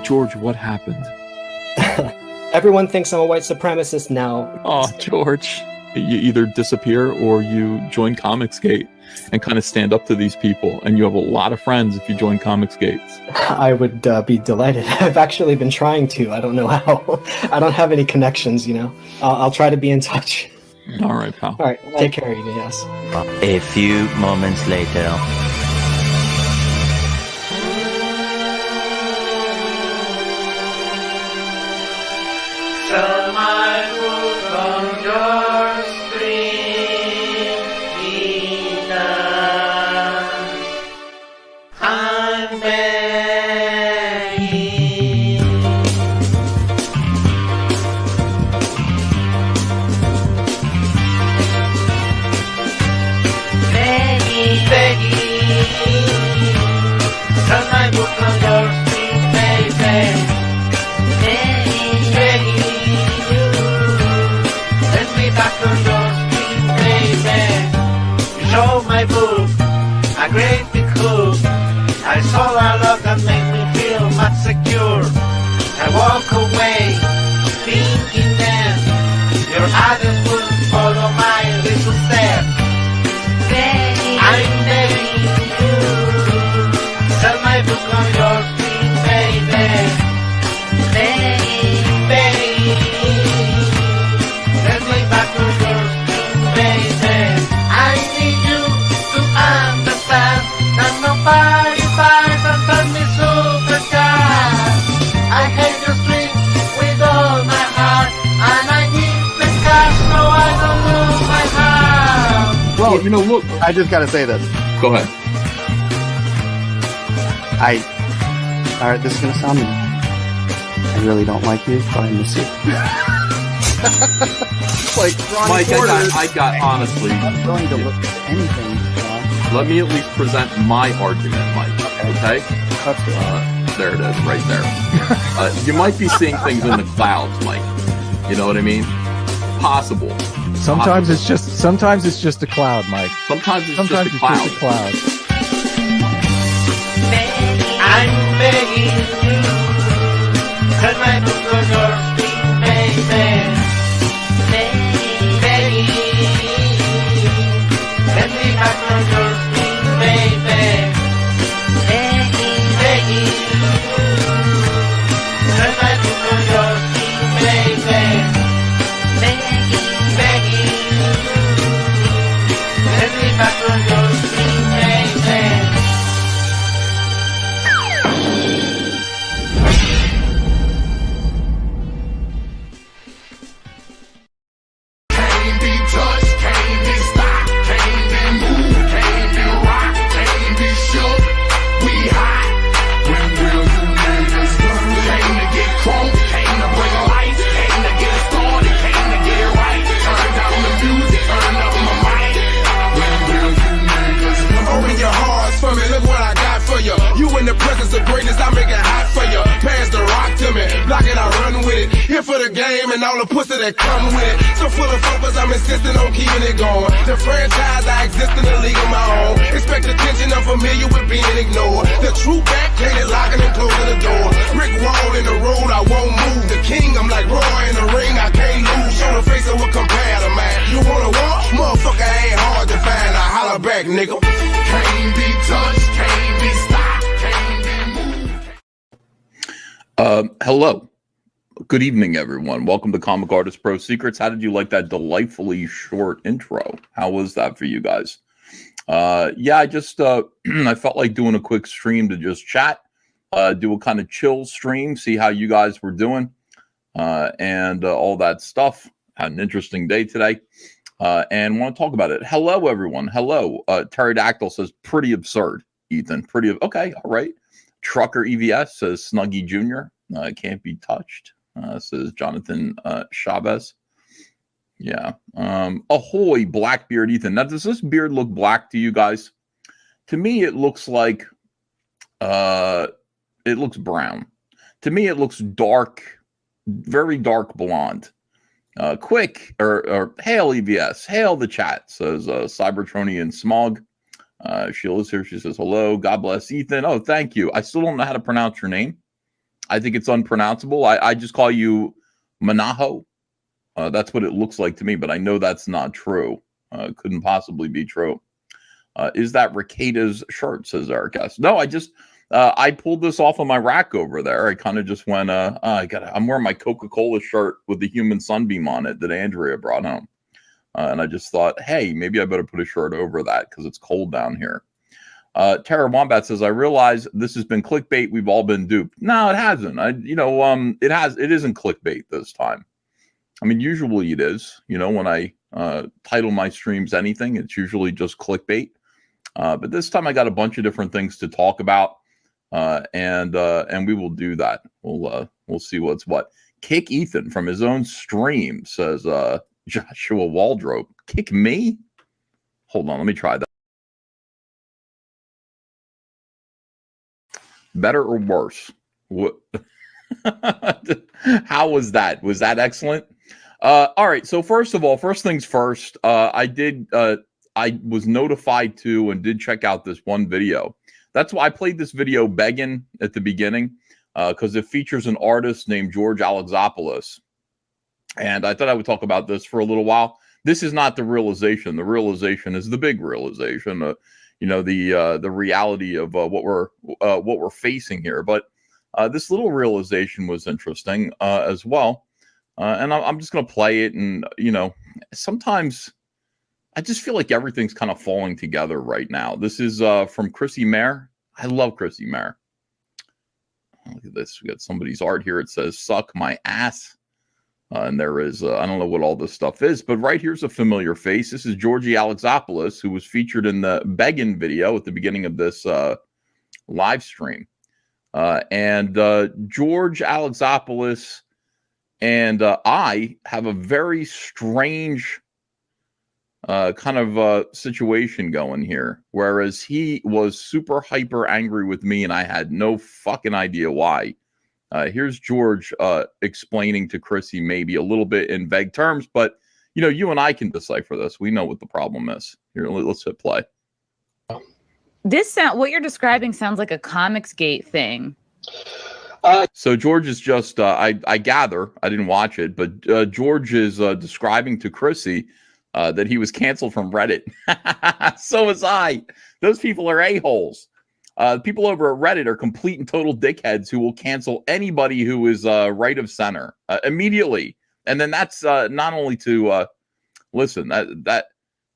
George, what happened? Everyone thinks I'm a white supremacist now. Oh, George. You either disappear or you join Comicsgate and kind of stand up to these people. And you have a lot of friends if you join Comicsgate. I would be delighted. I've actually been trying to. I don't know how. I don't have any connections, you know. I'll try to be in touch. All right, pal. All right. Take care, Eva. Yes. A few moments later. Sell my book on your stream, Eden. I'm begging. Begging. Sell my book on your stream, baby. Back on your street, baby. You show my book, a great big hook. I saw a lot that made me feel much secure. I walk away, thinking that your others will follow my little steps. I'm begging you, sell my book on your street, baby. Nobody buys and turn me superstar. I hate your street with all my heart, and I need the cash so I don't lose my heart. Well, you know, look. I just gotta say this. Go ahead. Alright, this is gonna sound mean. I really don't like you, but I miss you. Like, Mike, I got honestly. I'm willing to look at anything. Let me at least present my argument, Mike. Okay? There it is, right there. You might be seeing things in the clouds, Mike. You know what I mean? Possible. Sometimes it's just a cloud, Mike. Sometimes it's just a cloud. I'm begging you, turn my book on your street, baby. Begging, let me back on your street, baby. Begging, turn my book on your street, baby. Begging, let me back on your street, baby. Here for the game and all the pussy that come with it. So full of focus, I'm insisting on keeping it going. The franchise, I exist in a league of my own. Expect attention, I'm familiar with being ignored. The true backhanded locking and closing the door. Brick wall in the road, I won't move. The king, I'm like Roy in the ring, I can't lose. Show the face of what compare to man. You wanna walk? Motherfucker ain't hard to find. I holler back, nigga. Can't be touched, can't be stopped, can't be moved. Hello. Good evening, everyone. Welcome to Comic Artist Pro Secrets. How did you like that delightfully short intro? How was that for you guys? Yeah, I just I felt like doing a quick stream to just chat, do a kind of chill stream, see how you guys were doing, and all that stuff. Had an interesting day today, and want to talk about it. Hello, everyone. Hello. Pterodactyl says, pretty absurd, Ethan. Okay, all right. Trucker EVS says, Snuggy Jr. Can't be touched, says Jonathan Chavez. Yeah. Ahoy, Blackbeard Ethan. Now, does this beard look black to you guys? To me, it looks like it looks brown. To me, it looks dark, very dark blonde. Quick, or hail EVS, hail the chat, says Cybertronian Smog. Sheila's here. She says, hello. God bless Ethan. Oh, thank you. I still don't know how to pronounce your name. I think it's unpronounceable. I just call you Manaho. That's what it looks like to me, but I know that's not true. Couldn't possibly be true. Is that Ricada's shirt, says Eric S. No, I pulled this off of my rack over there. I kind of just went, I'm wearing my Coca-Cola shirt with the human sunbeam on it that Andrea brought home. And I just thought, hey, maybe I better put a shirt over that because it's cold down here. Tara Wombat says, I realize this has been clickbait. We've all been duped. No, it hasn't. It isn't clickbait this time. I mean, usually it is. When I title my streams anything, it's usually just clickbait. But this time I got a bunch of different things to talk about, and we will do that. We'll see what's what. Kick Ethan from his own stream, says Joshua Waldrop. Kick me? Hold on, let me try that. Better or worse? What? How was that? Was that excellent? All right. So first things first. I was notified to and did check out this one video. That's why I played this video begging at the beginning, because it features an artist named George Alexopoulos. And I thought I would talk about this for a little while. This is not the realization. The realization is the big realization. The reality of what we're facing here. But this little realization was interesting as well. And I'm just going to play it. And, sometimes I just feel like everything's kind of falling together right now. This is from Chrissy Mayer. I love Chrissy Mayer. Look at this. We got somebody's art here. It says, suck my ass. And there is, I don't know what all this stuff is, but right here's a familiar face. This is Georgie Alexopoulos, who was featured in the Beggin video at the beginning of this live stream. And George Alexopoulos and I have a very strange kind of situation going here. Whereas he was super hyper angry with me and I had no fucking idea why. Here's George explaining to Chrissy maybe a little bit in vague terms, but you and I can decipher this. We know what the problem is. Here, let's hit play. What you're describing sounds like a Comicsgate thing. So George is just, I gather, I didn't watch it, but George is describing to Chrissy that he was canceled from Reddit. So was I. Those people are a-holes. People over at Reddit are complete and total dickheads who will cancel anybody who is right of center immediately. And then that's not only to listen, that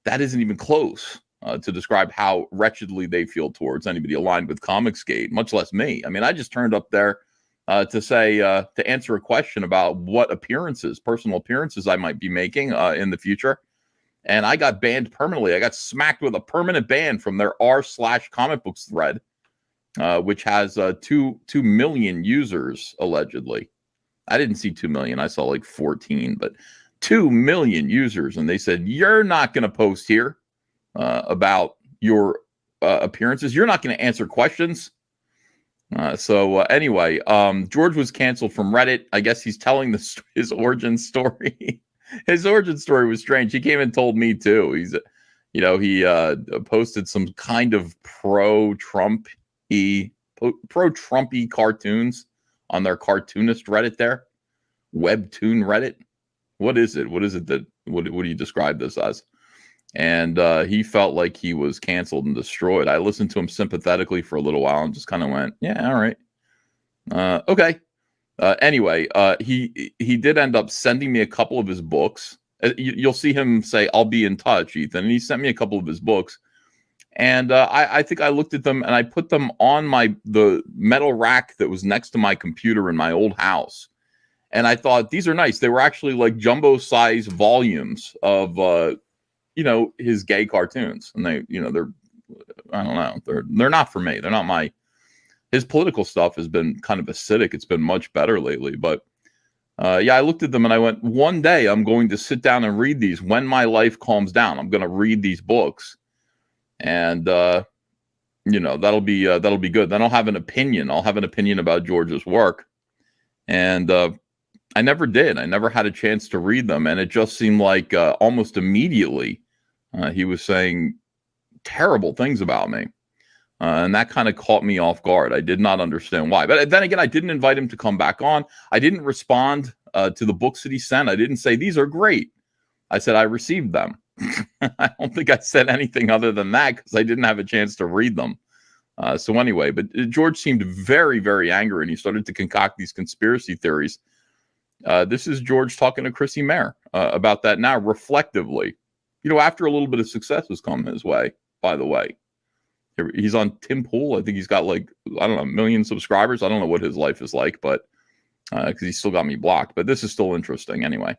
isn't even close to describe how wretchedly they feel towards anybody aligned with Comicsgate, much less me. I mean, I just turned up there to say, to answer a question about what personal appearances I might be making in the future. And I got banned permanently. I got smacked with a permanent ban from their r/comic books thread, which has 2 million users, allegedly. I didn't see 2 million. I saw like 14, but 2 million users. And they said, you're not going to post here about your appearances. You're not going to answer questions. Anyway, George was canceled from Reddit. I guess he's telling his origin story. His origin story was strange. He came and told me too. He posted some kind of pro-Trumpy cartoons on their cartoonist Reddit there, Webtoon Reddit. What is it? What do you describe this as? And he felt like he was canceled and destroyed. I listened to him sympathetically for a little while and just kind of went, yeah, all right. Okay. Anyway, he did end up sending me a couple of his books. You'll see him say, I'll be in touch, Ethan. And he sent me a couple of his books. And I think I looked at them and I put them on the metal rack that was next to my computer in my old house. And I thought, these are nice. They were actually like jumbo size volumes of, his gay cartoons. And they're, I don't know, they're not for me. They're not my his political stuff has been kind of acidic. It's been much better lately, but yeah, I looked at them and I went, one day I'm going to sit down and read these. When my life calms down, I'm going to read these books, and that'll be good. Then I'll have an opinion. I'll have an opinion about George's work, and I never did. I never had a chance to read them, and it just seemed like almost immediately he was saying terrible things about me. And that kind of caught me off guard. I did not understand why. But then again, I didn't invite him to come back on. I didn't respond to the books that he sent. I didn't say, these are great. I said, I received them. I don't think I said anything other than that because I didn't have a chance to read them. So anyway, but George seemed very, very angry, and he started to concoct these conspiracy theories. This is George talking to Chrissy Mayer about that now reflectively. After a little bit of success has come his way, by the way. He's on Tim Pool. I think he's got like, I don't know, 1 million subscribers. I don't know what his life is like, but because he's still got me blocked. But this is still interesting anyway.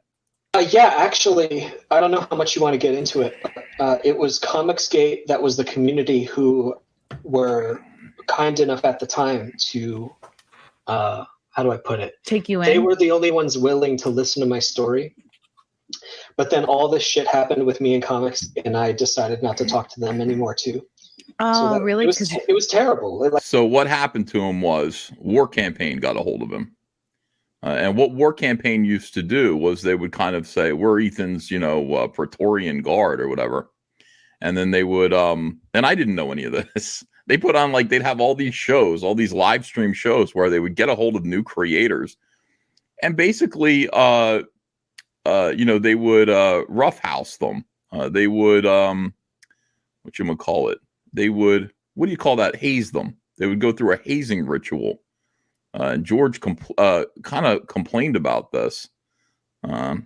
Yeah, actually, I don't know how much you want to get into it. It was Comicsgate that was the community who were kind enough at the time to, how do I put it? Take you in. They were the only ones willing to listen to my story. But then all this shit happened with me in comics, and I decided not to talk to them anymore too. Oh, so really? It was terrible. So what happened to him was War Campaign got a hold of him. And what War Campaign used to do was they would kind of say, we're Ethan's, Praetorian Guard or whatever. And then they would, and I didn't know any of this. They put on they'd have all these shows, all these live stream shows where they would get a hold of new creators. And basically, they would roughhouse them. They would, they would, what do you call that? Haze them. They would go through a hazing ritual. And George kind of complained about this. I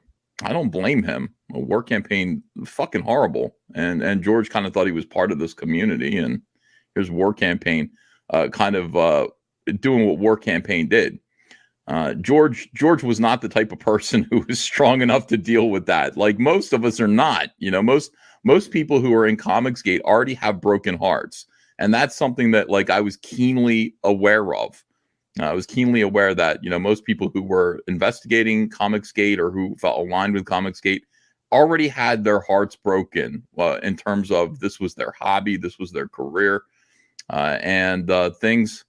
don't blame him. A War Campaign, fucking horrible. And George kind of thought he was part of this community. And here's War Campaign kind of doing what War Campaign did. George was not the type of person who was strong enough to deal with that. Like most of us are not. Most people who are in Comicsgate already have broken hearts. And that's something that I was keenly aware of. I was keenly aware that, most people who were investigating Comicsgate or who felt aligned with Comicsgate already had their hearts broken in terms of this was their hobby, this was their career, and things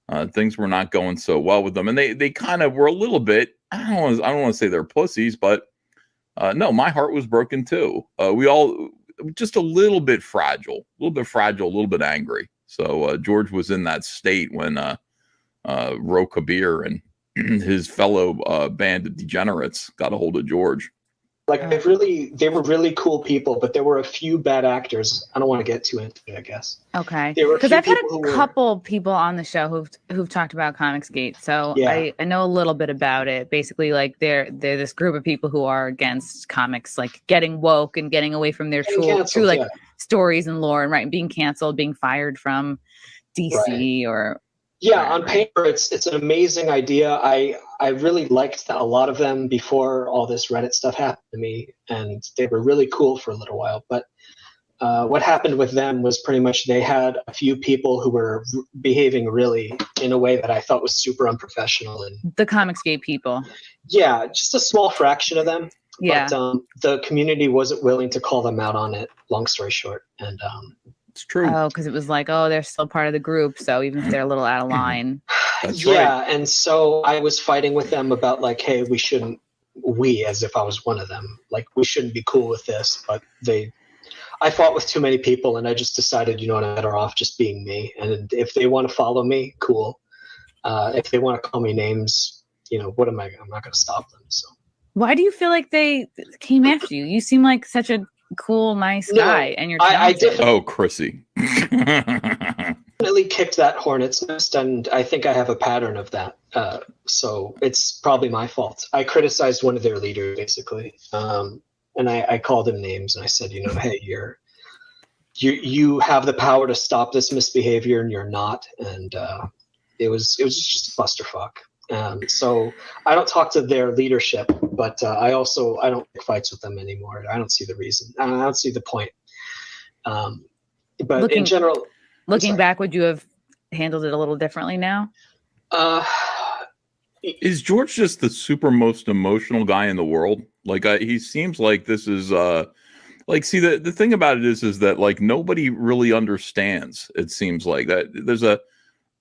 were not going so well with them. And they kind of were a little bit, I don't want to say they're pussies, but no, my heart was broken too. We all just a little bit fragile, a little bit angry. So George was in that state when Ro Kabir and his fellow band of degenerates got a hold of George. They were really cool people, but there were a few bad actors. I don't want to get too into it, I guess. Okay. Because I've had a couple people on the show who've talked about Comicsgate, so yeah. I know a little bit about it. Basically, they're this group of people who are against comics, getting woke and getting away from their true stories and lore, and being canceled, being fired from DC or. Yeah, on paper, it's an amazing idea. I really liked a lot of them before all this Reddit stuff happened to me, and they were really cool for a little while. But what happened with them was pretty much they had a few people who were behaving really in a way that I thought was super unprofessional. And the Comicsgate people. Yeah, just a small fraction of them. Yeah. But the community wasn't willing to call them out on it, long story short. And it's true. Oh, because it was they're still part of the group, so even if they're a little out of line. That's yeah, right. And so I was fighting with them about hey, as if I was one of them, we shouldn't be cool with this. But I fought with too many people, and I just decided, I'm better off just being me. And if they want to follow me, cool. If they want to call me names, what am I? I'm not going to stop them. So. Why do you feel like they came after you? You seem like such a cool, nice guy, and you're talented. Oh, Chrissy. Definitely kicked that hornet's nest, and I think I have a pattern of that. So it's probably my fault. I criticized one of their leaders, basically, and I called him names, and I said, hey, you have the power to stop this misbehavior, and you're not. And it was just a clusterfuck. So I don't talk to their leadership, but I don't pick fights with them anymore. I don't see the reason. I don't see the point. But in general, looking back, would you have handled it a little differently now? Is George just the super most emotional guy in the world? Like, he seems like this is like, see, the thing about it is that like nobody really understands. It seems like that there's a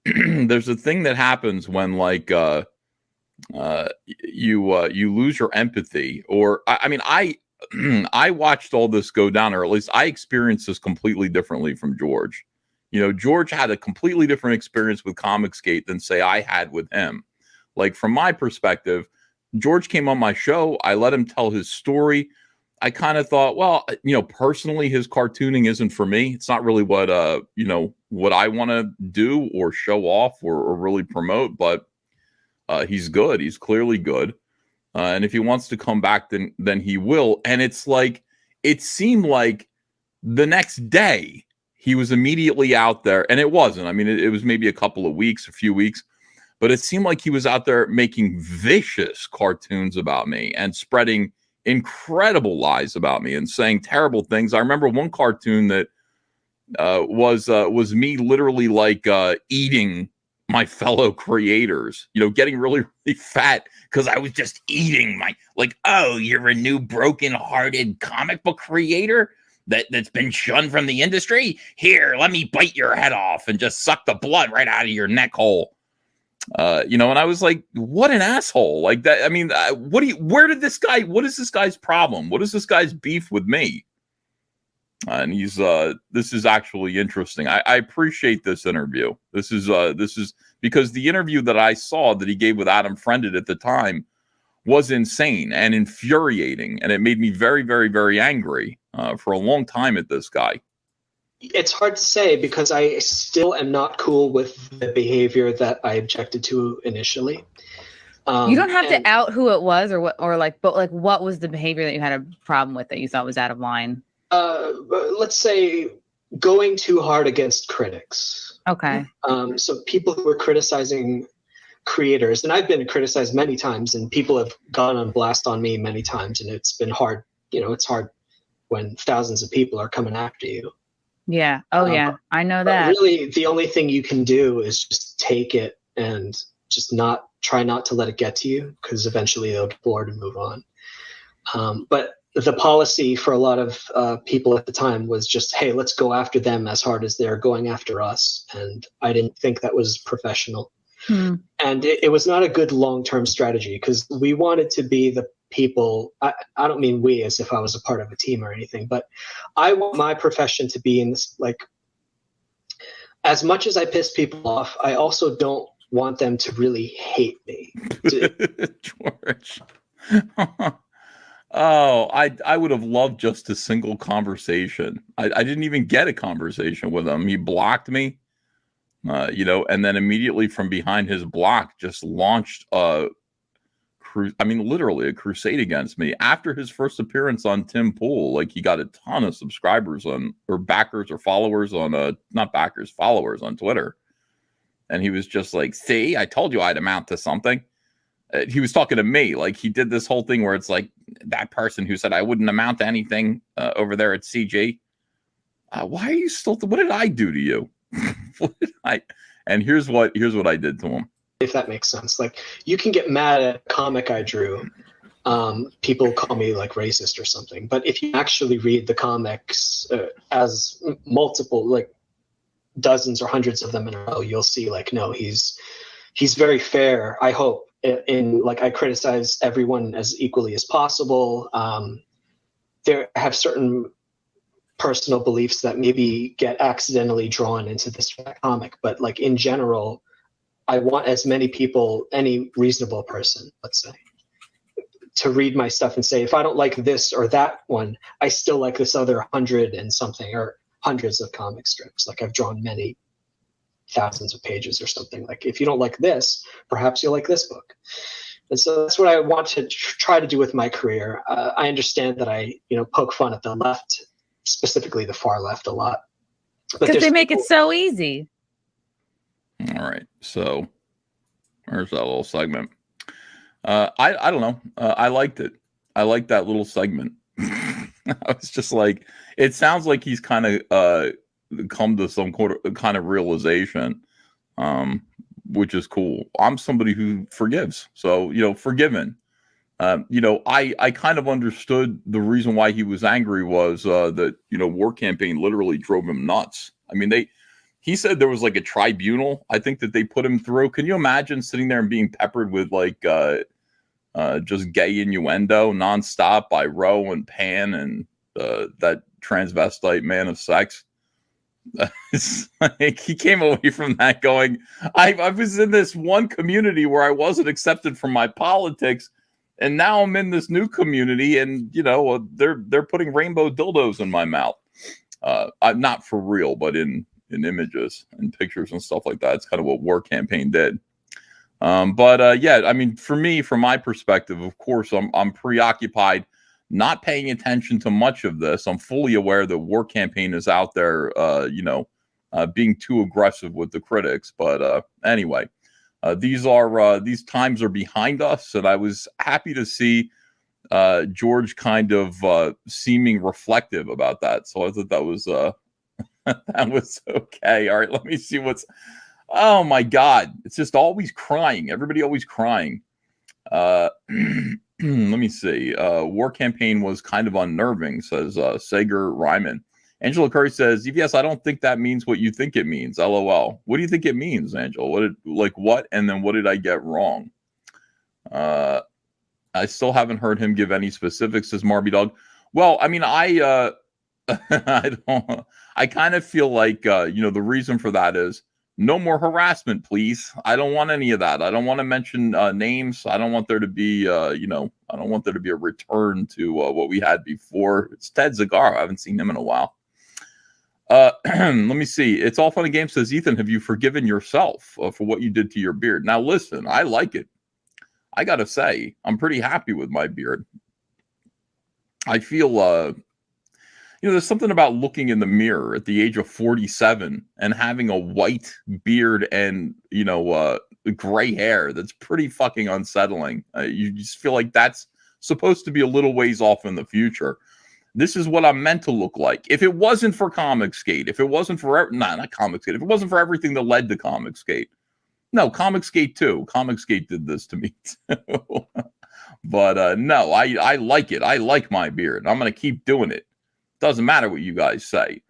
there's a thing that happens when like you lose your empathy, or I mean, I watched all this go down, or at least I experienced this completely differently from George. You know, George had a completely different experience with Comicsgate than say I had with him. Like, from my perspective, George came on my show. I let him tell his story. I kind of thought, well, you know, personally, his cartooning isn't for me. It's not really what, you know, what I want to do or show off or really promote, but he's good. He's clearly good. And if he wants to come back, then he will. And it's like, it seemed like the next day he was immediately out there, and it wasn't. I mean, it was maybe a few weeks, but it seemed like he was out there making vicious cartoons about me and spreading incredible lies about me and saying terrible things. I remember one cartoon that was me literally like eating my fellow creators, you know, getting really, really fat because I was just eating my, like, oh, you're a new broken-hearted comic book creator that's been shunned from the industry? Here, let me bite your head off and just suck the blood right out of your neck hole. You know, and I was like, what an asshole. Like that. I mean, what is this guy's problem? What is this guy's beef with me? And he's, this is actually interesting. I appreciate this interview. This is because the interview that I saw that he gave with Adam Friended at the time was insane and infuriating. And it made me very, very, very angry for a long time at this guy. It's hard to say because I still am not cool with the behavior that I objected to initially. You don't have to out who it was but what was the behavior that you had a problem with that you thought was out of line? Let's say going too hard against critics. Okay. So people who are criticizing creators, and I've been criticized many times, and people have gone on blast on me many times, and it's been hard. You know, it's hard when thousands of people are coming after you. Yeah. Oh, yeah. I know that. Really, the only thing you can do is just take it and just try not to let it get to you, because eventually they'll get bored and move on. But the policy for a lot of people at the time was just, hey, let's go after them as hard as they're going after us. And I didn't think that was professional. And it was not a good long-term strategy, because we wanted to be the people. I don't mean we as if I was a part of a team or anything, but I want my profession to be in this, like, as much as I piss people off, I also don't want them to really hate me. George. Oh, I would have loved just a single conversation. I didn't even get a conversation with him. He blocked me, you know, and then immediately from behind his block just launched literally a crusade against me. After his first appearance on Tim Pool, like, he got a ton of subscribers or backers or followers on followers on Twitter. And he was just like, see, I told you I'd amount to something. He was talking to me. Like, he did this whole thing where it's like, that person who said I wouldn't amount to anything over there at CG. Why are you still? What did I do to you? And here's what I did to him. If that makes sense. Like, you can get mad at a comic I drew. People call me like racist or something. But if you actually read the comics as multiple, like dozens or hundreds of them in a row, you'll see like, no, he's very fair. I hope. In like, I criticize everyone as equally as possible. There have certain personal beliefs that maybe get accidentally drawn into this comic, but like in general, I want as many people, any reasonable person, let's say, to read my stuff and say, if I don't like this or that one, I still like this other 100 and something or hundreds of comic strips. Like, I've drawn many thousands of pages or something. Like, if you don't like this, perhaps you'll like this book. And so that's what I want to try to do with my career. I understand that I, poke fun at the left, specifically the far left, a lot. Because they make it so easy. All right. So there's that little segment. I don't know. I liked it. I liked that little segment. I was just like, it sounds like he's kind of come to some kind of realization which is cool. I'm somebody who forgives. So, forgiven. I kind of understood the reason why he was angry was that, War Campaign literally drove him nuts. I mean, he said there was like a tribunal, I think, that they put him through. Can you imagine sitting there and being peppered with like just gay innuendo nonstop by Roe and Pan and that transvestite man of sex? It's like he came away from that going, I was in this one community where I wasn't accepted for my politics, and now I'm in this new community, and they're putting rainbow dildos in my mouth. I'm not for real, but in images and pictures and stuff like that. It's kind of what War Campaign did. Yeah, I mean, for me, from my perspective, of course, I'm preoccupied, not paying attention to much of this. I'm fully aware that War Campaign is out there, being too aggressive with the critics. But anyway, these times are behind us, and I was happy to see George kind of seeming reflective about that. So I thought that was that was okay. All right, let me see what's. Oh my God, it's just always crying. Everybody always crying. Let me see. War Campaign was kind of unnerving, says Sager Ryman. Angela Curry says, yes, I don't think that means what you think it means. LOL. What do you think it means, Angela? What? And then what did I get wrong? I still haven't heard him give any specifics, says Marby Dog. Well, I mean, I kind of feel like, the reason for that is no more harassment, please. I don't want any of that. I don't want to mention names. I don't want there to be, I don't want there to be a return to what we had before. It's Ted Zagara. I haven't seen him in a while. Let me see. It's all fun and games, says Ethan. Have you forgiven yourself for what you did to your beard? Now, listen, I like it. I got to say, I'm pretty happy with my beard. I feel, there's something about looking in the mirror at the age of 47 and having a white beard and, gray hair that's pretty fucking unsettling. You just feel like that's supposed to be a little ways off in the future. This is what I'm meant to look like. If it wasn't for Comicsgate, if it wasn't for, not Comicsgate, if it wasn't for everything that led to Comicsgate. No, Comicsgate too. Comicsgate did this to me too. But no, I like it. I like my beard. I'm going to keep doing it. Doesn't matter what you guys say.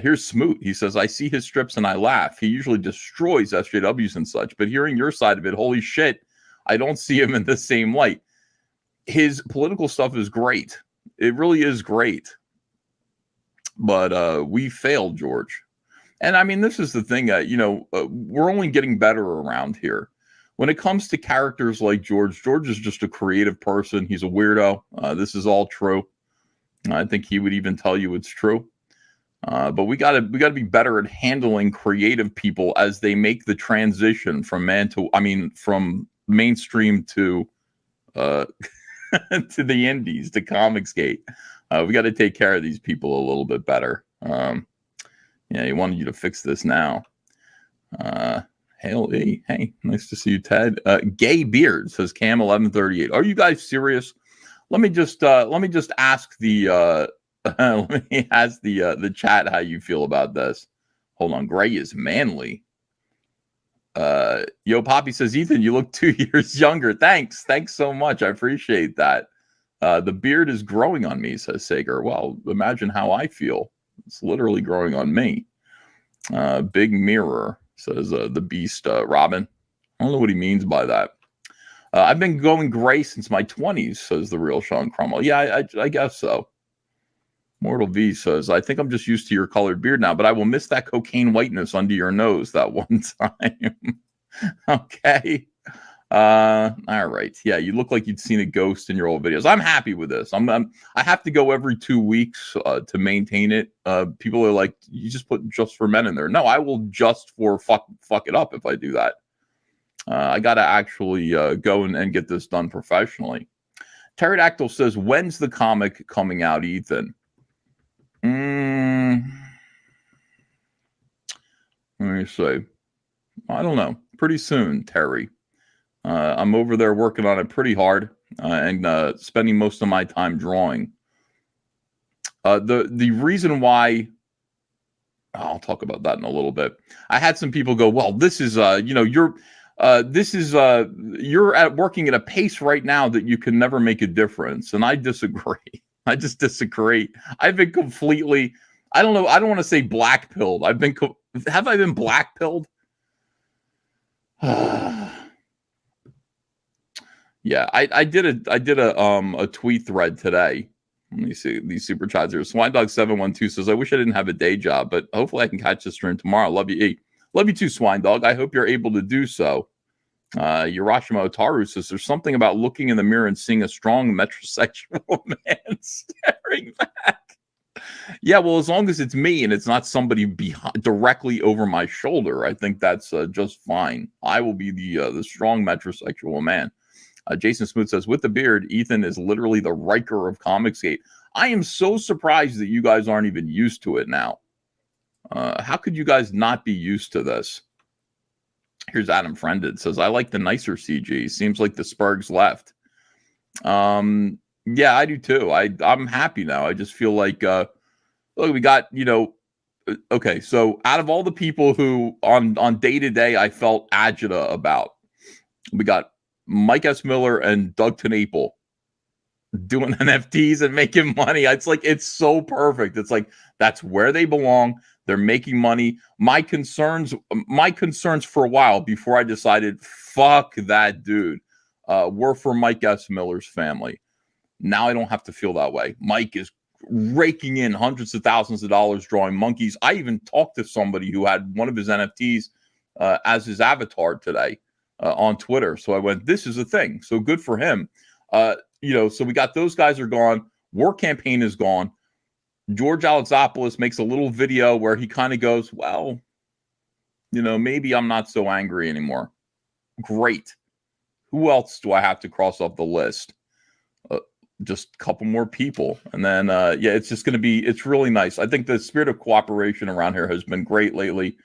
Here's Smoot. He says, I see his strips and I laugh. He usually destroys SJWs and such, but hearing your side of it, holy shit, I don't see him in the same light. His political stuff is great. It really is great. But we failed, George. And I mean, this is the thing, we're only getting better around here. When it comes to characters like George is just a creative person. He's a weirdo. This is all true. I think he would even tell you it's true. But we gotta be better at handling creative people as they make the transition from mainstream to to the indies, to Comicsgate. We got to take care of these people a little bit better. He wanted you to fix this now. Hey, nice to see you, Ted. Gay beard, says Cam 1138. Are you guys serious? Let me just ask the the chat how you feel about this. Hold on, gray is manly. Yo Poppy says, Ethan, you look 2 years younger. Thanks so much. I appreciate that. The beard is growing on me, says Sager. Well, imagine how I feel. It's literally growing on me. Big mirror, says the beast Robin. I don't know what he means by that. I've been going gray since my 20s, says the real Sean Crummell. Yeah, I guess so. Mortal V says, I think I'm just used to your colored beard now, but I will miss that cocaine whiteness under your nose that one time. Okay. All right. Yeah, you look like you'd seen a ghost in your old videos. I'm happy with this. I have to go every 2 weeks to maintain it. People are like, you just put Just for Men in there. No, I will just for fuck it up if I do that. I got to actually go and get this done professionally. Pterodactyl says, when's the comic coming out, Ethan? Let me see. I don't know. Pretty soon, Terry. I'm over there working on it pretty hard and spending most of my time drawing. The reason why I'll talk about that in a little bit. I had some people go, well, this is, you're working at a pace right now that you can never make a difference. And I disagree. I just disagree. I've been completely, I don't know. I don't want to say black pilled. Have I been black pilled? Yeah, I did a tweet thread today. Let me see these super chats here. SwineDog712 says, I wish I didn't have a day job, but hopefully I can catch this stream tomorrow. Love you. Hey, love you too, Swine Dog. I hope you're able to do so. Urashima Otaru says, there's something about looking in the mirror and seeing a strong metrosexual man staring back. Yeah, well, as long as it's me and it's not somebody directly over my shoulder, I think that's just fine. I will be the strong metrosexual man. Jason Smoot says, with the beard, Ethan is literally the Riker of Comicsgate. I am so surprised that you guys aren't even used to it now. How could you guys not be used to this? Here's Adam Friended says, I like the nicer CG. Seems like the Spurgs left. Yeah, I do too. I'm happy now. I just feel like, look, we got, okay, so out of all the people who on day to day I felt agita about, we got Mike S. Miller and Doug TenNapel doing NFTs and making money. It's like, it's so perfect. It's like, that's where they belong. They're making money. My concerns for a while before I decided, fuck that dude, were for Mike S. Miller's family. Now I don't have to feel that way. Mike is raking in hundreds of thousands of dollars drawing monkeys. I even talked to somebody who had one of his NFTs as his avatar today. On Twitter. So I went, this is a thing. So good for him. So we got those guys are gone. War Campaign is gone. George Alexopoulos makes a little video where he kind of goes, well, maybe I'm not so angry anymore. Great. Who else do I have to cross off the list? Just a couple more people. And then, it's just going to be, it's really nice. I think the spirit of cooperation around here has been great lately.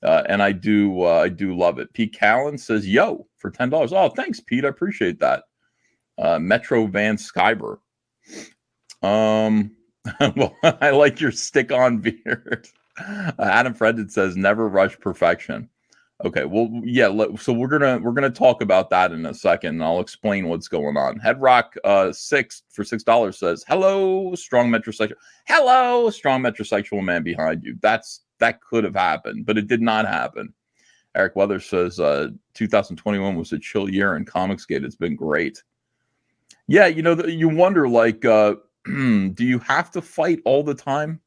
And I do love it. Pete Callan says, yo, for $10. Oh, thanks, Pete. I appreciate that. Metro Van Skyber. Well, I like your stick-on beard. Adam Fredden says, never rush perfection. Okay, well, yeah, so we're gonna talk about that in a second, and I'll explain what's going on. Headrock 6 for $6 says, hello, strong metrosexual. Hello, strong metrosexual man behind you. That could have happened, but it did not happen. Eric Weather says 2021 was a chill year in Comicsgate. It's been great. Yeah, you wonder, like, do you have to fight all the time?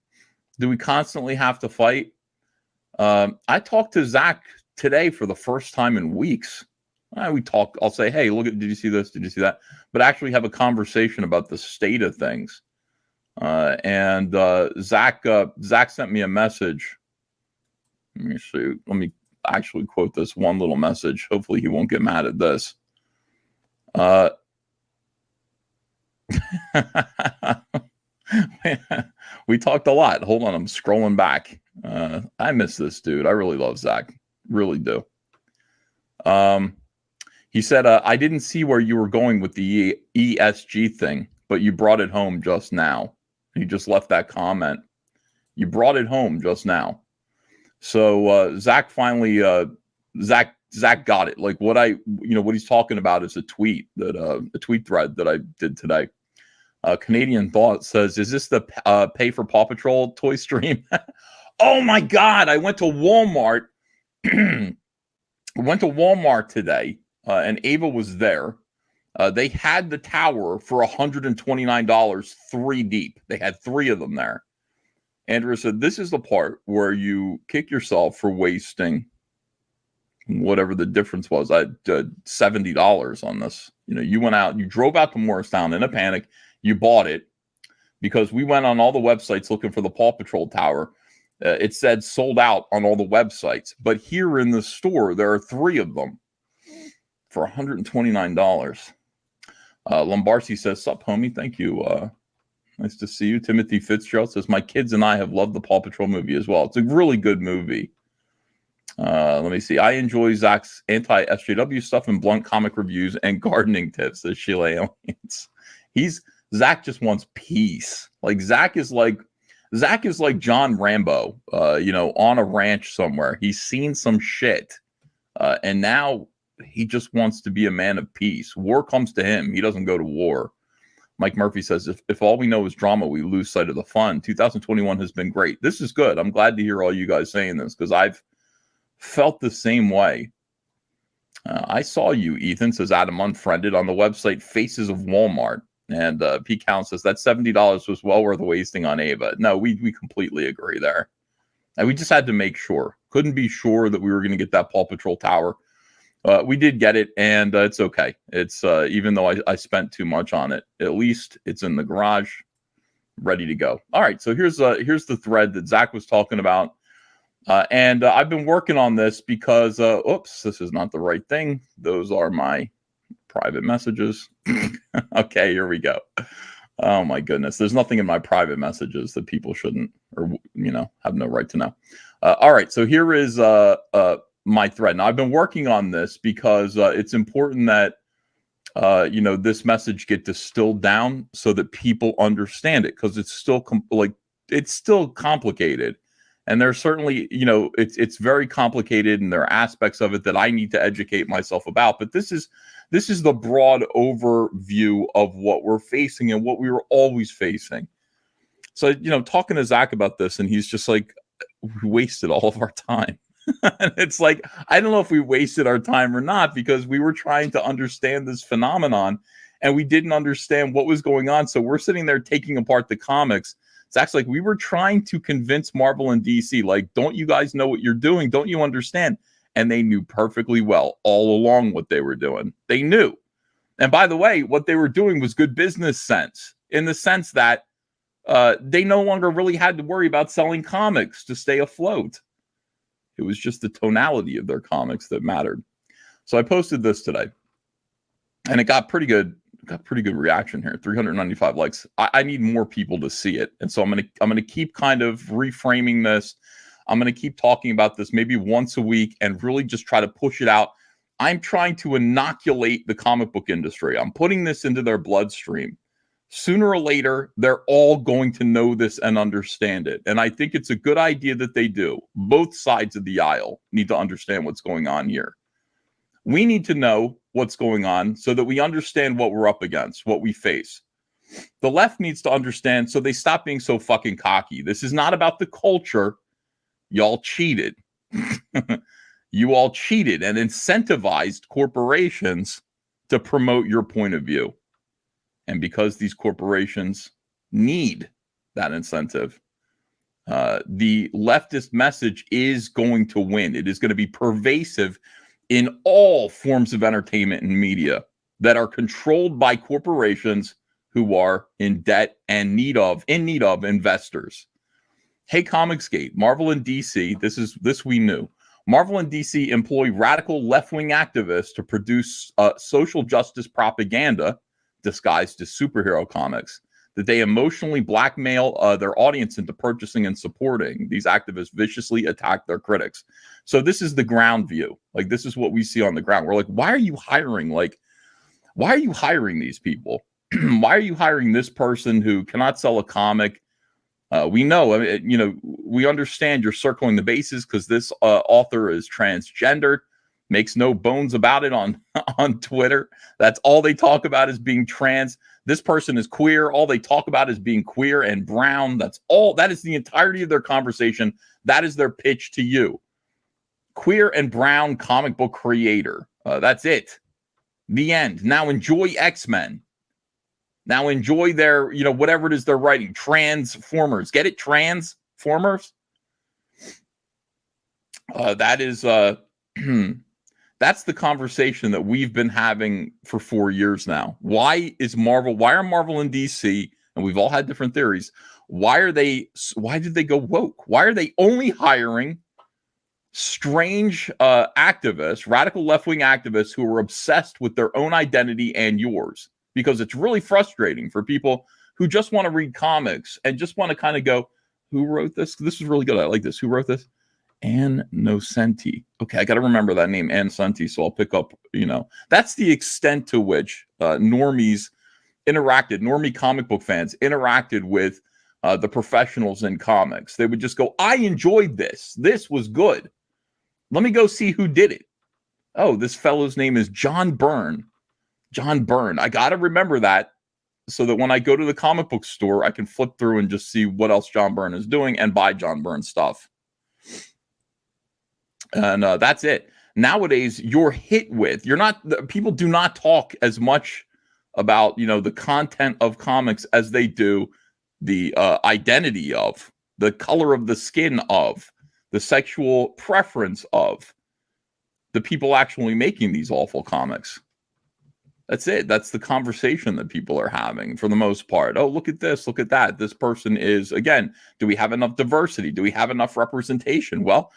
Do we constantly have to fight? I talked to Zach today for the first time in weeks. I'll say, hey, did you see this? Did you see that? But actually have a conversation about the state of things. And Zach sent me a message. Let me see. Let me actually quote this one little message. Hopefully he won't get mad at this. We talked a lot. Hold on, I'm scrolling back. I miss this dude. I really love Zach. Really do. He said, I didn't see where you were going with the ESG thing, but you brought it home just now. He just left that comment. You brought it home just now. So Zach finally, Zach got it. Like what he's talking about is a tweet thread that I did today. Canadian Thought says, is this the pay for Paw Patrol toy stream? Oh my God. I went to Walmart. Today and Ava was there. They had the tower for $129, 3 deep. They had 3 of them there. Andrew said, this is the part where you kick yourself for wasting whatever the difference was. I did $70 on this. You went out, you drove out to Morristown in a panic. You bought it because we went on all the websites looking for the Paw Patrol tower. It said sold out on all the websites, but here in the store, there are 3 of them for $129. Lombardi says, sup, homie. Thank you. Nice to see you. Timothy Fitzgerald says, my kids and I have loved the Paw Patrol movie as well. It's a really good movie. Let me see. I enjoy Zach's anti-SJW stuff and blunt comic reviews and gardening tips, says Sheila Aliens. Zach just wants peace. Like Zach is like, Zach is like John Rambo, on a ranch somewhere. He's seen some shit, and now he just wants to be a man of peace. War comes to him. He doesn't go to war. Mike Murphy says, if all we know is drama, we lose sight of the fun. 2021 has been great. This is good. I'm glad to hear all you guys saying this because I've felt the same way. I saw you, Ethan, says Adam Unfriended, on the website Faces of Walmart. And P. Count says that $70 was well worth wasting on Ava. No, we completely agree there. And we just had to make sure. Couldn't be sure that we were going to get that Paw Patrol tower. We did get it, and it's okay. It's even though I spent too much on it, at least it's in the garage, ready to go. All right, so here's the thread that Zach was talking about, and I've been working on this because oops, this is not the right thing. Those are my private messages. Okay, here we go. Oh my goodness, there's nothing in my private messages that people shouldn't or have no right to know. All right, so here is my thread. Now, I've been working on this because it's important that this message get distilled down so that people understand it, because it's still it's still complicated, and there's certainly it's very complicated, and there are aspects of it that I need to educate myself about. But this is the broad overview of what we're facing and what we were always facing. So talking to Zach about this, and he's just like, we wasted all of our time. And it's like, I don't know if we wasted our time or not, because we were trying to understand this phenomenon and we didn't understand what was going on. So we're sitting there taking apart the comics. It's actually like we were trying to convince Marvel and DC, like, don't you guys know what you're doing? Don't you understand? And they knew perfectly well all along what they were doing. They knew. And by the way, what they were doing was good business sense, in the sense that they no longer really had to worry about selling comics to stay afloat. It was just the tonality of their comics that mattered. So I posted this today, and it got pretty good. Got pretty good reaction here. 395 likes. I need more people to see it, and so I'm gonna keep kind of reframing this. I'm gonna keep talking about this maybe once a week, and really just try to push it out. I'm trying to inoculate the comic book industry. I'm putting this into their bloodstream. Sooner or later, they're all going to know this and understand it. And I think it's a good idea that they do. Both sides of the aisle need to understand what's going on here. We need to know what's going on so that we understand what we're up against, what we face. The left needs to understand so they stop being so fucking cocky. This is not about the culture. Y'all cheated. You all cheated and incentivized corporations to promote your point of view. And because these corporations need that incentive, the leftist message is going to win. It is going to be pervasive in all forms of entertainment and media that are controlled by corporations who are in debt and in need of investors. Hey, Comicsgate, Marvel and DC, this we knew. Marvel and DC employ radical left-wing activists to produce social justice propaganda disguised as superhero comics that they emotionally blackmail their audience into purchasing and supporting. These activists viciously attack their critics. So this is the ground view. Like, this is what we see on the ground. We're like, why are you hiring? Like, why are you hiring these people? Why are you hiring this person who cannot sell a comic? We know, we understand you're circling the bases because this author is transgendered. Makes no bones about it on Twitter. That's all they talk about, is being trans. This person is queer. All they talk about is being queer and brown. That's all. That is the entirety of their conversation. That is their pitch to you. Queer and brown comic book creator. That's it. The end. Now enjoy X-Men. Now enjoy their, whatever it is they're writing. Transformers. Get it? Transformers? That is... That's the conversation that we've been having for 4 years now. Why are Marvel and DC, and we've all had different theories, why did they go woke? Why are they only hiring strange activists, radical left-wing activists who are obsessed with their own identity and yours? Because it's really frustrating for people who just want to read comics and just want to kind of go, who wrote this? This is really good. I like this. Who wrote this? Ann Nocenti. Okay, I got to remember that name, Ann Nocenti, so I'll pick up, that's the extent to which normie comic book fans interacted with the professionals in comics. They would just go, I enjoyed this. This was good. Let me go see who did it. Oh, this fellow's name is John Byrne. John Byrne. I got to remember that so that when I go to the comic book store, I can flip through and just see what else John Byrne is doing and buy John Byrne stuff. And that's it. Nowadays, you're hit with, people do not talk as much about, the content of comics as they do the identity of, the color of the skin of, the sexual preference of the people actually making these awful comics. That's it. That's the conversation that people are having for the most part. Oh, look at this. Look at that. This person is, again, do we have enough diversity? Do we have enough representation? Well,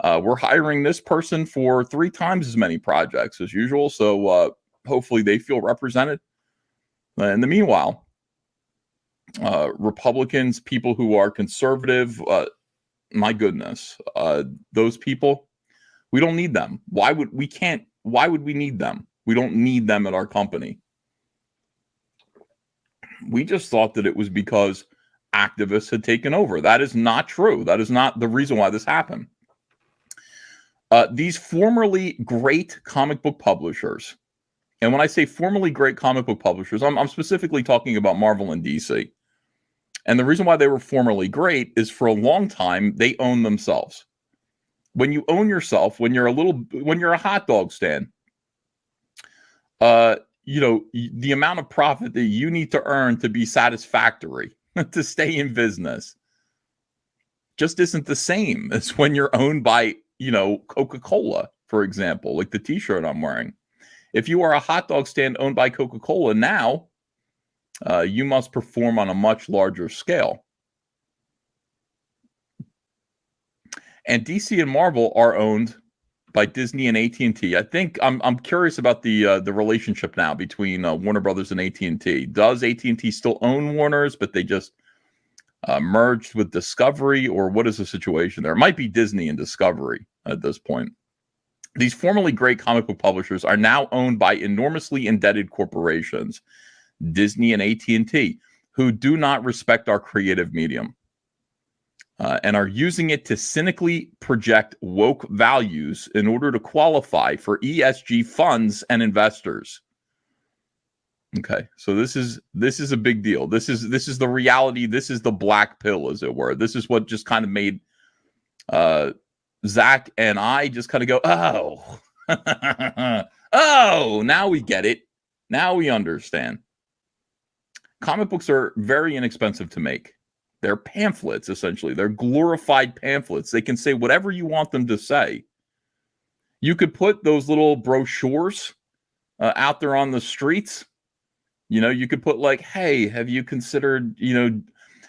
we're hiring this person for 3 times as many projects as usual. So hopefully they feel represented. In the meanwhile, Republicans, people who are conservative, my goodness, those people, we don't need them. Why would we need them? We don't need them at our company. We just thought that it was because activists had taken over. That is not true. That is not the reason why this happened. These formerly great comic book publishers, and when I say formerly great comic book publishers, I'm specifically talking about Marvel and DC. And the reason why they were formerly great is for a long time, they owned themselves. When you own yourself, when you're a hot dog stand, the amount of profit that you need to earn to be satisfactory, to stay in business, just isn't the same as when you're owned by, Coca-Cola, for example, like the t-shirt I'm wearing. If you are a hot dog stand owned by Coca-Cola now, you must perform on a much larger scale. And DC and Marvel are owned by Disney and AT&T. I think I'm curious about the relationship now between Warner Brothers and AT&T. Does AT&T still own Warner's, but they just merged with Discovery, or what is the situation there? It might be Disney and Discovery at this point. These formerly great comic book publishers are now owned by enormously indebted corporations, Disney and AT&T, who do not respect our creative medium. And are using it to cynically project woke values in order to qualify for ESG funds and investors. Okay, so this is a big deal. This is the reality. This is the black pill, as it were. This is what just kind of made Zach and I just kind of go, oh, oh, now we get it. Now we understand. Comic books are very inexpensive to make. They're pamphlets, essentially. They're glorified pamphlets. They can say whatever you want them to say. You could put those little brochures out there on the streets. You could put like, hey, have you considered,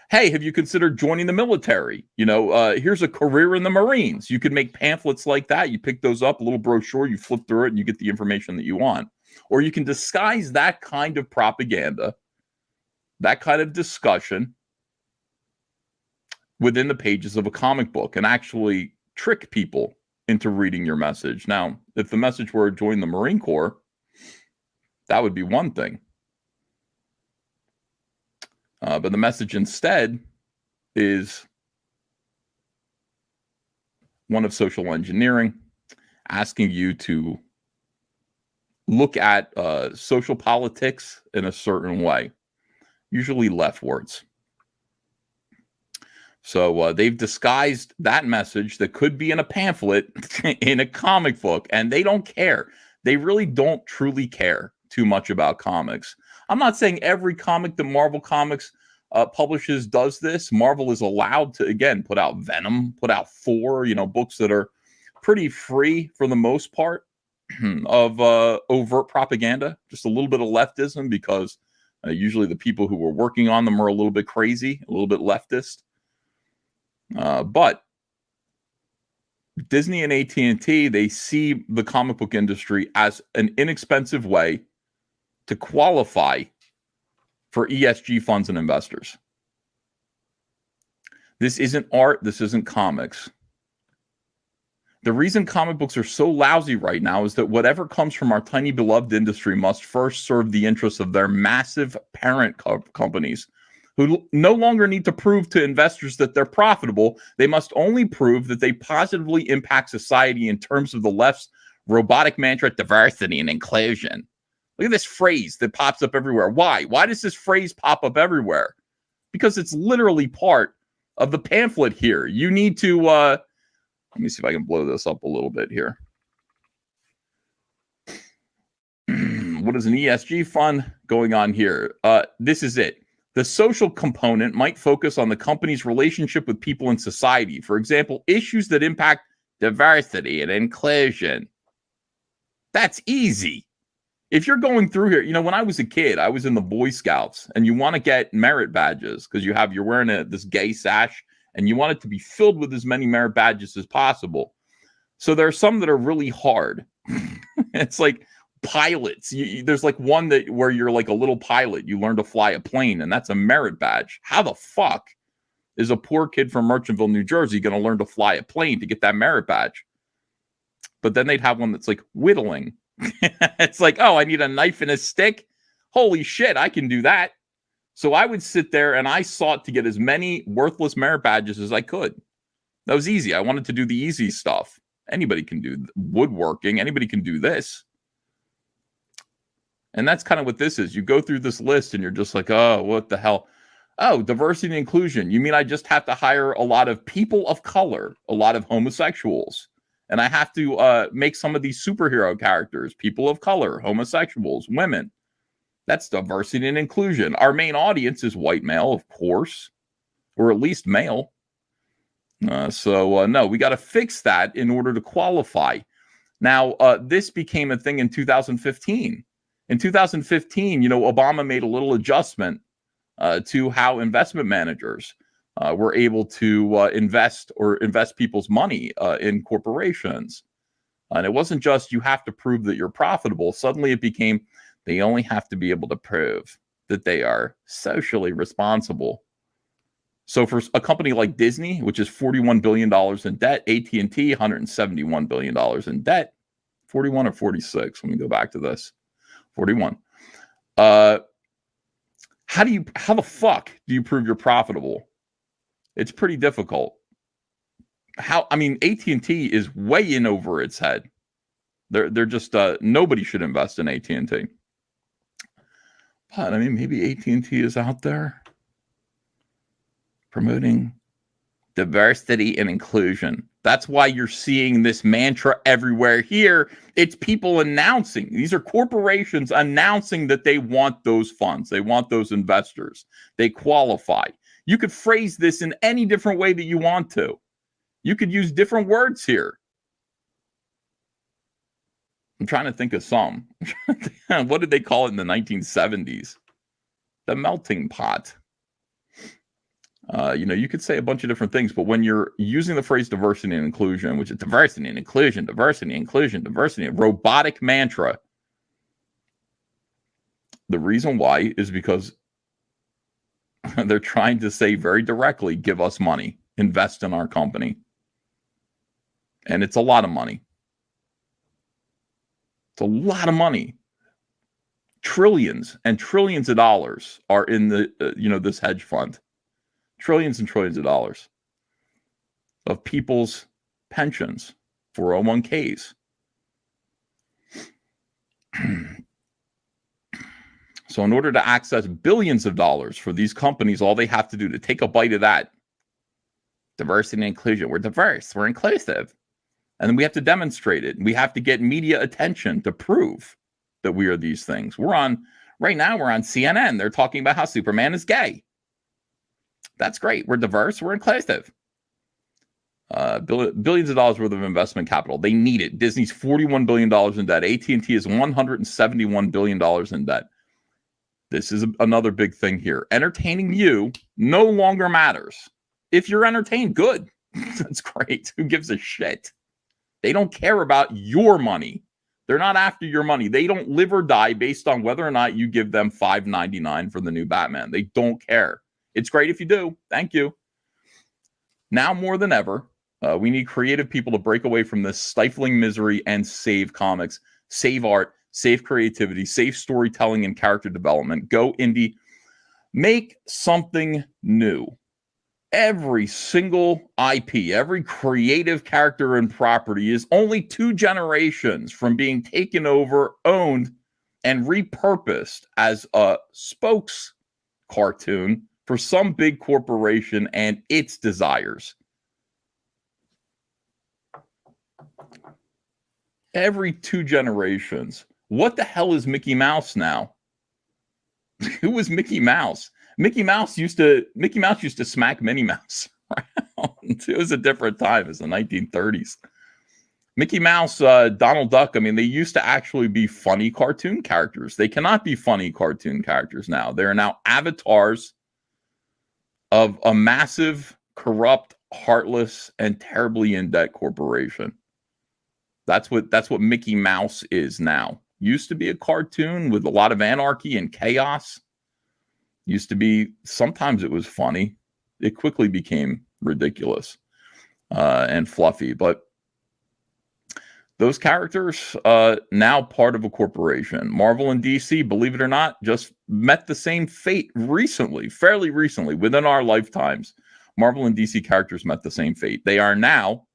have you considered joining the military? Here's a career in the Marines. You could make pamphlets like that. You pick those up, a little brochure, you flip through it, and you get the information that you want. Or you can disguise that kind of propaganda, that kind of discussion within the pages of a comic book and actually trick people into reading your message. Now, if the message were join the Marine Corps, that would be one thing. But the message instead is one of social engineering, asking you to look at social politics in a certain way, usually leftwards. So they've disguised that message that could be in a pamphlet in a comic book, and they don't care. They really don't truly care too much about comics. I'm not saying every comic that Marvel Comics publishes does this. Marvel is allowed to, again, put out Venom, put out Thor, books that are pretty free for the most part of overt propaganda, just a little bit of leftism, because usually the people who are working on them are a little bit crazy, a little bit leftist. But Disney and AT&T, they see the comic book industry as an inexpensive way to qualify for ESG funds and investors. This isn't art. This isn't comics. The reason comic books are so lousy right now is that whatever comes from our tiny beloved industry must first serve the interests of their massive parent companies, who no longer need to prove to investors that they're profitable. They must only prove that they positively impact society in terms of the left's robotic mantra, diversity and inclusion. Look at this phrase that pops up everywhere. Why? Why does this phrase pop up everywhere? Because it's literally part of the pamphlet here. You need to, let me see if I can blow this up a little bit here. What is an ESG fund going on here? This is it. The social component might focus on the company's relationship with people in society. For example, issues that impact diversity and inclusion. That's easy. If you're going through here, you know, when I was a kid, I was in the Boy Scouts, and you want to get merit badges because you're wearing this gay sash, and you want it to be filled with as many merit badges as possible. So there are some that are really hard. It's like pilots. There's like one where you're like a little pilot. You learn to fly a plane, and that's a merit badge. How the fuck is a poor kid from Merchantville, New Jersey, going to learn to fly a plane to get that merit badge? But then they'd have one that's like whittling. It's like, oh, I need a knife and a stick. Holy shit, I can do that. So I would sit there and I sought to get as many worthless merit badges as I could. That was easy. I wanted to do the easy stuff. Anybody can do woodworking. Anybody can do this. And that's kind of what this is. You go through this list and you're just like, oh, what the hell? Oh, diversity and inclusion. You mean I just have to hire a lot of people of color, a lot of homosexuals, and I have to make some of these superhero characters, people of color, homosexuals, women. That's diversity and inclusion. Our main audience is white male, of course, or at least male. No, we got to fix that in order to qualify. Now, this became a thing in 2015. In 2015, you know, Obama made a little adjustment to how investment managers were able to invest people's money in corporations. And it wasn't just you have to prove that you're profitable. Suddenly it became they only have to be able to prove that they are socially responsible. So for a company like Disney, which is $41 billion in debt, AT&T, $171 billion in debt, 41 or 46. Let me go back to this. 41. How the fuck do you prove you're profitable? It's pretty difficult. AT&T is way in over its head. They're just nobody should invest in AT&T. But I mean, maybe AT&T is out there promoting diversity and inclusion. That's why you're seeing this mantra everywhere here. It's people announcing. These are corporations announcing that they want those funds. They want those investors. They qualify. You could phrase this in any different way that you want to. You could use different words here. I'm trying to think of some. What did they call it in the 1970s? The melting pot. You could say a bunch of different things, but when you're using the phrase diversity and inclusion, which is diversity and inclusion, robotic mantra, the reason why is because they're trying to say very directly, give us money, invest in our company. And it's a lot of money. It's a lot of money. Trillions and trillions of dollars are in this hedge fund. Trillions and trillions of dollars of people's pensions, 401ks. So in order to access billions of dollars for these companies, all they have to do to take a bite of that, diversity and inclusion. We're diverse. We're inclusive. And then we have to demonstrate it. We have to get media attention to prove that we are these things. Right now, we're on CNN. They're talking about how Superman is gay. That's great. We're diverse. We're inclusive. Billions of dollars worth of investment capital. They need it. Disney's $41 billion in debt. AT&T is $171 billion in debt. This is another big thing here. Entertaining you no longer matters. If you're entertained, good. That's great. Who gives a shit? They don't care about your money. They're not after your money. They don't live or die based on whether or not you give them $5.99 for the new Batman. They don't care. It's great if you do. Thank you. Now more than ever, we need creative people to break away from this stifling misery and save comics, save art, save creativity, save storytelling and character development. Go indie. Make something new. Every single IP, every creative character and property is only 2 generations from being taken over, owned, and repurposed as a spokes cartoon for some big corporation and its desires. Every 2 generations. What the hell is Mickey Mouse now? Who was Mickey Mouse? Mickey Mouse used to smack Minnie Mouse around. It was a different time. It was the 1930s. Mickey Mouse, Donald Duck, I mean, they used to actually be funny cartoon characters. They cannot be funny cartoon characters now. They are now avatars of a massive, corrupt, heartless, and terribly in-debt corporation. That's what Mickey Mouse is now. Used to be a cartoon with a lot of anarchy and chaos. Used to be, sometimes it was funny. It quickly became ridiculous and fluffy. But those characters, now part of a corporation. Marvel and DC, believe it or not, just met the same fate recently, fairly recently, within our lifetimes. Marvel and DC characters met the same fate. They are now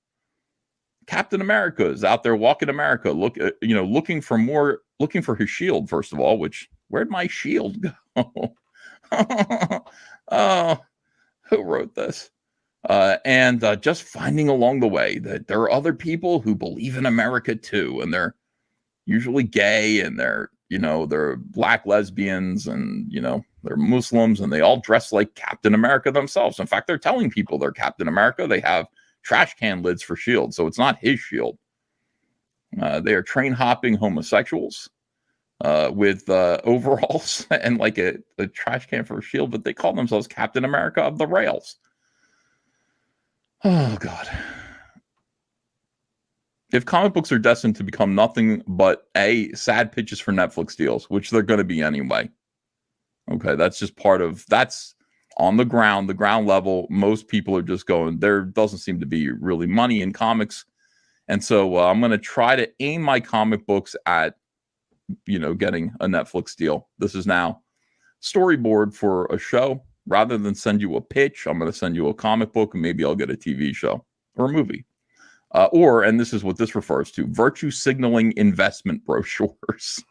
Captain America is out there walking America, looking for his shield, first of all, which, where'd my shield go? Oh, who wrote this? And just finding along the way that there are other people who believe in America too, and they're usually gay, and they're black lesbians, and they're Muslims, and they all dress like Captain America themselves. In fact, they're telling people they're Captain America. They have trash can lids for shields, so it's not his shield. They are train hopping homosexuals with overalls and like a trash can for a shield, but they call themselves Captain America of the Rails. Oh, God. If comic books are destined to become nothing but sad pitches for Netflix deals, which they're going to be anyway. Okay, that's just that's on the ground level. Most people are just going, there doesn't seem to be really money in comics. And so I'm going to try to aim my comic books at, getting a Netflix deal. This is now storyboard for a show. Rather than send you a pitch, I'm going to send you a comic book, and maybe I'll get a TV show or a movie. And this is what this refers to, virtue signaling investment brochures.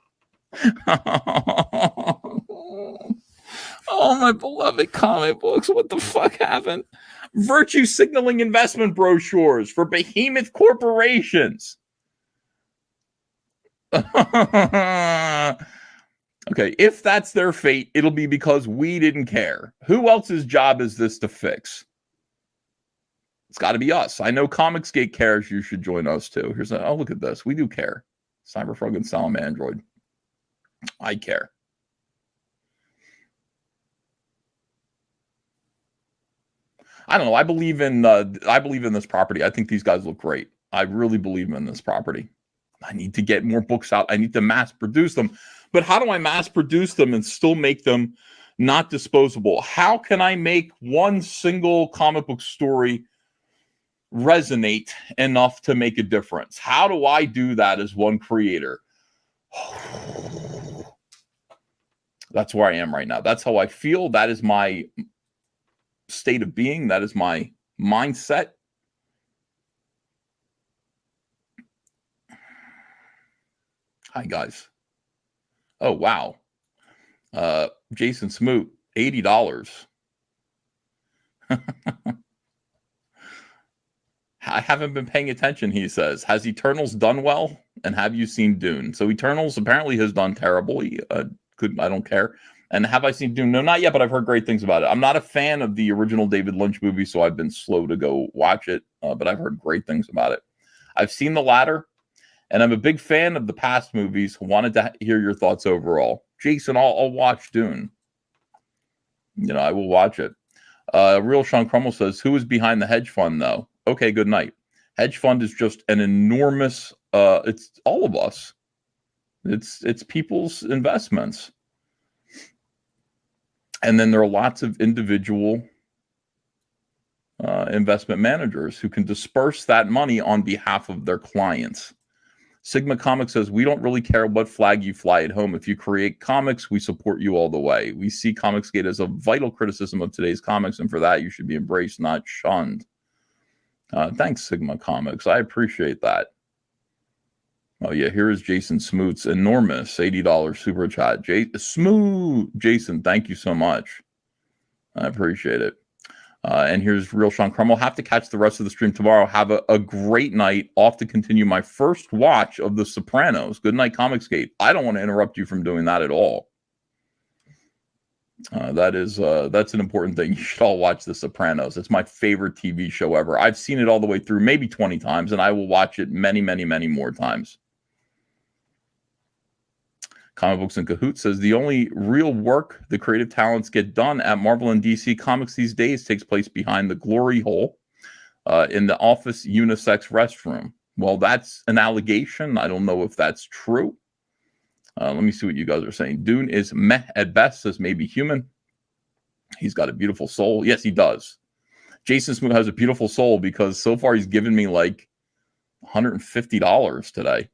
Oh, my beloved comic books. What the fuck happened? Virtue signaling investment brochures for behemoth corporations. Okay, if that's their fate, it'll be because we didn't care. Who else's job is this to fix? It's got to be us. I know Comicsgate cares. You should join us too. Look at this. We do care. Cyberfrog and Salma Android. I care. I don't know. I believe in this property. I think these guys look great. I really believe in this property. I need to get more books out. I need to mass produce them. But how do I mass produce them and still make them not disposable? How can I make one single comic book story resonate enough to make a difference? How do I do that as one creator? That's where I am right now. That's how I feel. That is my state of being. That is my mindset. Hi, guys. Oh, wow. Jason Smoot, $80. I haven't been paying attention, he says. Has Eternals done well? And have you seen Dune? So Eternals apparently has done terribly. I don't care. And have I seen Dune? No, not yet, but I've heard great things about it. I'm not a fan of the original David Lynch movie, so I've been slow to go watch it. But I've heard great things about it. I've seen the latter. And I'm a big fan of the past movies. Wanted to hear your thoughts overall. Jason, I'll watch Dune. I will watch it. Real Sean Crummell says, who is behind the hedge fund, though? Okay, good night. Hedge fund is just an enormous, it's all of us. It's people's investments. And then there are lots of individual investment managers who can disperse that money on behalf of their clients. Sigma Comics says, we don't really care what flag you fly at home. If you create comics, we support you all the way. We see Comicsgate as a vital criticism of today's comics, and for that, you should be embraced, not shunned. Thanks, Sigma Comics. I appreciate that. Oh, yeah, here is Jason Smoot's enormous $80 super chat. Jason, thank you so much. I appreciate it. And here's Real Sean Crummel. Have to catch the rest of the stream tomorrow. Have a great night. Off to continue my first watch of The Sopranos. Good night, Comicsgate. I don't want to interrupt you from doing that at all. That's an important thing. You should all watch The Sopranos. It's my favorite TV show ever. I've seen it all the way through, maybe 20 times, and I will watch it many, many, many more times. Comic Books in Cahoots says, the only real work the creative talents get done at Marvel and DC Comics these days takes place behind the glory hole in the office unisex restroom. Well, that's an allegation. I don't know if that's true. Let me see what you guys are saying. Dune is meh at best, says maybe human. He's got a beautiful soul. Yes, he does. Jason Smoot has a beautiful soul because so far he's given me like $150 today.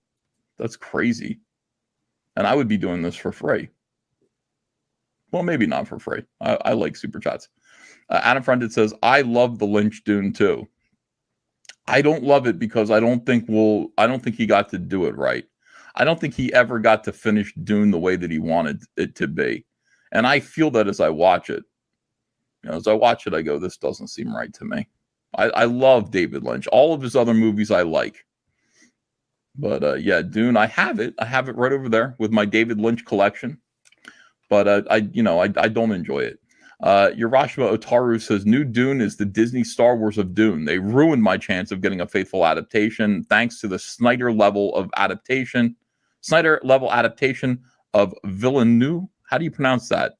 That's crazy. And I would be doing this for free. Well, maybe not for free. I like super chats. Adam Friended says, I love the Lynch Dune too. I don't love it because I don't think he got to do it right. I don't think he ever got to finish Dune the way that he wanted it to be. And I feel that as I watch it. You know, as I watch it, I go, this doesn't seem right to me. I love David Lynch. All of his other movies I like. But yeah, Dune, I have it. I have it right over there with my David Lynch collection. But I don't enjoy it. Urashima Otaru says, new Dune is the Disney Star Wars of Dune. They ruined my chance of getting a faithful adaptation thanks to the Snyder level adaptation of Villeneuve. How do you pronounce that?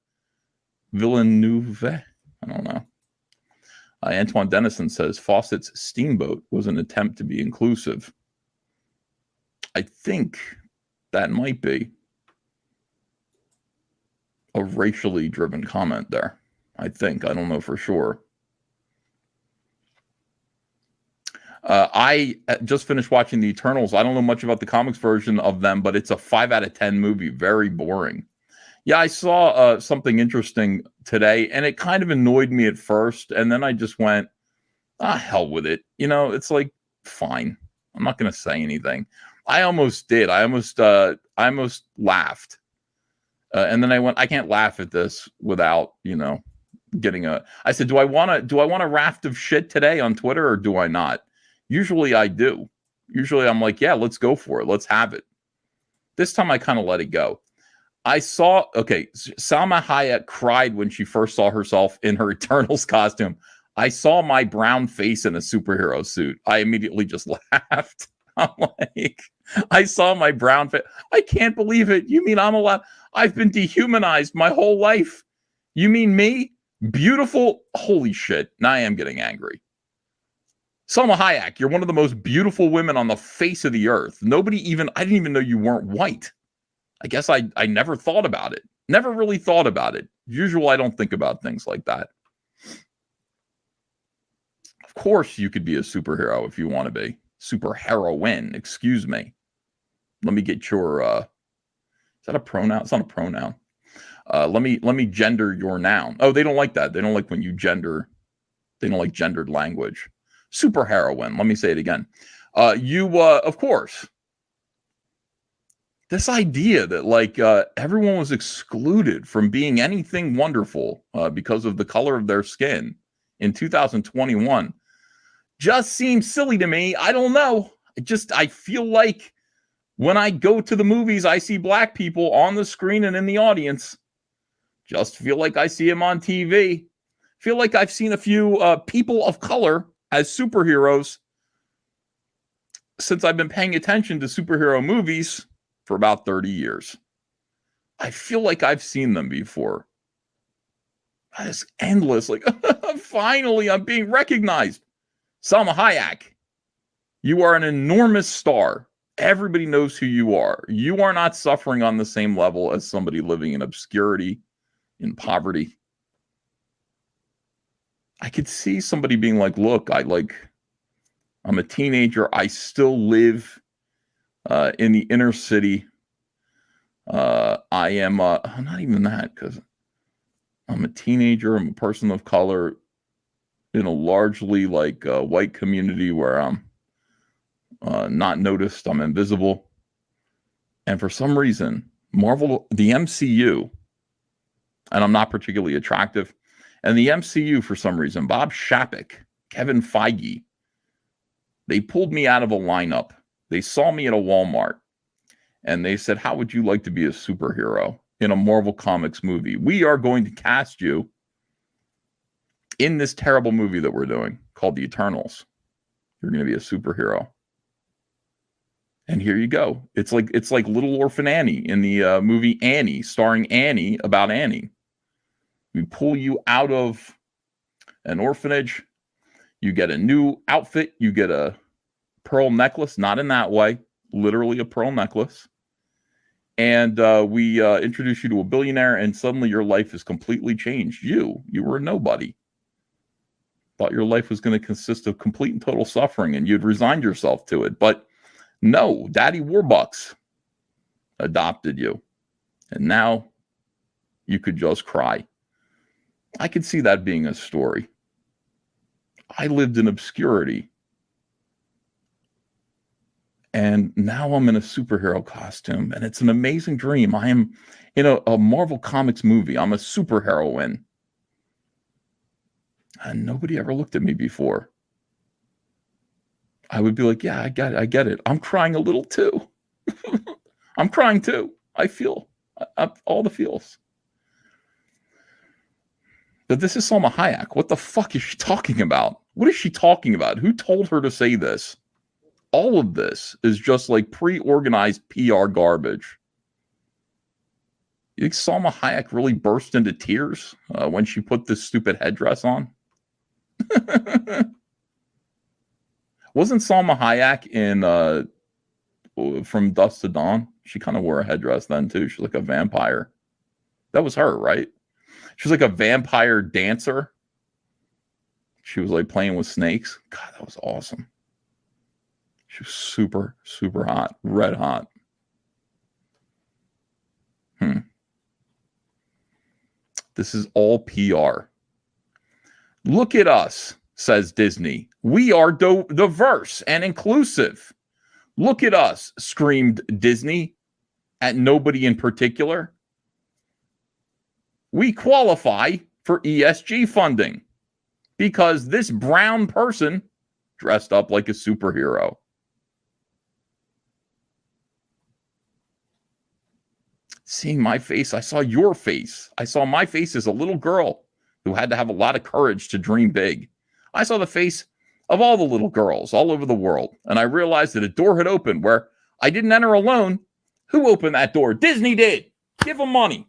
Villeneuve? I don't know. Antoine Dennison says, Fawcett's Steamboat was an attempt to be inclusive. I think that might be a racially driven comment there. I don't know for sure. I just finished watching The Eternals. I don't know much about the comics version of them, but it's a 5 out of 10 movie. Very boring. Yeah, I saw something interesting today, and it kind of annoyed me at first, and then I just went, hell with it. You know, it's like, fine. I'm not going to say anything. I almost did. I almost laughed. And then I went, I can't laugh at this without, getting I said, do I want a raft of shit today on Twitter or do I not? Usually I do. Usually I'm like, yeah, let's go for it. Let's have it. This time I kind of let it go. Salma Hayek cried when she first saw herself in her Eternals costume. I saw my brown face in a superhero suit. I immediately just laughed. I'm like, I saw my brown face. I can't believe it. You mean I'm allowed? I've been dehumanized my whole life. You mean me? Beautiful. Holy shit. Now I am getting angry. Salma Hayek, you're one of the most beautiful women on the face of the earth. I didn't even know you weren't white. I guess I never thought about it. Never really thought about it. Usually I don't think about things like that. Of course you could be a superhero if you want to be. Superheroine, excuse me. Let me get your is that a pronoun? It's not a pronoun. Let me gender your noun. Oh, they don't like that. They don't like when you gender. They don't like gendered language. Superheroine. Let me say it again. Of course. This idea that everyone was excluded from being anything wonderful because of the color of their skin in 2021 just seems silly to me. I don't know. I feel like when I go to the movies, I see black people on the screen and in the audience. Just feel like I see them on TV. Feel like I've seen a few people of color as superheroes since I've been paying attention to superhero movies for about 30 years. I feel like I've seen them before. It's endless. Finally, I'm being recognized. Salma Hayek, you are an enormous star. Everybody knows who you are. You are not suffering on the same level as somebody living in obscurity, in poverty. I could see somebody being like, look, I'm a teenager. I still live in the inner city. I am not even that, because I'm a teenager. I'm a person of color in a largely white community where I'm not noticed. I'm invisible. And for some reason, Marvel, the MCU, and I'm not particularly attractive, and the MCU, for some reason, Bob Chapek, Kevin Feige, they pulled me out of a lineup. They saw me at a Walmart, and they said, how would you like to be a superhero in a Marvel Comics movie? We are going to cast you in this terrible movie that we're doing called The Eternals. You're going to be a superhero. And here you go. It's like Little Orphan Annie in the movie Annie, starring Annie, about Annie. We pull you out of an orphanage. You get a new outfit. You get a pearl necklace. Not in that way. Literally a pearl necklace. And we introduce you to a billionaire, and suddenly your life is completely changed. You were a nobody. Thought your life was going to consist of complete and total suffering, and you'd resigned yourself to it. But no, Daddy Warbucks adopted you. And now you could just cry. I could see that being a story. I lived in obscurity. And now I'm in a superhero costume, and it's an amazing dream. I am in a Marvel Comics movie. I'm a superheroine. And nobody ever looked at me before. I would be like, yeah, I get it. I'm crying a little too. I'm crying too. I feel all the feels. But this is Salma Hayek. What the fuck is she talking about? What is she talking about? Who told her to say this? All of this is just like pre-organized PR garbage. You think Salma Hayek really burst into tears when she put this stupid headdress on? Wasn't Salma Hayek in From Dusk to Dawn? She kind of wore a headdress then too. She's like a vampire. That was her, right? She was like a vampire dancer. She was like playing with snakes. God, that was awesome. She was super, super hot. Red hot. This is all PR. Look at us, says Disney. We are diverse and inclusive. Look at us, screamed Disney at nobody in particular. We qualify for ESG funding because this brown person dressed up like a superhero. Seeing my face, I saw your face. I saw my face as a little girl who had to have a lot of courage to dream big. I saw the face of all the little girls all over the world, and I realized that a door had opened where I didn't enter alone. Who opened that door? Disney did. Give them money.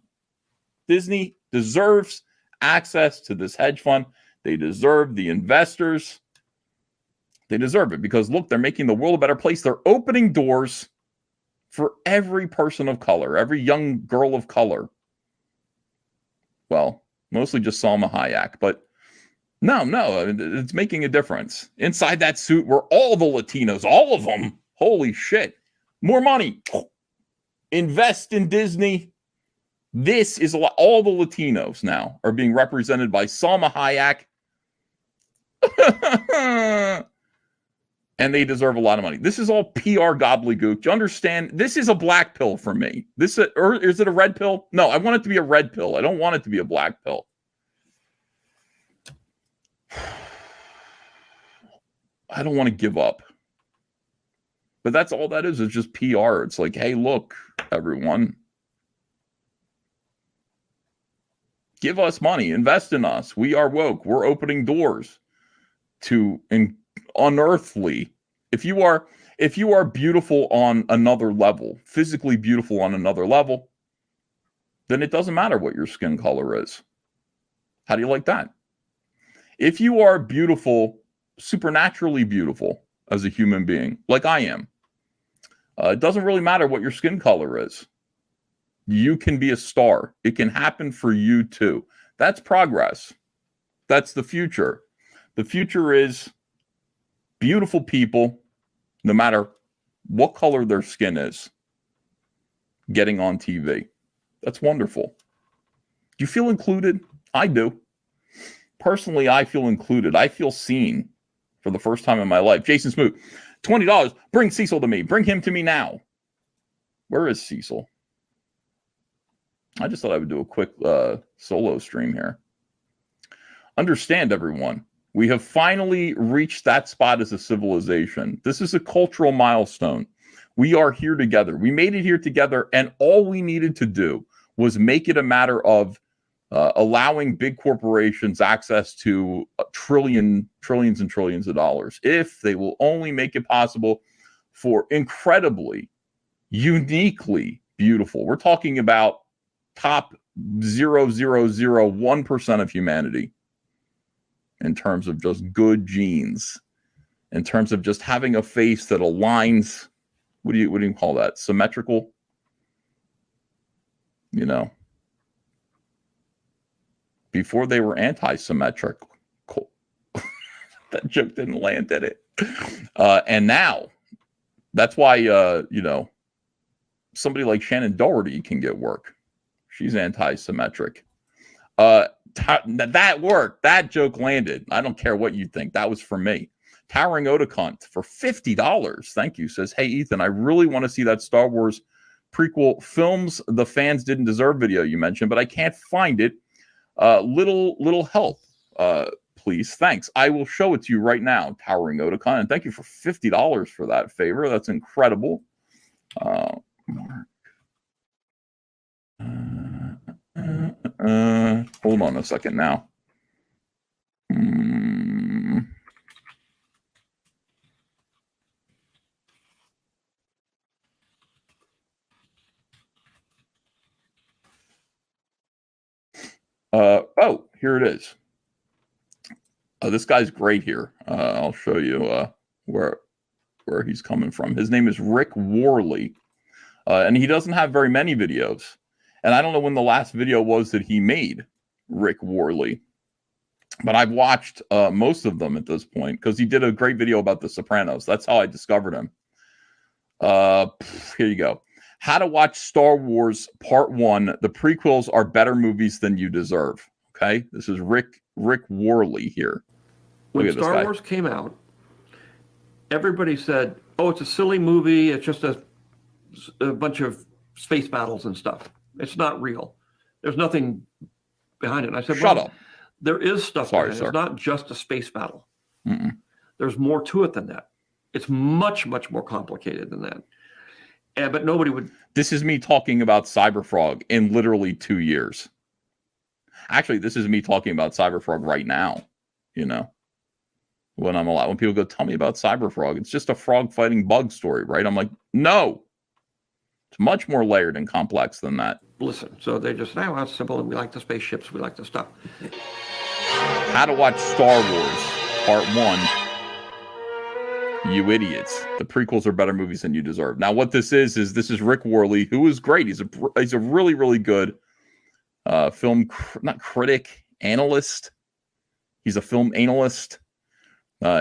Disney deserves access to this hedge fund. They deserve the investors. They deserve it because, look, they're making the world a better place. They're opening doors for every person of color, every young girl of color. Well, mostly just Salma Hayek, but no, it's making a difference. Inside that suit were all the Latinos, all of them. Holy shit. More money. Invest in Disney. This is a lot. All the Latinos now are being represented by Salma Hayek. And they deserve a lot of money. This is all PR gobbledygook. Do you understand? This is a black pill for me. Or is it a red pill? No, I want it to be a red pill. I don't want it to be a black pill. I don't want to give up. But that's all that is. It's just PR. It's like, hey, look, everyone. Give us money. Invest in us. We are woke. We're opening doors to unearthly. If you are beautiful on another level, physically beautiful on another level, then it doesn't matter what your skin color is. How do you like that? If you are beautiful, supernaturally beautiful as a human being, like I am, it doesn't really matter what your skin color is. You can be a star. It can happen for you too. That's progress. That's the future. The future is beautiful people, no matter what color their skin is getting on TV. That's wonderful. Do you feel included? I do. Personally, I feel included. I feel seen for the first time in my life. Jason Smoot, $20. Bring Cecil to me. Bring him to me now. Where is Cecil? I just thought I would do a quick solo stream here. Understand, everyone. We have finally reached that spot as a civilization. This is a cultural milestone. We are here together. We made it here together, and all we needed to do was make it a matter of allowing big corporations access to trillions and trillions of dollars. If they will only make it possible for incredibly, uniquely beautiful. We're talking about top 0.0001% of humanity in terms of just good genes, in terms of just having a face that aligns. What do you call that? Symmetrical? You know, before they were anti-symmetric. That joke didn't land, did it? And now, that's why, you know, somebody like Shannon Doherty can get work. She's anti-symmetric. That worked. That joke landed. I don't care what you think. That was for me. Towering Otacunt for $50. Thank you. Says, hey, Ethan, I really want to see that Star Wars prequel films the fans didn't deserve video you mentioned, but I can't find it. Little help, please. Thanks. I will show it to you right now, Towering Otacunt. And thank you for $50 for that favor. That's incredible. Mark. Hold on a second now. Oh, here it is. This guy's great here. I'll show you where he's coming from. His name is Rick Worley, and he doesn't have very many videos. And I don't know when the last video was that he made, Rick Worley. But I've watched most of them at this point because he did a great video about The Sopranos. That's how I discovered him. Here you go. How to watch Star Wars Part 1. The prequels are better movies than you deserve. Okay? This is Rick Worley here. When Star Wars came out, everybody said, oh, it's a silly movie. It's just a bunch of space battles and stuff. It's not real. There's nothing behind it. And I said, Shut up. There is stuff behind it. It's not just a space battle. Mm-mm. There's more to it than that. It's much, much more complicated than that. But nobody would. This is me talking about Cyberfrog in literally 2 years. Actually, this is me talking about Cyberfrog right now. You know, when people go, tell me about Cyberfrog, it's just a frog fighting bug story, right? I'm like, no. It's much more layered and complex than that. Listen, so they just say, oh, it's simple, and we like the spaceships, we like the stuff. How to watch Star Wars Part 1. You idiots. The prequels are better movies than you deserve. Now, what this is this is Rick Worley, who is great. He's a really, really good film, not critic, analyst. He's a film analyst.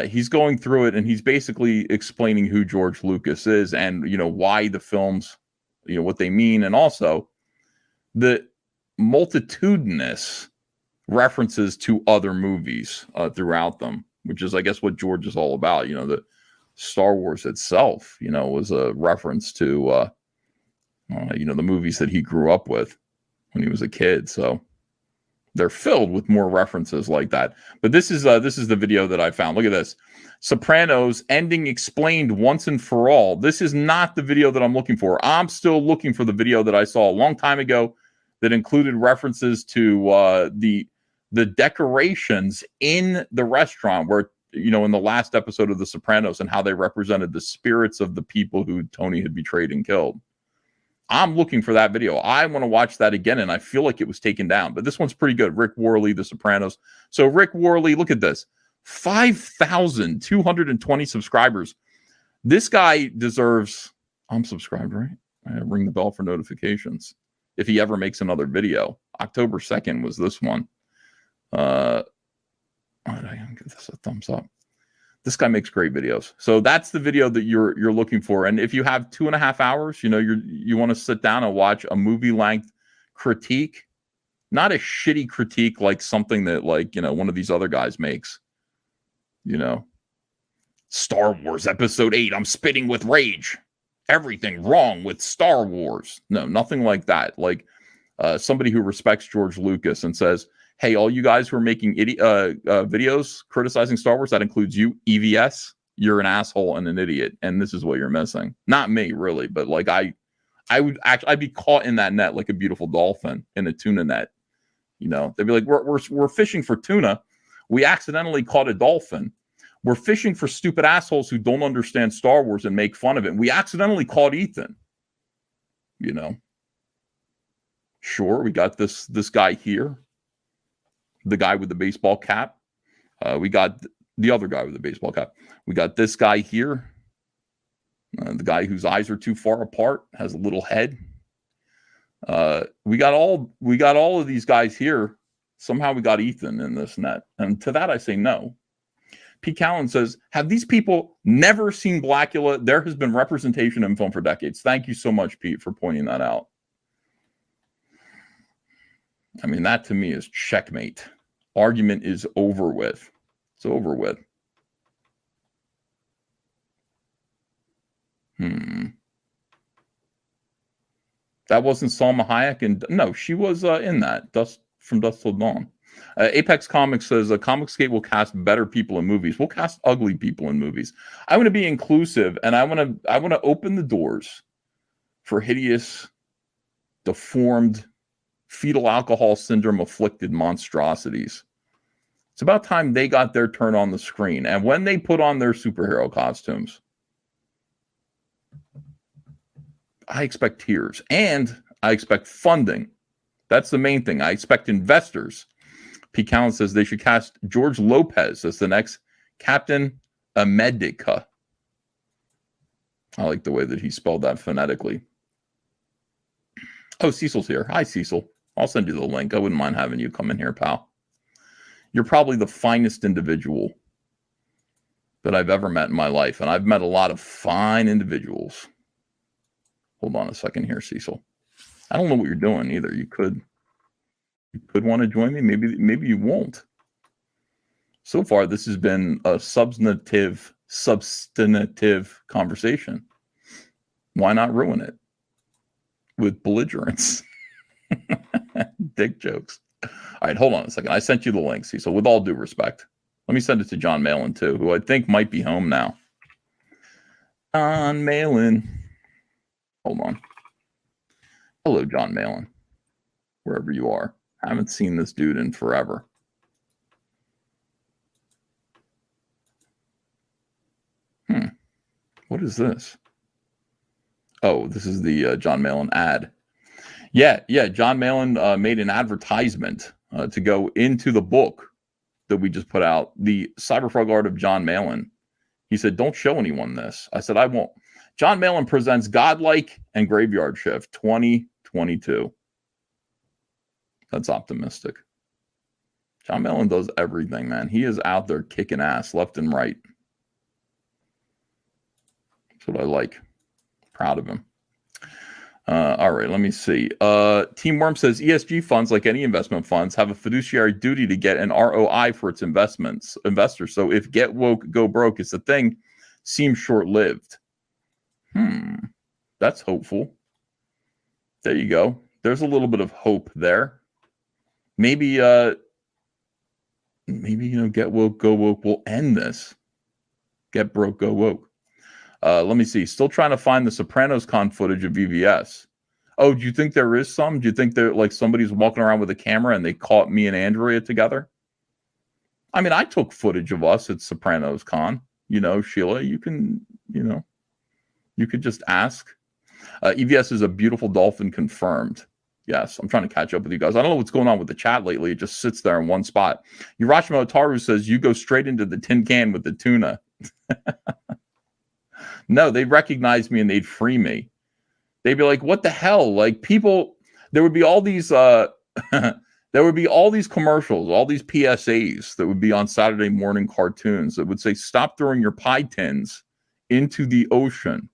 He's going through it, and he's basically explaining who George Lucas is and, you know, why the films, you know, what they mean, and also the multitudinous references to other movies throughout them, which is, I guess, what George is all about. You know, the Star Wars itself, you know, was a reference to, you know, the movies that he grew up with when he was a kid. So they're filled with more references like that. But this is the video that I found. Look at this. Sopranos ending explained once and for all. This is not the video that I'm looking for. I'm still looking for the video that I saw a long time ago that included references to the decorations in the restaurant where, you know, in the last episode of The Sopranos, and how they represented the spirits of the people who Tony had betrayed and killed. I'm looking for that video. I want to watch that again, and I feel like it was taken down. But this one's pretty good. Rick Worley, The Sopranos. So Rick Worley, look at this. 5,220 subscribers. This guy deserves... I'm subscribed, right? I ring the bell for notifications. If he ever makes another video. October 2nd was this one. Why did I give this a thumbs up? This guy makes great videos. So that's the video that you're looking for. And if you have 2.5 hours, you want to sit down and watch a movie length critique, not a shitty critique like something that one of these other guys makes. Star Wars Episode 8, I'm spitting with rage. Everything wrong with Star Wars. No, nothing like that. Like somebody who respects George Lucas and says, hey, all you guys who are making videos criticizing Star Wars, that includes you, EVS, you're an asshole and an idiot. And this is what you're missing. Not me, really. But like I'd be caught in that net like a beautiful dolphin in a tuna net. They'd be like, we're fishing for tuna. We accidentally caught a dolphin. We're fishing for stupid assholes who don't understand Star Wars and make fun of it. We accidentally caught Ethan. Sure, we got this guy here, the guy with the baseball cap. We got the other guy with the baseball cap. We got this guy here, the guy whose eyes are too far apart, has a little head. We got all of these guys here. Somehow we got Ethan in this net, and to that I say no. P. Callan says, have these people never seen Blackula? There has been representation in film for decades. Thank you so much, Pete, for pointing that out. I mean, that to me is checkmate. Argument is over with. It's over with. That wasn't Salma Hayek, and no, she was in that From Dusk Till Dawn. Apex Comics says Comicsgate will cast better people in movies. We'll cast ugly people in movies. I want to be inclusive, and I want to open the doors for hideous, deformed, fetal alcohol syndrome afflicted monstrosities. It's about time they got their turn on the screen. And when they put on their superhero costumes, I expect tears, and I expect funding. That's the main thing. I expect investors. P. Callan says they should cast George Lopez as the next Captain America. I like the way that he spelled that phonetically. Oh, Cecil's here. Hi, Cecil. I'll send you the link. I wouldn't mind having you come in here, pal. You're probably the finest individual that I've ever met in my life, and I've met a lot of fine individuals. Hold on a second here, Cecil. I don't know what you're doing either. You could want to join me. Maybe you won't. So far, this has been a substantive conversation. Why not ruin it with belligerence? Dick jokes. All right, hold on a second. I sent you the link, Cecil, with all due respect. Let me send it to John Malin, too, who I think might be home now. John Malin. Hold on. Hello, John Malin. Wherever you are. I haven't seen this dude in forever. What is this? Oh, this is the John Malin ad. Yeah. John Malin made an advertisement to go into the book that we just put out, The Cyberfrog Art of John Malin. He said, don't show anyone this. I said, I won't. John Malin presents Godlike and Graveyard Shift 2022. That's optimistic. John Malin does everything, man. He is out there kicking ass left and right. That's what I like. Proud of him. All right, let me see. Team Worm says ESG funds, like any investment funds, have a fiduciary duty to get an ROI for its investors. So if get woke, go broke is the thing, seems short-lived. That's hopeful. There you go. There's a little bit of hope there. Maybe get woke, go woke will end this. Get broke, go woke. Let me see. Still trying to find the Sopranos con footage of VVS. Oh, do you think there is some? Do you think there like somebody's walking around with a camera and they caught me and Andrea together? I mean, I took footage of us at Sopranos con. Sheila, you could just ask. EVS is a beautiful dolphin confirmed. Yes, I'm trying to catch up with you guys. I don't know what's going on with the chat lately. It just sits there in one spot. Urashima Otaru says, you go straight into the tin can with the tuna. No, they'd recognize me and they'd free me. They'd be like, what the hell? Like people, there would be all these, there There would be all these commercials, all these PSAs that would be on Saturday morning cartoons that would say, stop throwing your pie tins into the ocean.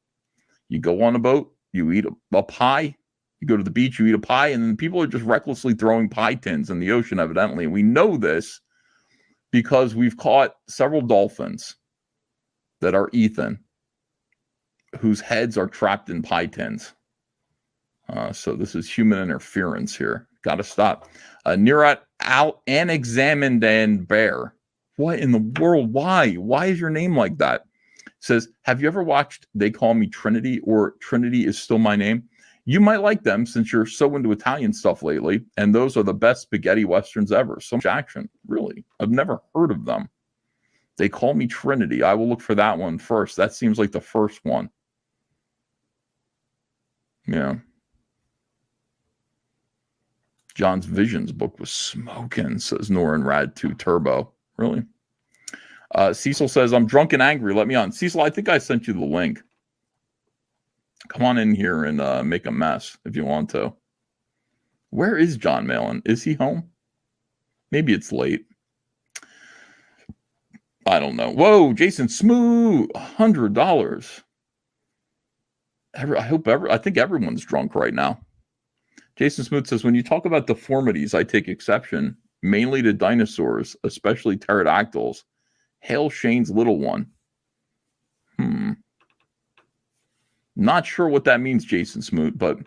You go on a boat, you eat a pie, you go to the beach, you eat a pie, and then people are just recklessly throwing pie tins in the ocean, evidently. And we know this because we've caught several dolphins that are Ethan, whose heads are trapped in pie tins. So this is human interference here. Got to stop. Near out unexamined and bear. What in the world? Why? Why is your name like that? Says, have you ever watched They Call Me Trinity or Trinity Is Still My Name? You might like them since you're so into Italian stuff lately, and those are the best spaghetti westerns ever. So much action, really. I've never heard of them. They Call Me Trinity. I will look for that one first. That seems like the first one. Yeah. John's Visions book was smoking, says Norin Rad 2 Turbo. Really? Cecil says, I'm drunk and angry. Let me on. Cecil, I think I sent you the link. Come on in here and make a mess if you want to. Where is John Malin? Is he home? Maybe it's late. I don't know. Whoa, Jason Smooth, $100. I think everyone's drunk right now. Jason Smoot says, when you talk about deformities, I take exception, mainly to dinosaurs, especially pterodactyls. Hail Shane's little one. Not sure what that means, Jason Smoot, but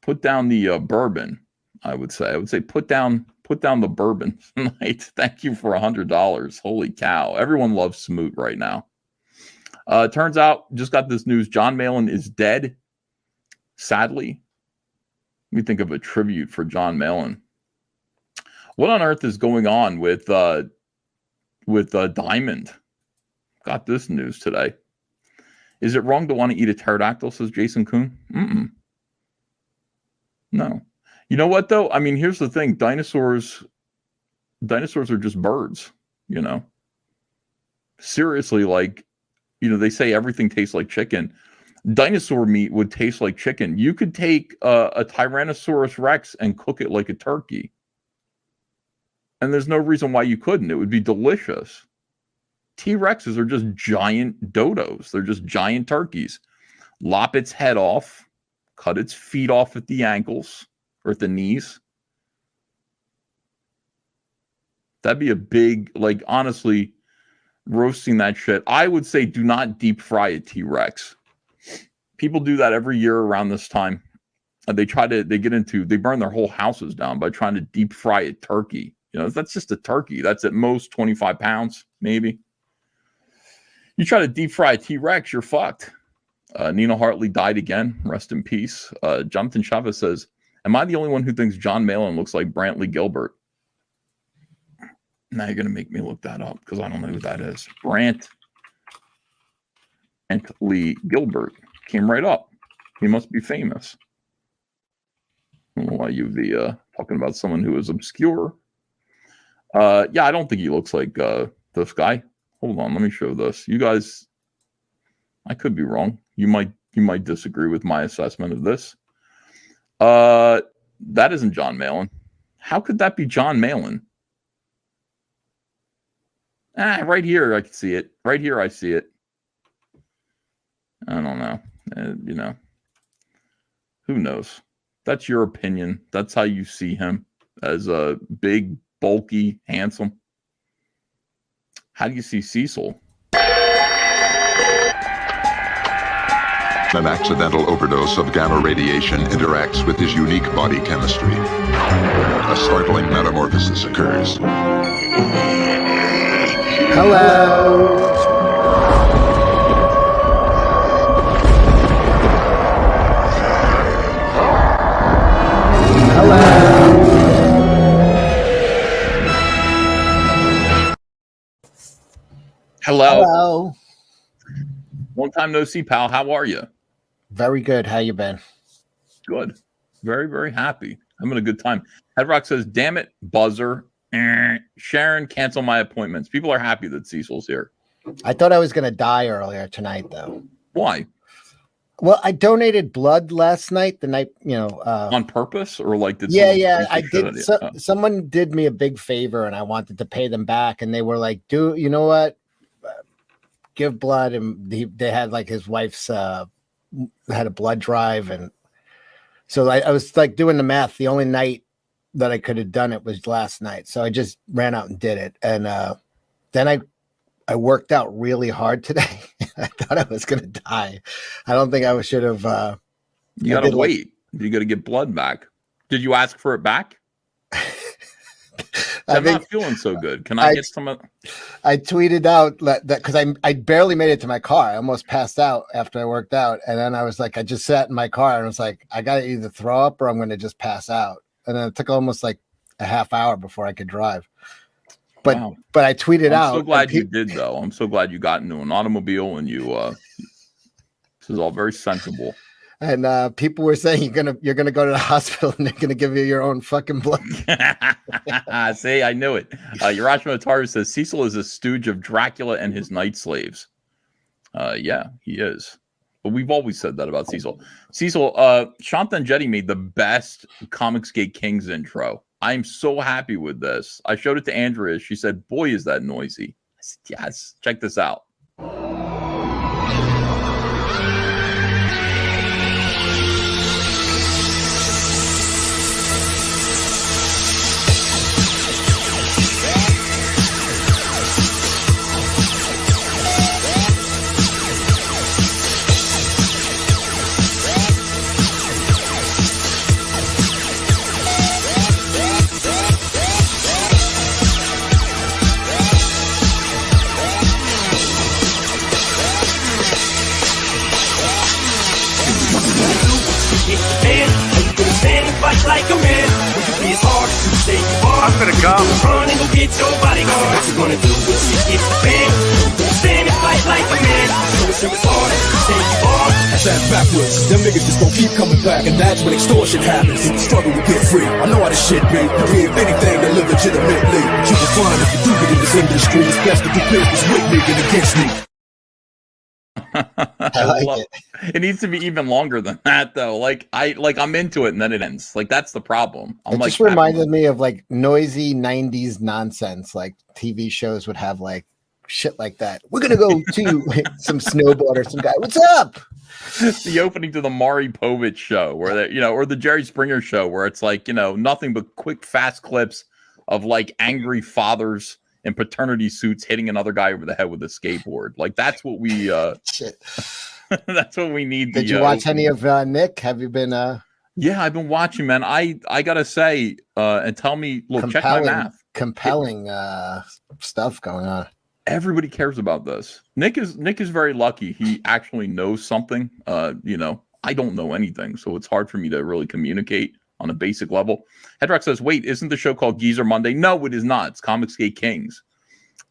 put down the bourbon, I would say. I would say put down the bourbon tonight. Thank you for $100. Holy cow. Everyone loves Smoot right now. Turns out, just got this news, John Malin is dead. Sadly. Let me think of a tribute for John Malin. What on earth is going on with Diamond? Got this news today. Is it wrong to want to eat a pterodactyl, says Jason Kuhn? No. You know what, though? I mean, here's the thing. Dinosaurs are just birds, you know? Seriously, like, you know, they say everything tastes like chicken. Dinosaur meat would taste like chicken. You could take a Tyrannosaurus Rex and cook it like a turkey. And there's no reason why you couldn't. It would be delicious. T-Rexes are just giant dodos. They're just giant turkeys. Lop its head off, cut its feet off at the ankles or at the knees. That'd be a big, like, honestly, roasting that shit. I would say do not deep fry a T-Rex. People do that every year around this time. They burn their whole houses down by trying to deep fry a turkey. You know, that's just a turkey. That's at most 25 pounds, maybe. You try to deep fry a T-Rex, you're fucked. Nina Hartley died again. Rest in peace. Jonathan Chavez says, am I the only one who thinks John Malin looks like Brantley Gilbert? Now you're going to make me look that up because I don't know who that is. Brantley Gilbert came right up. He must be famous. I don't know why you'd be talking about someone who is obscure. Yeah, I don't think he looks like this guy. Hold on, let me show this. You guys, I could be wrong. You might disagree with my assessment of this. That isn't John Malin. How could that be John Malin? Right here I can see it. Right here I see it. I don't know. You know, who knows? That's your opinion. That's how you see him, as a big, bulky, handsome. How do you see Cecil? An accidental overdose of gamma radiation interacts with his unique body chemistry. A startling metamorphosis occurs. Hello. Hello. Long time no see, pal. How are you? Very good. How you been? Good. Very, very happy. Having a good time. Headrock says, damn it, buzzer. Sharon, cancel my appointments. People are happy that Cecil's here. I thought I was going to die earlier tonight, though. Why? Well, I donated blood last night. The night, on purpose, or like did I did. Someone did me a big favor, and I wanted to pay them back, and they were like, "Do you know what? Give blood." And they had like his wife's had a blood drive, and so I was like doing the math. The only night that I could have done it was last night, so I just ran out and did it, and then I worked out really hard today. I thought I was going to die. I don't think I should have. You got to wait. You got to get blood back. Did you ask for it back? I'm not feeling so good. Can I get some of... I tweeted out that because I barely made it to my car. I almost passed out after I worked out. And then I was like, I just sat in my car and I was like, I got to either throw up or I'm going to just pass out. And then it took almost like a half hour before I could drive. But wow. But I tweeted out. I'm so glad you did, though. I'm so glad you got into an automobile and you. This is all very sensible. And people were saying you're gonna go to the hospital and they're gonna give you your own fucking blood. See, I knew it. Urashima Ataru says Cecil is a stooge of Dracula and his night slaves. Yeah, he is. But we've always said that about Cecil. Cecil, Shantan Jetty made the best Comicsgate Kings intro. I'm so happy with this. I showed it to Andrea. She said, "Boy, is that noisy." I said, "Yes, check this out." Like a man, it's hard to say you are. I'm gonna go run and go get your bodyguard. What you gonna do when she gets the band? Stand and fight like a man. So it's hard to say you are. That's backwards. Them niggas just gon' keep coming back, and that's when extortion happens. The struggle to get free. I know how this shit be. I give anything to live legitimately. But you can find if you do get in this industry, it's best to do business with me than against me. I like it. It needs to be even longer than that, though. I'm into it, and then it ends. Like, that's the problem. It just reminded me of like noisy '90s nonsense. Like TV shows would have like shit like that. We're gonna go to some snowboard or some guy. What's up? The opening to the Maury Povich show, where or the Jerry Springer show, where it's like nothing but quick, fast clips of like angry fathers in paternity suits hitting another guy over the head with a skateboard. Like that's what we shit. That's what we need. Did you watch any of Nick? Have you been Yeah, I've been watching, man. I gotta say, and tell me, look, check my math. Compelling stuff going on. Everybody cares about this. Nick is very lucky. He actually knows something. I don't know anything, so it's hard for me to really communicate on a basic level. Hedrock says, "Wait, isn't the show called Geezer Monday?" No, it is not. It's Comicsgate Kings.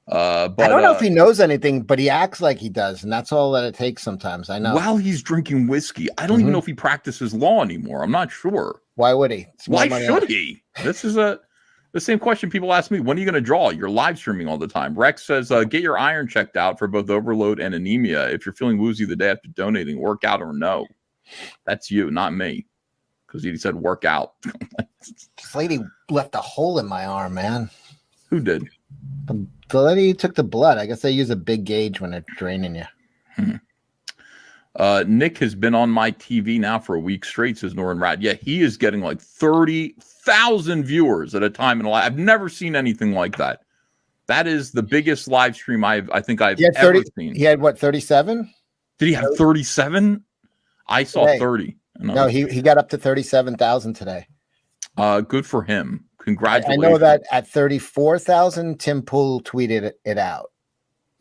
But I don't know if he knows anything, but he acts like he does, and that's all that it takes sometimes. I know. While he's drinking whiskey, I don't even know if he practices law anymore. I'm not sure. Why would he? Why should he? This is the same question people ask me. When are you going to draw? You're live streaming all the time. Rex says, get your iron checked out for both overload and anemia. If you're feeling woozy the day after donating, work out or no. That's you, not me. Because he said work out. This lady left a hole in my arm, man. Who did? The lady who took the blood. I guess they use a big gauge when they're draining you. Nick has been on my TV now for a week straight, says Norrin Rad. Yeah, he is getting like 30,000 viewers at a time in a live. I've never seen anything like that. That is the biggest live stream I think I've ever seen. He had what, 37? Did he have 37? I saw today. 30. No, he got up to 37,000 today. Good for him. Congratulations. I know that at 34,000, Tim Pool tweeted it out.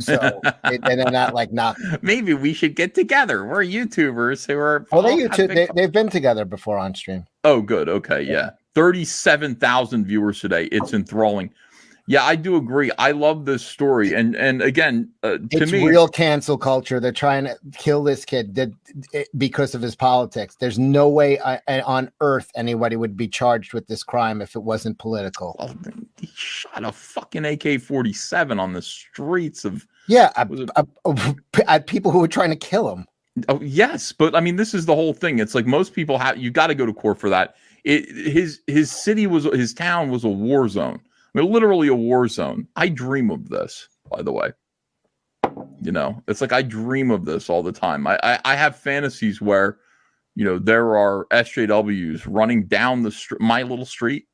So and they're not like knock. Maybe we should get together. We're YouTubers who are. Well, they've been together before on stream. Oh, good. Okay, yeah. 37,000 viewers today. It's enthralling. Yeah, I do agree. I love this story, and again, it's real cancel culture. They're trying to kill this kid because of his politics. There's no way on earth anybody would be charged with this crime if it wasn't political. Well, he shot a fucking AK-47 on the streets of at people who were trying to kill him. Oh, yes, but I mean, this is the whole thing. It's like most people have. You got to go to court for that. His town was a war zone. I mean, literally a war zone. I dream of this, by the way. You know, it's like I dream of this all the time. I have fantasies where, you know, there are SJWs running down my little street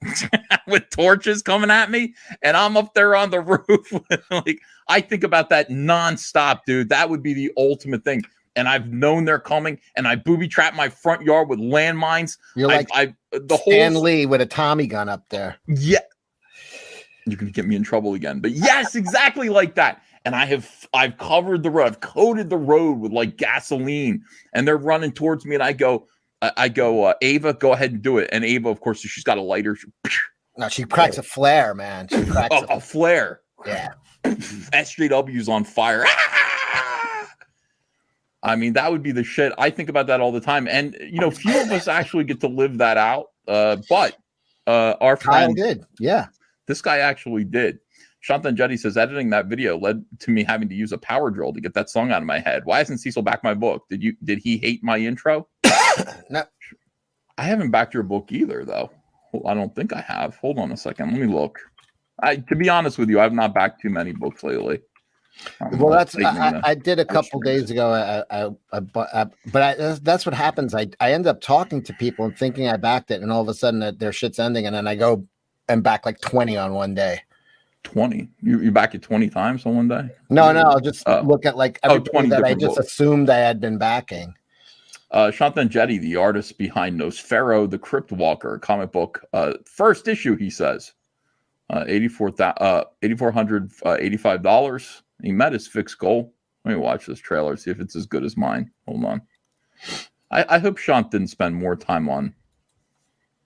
with torches coming at me, and I'm up there on the roof. Like, I think about that nonstop, dude. That would be the ultimate thing. And I've known they're coming, and I booby trap my front yard with landmines. You're like Stan Lee with a Tommy gun up there. Yeah, you can get me in trouble again. But yes, exactly like that. And I've covered the road. I've coated the road with like gasoline, and they're running towards me. And I go, Ava, go ahead and do it. And Ava, of course, she's got a lighter. No, she cracks a flare, man. She cracks a flare. Yeah. SJW's on fire. I mean, that would be the shit. I think about that all the time. And, you know, few of us actually get to live that out. But our friend did. Yeah. This guy actually did. Shanthan Jetty says, editing that video led to me having to use a power drill to get that song out of my head. Why hasn't Cecil backed my book? Did he hate my intro? No. I haven't backed your book either, though. Well, I don't think I have. Hold on a second. Let me look. To be honest with you, I've not backed too many books lately. Well, that's I did a couple days ago. That's what happens. I end up talking to people and thinking I backed it, and all of a sudden their shit's ending, and then I go and back like 20 on one day. 20? You back it 20 times on one day? No, I'll just look at like everybody that I just assumed I had been backing. Shanthan Jetty, the artist behind Nosfero, the Crypt Walker comic book, first issue, he says, $8,485. He met his fixed goal. Let me watch this trailer, see if it's as good as mine. Hold on. I hope Shant didn't spend more time on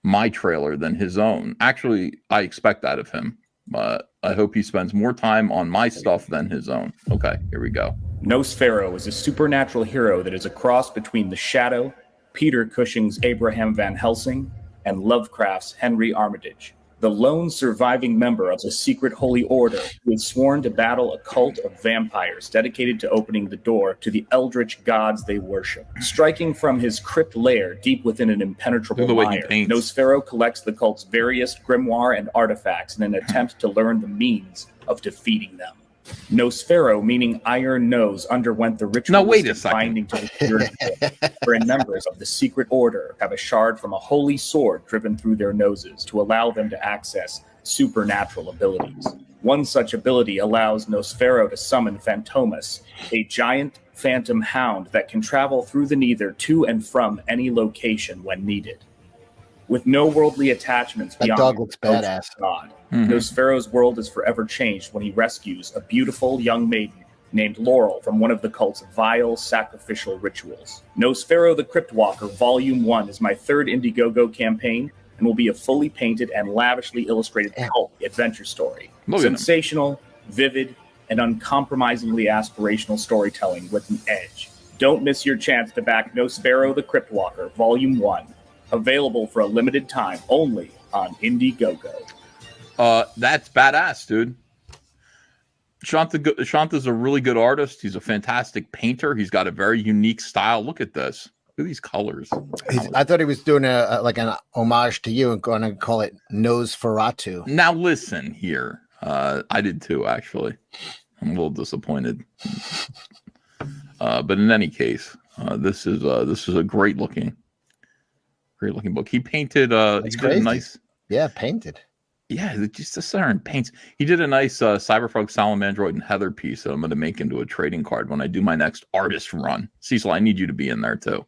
my trailer than his own. Actually, I expect that of him. I hope he spends more time on my stuff than his own. Okay, here we go. Nosfero is a supernatural hero that is a cross between The Shadow, Peter Cushing's Abraham Van Helsing, and Lovecraft's Henry Armitage. The lone surviving member of the secret holy order who is sworn to battle a cult of vampires dedicated to opening the door to the eldritch gods they worship. Striking from his crypt lair deep within an impenetrable mire, Nosfero collects the cult's various grimoire and artifacts in an attempt to learn the means of defeating them. Nosfero, meaning iron nose, underwent the ritualistic binding to the spirit, wherein members of the secret order have a shard from a holy sword driven through their noses to allow them to access supernatural abilities. One such ability allows Nosfero to summon Phantomas, a giant phantom hound that can travel through the nether to and from any location when needed. With no worldly attachments beyond dog looks badass. God, Nosfero's world is forever changed when he rescues a beautiful young maiden named Laurel from one of the cult's vile sacrificial rituals. Nosfero the Crypt Walker Volume 1 is my third Indiegogo campaign and will be a fully painted and lavishly illustrated cult adventure story. Sensational, vivid, and uncompromisingly aspirational storytelling with an edge. Don't miss your chance to back Nosfero the Crypt Walker Volume 1. Available for a limited time only on Indiegogo. That's badass, dude. Shanta's a really good artist. He's a fantastic painter. He's got a very unique style. Look at this. Look at these colors. I thought he was doing like an homage to you and going to call it Nosferatu. Now listen here. I did too, actually. I'm a little disappointed. But in any case, this is a great looking book. He painted he did a nice painted. Yeah, just the certain paints. He did a nice Cyberfrog, Salamandroid, and Heather piece that I'm going to make into a trading card when I do my next artist run. Cecil, I need you to be in there too.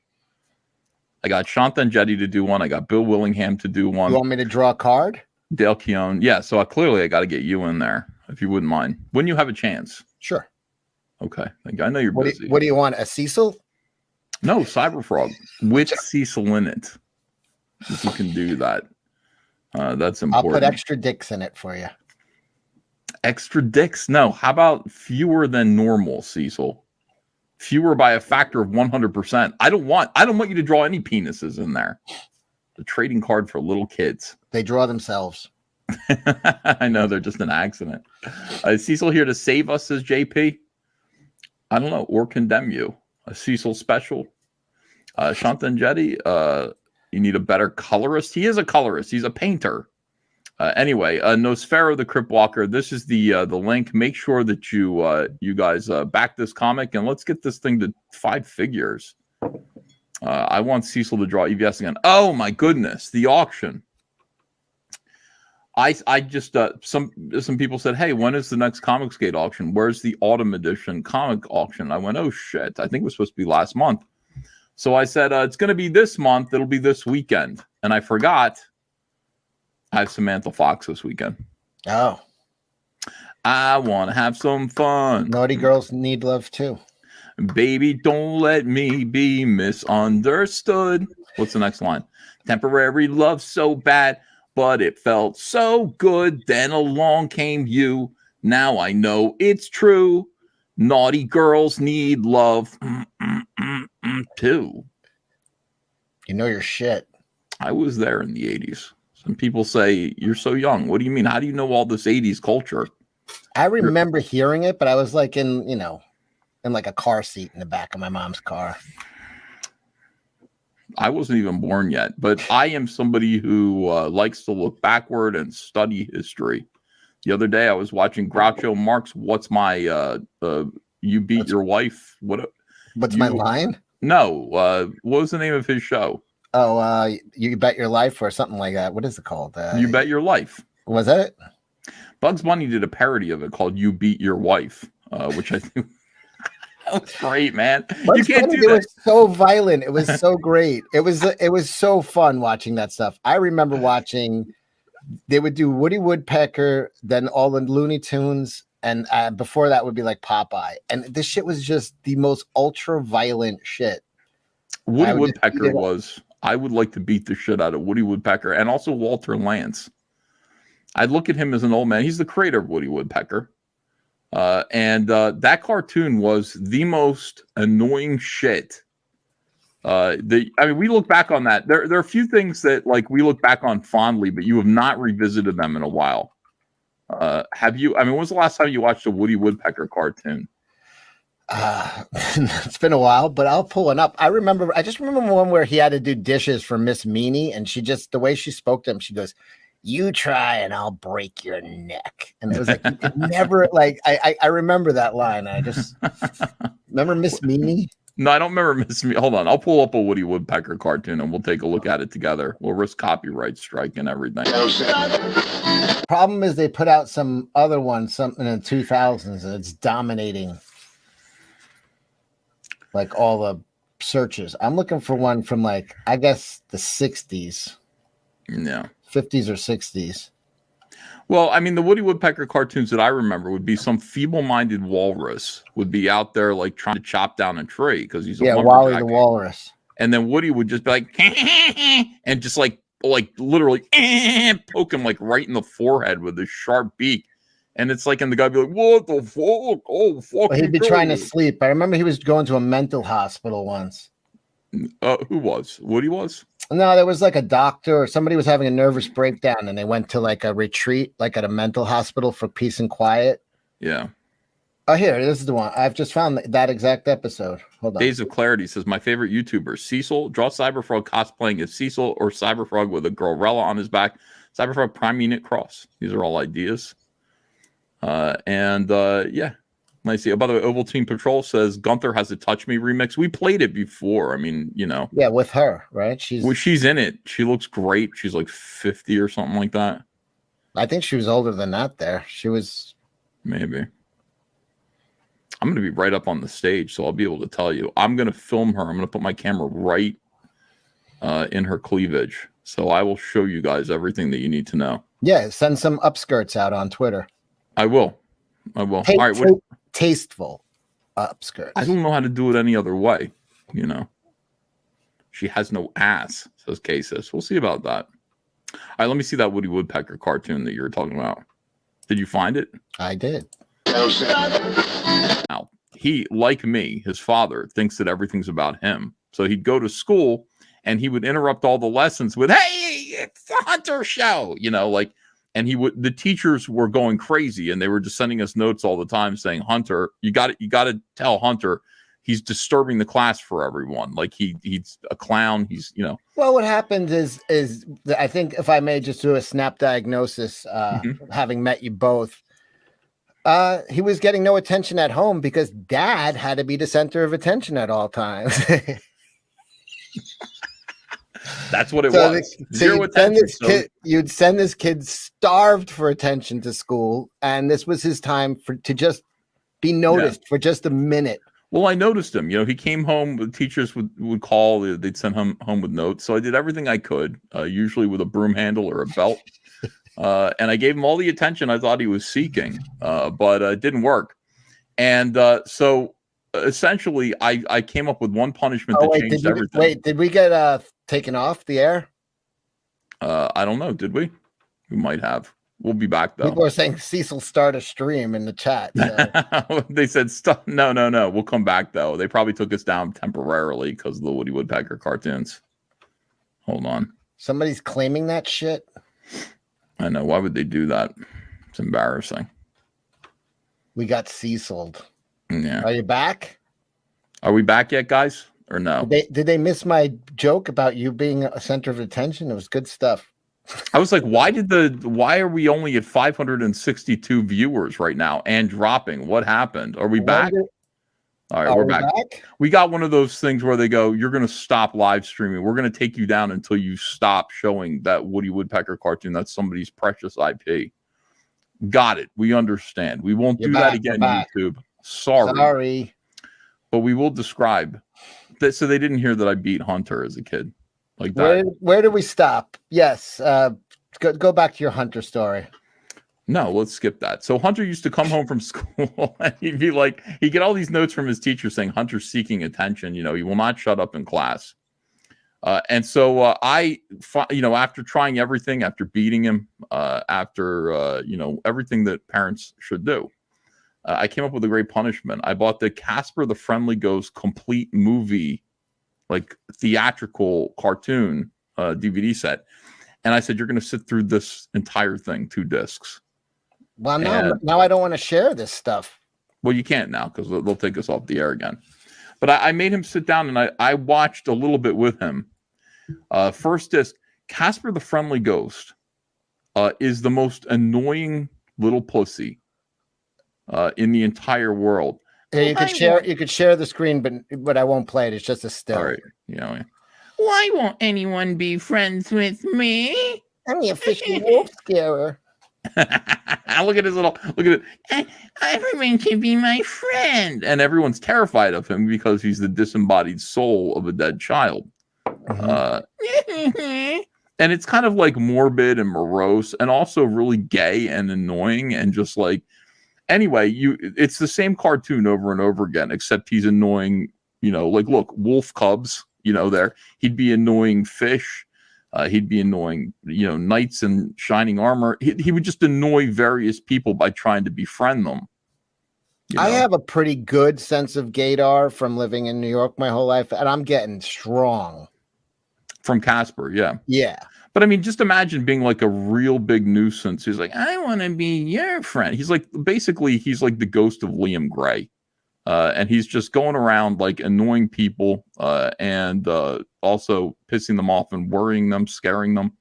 I got Shanthan Jetty to do one. I got Bill Willingham to do one. You want me to draw a card? Dale Keown. Yeah, so clearly I got to get you in there, if you wouldn't mind. When you have a chance. Sure. Okay. I know you're busy. What do you want? A Cecil? No, Cyberfrog with Cecil in it. If you can do that. That's important. I'll put extra dicks in it for you. Extra dicks? No. How about fewer than normal, Cecil? Fewer by a factor of 100%. I don't want you to draw any penises in there. The trading card for little kids. They draw themselves. I know, they're just an accident. Is Cecil here to save us, says JP? I don't know, or condemn you. a Cecil special. Shantan Jetty, you need a better colorist. He is a colorist. He's a painter. Anyway, Nosfero the Crypt Walker. This is the link. Make sure that you guys back this comic, and let's get this thing to 5 figures. I want Cecil to draw EVS again. Oh my goodness, the auction. I just some people said, hey, when is the next Comicsgate auction? Where's the autumn edition comic auction? I went, oh shit, I think it was supposed to be last month. So I said, it's going to be this month. It'll be this weekend. And I forgot I have Samantha Fox this weekend. Oh. I want to have some fun. Naughty girls need love too. Baby, don't let me be misunderstood. What's the next line? Temporary love so bad, but it felt so good. Then along came you. Now I know it's true. Naughty girls need love too. You know your shit. I was there in the 80s. Some people say, you're so young. What do you mean? How do you know all this 80s culture? I remember hearing it, but I was like in like a car seat in the back of my mom's car. I wasn't even born yet, but I am somebody who likes to look backward and study history. The other day I was watching Groucho Marx. What's my you beat your wife? What's my line? No. What was the name of his show? Oh, You Bet Your Life or something like that. What is it called? You Bet Your Life. Was that it? Bugs Bunny did a parody of it called You Beat Your Wife, which I think that was great, man. Bugs you can't Bunny, do that. It was so violent. It was so great. It was so fun watching that stuff. I remember watching. They would do Woody Woodpecker, then all the Looney Tunes, and before that would be like Popeye. And this shit was just the most ultra violent shit. Woody Woodpecker was. I would like to beat the shit out of Woody Woodpecker and also Walter Lantz. I'd look at him as an old man. He's the creator of Woody Woodpecker. And that cartoon was the most annoying shit. We look back on that. There are a few things that like we look back on fondly, but you have not revisited them in a while. Have you? I mean, when was the last time you watched a Woody Woodpecker cartoon? It's been a while, but I'll pull one up. I just remember one where he had to do dishes for Miss Meanie, and she just, the way she spoke to him, she goes, "You try and I'll break your neck." And it was like, you could never, like, I remember that line. I just remember Miss Meanie. No, I don't remember Miss Meanie. Hold on. I'll pull up a Woody Woodpecker cartoon and we'll take a look at it together. We'll risk copyright strike and everything. Problem is they put out some other one, something in the 2000s, and it's dominating like all the searches. I'm looking for one from like, I guess the 60s. Yeah. 50s or 60s. Well, I mean, the Woody Woodpecker cartoons that I remember would be some feeble-minded walrus would be out there like trying to chop down a tree because he's a Wally the walrus. And then Woody would just be like, and just like literally poke him like right in the forehead with his sharp beak. And it's like, and the guy be like, "What the fuck? Oh, fuck!" Well, he'd be trying to sleep. I remember he was going to a mental hospital once. Who was? Woody was? No, there was like a doctor or somebody was having a nervous breakdown, and they went to like a retreat, like at a mental hospital for peace and quiet. Yeah. Oh, here, this is the one. I've just found that exact episode. Hold on. Days of Clarity says, my favorite YouTuber, Cecil. Draw Cyberfrog cosplaying as Cecil or Cyberfrog with a Gorilla on his back. Cyberfrog Prime Unit Cross. These are all ideas. Yeah. Nice. Oh, by the way, Ovaltine Patrol says Gunther has a Touch Me remix. We played it before. I mean, you know. Yeah, with her, right? She's in it. She looks great. She's like 50 or something like that. I think she was older than that there. She was. Maybe. I'm going to be right up on the stage, so I'll be able to tell you. I'm going to film her. I'm going to put my camera right in her cleavage. So I will show you guys everything that you need to know. Yeah, send some upskirts out on Twitter. I will. All right. Tasteful upskirts. I don't know how to do it any other way. You know, she has no ass, says Casis. We'll see about that. All right, let me see that Woody Woodpecker cartoon that you were talking about. Did you find it? I did. Now, he, like me, his father, thinks that everything's about him. So he'd go to school and he would interrupt all the lessons with, "Hey, it's the Hunter show," you know, like. And the teachers were going crazy and they were just sending us notes all the time saying, "Hunter, you got to tell Hunter he's disturbing the class for everyone. Like he's a clown. He's, you know. Well, what happens is I think, if I may just do a snap diagnosis, having met you both, he was getting no attention at home because dad had to be the center of attention at all times. That's what it was. You'd send this kid starved for attention to school, and this was his time to just be noticed for just a minute. Well, I noticed him. You know, he came home. The teachers would call. They'd send him home with notes. So I did everything I could, usually with a broom handle or a belt. And I gave him all the attention I thought he was seeking, but it didn't work. And so essentially, I came up with one punishment that changed everything. Wait, did we get taken off the air? I don't know. Did we? We might have. We'll be back though. People are saying Cecil start a stream in the chat. So. They said stop. No. We'll come back though. They probably took us down temporarily because of the Woody Woodpecker cartoons. Hold on. Somebody's claiming that shit. I know. Why would they do that? It's embarrassing. We got Cecil'd. Yeah. Are you back? Are we back yet, guys? Or no? Did they miss my joke about you being a center of attention? It was good stuff. I was like, why are we only at 562 viewers right now and dropping? What happened? Are we back? All right, we're back. We got one of those things where they go, you're going to stop live streaming. We're going to take you down until you stop showing that Woody Woodpecker cartoon. That's somebody's precious IP. Got it. We understand. We won't do that again, YouTube. Sorry. But we will describe that. So they didn't hear that I beat Hunter as a kid. Like that. Where do we stop? Yes. Go back to your Hunter story. No, let's skip that. So Hunter used to come home from school and he'd be like, he'd get all these notes from his teacher saying Hunter's seeking attention. You know, he will not shut up in class. And so after trying everything, after beating him, after everything that parents should do, I came up with a great punishment. I bought the Casper the Friendly Ghost complete movie, like theatrical cartoon DVD set. And I said, you're going to sit through this entire thing, 2 discs. Well, now I don't want to share this stuff. Well, you can't now because they'll take us off the air again. But I made him sit down and I watched a little bit with him. First disc, Casper the Friendly Ghost is the most annoying little pussy in the entire world. Yeah, you could share the screen, but I won't play it. It's just a still. All right. Yeah. Why won't anyone be friends with me? I'm the official wolf scarer. Look at it. Everyone can be my friend. And everyone's terrified of him because he's the disembodied soul of a dead child. And it's kind of like morbid and morose and also really gay and annoying and just like, anyway, it's the same cartoon over and over again, except he's annoying, like, look, wolf cubs, there. He'd be annoying fish. He'd be annoying, knights in shining armor. He would just annoy various people by trying to befriend them. I have a pretty good sense of gaydar from living in New York my whole life, and I'm getting strong. From Casper, yeah. Yeah. But I mean, just imagine being like a real big nuisance. He's like, I want to be your friend. He's like, basically, he's like the ghost of Liam Gray. And he's just going around like annoying people and also pissing them off and worrying them, scaring them.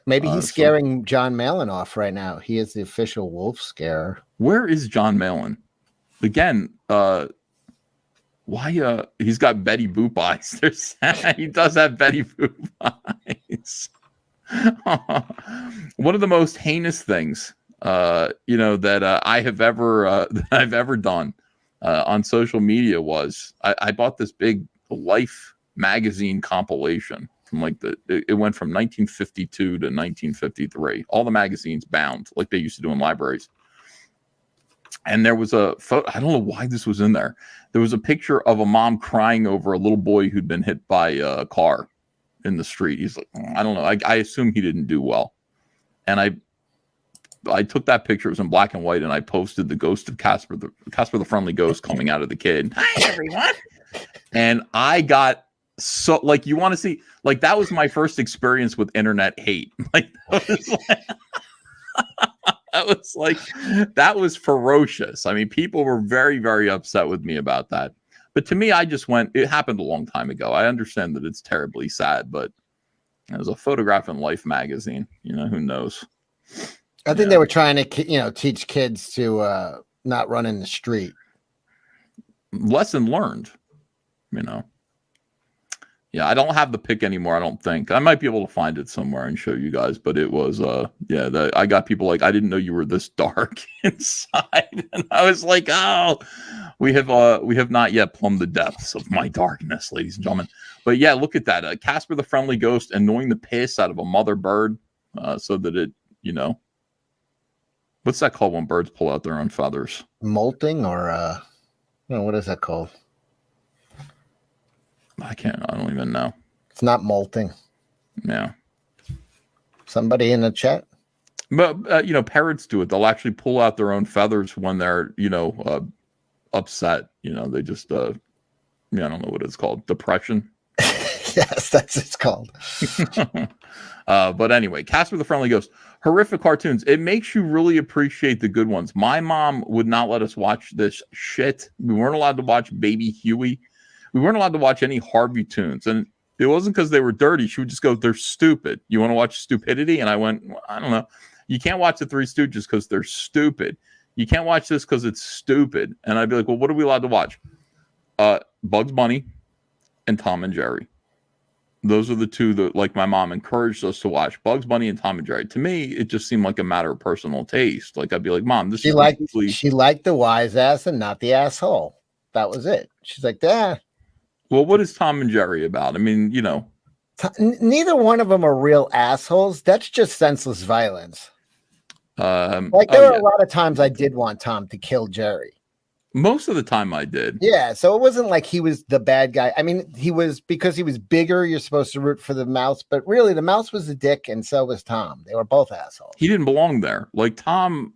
Maybe he's scaring John Malin off right now. He is the official wolf scarer. Where is John Malin? Again, why? He's got Betty Boop eyes. He does have Betty Boop eyes. One of the most heinous things, that I've ever done on social media was I bought this big Life magazine compilation from it went from 1952 to 1953. All the magazines bound like they used to do in libraries. And there was a photo. I don't know why this was in there. There was a picture of a mom crying over a little boy who'd been hit by a car in the street. He's like, I don't know. I assume he didn't do well. And I took that picture. It was in black and white, and I posted the ghost of Casper the Friendly Ghost coming out of the kid. Hi, everyone. And I got so you want to see that was my first experience with internet hate. That was ferocious. I mean, people were very, very upset with me about that. But to me, I just went, it happened a long time ago. I understand that it's terribly sad, but it was a Photograph in Life magazine. Who knows? I think they were trying to, teach kids to not run in the street. Lesson learned, Yeah, I don't have the pic anymore, I don't think. I might be able to find it somewhere and show you guys, but it was, I got people like, I didn't know you were this dark inside. And I was like, oh, we have not yet plumbed the depths of my darkness, ladies and gentlemen. But yeah, look at that. Casper the Friendly Ghost annoying the piss out of a mother bird so that it, what's that called when birds pull out their own feathers? Molting or, what is that called? I don't even know. It's not molting. Yeah. Somebody in the chat? But, parrots do it. They'll actually pull out their own feathers when they're, upset. They just, I don't know what it's called. Depression. Yes, that's what it's called. But anyway, Casper the Friendly Ghost. Horrific cartoons. It makes you really appreciate the good ones. My mom would not let us watch this shit. We weren't allowed to watch Baby Huey. We weren't allowed to watch any Harvey tunes. And it wasn't because they were dirty. She would just go, they're stupid. You want to watch stupidity? And I went, well, I don't know. You can't watch the Three Stooges because they're stupid. You can't watch this because it's stupid. And I'd be like, well, what are we allowed to watch? Bugs Bunny and Tom and Jerry. Those are the two that, like, my mom encouraged us to watch. Bugs Bunny and Tom and Jerry. To me, it just seemed like a matter of personal taste. Like, I'd be like, Mom, she liked the wise ass and not the asshole. That was it. She's like, that. Well, what is Tom and Jerry about? I mean, neither one of them are real assholes. That's just senseless violence. There were a lot of times I did want Tom to kill Jerry. Most of the time I did. Yeah, so it wasn't like he was the bad guy. I mean, because he was bigger, you're supposed to root for the mouse, but really the mouse was a dick and so was Tom. They were both assholes. He didn't belong there. Like Tom,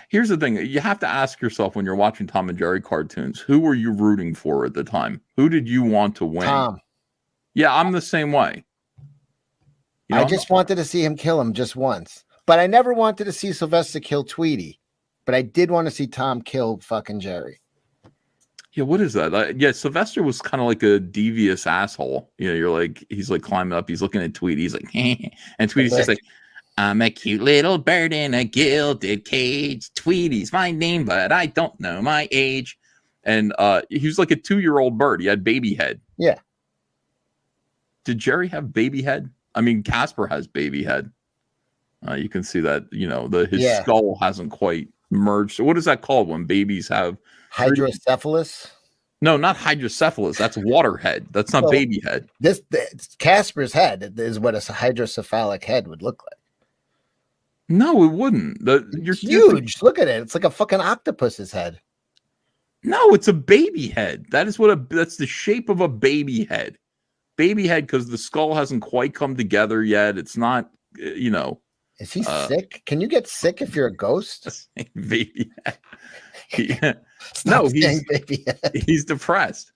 here's the thing. You have to ask yourself when you're watching Tom and Jerry cartoons, who were you rooting for at the time? Who did you want to win? Tom. Yeah, I'm the same way. I just wanted to see him kill him just once. But I never wanted to see Sylvester kill Tweety. But I did want to see Tom kill fucking Jerry. Yeah, what is that? Yeah, Sylvester was kind of like a devious asshole. He's like climbing up. He's looking at Tweety. He's like, and Tweety's just like, I'm a cute little bird in a gilded cage. Tweety's my name, but I don't know my age. And he was like a 2-year-old bird. He had baby head. Yeah. Did Jerry have baby head? I mean, Casper has baby head. You can see that, his skull hasn't quite merged. So what is that called when babies have hydrocephalus? No, not hydrocephalus. That's water head. That's not baby head. This Casper's head is what a hydrocephalic head would look like. No, it wouldn't. You're huge. Look at it. It's like a fucking octopus's head. No, it's a baby head. That's the shape of a baby head. Baby head because the skull hasn't quite come together yet. It's not, Is he sick? Can you get sick if you're a ghost? Baby head. Yeah. No, he's depressed.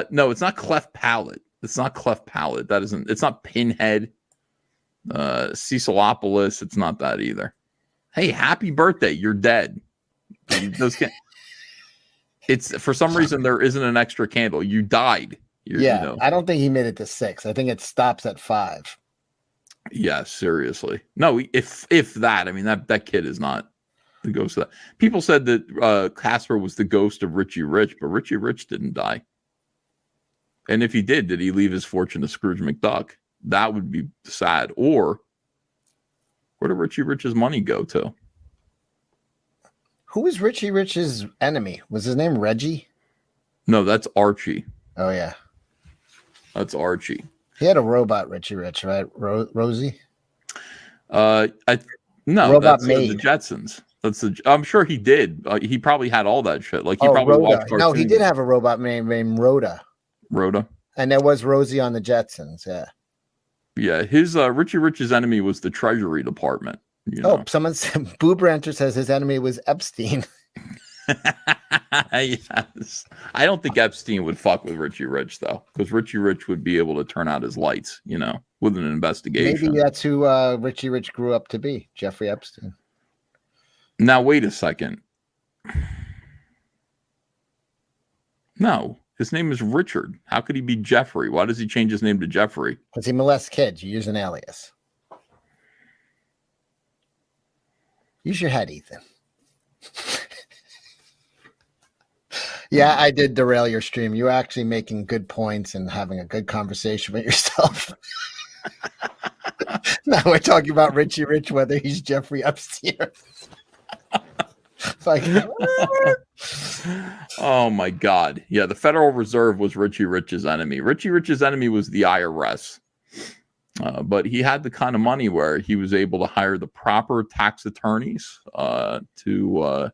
No, it's not cleft palate. It's not cleft palate. It's not pinhead. Cecilopoulos. It's not that either. Hey, happy birthday. You're dead. It's for some reason there isn't an extra candle. You died. I don't think he made it to 6. I think it stops at 5. Yeah, seriously. No, if that, I mean that kid is not the ghost of that. People said that Casper was the ghost of Richie Rich, but Richie Rich didn't die. And if he did he leave his fortune to Scrooge McDuck? That would be sad. Or where did Richie Rich's money go to? Who was Richie Rich's enemy? Was his name Reggie? No, that's Archie. Oh yeah, that's Archie. He had a robot, Richie Rich, right? Rosie. Robot that's the Jetsons. I'm sure he did. He probably had all that shit. Like he probably watched cartoons. No, he did have a robot named Rhoda. Rhoda. And there was Rosie on the Jetsons. Yeah. Yeah, his Richie Rich's enemy was the Treasury Department. Oh, someone said Boob Rancher says his enemy was Epstein. Yes. I don't think Epstein would fuck with Richie Rich though, because Richie Rich would be able to turn out his lights, with an investigation. Maybe that's who Richie Rich grew up to be, Jeffrey Epstein. Now wait a second. No, His name is Richard. How could he be Jeffrey? Why does he change his name to Jeffrey? Because he molests kids. You use an alias. Use your head, Ethan. Yeah, I did derail your stream. You were actually making good points and having a good conversation with yourself. Now we're talking about Richie Rich, whether he's Jeffrey upstairs. Like, oh my God. Yeah, the Federal Reserve was Richie Rich's enemy. Richie Rich's enemy was the IRS. But he had the kind of money where he was able to hire the proper tax attorneys to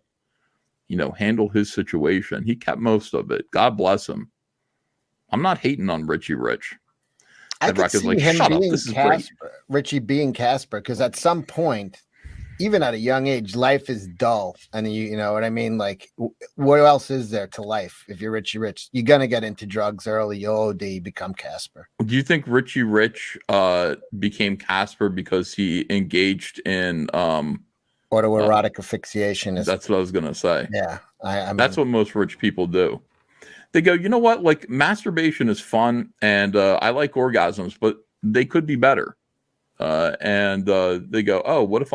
handle his situation. He kept most of it. God bless him. I'm not hating on Richie Rich. I could see him shut up. being This is Casper, great. Richie being Casper, because at some point, even at a young age, life is dull. And you know what I mean? Like, what else is there to life? If you're Richie Rich, you're going to get into drugs early. You'll OD, become Casper. Do you think Richie Rich became Casper because he engaged in autoerotic asphyxiation? That's what I was going to say. Yeah. I mean, that's what most rich people do. They go, you know what? Like, masturbation is fun, and I like orgasms, but they could be better. And they go, oh, what if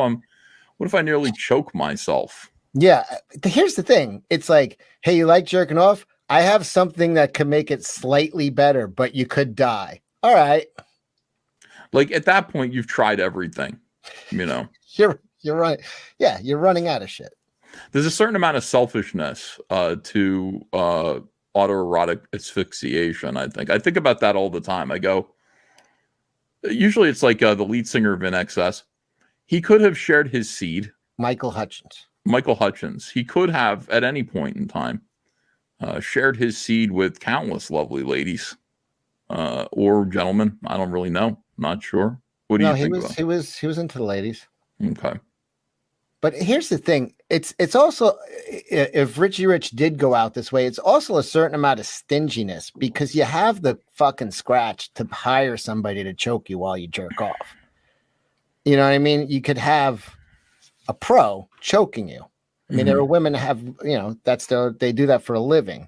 I nearly choke myself? Yeah. Here's the thing. It's like, hey, you like jerking off? I have something that could make it slightly better, but you could die. All right. Like, at that point, you've tried everything, you know. You're right. Yeah, you're running out of shit. There's a certain amount of selfishness to autoerotic asphyxiation, I think. I think about that all the time. I go, usually it's like the lead singer of INXS. He could have shared his seed. Michael Hutchins. He could have, at any point in time, shared his seed with countless lovely ladies or gentlemen. I don't really know. Not sure. What do you think? He was into the ladies. Okay. But here's the thing. It's also, if Richie Rich did go out this way, it's also a certain amount of stinginess, because you have the fucking scratch to hire somebody to choke you while you jerk off. You know what I mean? You could have a pro choking you. I mean, there are women that have, they do that for a living,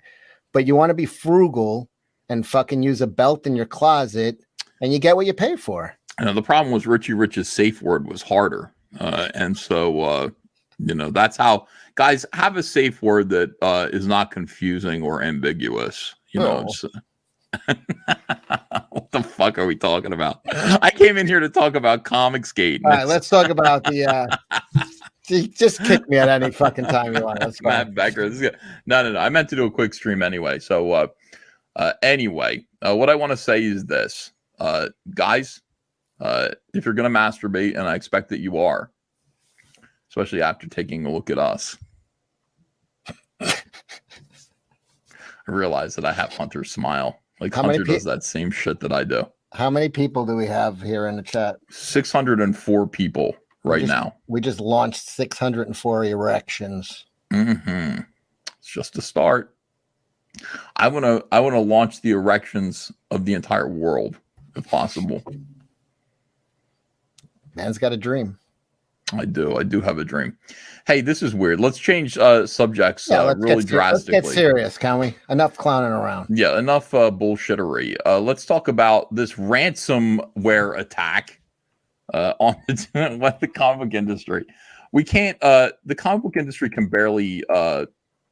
but you want to be frugal and fucking use a belt in your closet, and you get what you pay for. And the problem was Richie Rich's safe word was harder. And so, that's how guys have a safe word that is not confusing or ambiguous. What the fuck are we talking about? I came in here to talk about Comicsgate. All right, let's talk about the. Just kick me at any fucking time you want. Let's go. Matt Becker. No. I meant to do a quick stream anyway. So, what I want to say is this, guys. If you're going to masturbate, and I expect that you are, especially after taking a look at us, I realize that I have Hunter's smile. Like, Hunter does that same shit that I do. How many people do we have here in the chat? 604 people now. We just launched 604 erections. It's just a start. I want to launch the erections of the entire world, if possible. Man's got a dream. I do have a dream. Hey, this is weird. Let's change subjects really drastically. Let's get serious, can we? Enough clowning around. Yeah, enough bullshittery. Let's talk about this ransomware attack on the comic book industry. We can't. The comic book industry can barely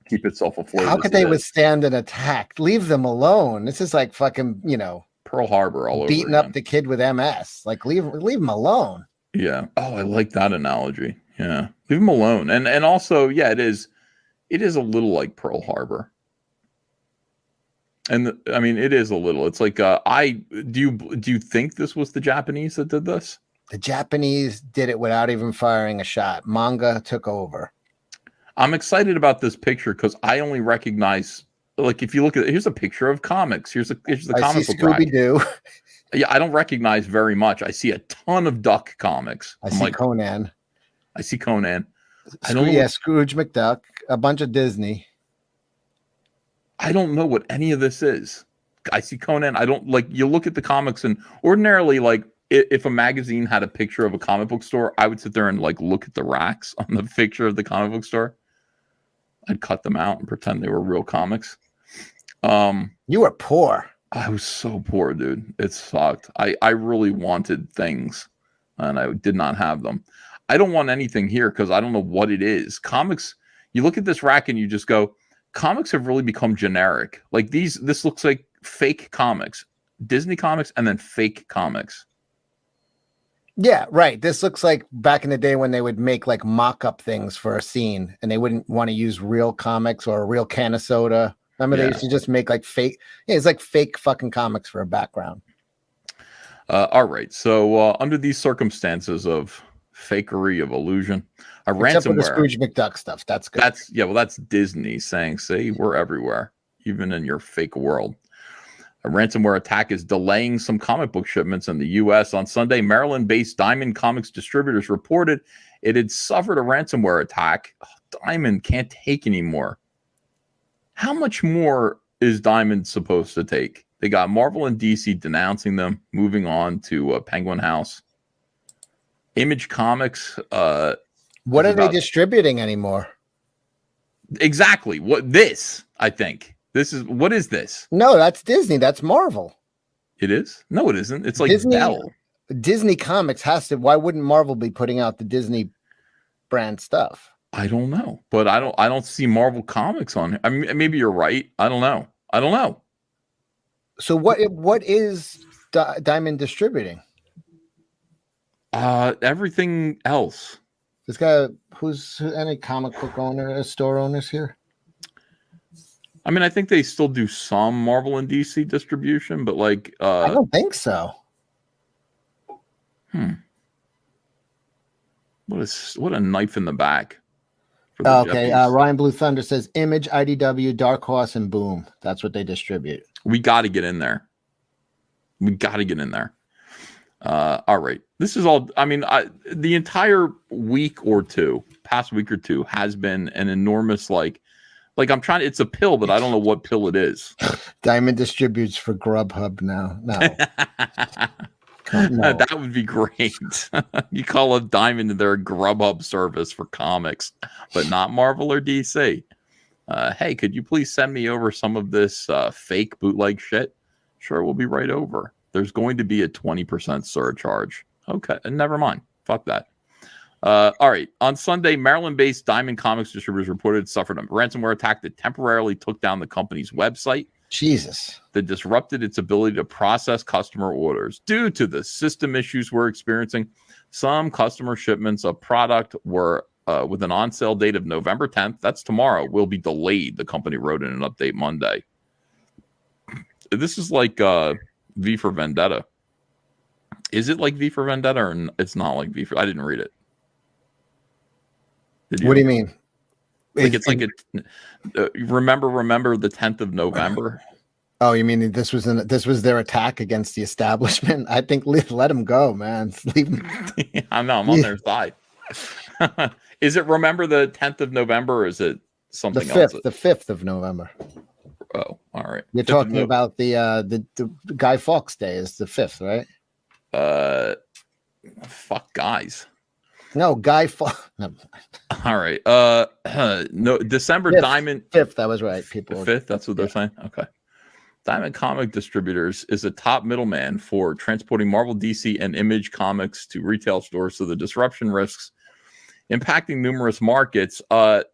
keep itself afloat. How could they withstand an attack? Leave them alone. This is like fucking, Pearl Harbor all over. Beating up the kid with MS. Like, leave them alone. Yeah. Oh, I like that analogy. Yeah. Leave them alone. And also, yeah, it is a little like Pearl Harbor. And I mean, it is a little. It's like do you think this was the Japanese that did this? The Japanese did it without even firing a shot. Manga took over. I'm excited about this picture because I only recognize, like, if you look at it, here's a picture of comics. Here's the comic book rack. Scooby-Doo. Yeah, I don't recognize very much. I see a ton of Duck comics. I see Conan. I see Conan. Scrooge McDuck, a bunch of Disney. I don't know what any of this is. I see Conan. I don't you look at the comics, and ordinarily, like, if a magazine had a picture of a comic book store, I would sit there and look at the racks on the picture of the comic book store. I'd cut them out and pretend they were real comics. You were poor. I was so poor, dude. It sucked. I really wanted things, and I did not have them. I don't want anything here because I don't know what it is. Comics, you look at this rack and you just go, comics have really become generic. Like this looks like fake comics, Disney comics, and then fake comics. Yeah, right. This looks like back in the day when they would make like mock-up things for a scene and they wouldn't want to use real comics or a real can of soda. Remember, they used to just make like fake. Yeah, it's like fake fucking comics for a background. All right. So under these circumstances of fakery, of illusion, Except for the ransomware. Scrooge McDuck stuff. That's good. That's Disney saying, "See, we're everywhere, even in your fake world." A ransomware attack is delaying some comic book shipments in the U.S. On Sunday, Maryland-based Diamond Comics distributors reported it had suffered a ransomware attack. Diamond can't take anymore. How much more is Diamond supposed to take? They got Marvel and DC denouncing them, moving on to Penguin House. Image Comics. What are they distributing anymore? Exactly. I think. What is this? No, that's Disney. That's Marvel. It is? No, it isn't. It's like Disney, Bell. Disney Comics has to. Why wouldn't Marvel be putting out the Disney brand stuff? I don't know, but I don't see Marvel Comics on here. I mean, maybe you're right. I don't know. So what is Diamond distributing? Everything else. This guy, who's any comic book owner, store owners here? I mean, I think they still do some Marvel and DC distribution, but like I don't think so. What a knife in the back. Okay, Ryan Blue Thunder says Image, IDW, Dark Horse, and Boom. That's what they distribute. We got to get in there. All right. This is all. I mean, the entire past week or two, has been an enormous like I'm trying. It's a pill, but I don't know what pill it is. Diamond distributes for Grubhub now. No. No. That would be great. You call a Diamond their Grubhub service for comics, but not Marvel or DC. Hey, could you please send me over some of this fake bootleg shit? Sure, we'll be right over. There's going to be a 20% surcharge. Okay, never mind. Fuck that. All right. On Sunday, Maryland-based Diamond Comics distributors reported suffered a ransomware attack that temporarily took down the company's website. Jesus. That disrupted its ability to process customer orders. Due to the system issues we're experiencing, some customer shipments of product were with an on-sale date of November 10th, that's tomorrow, will be delayed, the company wrote in an update Monday. This is like V for Vendetta. Is it like V for Vendetta or it's not like V for... I didn't read it. What do you mean? It's like remember the 10th of November. Oh, you mean this was their attack against the establishment? I think let them go, man. Leave them. I'm on their side. Is it remember the 10th of November or is it something else? The 5th of November. Oh, all right. You're talking about the Guy Fawkes Day is the 5th, right? Fuck guys. No, Guy Fawkes. No. All right. No, December 5th, Diamond 5th. That was right. People. The 5th. That's what they're saying. Okay. Diamond Comic Distributors is a top middleman for transporting Marvel, DC, and Image comics to retail stores. So the disruption risks impacting numerous markets.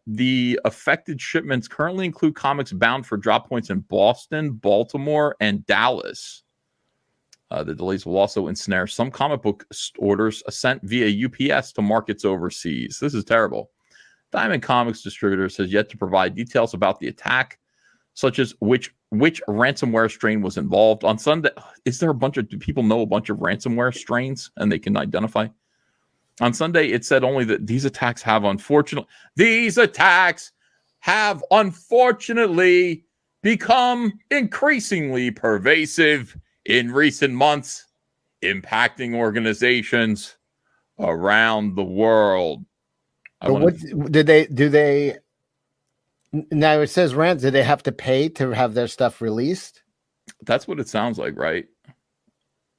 The affected shipments currently include comics bound for drop points in Boston, Baltimore, and Dallas. The delays will also ensnare some comic book orders sent via UPS to markets overseas. This is terrible. Diamond Comics Distributors has yet to provide details about the attack, such as which ransomware strain was involved. On Sunday, do people know a bunch of ransomware strains and they can identify? On Sunday, it said only that these attacks have unfortunately become increasingly pervasive in recent months, impacting organizations around the world. But do they? Now it says rent. Do they have to pay to have their stuff released? That's what it sounds like, right?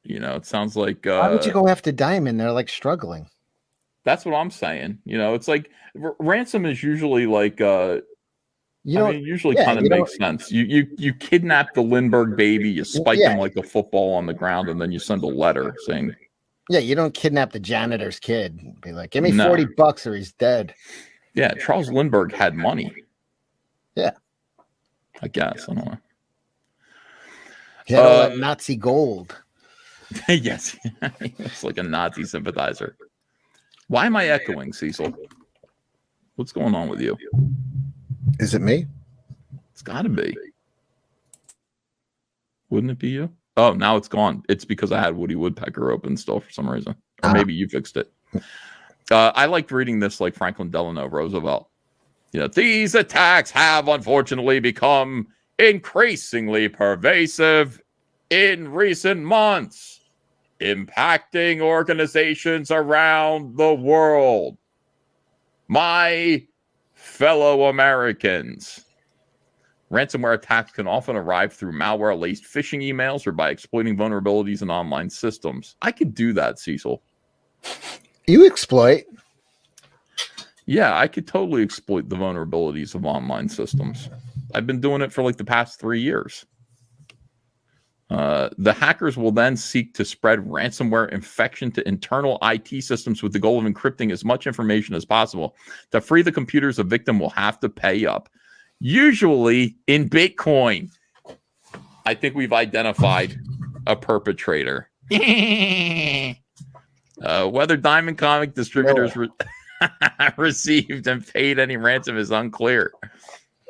It sounds like. Why would you go after Diamond? They're like struggling. That's what I'm saying. It's like ransom is usually like Usually kind of makes sense. You kidnap the Lindbergh baby, you spike him like a football on the ground, and then you send a letter saying, "Yeah, you don't kidnap the janitor's kid." Be like, "Give me $40 or he's dead." Yeah, Charles Lindbergh had money. Yeah, I guess I don't know. He had all that Nazi gold. Yes, it's like a Nazi sympathizer. Why am I echoing, Cecil? What's going on with you? Is it me? It's got to be. Wouldn't it be you? Oh, now it's gone. It's because I had Woody Woodpecker open still for some reason. Or maybe you fixed it. I liked reading this like Franklin Delano Roosevelt. These attacks have unfortunately become increasingly pervasive in recent months, impacting organizations around the world. My fellow Americans, ransomware attacks can often arrive through malware-laced phishing emails or by exploiting vulnerabilities in online systems. I could do that, Cecil. You exploit? Yeah, I could totally exploit the vulnerabilities of online systems. I've been doing it for like the past 3 years. The hackers will then seek to spread ransomware infection to internal IT systems with the goal of encrypting as much information as possible. To free the computers, a victim will have to pay up, usually in Bitcoin. I think we've identified a perpetrator. Whether Diamond Comic distributors received and paid any ransom is unclear.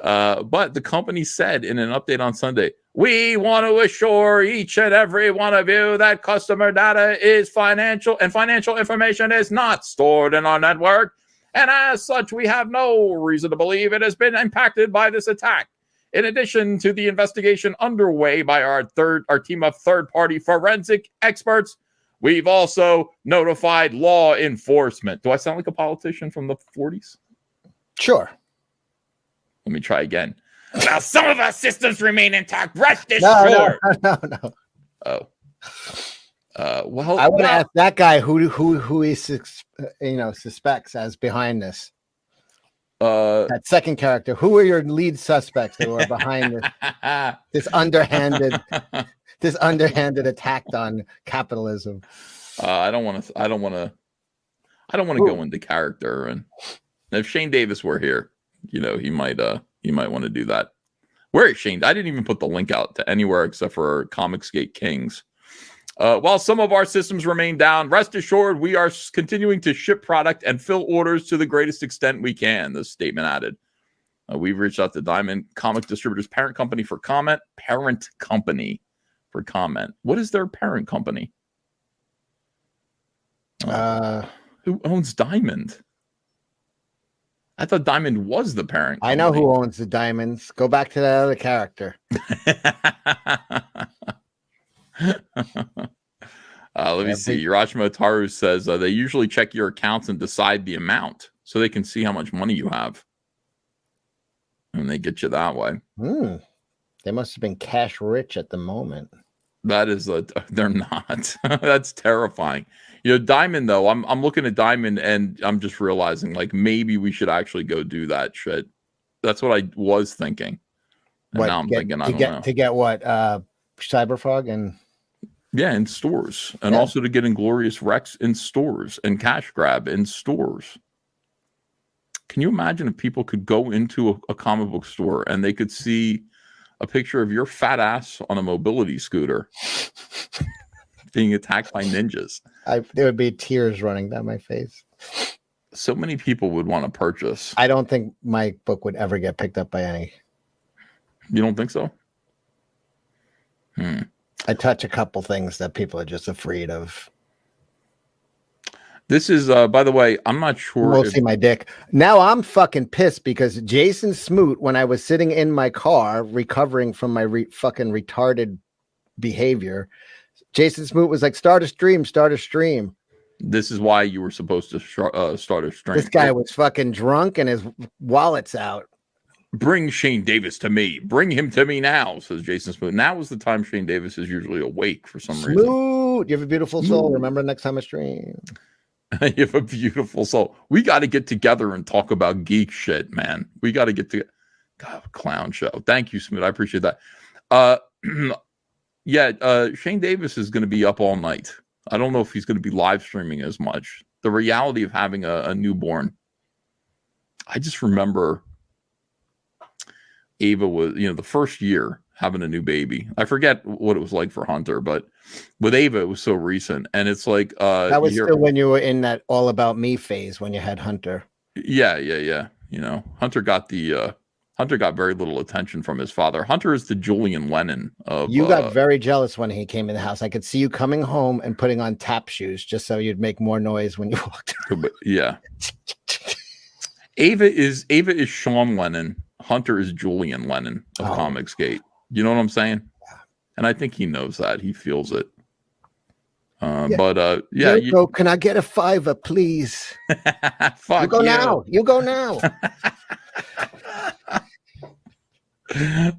But the company said in an update on Sunday, "We want to assure each and every one of you that customer data is financial information is not stored in our network. And as such, we have no reason to believe it has been impacted by this attack. In addition to the investigation underway by our team of third-party forensic experts, we've also notified law enforcement." Do I sound like a politician from the 40s? Sure. Let me try again. "Now, some of our systems remain intact. Rest assured." No. Oh. Well, I want to ask that guy who he suspects as behind this. That second character. Who are your lead suspects who are behind this underhanded attack on capitalism? I don't want to go into character, and if Shane Davis were here, he might want to do that. Where is Shane? I didn't even put the link out to anywhere except for Comicsgate Kings. While some of our systems remain down, rest assured we are continuing to ship product and fill orders to the greatest extent we can, this statement added. We've reached out to Diamond Comic Distributors' parent company for comment. What is their parent company? Who owns Diamond? I thought Diamond was the parent company. I know who owns the Diamonds. Go back to that other character. Let me see. Hirashima Taru says they usually check your accounts and decide the amount so they can see how much money you have. And they get you that way. They must have been cash rich at the moment. That is, they're not. That's terrifying. Diamond, though, I'm looking at Diamond and I'm just realizing, like, maybe we should actually go do that shit. That's what I was thinking. And now I'm thinking, I don't know. To get what? Cyberfrog and... Yeah, in stores. And also to get Inglorious Rex in stores and Cash Grab in stores. Can you imagine if people could go into a comic book store and they could see a picture of your fat ass on a mobility scooter being attacked by ninjas? There would be tears running down my face. So many people would want to purchase. I don't think my book would ever get picked up by any. You don't think so? I touch a couple things that people are just afraid of. This is, by the way, I'm not sure. Mostly my dick. Now I'm fucking pissed because Jason Smoot, when I was sitting in my car recovering from my fucking retarded behavior, Jason Smoot was like, start a stream. This is why you were supposed to start a stream. This guy was fucking drunk and his wallet's out. Bring Shane Davis to me. Bring him to me now, says Jason Smoot. Now is the time Shane Davis is usually awake for some reason. Smoot, you have a beautiful soul. Remember next time I stream. You have a beautiful soul. We got to get together and talk about geek shit, man. We got to get together. God, clown show. Thank you, Smith. I appreciate that. Shane Davis is going to be up all night. I don't know if he's going to be live streaming as much. The reality of having a newborn. I just remember Ava was, the first year having a new baby. I forget what it was like for Hunter, but with Ava, it was so recent. And it's like, that was still when you were in that all about me phase when you had Hunter. Yeah. Hunter got very little attention from his father. Hunter is the Julian Lennon of. You got very jealous when he came in the house. I could see you coming home and putting on tap shoes just so you'd make more noise when you walked around. But yeah. Ava is Sean Lennon. Hunter is Julian Lennon of Comicsgate. You know what I'm saying? And I think he knows that. He feels it. But can I get a $5, please? Fuck you go now. You go now.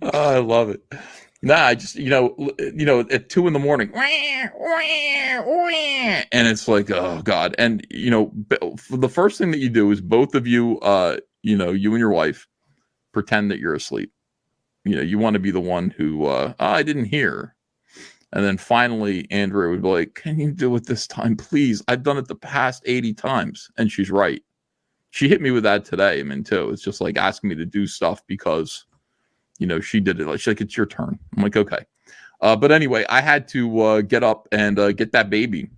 I love it. I just at 2 a.m, and it's like, oh God. And the first thing that you do is both of you, you and your wife pretend that you're asleep. You want to be the one who I didn't hear. And then finally Andrea would be like, can you do it this time, please? I've done it the past 80 times. And she's right. She hit me with that today, too. It's just like asking me to do stuff because she did it. She's like, it's your turn. I'm like, okay. But anyway, I had to get up and get that baby.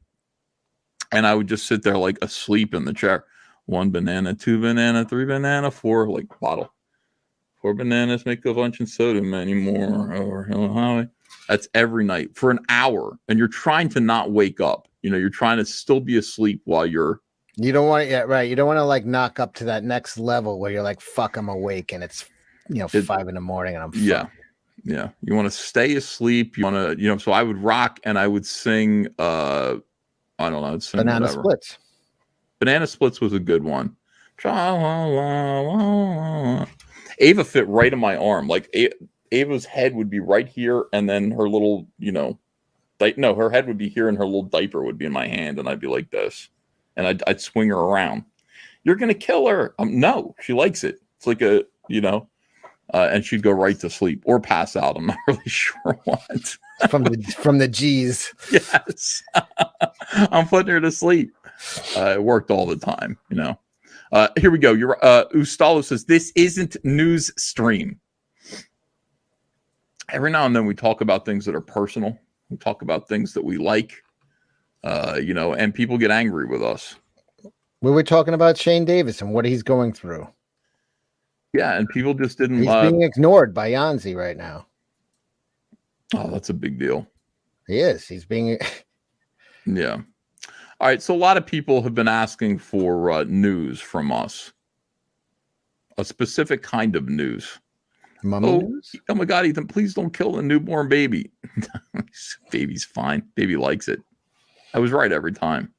And I would just sit there like asleep in the chair. 1 banana, 2 banana, 3 banana, 4, like bottle. 4 bananas, make a lunch and soda anymore. Over Hill Highway. That's every night for an hour. And you're trying to not wake up. You're trying to still be asleep while you're. You don't want it, right. You don't want to like knock up to that next level where you're like, fuck, I'm awake. And it's 5 in the morning and I'm yeah. You want to stay asleep. You want to, so I would rock and I would sing, I don't know. Sing Banana whatever. Splits. Banana Splits was a good one. Ava fit right in my arm. Like Ava's head would be right here. And then her little, her head would be here and her little diaper would be in my hand. And I'd be like this. And I'd swing her around. You're going to kill her. No, she likes it. It's like a, and she'd go right to sleep or pass out. I'm not really sure what. from the G's. Yes. I'm putting her to sleep. It worked all the time, Here we go. Ustalo says, this isn't news stream. Every now and then we talk about things that are personal. We talk about things that we like, and people get angry with us. We were talking about Shane Davis and what he's going through. Yeah, and people just didn't. He's being ignored by Yanzi right now. Oh, that's a big deal. He is. He's being. Yeah. All right. So a lot of people have been asking for news from us. A specific kind of news. Mummy news? Oh my God, Ethan! Please don't kill a newborn baby. Baby's fine. Baby likes it. I was right every time.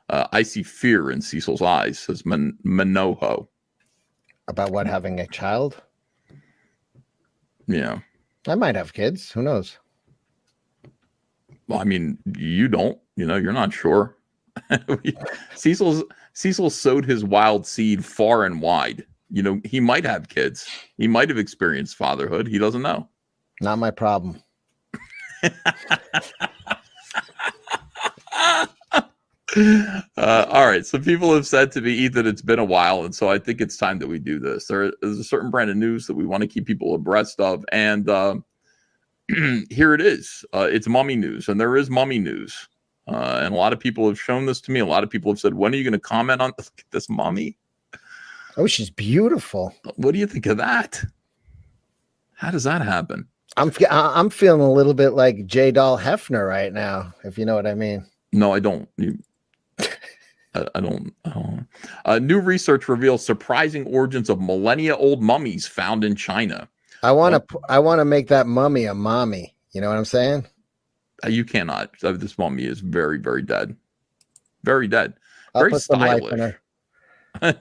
I see fear in Cecil's eyes, says Manoho. About what, having a child? Yeah. I might have kids. Who knows? Well, I mean, you don't. You're not sure. Cecil sowed his wild seed far and wide. He might have kids. He might have experienced fatherhood. He doesn't know. Not my problem. All right. So people have said to me, Ethan, it's been a while. And so I think it's time that we do this. There is a certain brand of news that we want to keep people abreast of. And here it is. It's mummy news. And there is mummy news. And a lot of people have shown this to me. A lot of people have said, when are you going to comment on this mummy? Oh, she's beautiful. What do you think of that? How does that happen? I'm feeling a little bit like J. Doll Hefner right now, if you know what I mean. No, I don't. I don't. New research reveals surprising origins of millennia-old mummies found in China. I want to make that mummy a mommy. You know what I'm saying? You cannot. This mummy is very, very dead. Very dead. I'll Very put some life in stylish. her.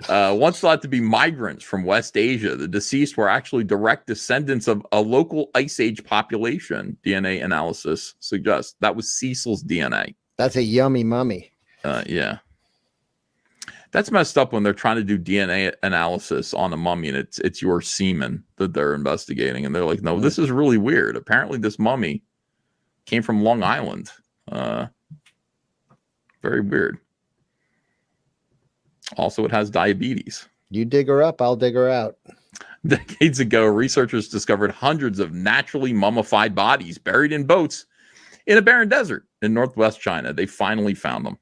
Once thought to be migrants from West Asia, the deceased were actually direct descendants of a local Ice Age population. DNA analysis suggests that was Cecil's DNA. That's a yummy mummy. Yeah. That's messed up when they're trying to do DNA analysis on a mummy and it's your semen that they're investigating. And they're like, no, this is really weird. Apparently this mummy came from Long Island. Very weird. Also, it has diabetes. You dig her up, I'll dig her out. Decades ago, researchers discovered hundreds of naturally mummified bodies buried in boats in a barren desert in northwest China. They finally found them.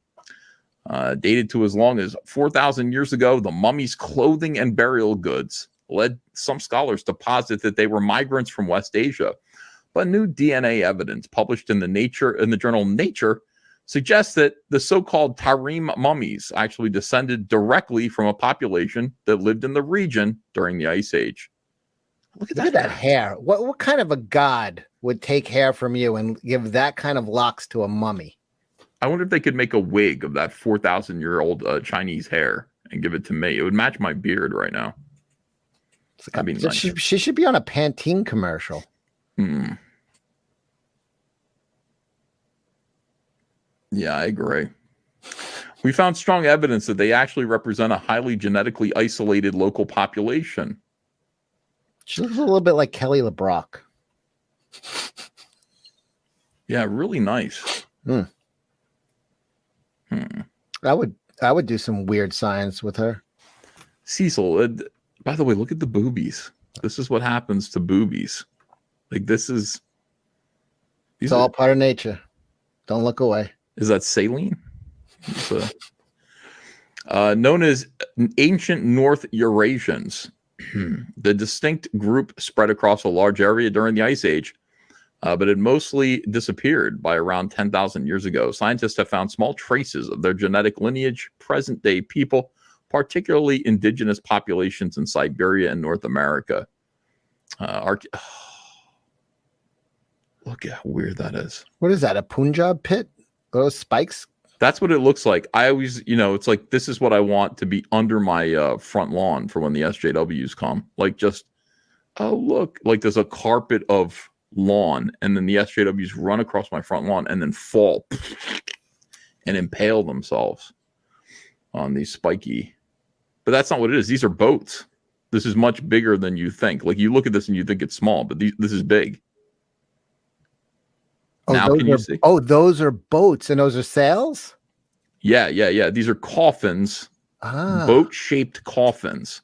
Dated to as long as 4,000 years ago, the mummy's clothing and burial goods led some scholars to posit that they were migrants from West Asia. But new DNA evidence published in the journal Nature suggests that the so-called Tarim mummies actually descended directly from a population that lived in the region during the Ice Age. Look at that hair. What kind of a god would take hair from you and give that kind of locks to a mummy? I wonder if they could make a wig of that 4,000-year-old Chinese hair and give it to me. It would match my beard right now. That'd be nice. She should be on a Pantene commercial. Yeah, I agree. We found strong evidence that they actually represent a highly genetically isolated local population. She looks a little bit like Kelly LeBrock. Yeah, really nice. I would do some weird science with her. Cecil, by the way, look at the boobies. This is what happens to boobies. Like it's all part of nature. Don't look away. Is that saline? Known as ancient North Eurasians, the distinct group spread across a large area during the Ice Age, but it mostly disappeared by around 10,000 years ago. Scientists have found small traces of their genetic lineage, present-day people, particularly indigenous populations in Siberia and North America. Look at how weird that is. What is that, a Punjab pit? Those spikes? That's what it looks like. I always, it's like, this is what I want to be under my front lawn for when the SJWs come. Like just, oh, look, like there's a carpet of lawn and then the SJWs run across my front lawn and then fall and impale themselves on these spiky. But that's not what it is. These are boats. This is much bigger than you think. Like you look at this and you think it's small, but this is big. Oh, now can you see? Oh, those are boats and those are sails? Yeah. These are coffins, boat-shaped coffins.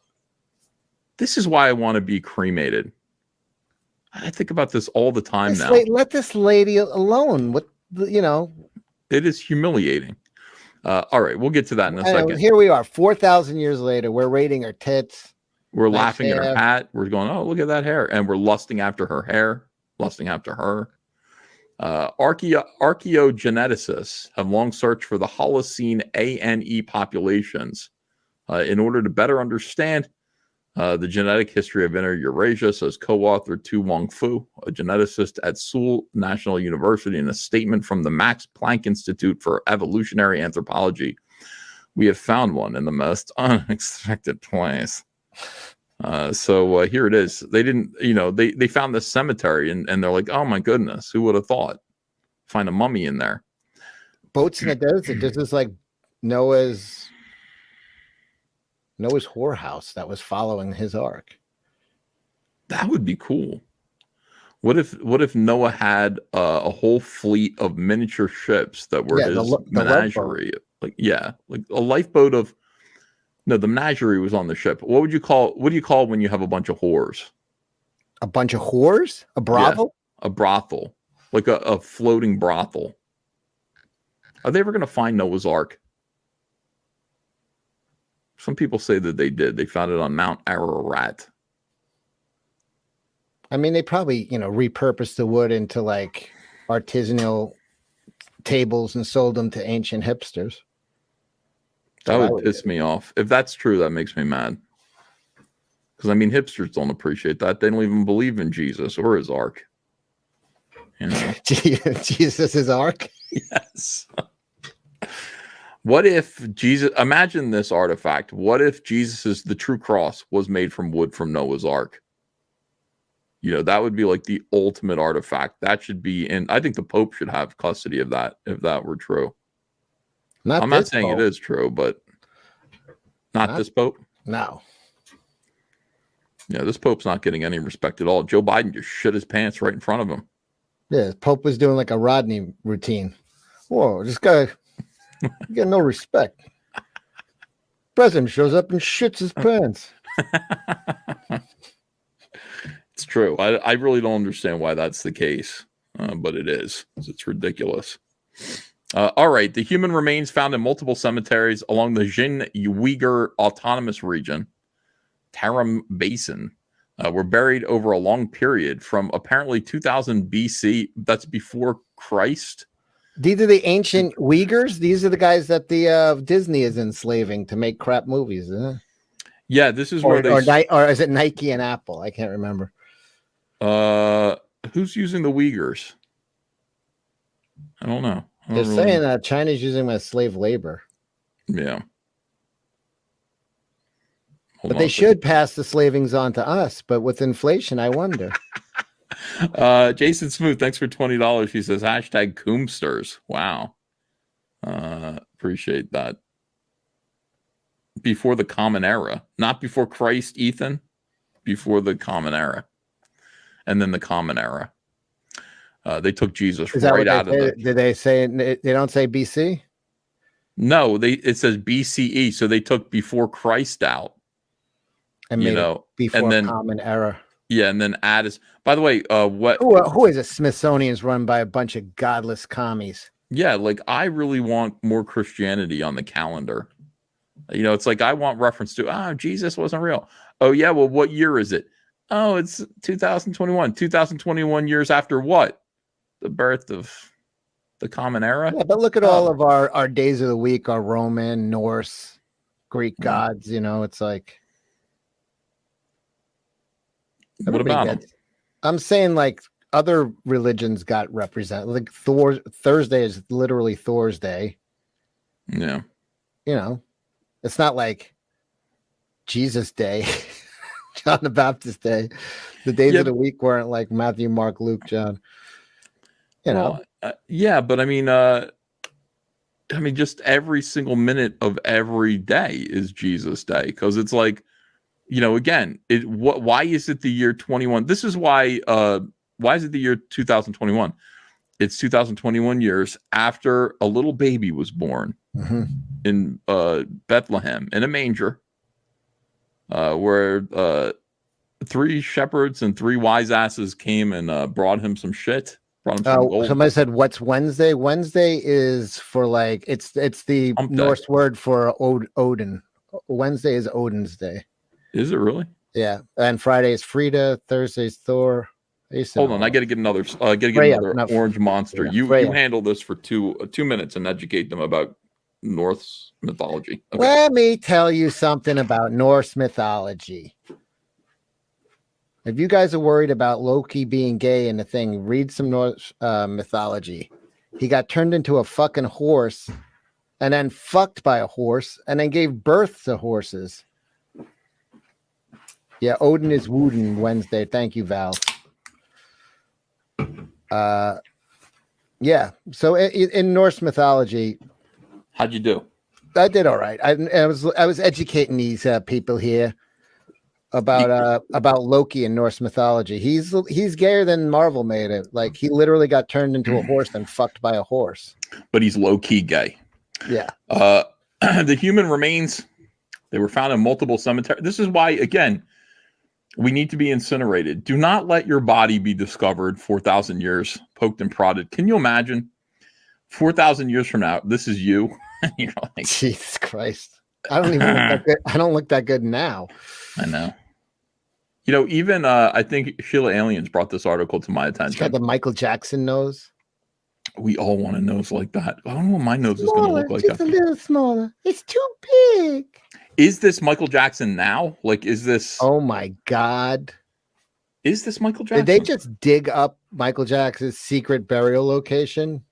This is why I want to be cremated. I think about this all the time now. Let this lady alone. It is humiliating. All right, we'll get to that in a second. Here we are, 4,000 years later. We're rating her tits. We're laughing at her hat. We're going, oh, look at that hair. And we're lusting after her hair, lusting after her. Archaeogeneticists have long searched for the Holocene ANE populations in order to better understand the genetic history of Inner Eurasia, says co-author Tu Wong Fu, a geneticist at Seoul National University, in a statement from the Max Planck Institute for Evolutionary Anthropology. We have found one in the most unexpected place. So here it is. They didn't, they found this cemetery and they're like, oh my goodness, who would have thought? Find a mummy in there. Boats in the desert. This is like Noah's whorehouse that was following his ark. That would be cool. What if Noah had a whole fleet of miniature ships that were his menagerie? Like a lifeboat of. No, the menagerie was on the ship. What do you call when you have a bunch of whores? A bunch of whores? A brothel? Yeah, a brothel. Like a floating brothel. Are they ever going to find Noah's Ark? Some people say that they did. They found it on Mount Ararat. I mean, they probably, repurposed the wood into like artisanal tables and sold them to ancient hipsters. That would piss me off. If that's true, that makes me mad. Because, hipsters don't appreciate that. They don't even believe in Jesus or his ark. Jesus' ark? Yes. What if Jesus, imagine this artifact. What if the true cross was made from wood from Noah's Ark? That would be like the ultimate artifact. That should be I think the Pope should have custody of that if that were true. I'm not saying it is true, but Not this Pope? No. Yeah, this Pope's not getting any respect at all. Joe Biden just shit his pants right in front of him. Yeah, Pope was doing like a Rodney routine. Whoa, this guy get no respect. President shows up and shits his pants. It's true. I really don't understand why that's the case, but it is. It's ridiculous. All right. The human remains found in multiple cemeteries along the Xin Uyghur Autonomous Region, Tarim Basin, were buried over a long period from apparently 2000 BC. That's before Christ. These are the ancient Uyghurs. These are the guys that the Disney is enslaving to make crap movies, isn't it? Yeah, this is where or is it Nike and Apple? I can't remember. Who's using the Uyghurs? I don't know. They're saying that China's using them as slave labor. Yeah. But they should pass the slavings on to us. But with inflation, I wonder. Jason Smooth, thanks for $20. He says hashtag Coomsters. Wow. Appreciate that. Before the Common Era, not before Christ, Ethan. Before the Common Era, and then the Common Era. They took Jesus right out of it. Did they say they don't say BC? No, it says BCE. So they took before Christ out. And made it before and then, Common Era. Yeah, and then add. By the way, who is it? Smithsonian's run by a bunch of godless commies. Yeah, like I really want more Christianity on the calendar. It's like I want reference to Jesus wasn't real. Oh yeah, well, what year is it? Oh, it's 2021. 2021 years after what? The birth of the Common Era. Yeah, but look at all of our days of the week, our Roman, Norse, Greek gods. It's like. What about them? I'm saying like other religions got represented. Like Thursday is literally Thor's Day. Yeah. It's not like Jesus Day, John the Baptist Day. The days of the week weren't like Matthew, Mark, Luke, John. But just every single minute of every day is Jesus Day, because it's like, again, why is it the year 21? This is why is it the year 2021? It's 2021 years after a little baby was born in Bethlehem in a manger, where 3 shepherds and 3 wise asses came and brought him some shit. Brought him some gold. Somebody said, "What's Wednesday?" Wednesday is for like it's the Norse word for Odin. Wednesday is Odin's day. Is it really? Yeah, and Friday is Frida. Thursday is Thor. Hold on, I got to get another. Orange Monster. You handle this for 2 minutes and educate them about Norse mythology. Okay. Let me tell you something about Norse mythology. If you guys are worried about Loki being gay and the thing, read some Norse mythology. He got turned into a fucking horse, and then fucked by a horse, and then gave birth to horses. Yeah, Odin is Wooden Wednesday. Thank you, Val. Yeah. So in Norse mythology, how'd you do? I did all right. I was educating these people here about Loki in Norse mythology. He's gayer than Marvel made it. Like he literally got turned into a horse and fucked by a horse. But he's low key gay. Yeah. The human remains, they were found in multiple cemeteries. This is why, again, we need to be incinerated. Do not let your body be discovered 4,000 years, poked and prodded. Can you imagine 4,000 years from now, this is you? You're like, Jesus Christ. I don't even look that good. I don't look that good now. I know. Even I think Sheila Aliens brought this article to my attention. It's got the Michael Jackson nose. We all want a nose like that. I don't know what my nose is going to look like. Just a little smaller. It's too big. Is this Michael Jackson now? Like, is this? Oh my God! Is this Michael Jackson? Did they just dig up Michael Jackson's secret burial location?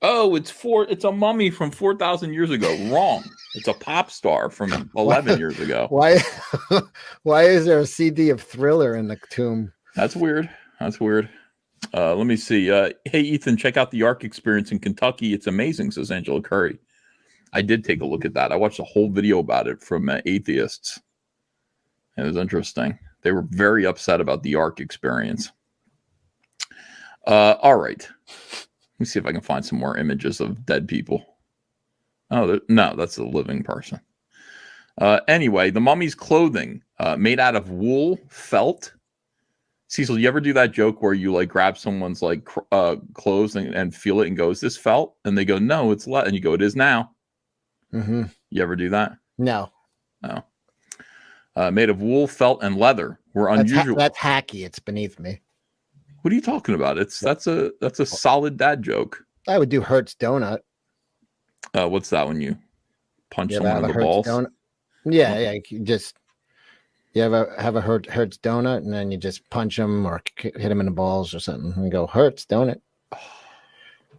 Oh, it's a mummy from 4,000 years ago. Wrong. It's a pop star from 11 years ago. Why is there a CD of Thriller in the tomb? That's weird. Let me see. Hey, Ethan, check out the Ark Experience in Kentucky. It's amazing, says Angela Curry. I did take a look at that. I watched a whole video about it from atheists. It was interesting. They were very upset about the Ark experience. All right. Let me see if I can find some more images of dead people. Oh, no, that's a living person. Anyway, the mummy's clothing made out of wool, felt. Cecil, you ever do that joke where you like grab someone's like clothes and feel it and go, "Is this felt?" And they go, "No, it's leather." And you go, "It is now." Mm-hmm. You ever do that? No. No. Made of wool, felt, and leather were unusual. That's hacky. It's beneath me. What are you talking about? That's a solid dad joke. I would do Hertz donut. What's that when you punch someone in the Hertz balls? Donut? Yeah. You ever have a Hertz donut and then you just punch them or hit them in the balls or something and go Hertz donut?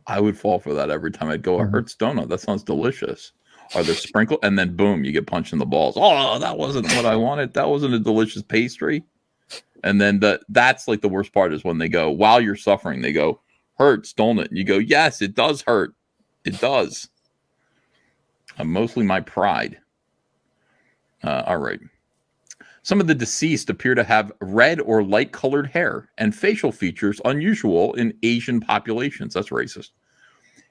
I would fall for that every time. I'd go a Hertz donut. That sounds delicious. Are there sprinkles? And then boom, you get punched in the balls. Oh, that wasn't what I wanted. That wasn't a delicious pastry. And then that's like the worst part is when they go, while you're suffering, they go, "Hurts, don't it?" And you go, "Yes, it does hurt. It does." Mostly my pride. All right. Some of the deceased appear to have red or light-colored hair and facial features unusual in Asian populations. That's racist.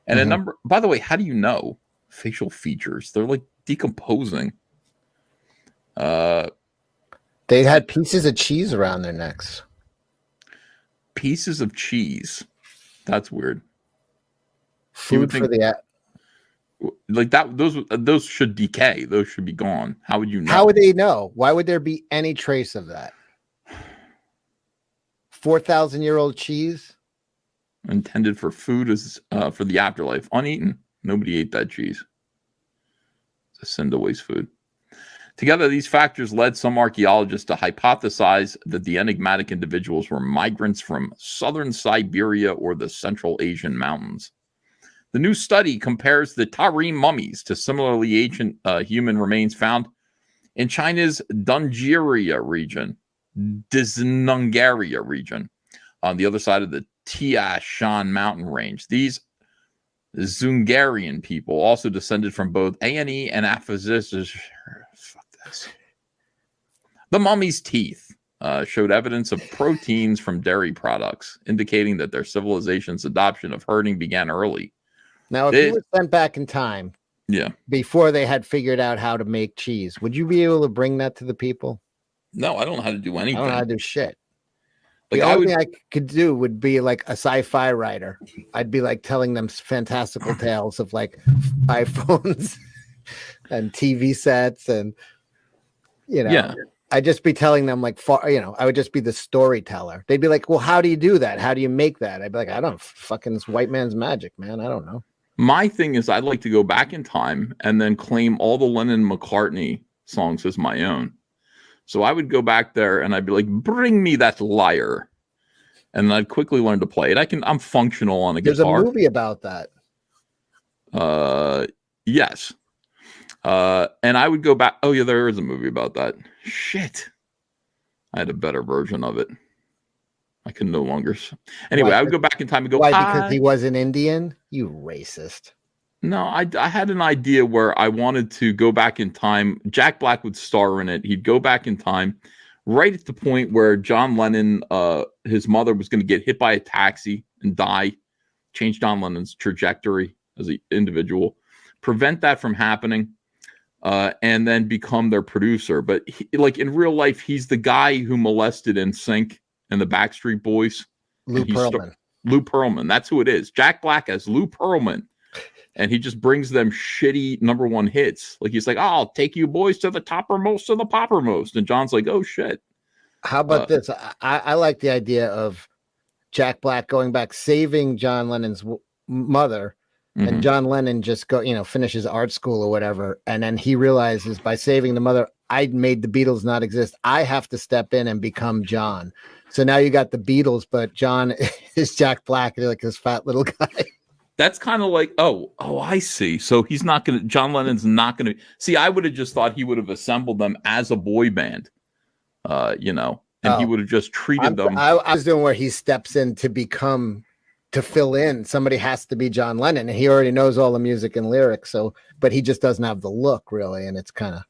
And a number, by the way, how do you know facial features? They're like decomposing. They had pieces of cheese around their necks. Pieces of cheese. That's weird. Food for the like that. Those should decay. Those should be gone. How would you know? How would they know? Why would there be any trace of that? 4,000-year-old cheese intended for food is for the afterlife. Uneaten. Nobody ate that cheese. It's a sin to waste food. Together, these factors led some archaeologists to hypothesize that the enigmatic individuals were migrants from southern Siberia or the Central Asian mountains. The new study compares the Tarim mummies to similarly ancient human remains found in China's Dungaria region, on the other side of the Tia Shan mountain range. These Zungarian people also descended from both A&E and Aphysis. Fuck this. The mummy's teeth showed evidence of proteins from dairy products, indicating that their civilization's adoption of herding began early. Now, if you were sent back in time, before they had figured out how to make cheese, would you be able to bring that to the people? No, I don't know how to do anything. I don't know how to do shit. Like, the only thing I could do would be like a sci-fi writer. I'd be like telling them fantastical tales of like iPhones and TV sets, and I'd just be telling them like I would just be the storyteller. They'd be like, "Well, how do you do that? How do you make that?" I'd be like, "I don't fucking this white man's magic, man. I don't know." My thing is, I'd like to go back in time and then claim all the Lennon-McCartney songs as my own. So I would go back there and I'd be like, "Bring me that lyre," and I'd quickly learn to play it. I'm functional on a guitar. There's a movie about that. Yes. And I would go back. Oh yeah, there is a movie about that. Shit. I had a better version of it. I can no longer. Anyway, I would go back in time and go. Why? Because he was an Indian? You racist. No, I had an idea where I wanted to go back in time. Jack Black would star in it. He'd go back in time right at the point where John Lennon, his mother was going to get hit by a taxi and die, change John Lennon's trajectory as an individual, prevent that from happening, and then become their producer. But like in real life, he's the guy who molested NSYNC and the Backstreet Boys. Lou Pearlman. Lou Pearlman. That's who it is. Jack Black as Lou Pearlman. And he just brings them shitty number one hits. Like he's like, "Oh, I'll take you boys to the toppermost of the poppermost." And John's like, "Oh shit." How about this? I like the idea of Jack Black going back, saving John Lennon's mother, and John Lennon just finishes art school or whatever, and then he realizes by saving the mother, I made the Beatles not exist. I have to step in and become John. So now you got the Beatles, but John is Jack Black, like this fat little guy. That's kind of like, oh, I see. So he's not going to, John Lennon's not going to, see, I would have just thought he would have assembled them as a boy band, and he would have just treated them. I was doing where he steps in to become to fill in. Somebody has to be John Lennon, and he already knows all the music and lyrics. So, but he just doesn't have the look really, and it's kind of.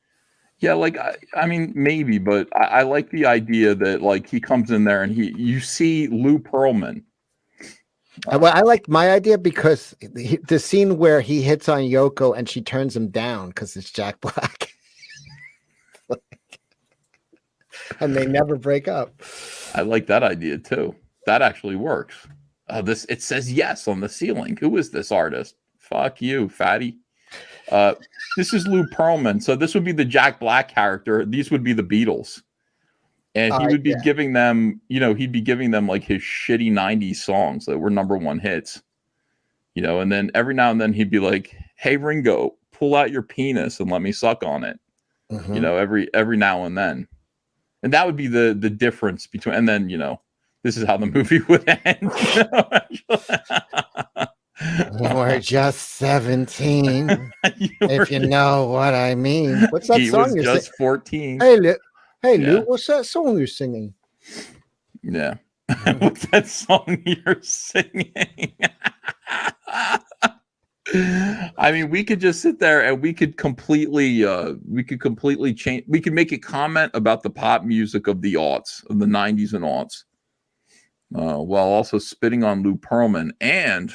Yeah, like I mean, maybe, but I like the idea that like he comes in there and you see Lou Pearlman. Well, I like my idea because the scene where he hits on Yoko and she turns him down because it's Jack Black, and they never break up. I like that idea too. That actually works. It says yes on the ceiling. Who is this artist? Fuck you, fatty. This is Lou Pearlman. So this would be the Jack Black character. These would be the Beatles. And he would be giving them, he'd be giving them like his shitty 90s songs that were #1 hits. And then every now and then he'd be like, "Hey Ringo, pull out your penis and let me suck on it." Mm-hmm. Every now and then. And that would be the difference between, and then, this is how the movie would end. We're just 17, if you know what I mean. What's that song you're just 14. Hey, Lou, what's that song you're singing? Yeah. What's that song you're singing? I mean, we could just sit there and we could completely change. We could make a comment about the pop music of the aughts, of the 90s and aughts, while also spitting on Lou Pearlman and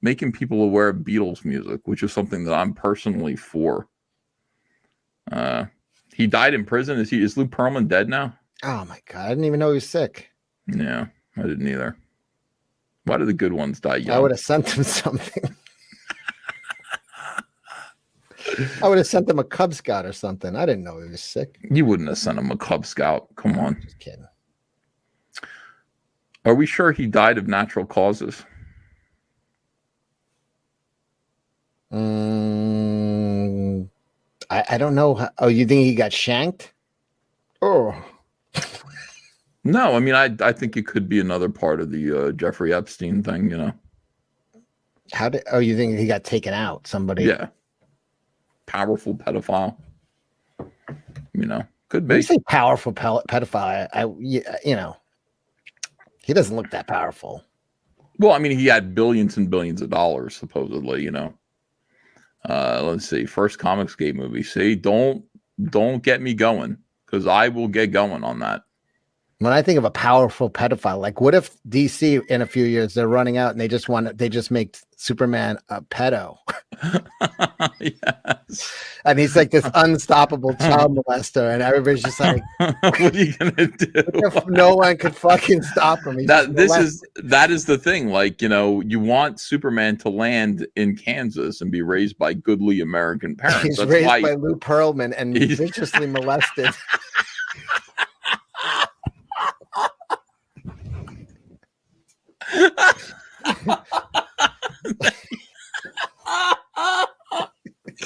making people aware of Beatles music, which is something that I'm personally for. He died in prison. Is Lou Pearlman dead now? Oh my God. I didn't even know he was sick. Yeah, I didn't either. Why do the good ones die young? I would have sent him something. I would have sent him a Cub Scout or something. I didn't know he was sick. You wouldn't have sent him a Cub Scout. Come on. Just kidding. Are we sure he died of natural causes? I don't know. Oh, you think he got shanked? Oh. No, I mean, I think it could be another part of the Jeffrey Epstein thing, You think he got taken out? Somebody? Yeah. Powerful pedophile. Could be. When you say powerful pedophile, he doesn't look that powerful. Well, I mean, he had billions and billions of dollars, supposedly, Let's see. First Comicsgate movie. See, don't get me going, because I will get going on that. When I think of a powerful pedophile, like what if DC in a few years they're running out and they just make Superman a pedo? Yes. And he's like this unstoppable child molester, and everybody's just like, "What are you gonna do?" If no one could fucking stop him. That is the thing. Like, you want Superman to land in Kansas and be raised by goodly American parents. He's raised by Lou Pearlman and viciously molested.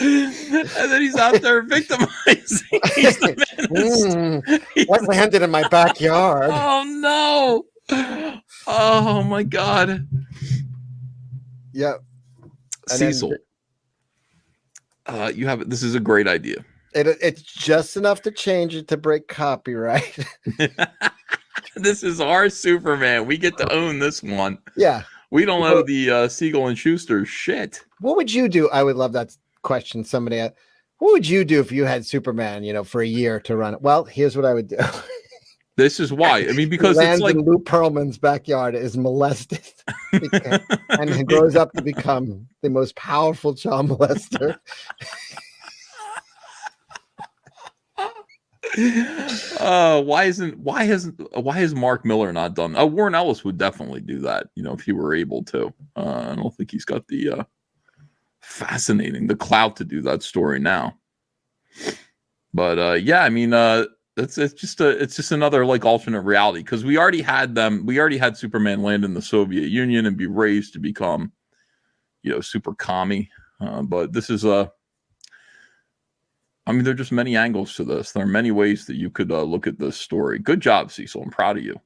And then he's out there victimizing. What landed in my backyard? Oh no! Oh my God! Yeah, Cecil, you have it. This is a great idea. It's just enough to change it to break copyright. This is our Superman. We get to own this one. Yeah. We don't owe the Siegel and Schuster shit. What would you do? I would love that question. Somebody, what would you do if you had Superman, for a year to run it? Well, here's what I would do. This is why. I mean, because lands it's like in Lou Pearlman's backyard, is molested and grows up to become the most powerful child molester. Why has Mark Miller not done that? Warren Ellis would definitely do that, if he were able to. I don't think he's got the the clout to do that story now. But yeah, I mean, it's just another like alternate reality, because we already had Superman land in the Soviet Union and be raised to become, super commie. But this is I mean, there are just many angles to this. There are many ways that you could look at this story. Good job, Cecil. I'm proud of you.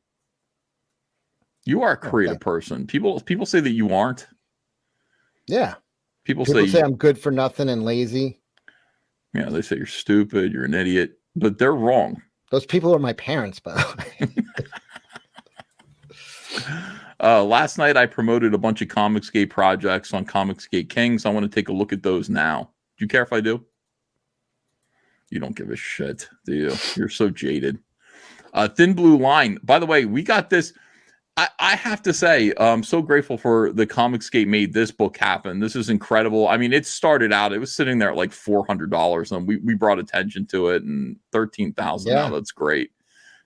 You are a creative person. People say that you aren't. Yeah. People say I'm good for nothing and lazy. Yeah, they say you're stupid, you're an idiot, but they're wrong. Those people are my parents, by the way. Last night I promoted a bunch of Comicsgate projects on Comicsgate Kings. I want to take a look at those now. Do you care if I do? You don't give a shit, do you? You're so jaded. Thin Blue Line. By the way, we got this. I have to say, I'm so grateful for the Comicsgate made this book happen. This is incredible. I mean, it started out, it was sitting there at like $400, and we brought attention to it, and $13,000 now. That's great.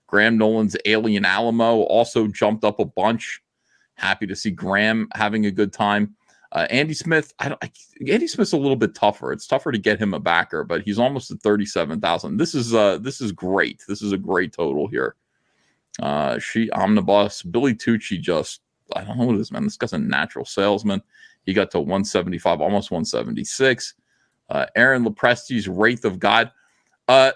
Graham Nolan's Alien Alamo also jumped up a bunch. Happy to see Graham having a good time. Andy Smith, Andy Smith's a little bit tougher. It's tougher to get him a backer, but he's almost at 37,000. This is great. This is a great total here. Omnibus, Billy Tucci, just I don't know what it is, man. This guy's a natural salesman. He got to 175, almost 176. Aaron Lepresti's Wraith of God.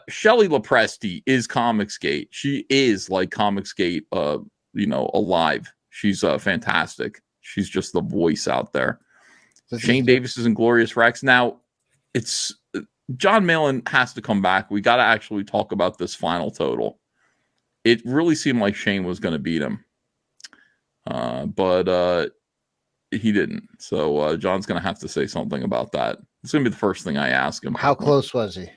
Shelley Lepresti is Comicsgate. She is like Comicsgate, alive. She's fantastic. She's just the voice out there. Shane Davis is Inglorious Rex. Now, it's John Malin has to come back. We got to actually talk about this final total. It really seemed like Shane was going to beat him, but he didn't. So John's going to have to say something about that. It's going to be the first thing I ask him. How close was he?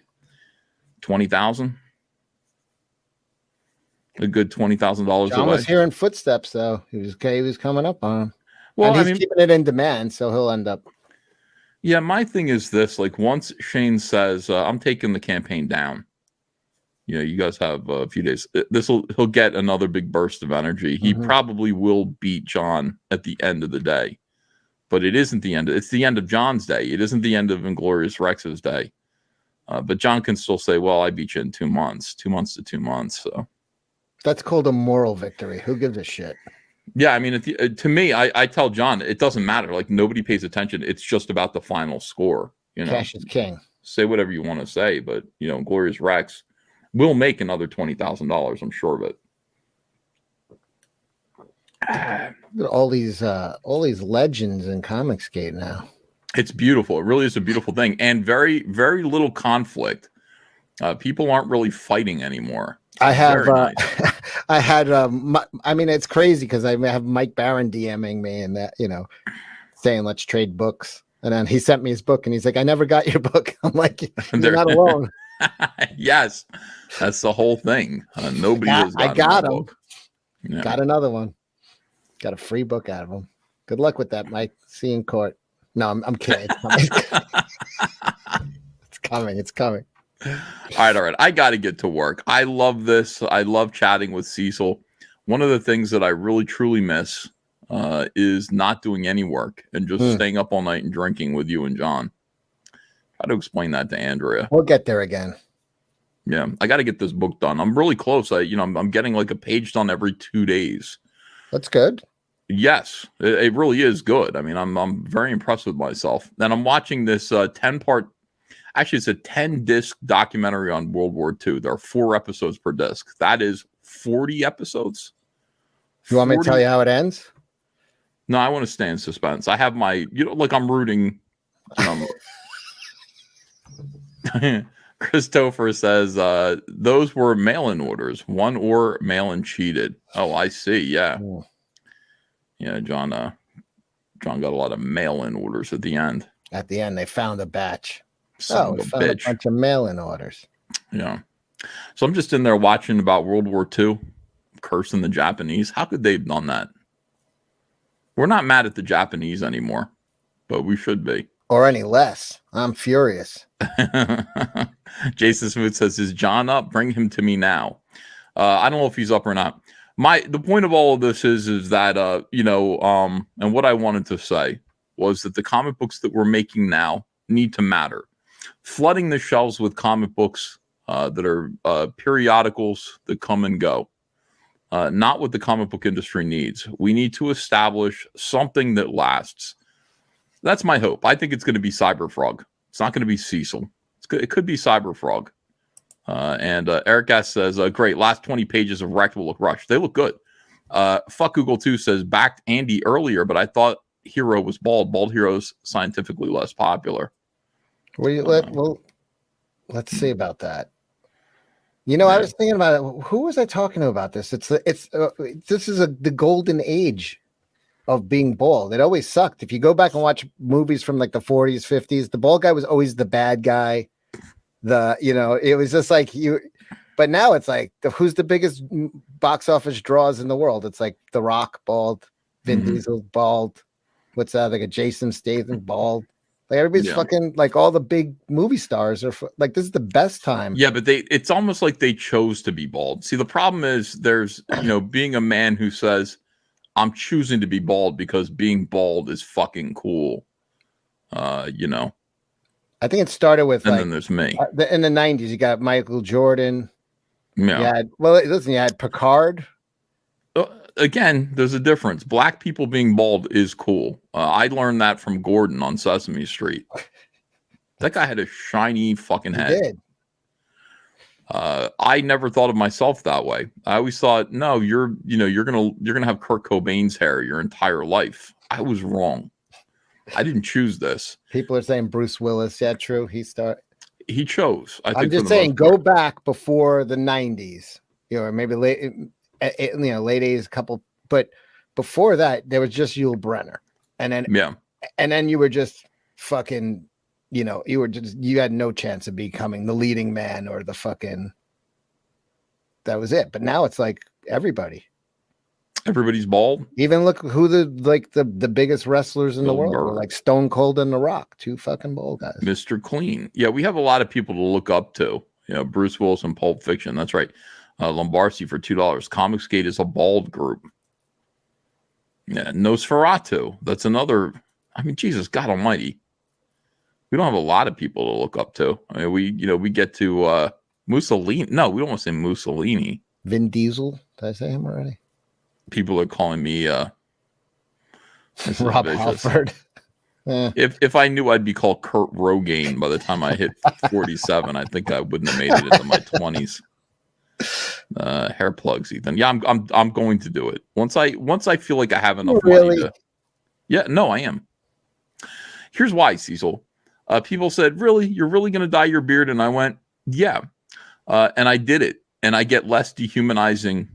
20,000. A good $20,000 away. John was hearing footsteps, though. He was coming up on him. Well, and he's keeping it in demand, so he'll end up. Yeah, my thing is this: like, once Shane says, "I'm taking the campaign down," you guys have a few days. He'll get another big burst of energy. He probably will beat John at the end of the day, but it isn't the end. It's the end of John's day. It isn't the end of Inglorious Rex's day. But John can still say, "Well, I beat you in 2 months, 2 months to 2 months." So that's called a moral victory. Who gives a shit? Yeah, I mean, to me, I tell John, it doesn't matter. Like, nobody pays attention. It's just about the final score. Cash is king. Say whatever you want to say, but Glorious Rex will make another $20,000. I'm sure of it. All these legends in Comicsgate now. It's beautiful. It really is a beautiful thing, and very, very little conflict. People aren't really fighting anymore. I have, nice. I had, I mean, it's crazy because I have Mike Barron DMing me and that, saying, let's trade books. And then he sent me his book and he's like, I never got your book. I'm like, you're not alone. Yes. That's the whole thing. Nobody has I got him. Book. Yeah. Got another one. Got a free book out of him. Good luck with that, Mike. See you in court. No, I'm kidding. It's coming. It's coming. All right. I got to get to work. I love this. I love chatting with Cecil. One of the things that I really, truly miss is not doing any work and just staying up all night and drinking with you and John. How to explain that to Andrea? We'll get there again. Yeah, I got to get this book done. I'm really close. I'm getting like a page done every 2 days. That's good. Yes, it really is good. I mean, I'm very impressed with myself. And I'm watching this 10-part. Actually, it's a 10-disc documentary on World War II. There are 4 episodes per disc. That is 40 episodes. You want me to tell you how it ends? No, I want to stay in suspense. I have my, I'm rooting. Christopher says, those were mail-in orders. One or mail-in cheated. Oh, I see. Yeah. Ooh. Yeah, John got a lot of mail-in orders at the end. At the end, they found a batch. Son we found a bunch of mail-in orders. Yeah. So I'm just in there watching about World War II, cursing the Japanese. How could they have done that? We're not mad at the Japanese anymore, but we should be. Or any less. I'm furious. Jason Smooth says, is John up? Bring him to me now. I don't know if he's up or not. The point of all of this is that, and what I wanted to say was that the comic books that we're making now need to matter. Flooding the shelves with comic books that are periodicals that come and go. Not what the comic book industry needs. We need to establish something that lasts. That's my hope. I think it's going to be Cyberfrog. It's not going to be Cecil. It could be Cyberfrog. And Eric S says, great, last 20 pages of Wrecked will look rushed. They look good. Fuck Google 2 says, backed Andy earlier, but I thought Hero was bald. Bald Hero's scientifically less popular. Let's see about that. I was thinking about it. Who was I talking to about this? This is the golden age of being bald. It always sucked. If you go back and watch movies from like the 40s, 50s, the bald guy was always the bad guy. It was just like you. But now it's like, who's the biggest box office draws in the world? It's like The Rock, bald. Vin Diesel, bald. What's that? Like a Jason Statham, bald. Like everybody's fucking, like all the big movie stars are like, this is the best time. Yeah, but it's almost like they chose to be bald. See, the problem is there's, being a man who says, I'm choosing to be bald because being bald is fucking cool. I think it started with, and then there's me. In the 90s, you got Michael Jordan. Yeah. You had Picard. Again, there's a difference. Black people being bald is cool. I learned that from Gordon on Sesame Street. That guy had a shiny fucking head. He did. I never thought of myself that way. I always thought, no, you're gonna have Kurt Cobain's hair your entire life. I was wrong. I didn't choose this. People are saying Bruce Willis. Yeah, true. He chose. I'm just saying, go back before the 90s, maybe late 80s, couple. But before that, there was just Yul Brynner, and then you were just fucking. You had no chance of becoming the leading man or the fucking. That was it. But now it's like everybody's bald. Even look who the biggest wrestlers in the world were, like Stone Cold and The Rock, two fucking bald guys. Mr. Clean. Yeah, we have a lot of people to look up to. Bruce Willis and Pulp Fiction. That's right. Lombardi for $2. Comicsgate is a bald group. Yeah, Nosferatu. That's another. I mean, Jesus, God Almighty. We don't have a lot of people to look up to. I mean, we get to Mussolini. No, we don't want to say Mussolini. Vin Diesel. Did I say him already? People are calling me Rob Halford. If I knew I'd be called Kurt Rogaine by the time I hit 47, I think I wouldn't have made it into my 20s. Hair plugs, Ethan. Yeah, I'm going to do it once I feel like I have enough money to. Yeah, no, I am. Here's why, Cecil. People said, "Really, you're really going to dye your beard?" And I went, "Yeah," and I did it, and I get less dehumanizing,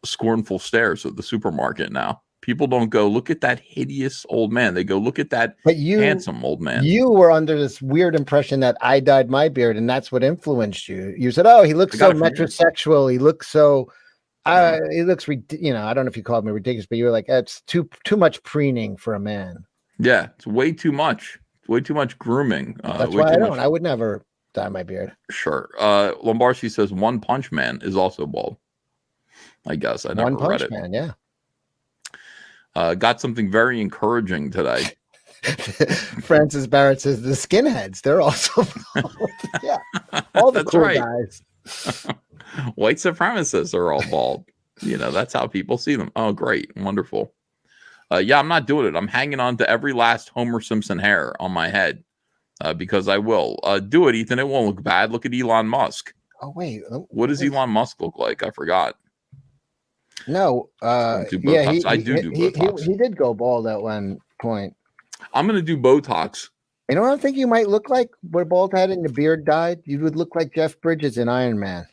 scornful stares at the supermarket now. People don't go, "Look at that hideous old man." They go, "Look at that handsome old man." You were under this weird impression that I dyed my beard, and that's what influenced you. You said, "Oh, he looks so metrosexual. He looks so." He looks, I don't know if you called me ridiculous, but you were like, "It's too much preening for a man." Yeah, it's way too much. It's way too much grooming. That's why I don't. I would never dye my beard. Sure. Lombardi says One Punch Man is also bald. I guess I never read it. One Punch Man, yeah. Got something very encouraging today. Francis Barrett says the skinheads, they're also bald. Yeah. All the cool guys. White supremacists are all bald. That's how people see them. Oh, great. Wonderful. Yeah, I'm not doing it. I'm hanging on to every last Homer Simpson hair on my head because I will. Do it, Ethan. It won't look bad. Look at Elon Musk. Oh, wait. What does Elon Musk look like? I forgot. No. I do Botox. He did go bald at one point. I'm going to do Botox. You know what I think you might look like? Where bald head and the beard dyed? You would look like Jeff Bridges in Iron Man.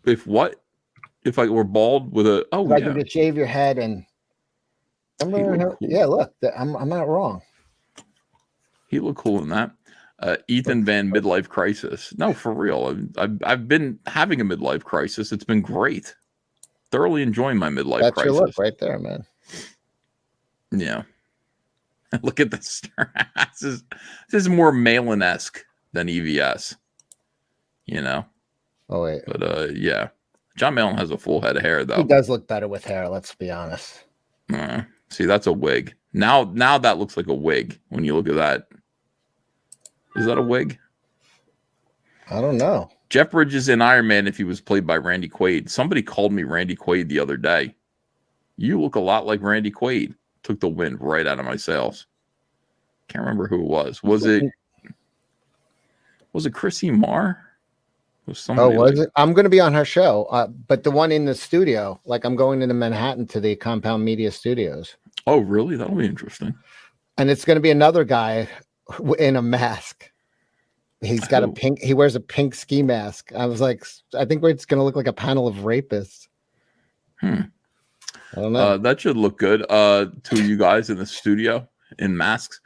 If what? If I were bald with a I can just shave your head and cool. Yeah, look, I'm not wrong. He looked cool in that. Ethan Van midlife crisis. No, for real. I've been having a midlife crisis. It's been great. Thoroughly enjoying my midlife crisis. That's your look right there, man. Yeah. Look at this. This is more Malin-esque than EVS. Oh wait. But yeah. John Malin has a full head of hair, though. He does look better with hair, let's be honest. See, that's a wig. Now that looks like a wig when you look at that. Is that a wig? I don't know. Jeff Bridges in Iron Man if he was played by Randy Quaid. Somebody called me Randy Quaid the other day. You look a lot like Randy Quaid. Took the wind right out of my sails. Can't remember who it was. Was it Chrissy Marr? Was it? I'm going to be on her show, but the one in the studio, like I'm going into Manhattan to the Compound Media Studios. Oh, really? That'll be interesting. And it's going to be another guy in a mask. He's got he wears a pink ski mask. I was like, I think it's going to look like a panel of rapists. I don't know. That should look good. Two of you guys in the studio in masks.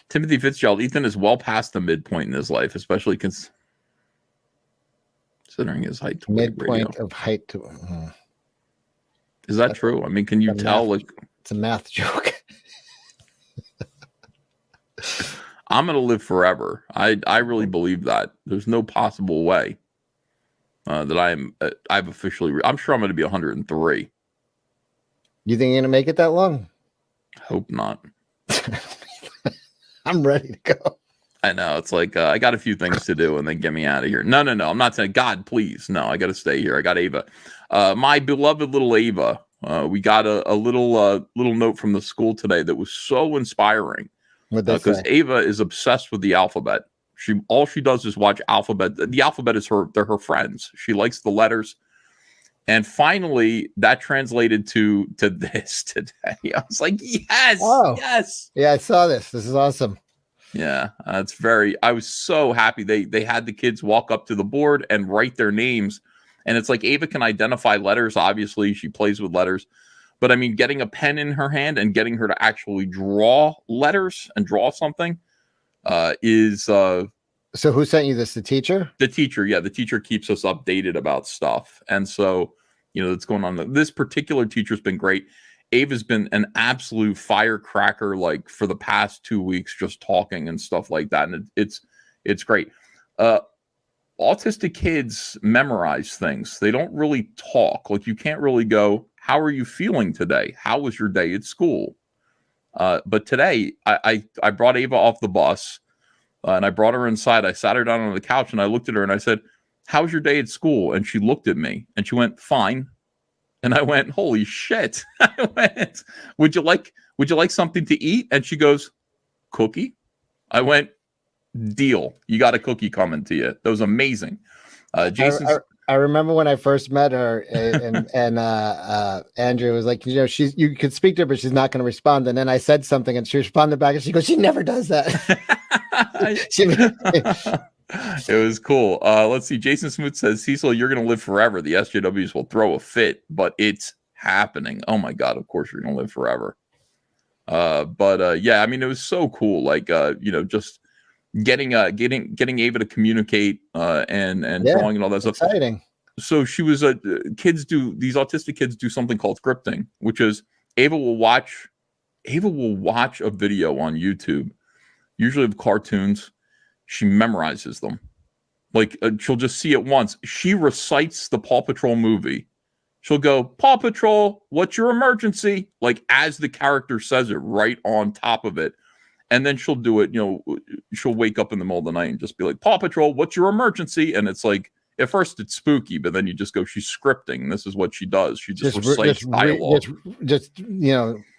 Timothy Fitzgerald. Ethan is well past the midpoint in his life, especially considering his height to weight Midpoint ratio. of height to. Is that true? I mean, can you tell? Math, it's a math joke. I'm gonna live forever. I really believe that. There's no possible way that I've officially. I'm sure I'm going to be 103. You think you're gonna make it that long? Hope not. I'm ready to go. I know. It's like I got a few things to do and then get me out of here. No. I'm not saying God, please. No, I got to stay here. I got Ava, my beloved little Ava. We got a little note from the school today that was so inspiring. Because Ava is obsessed with the alphabet. All she does is watch alphabet. The alphabet is they're her friends. She likes the letters. And finally, that translated to this today. I was like, yes, yes. Yeah, I saw this. This is awesome. Yeah, I was so happy. They had the kids walk up to the board and write their names. And it's like Ava can identify letters. Obviously, she plays with letters. But I mean, getting a pen in her hand and getting her to actually draw letters and draw something is. So who sent you this? The teacher? The teacher, yeah. The teacher keeps us updated about stuff. And so, it's going on. This particular teacher's been great. Ava's been an absolute firecracker, like for the past 2 weeks, just talking and stuff like that. And it's great. Autistic kids memorize things. They don't really talk. Like you can't really go, how are you feeling today? How was your day at school? But today I brought Ava off the bus and I brought her inside. I sat her down on the couch and I looked at her and I said, how was your day at school? And she looked at me and she went, fine. And I went, holy shit. I went, would you like something to eat? And she goes, cookie? I went, deal. You got a cookie coming to you. That was amazing. Jason. I remember when I first met her, and Andrew was like, you could speak to her, but she's not going to respond. And then I said something, and she responded back, and she goes, she never does that. It was cool. Let's see. Jason Smoot says, Cecil, you're going to live forever. The SJWs will throw a fit, but it's happening. Oh my God! Of course you're going to live forever. Yeah, I mean, it was so cool. Like, just getting Ava to communicate and drawing and all that stuff. Exciting. So she was these autistic kids do something called scripting, which is Ava will watch a video on YouTube, usually of cartoons. She memorizes them. Like she'll just see it once. She recites the Paw Patrol movie. She'll go, Paw Patrol, what's your emergency? Like as the character says it right on top of it. And then she'll do it, she'll wake up in the middle of the night and just be like, Paw Patrol, what's your emergency? And it's like, at first it's spooky, but then you just go, she's scripting. This is what she does. She just recites dialogue. Just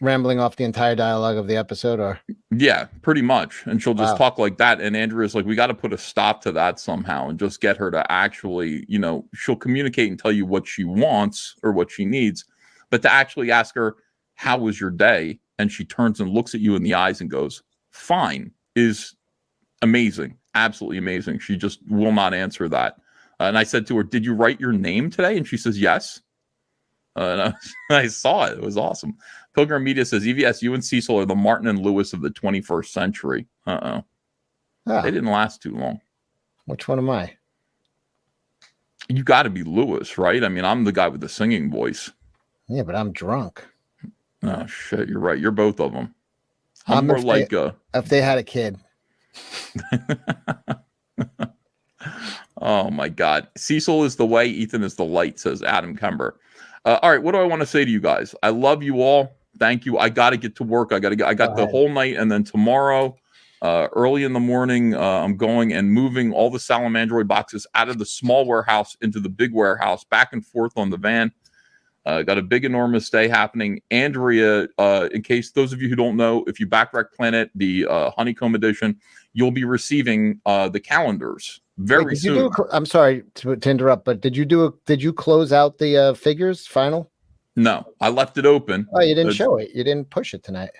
rambling off the entire dialogue of the episode, or? Yeah, pretty much. And she'll just talk like that. And Andrea's like, we got to put a stop to that somehow and just get her to actually, she'll communicate and tell you what she wants or what she needs. But to actually ask her, how was your day? And she turns and looks at you in the eyes and goes, fine, is amazing. Absolutely amazing. She just will not answer that. And I said to her, did you write your name today? And she says, yes. And I saw it. It was awesome. Pilgrim Media says, EVS, you and Cecil are the Martin and Lewis of the 21st century. They didn't last too long. Which one am I? You got to be Lewis, right? I mean, I'm the guy with the singing voice. Yeah, but I'm drunk. Oh, shit. You're right. You're both of them. I'm more like if they had a kid. Oh my God. Cecil is the way, Ethan is the light, says Adam Kember. All right, what do I want to say to you guys? I love you all. Thank you. I got to get to work. I got the whole night, and then tomorrow, early in the morning, I'm going and moving all the Salamandroid boxes out of the small warehouse into the big warehouse, back and forth on the van. Got a big, enormous day happening. Andrea, in case those of you who don't know, if you backwreck Planet, the Honeycomb edition, you'll be receiving the calendars very soon. I'm sorry to interrupt, but did you close out the figures final? No, I left it open. Oh, you didn't show it. You didn't push it tonight.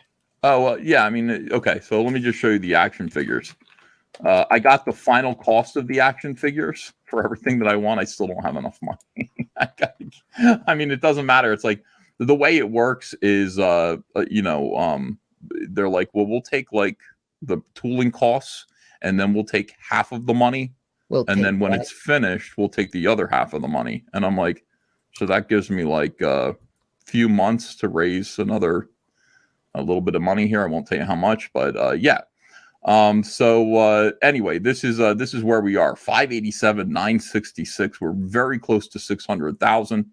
Oh, well, yeah. I mean, okay. So let me just show you the action figures. I got the final cost of the action figures for everything that I want. I still don't have enough money. I mean, it doesn't matter. It's like the way it works is, they're like, well, we'll take like the tooling costs, and then we'll take half of the money. And then when it's finished, we'll take the other half of the money. And I'm like, so that gives me like a few months to raise a little bit of money here. I won't tell you how much, but yeah. Anyway, this is where we are. 587, 966. We're very close to 600,000.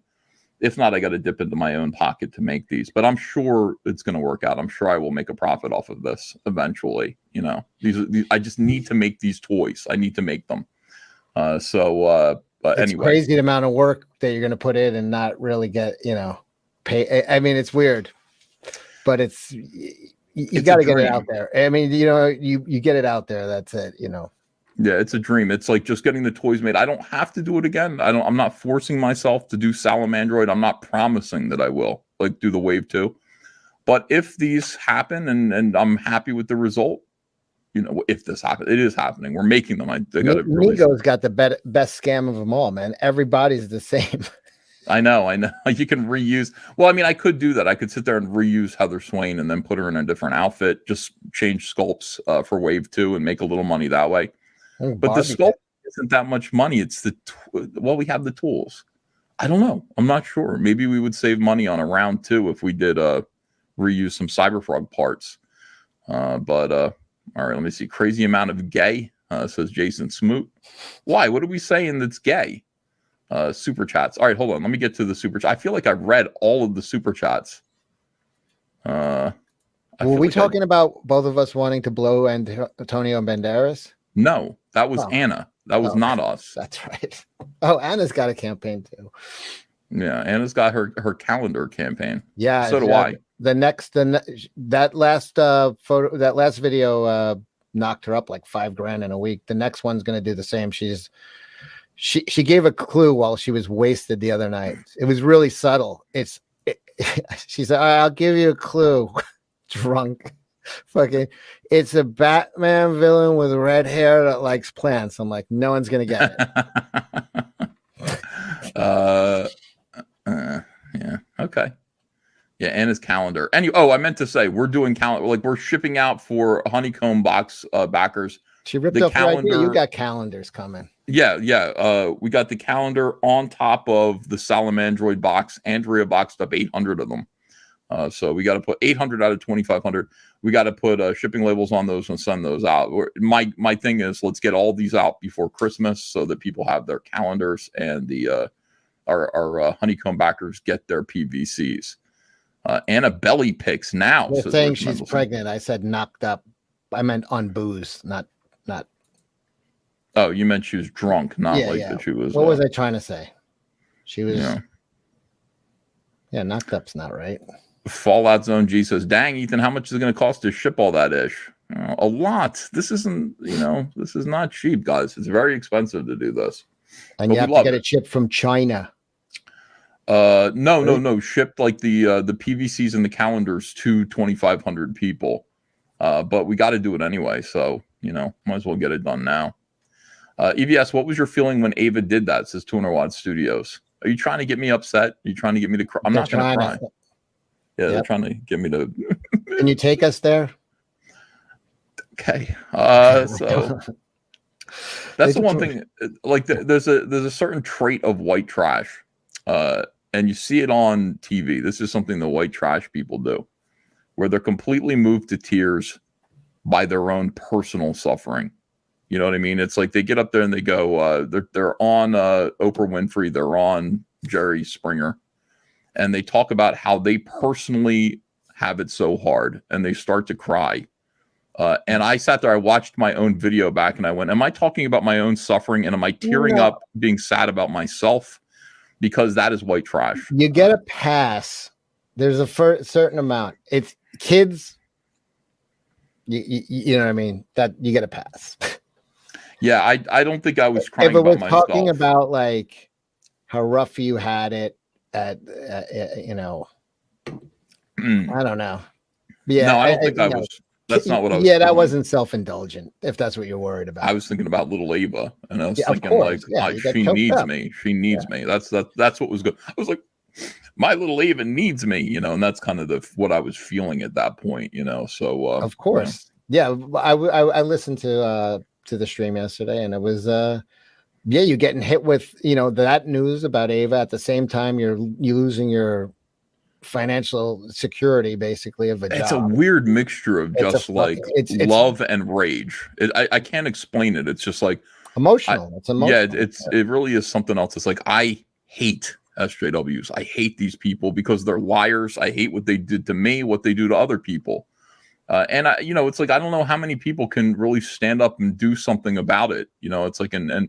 If not, I got to dip into my own pocket to make these, but I'm sure it's going to work out. I'm sure I will make a profit off of this eventually. These I just need to make these toys. I need to make them. But it's anyway, crazy the amount of work that you're going to put in and not really get, pay. I mean, it's weird, but it's got to get it out there. I mean, you get it out there. That's it. Yeah, it's a dream. It's like just getting the toys made. I don't have to do it again. I'm not forcing myself to do Salamandroid. I'm not promising that I will do the Wave 2. But if these happen and I'm happy with the result, if this happens, it is happening. We're making them. They got Nigo's got the best scam of them all, man. Everybody's the same. I know. You can reuse. Well, I mean, I could do that. I could sit there and reuse Heather Swain and then put her in a different outfit, just change sculpts for Wave 2 and make a little money that way. But the sculpt isn't that much money. It's we have the tools. I don't know. I'm not sure. Maybe we would save money on a round 2 if we did reuse some Cyberfrog parts. All right, let me see. Crazy amount of gay, says Jason Smoot. Why? What are we saying that's gay? Super chats. All right, hold on. Let me get to the super chat. I feel like I've read all of the super chats. Were we talking about both of us wanting to blow Antonio Banderas? No, that was Anna. That was not us. That's right. Oh, Anna's got a campaign too. Yeah, Anna's got her calendar campaign. Yeah, so do I. That last video knocked her up like $5,000 in a week. The next one's going to do the same. She gave a clue while she was wasted the other night. It was really subtle. She said, "I'll give you a clue." Drunk. Fucking, it's a Batman villain with red hair that likes plants. I'm like, no one's gonna get it. Yeah. Okay. Yeah, Anna's calendar. And I meant to say we're doing calendar. We're shipping out for Honeycomb box backers. She ripped off your idea. You got calendars coming. Yeah. We got the calendar on top of the Salamandroid box. Andrea boxed up 800 of them. So we got to put 800 out of 2,500. We got to put shipping labels on those and send those out. My thing is, let's get all these out before Christmas so that people have their calendars and our Honeycomb backers get their PVCs. Anna belly pics now. They're saying she's pregnant. I said knocked up. I meant on booze, not. Oh, you meant she was drunk, not that she was. What was I trying to say? She was. Yeah, knocked up's not right. Fallout Zone G says, "Dang, Ethan, how much is it going to cost to ship all that ish? A lot. This isn't. This is not cheap, guys. It's very expensive to do this, and you have to get it shipped from China." No. Shipped like the PVCs and the calendars to 2,500 people. But we got to do it anyway, so might as well get it done now. EVS, what was your feeling when Ava did that? Says 200 Watt Studios. Are you trying to get me upset? Are you trying to get me to cry? I'm not going to cry. Yeah, they're trying to get me to. Can you take us there? Okay. So that's the one thing. There's a certain trait of white trash, and you see it on TV. This is something the white trash people do, where they're completely moved to tears by their own personal suffering. You know what I mean? It's like they get up there and they go, they're on Oprah Winfrey, they're on Jerry Springer, and they talk about how they personally have it so hard, and they start to cry. And I sat there, I watched my own video back, and I went, am I talking about my own suffering? And am I tearing up being sad about myself? Because that is white trash. You get a pass. There's a certain amount. It's kids. You know what I mean? That you get a pass. Yeah, I don't think I was crying about myself. If it was talking about like how rough you had it at I don't know. Yeah, no, I don't think I was. That's not what I was. Yeah, that wasn't self-indulgent. If that's what you're worried about. I was thinking about little Ava, and I was thinking like, she needs me. She needs me. That's what was good. I was like, my little Ava needs me, you know, and that's kind of what I was feeling at that point, you know. So of course, yeah. I listened to the stream yesterday, and it was yeah, you're getting hit with, you know, that news about Ava at the same time you're losing your financial security, basically, of a job. It's a weird mixture of just it's love and rage. I can't explain it. It's just like emotional. It's emotional. Yeah, it really is something else. It's like I hate SJWs. I hate these people because they're liars. I hate what they did to me, what they do to other people. And you know, it's like I don't know how many people can really stand up and do something about it. You know, it's like and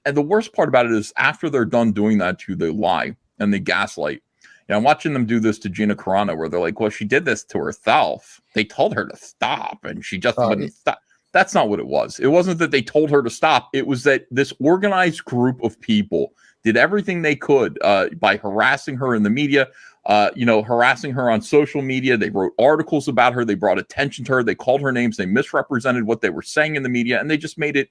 the worst part about it is after they're done doing that to you, they lie and they gaslight. You know, I'm watching them do this to Gina Carano, where they're like, "Well, she did this to herself. They told her to stop, and she just wouldn't stop." That's not what it was. It wasn't that they told her to stop. It was that this organized group of people did everything they could by harassing her in the media, you know, harassing her on social media. They wrote articles about her. They brought attention to her. They called her names. They misrepresented what they were saying in the media, and they just made it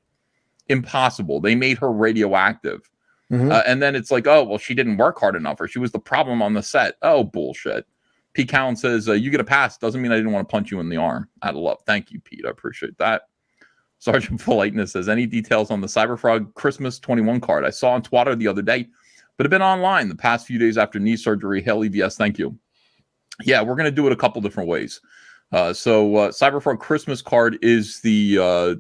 impossible. They made her radioactive. And then it's like, oh, well, she didn't work hard enough, or she was the problem on the set. Oh, bullshit. Pete Cowan says, you get a pass. Doesn't mean I didn't want to punch you in the arm. Out of love. Thank you, Pete. I appreciate that. Sergeant Politeness says, any details on the Cyberfrog Christmas 21 card? I saw on Twitter the other day, but have been online the past few days after knee surgery. Hell, EVS, thank you. Yeah, we're going to do it a couple different ways. Cyberfrog Christmas card is the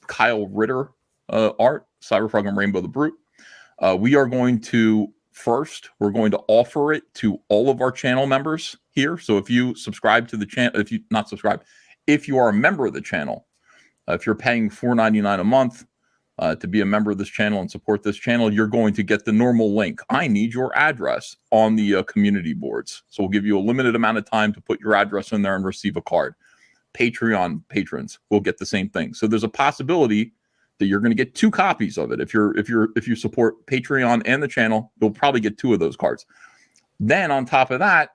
Kyle Ritter art, Cyberfrog and Rainbow the Brute. We are going to we're going to offer it to all of our channel members here. So if you subscribe to the channel, if you are a member of the channel, if you're paying $4.99 a month to be a member of this channel and support this channel, you're going to get the normal link. I need your address on the community boards. So we'll give you a limited amount of time to put your address in there and receive a card. Patreon patrons will get the same thing. So there's a possibility that you're going to get 2 copies of it. If you support Patreon and the channel, you'll probably get 2 of those cards. Then on top of that,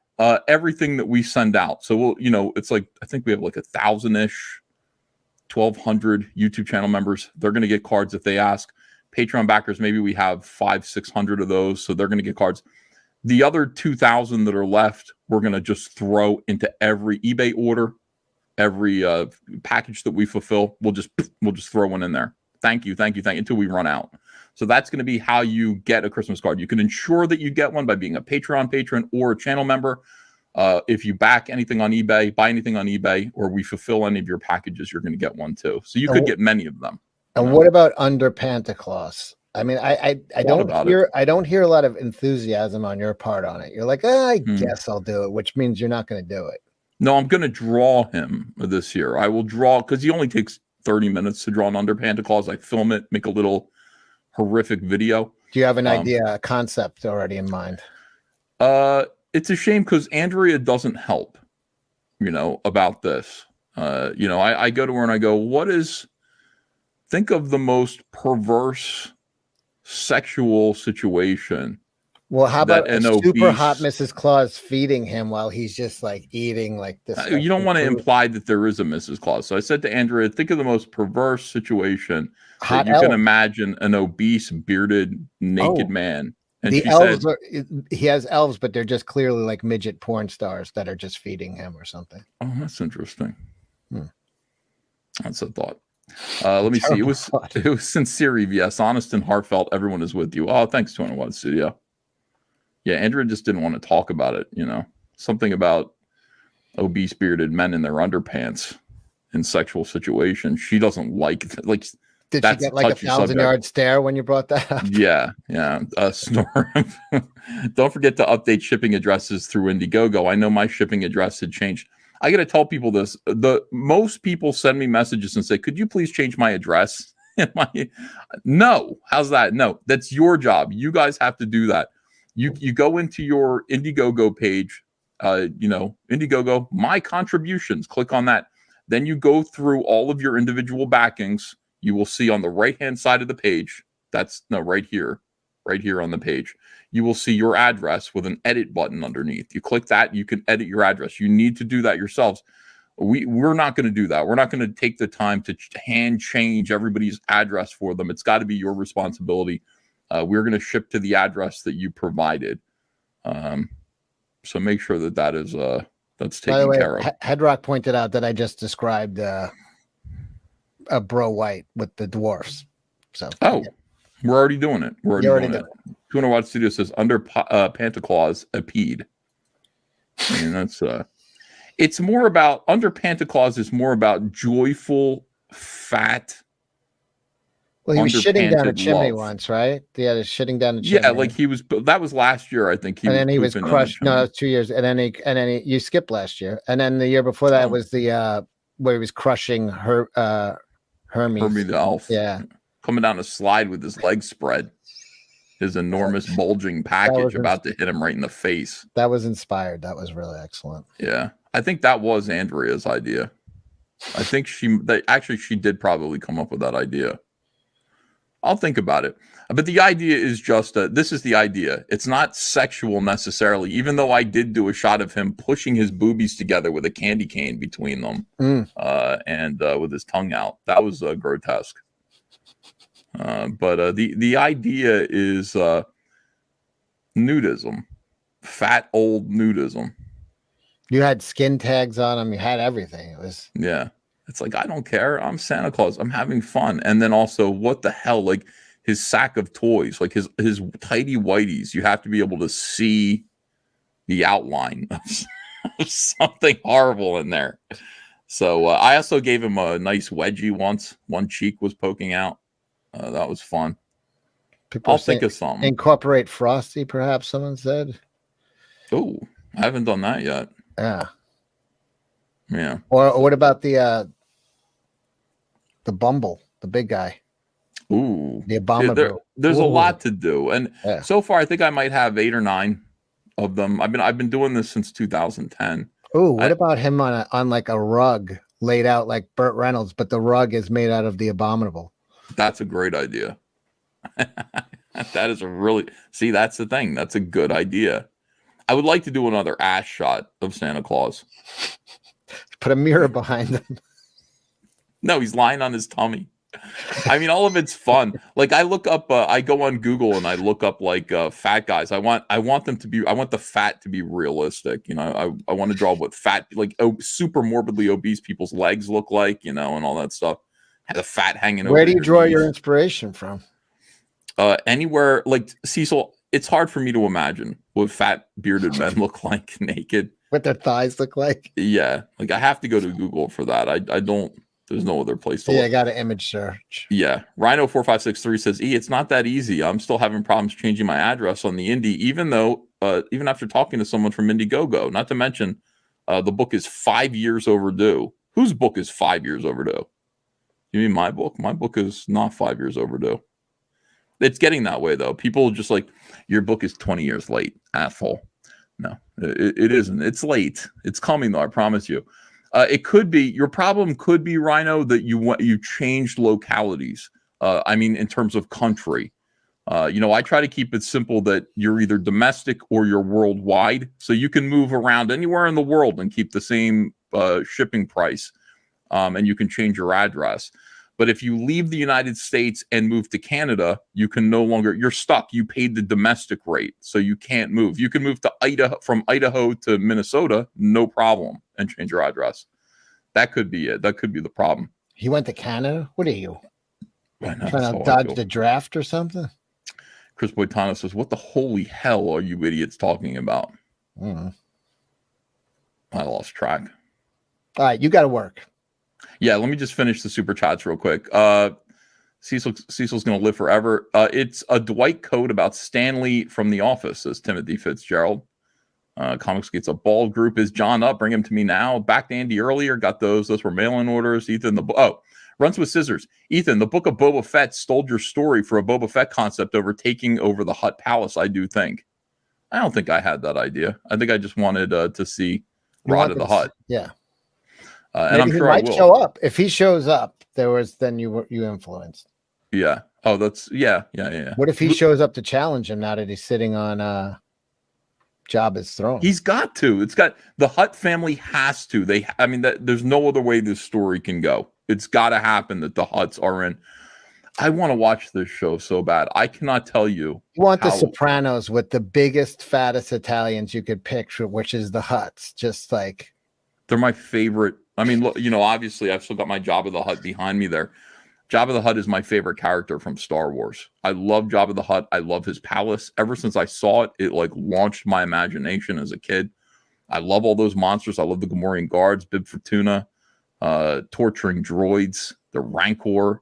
everything that we send out. So we'll, you know, it's like, I think we have like 1,000-ish, 1,200 YouTube channel members. They're going to get cards if they ask. Patreon backers, maybe we have 500-600 of those. So they're going to get cards. The other 2,000 that are left, we're going to just throw into every eBay order, every package that we fulfill. We'll just throw one in there. Thank you until we run out. So that's going to be how you get a Christmas card. You can ensure that you get one by being a Patreon patron or a channel member. If you back anything on eBay, buy anything on eBay, or we fulfill any of your packages, you're going to get one too. So you could get many of them. And what about under Pantaclaus? I mean, I don't hear a lot of enthusiasm on your part on it. You're like, I guess I'll do it, which means you're not going to do it. No, I'm going to draw him this year. I will draw because he only takes 30 minutes to draw an under Pantaclaus. I film it, make a little horrific video. Do you have an idea, a concept already in mind? It's a shame because Andrea doesn't help, you know, about this. You know, I go to her and I go, think of the most perverse sexual situation. Well, how about a super hot Mrs. Claus feeding him while he's just like eating like this? You don't want to imply that there is a Mrs. Claus. So I said to Andrea, think of the most perverse situation that you can imagine: an obese, bearded, naked man. And the elves he has elves, but they're just clearly like midget porn stars that are just feeding him or something. Oh, that's interesting. That's a thought. Let me see. It was sincere, EVS, honest and heartfelt. Everyone is with you. Oh, thanks, 21 Studio. Yeah, Andrea just didn't want to talk about it, you know. Something about obese bearded men in their underpants in sexual situations. She doesn't like Did she get like a 1,000-yard stare when you brought that up? Yeah. Snore. Don't forget to update shipping addresses through Indiegogo. I know my shipping address had changed. I got to tell people this. Most people send me messages and say, could you please change my address? No. How's that? No, that's your job. You guys have to do that. You go into your Indiegogo page, you know, Indiegogo, my contributions, click on that. Then you go through all of your individual backings. You will see on the right-hand side of the page, right here on the page, you will see your address with an edit button underneath. You click that, you can edit your address. You need to do that yourselves. We're not going to do that. We're not going to take the time to hand change everybody's address for them. It's got to be your responsibility. We're going to ship to the address that you provided. So make sure that is that's By the taken way, care of. Headrock pointed out that I just described a Bro White with the dwarfs. So we're already doing it. We're already doing it. 200 Watt Studio says under Pantaclaws a peed. And that's it's more about under Pantaclaws is more about joyful, fat. Well, he was shitting down a chimney once, right? Yeah, shitting down a chimney. Yeah, like he was. That was last year, I think. And then he was crushed. No, that was 2 years. And then you skipped last year. And then the year before that was the where he was crushing Hermes. Hermes the elf. Yeah, coming down a slide with his legs spread, his enormous bulging package about to hit him right in the face. That was inspired. That was really excellent. Yeah, I think that was Andrea's idea. I think she did probably come up with that idea. I'll think about it. But the idea is just, this is the idea. It's not sexual necessarily, even though I did do a shot of him pushing his boobies together with a candy cane between them and with his tongue out. That was grotesque. But the idea is nudism, fat old nudism. You had skin tags on him. You had everything. It was It's like, I don't care. I'm Santa Claus. I'm having fun. And then also, what the hell? Like his sack of toys, like his tidy whities. You have to be able to see the outline of something horrible in there. So I also gave him a nice wedgie once. One cheek was poking out. That was fun. I'll think of something. Incorporate Frosty, perhaps someone said. Oh, I haven't done that yet. Yeah. Or what about the Bumble, the big guy? Ooh, the abominable. There's a lot to do, and so far I think I might have 8 or 9 of them. I've been doing this since 2010. Ooh, what about him on like a rug laid out like Burt Reynolds, but the rug is made out of the abominable? That's a great idea. That is that's the thing. That's a good idea. I would like to do another ass shot of Santa Claus. Put a mirror behind him. No, he's lying on his tummy. I mean, all of it's fun. Like I look up, I go on Google and I look up like fat guys. I want the fat to be realistic. You know, I want to draw what fat, like super morbidly obese people's legs look like, you know, and all that stuff. Have the fat hanging over. Where do you draw your inspiration from? Anywhere, like Cecil. It's hard for me to imagine what fat bearded men look like naked. What their thighs look like. Yeah, like I have to go to Google for that. I don't. There's no other place to look. I got an image search. Yeah. Rhino4563 says, it's not that easy. I'm still having problems changing my address on the Indie, even after talking to someone from Indiegogo. Not to mention, the book is 5 years overdue. Whose book is 5 years overdue? You mean my book? My book is not 5 years overdue. It's getting that way, though. People just like, your book is 20 years late, asshole. No, it isn't. It's late. It's coming, though, I promise you. It could be, your problem could be, Rhino, that you changed localities. I mean, in terms of country. I try to keep it simple that you're either domestic or you're worldwide. So you can move around anywhere in the world and keep the same shipping price. And you can change your address. But if you leave the United States and move to Canada, you can no longer, you're stuck. You paid the domestic rate, so you can't move. You can move to from Idaho to Minnesota, no problem, and change your address. That could be it. That could be the problem. He went to Canada? What are you? Trying to dodge the draft or something? Chris Boitano says, what the holy hell are you idiots talking about? I lost track. All right, you got to work. Yeah, let me just finish the super chats real quick. Cecil's going to live forever. It's a Dwight Code about Stanley from The Office, says Timothy Fitzgerald. Comics gets a bald group. Is John up? Bring him to me now. Back to Andy earlier. Got those. Those were mail-in orders. Ethan, runs with scissors. Ethan, the book of Boba Fett stole your story for a Boba Fett concept over taking over the Hutt Palace, I do think. I don't think I had that idea. I think I just wanted to see Rod of the Hutt. Yeah. And I'm sure he might I will. show up. If he shows up, then you influenced. Yeah. Oh, that's yeah. What if he shows up to challenge him now that he's sitting on Jabba's throne? He's got to. It's got the Hutt family has to. There's no other way this story can go. It's got to happen that the Hutts are in. I want to watch this show so bad. I cannot tell you. You want The Sopranos with the biggest, fattest Italians you could picture, which is the Hutts. Just like they're my favorite. I mean, look, obviously I've still got my Jabba the Hutt behind me there. Jabba the Hutt is my favorite character from Star Wars. I love Jabba the Hutt. I love his palace. Ever since I saw it, it like launched my imagination as a kid. I love all those monsters. I love the Gamorrean guards, Bib Fortuna, torturing droids, the Rancor.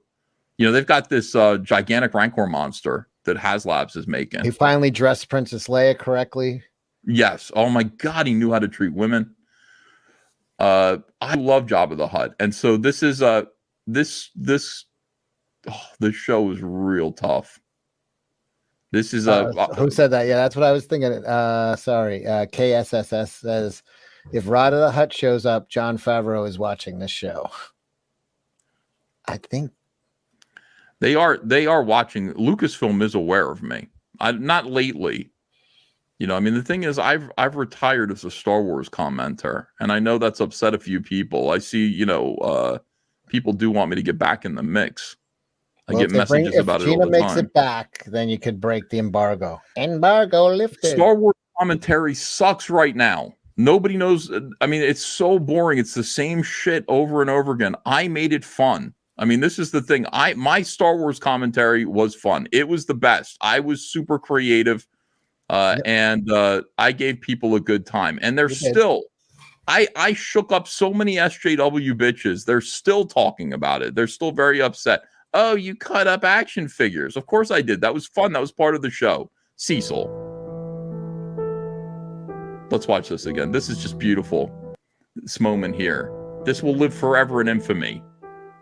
They've got this gigantic Rancor monster that HasLabs is making. He finally dressed Princess Leia correctly. Yes. Oh my God, he knew how to treat women. I love Jabba the Hutt, and so this is this show is real tough. This is who said that? Yeah, that's what I was thinking. Sorry, KSSS says if Rada the Hutt shows up, Jon Favreau is watching this show. I think they are watching. Lucasfilm is aware of me. Not lately. The thing is, I've retired as a Star Wars commenter, and I know that's upset a few people. I see, people do want me to get back in the mix. I get messages about it all the time. If Gina makes it back, then you could break the embargo. Embargo lifted. Star Wars commentary sucks right now. Nobody knows. I mean, it's so boring. It's the same shit over and over again. I made it fun. I mean, this is the thing. My Star Wars commentary was fun. It was the best. I was super creative. And I gave people a good time, and they're still. I shook up so many SJW bitches. They're still talking about it. They're still very upset. Oh, you cut up action figures. Of course I did. That was fun. That was part of the show. Cecil. Let's watch this again. This is just beautiful. This moment here. This will live forever in infamy.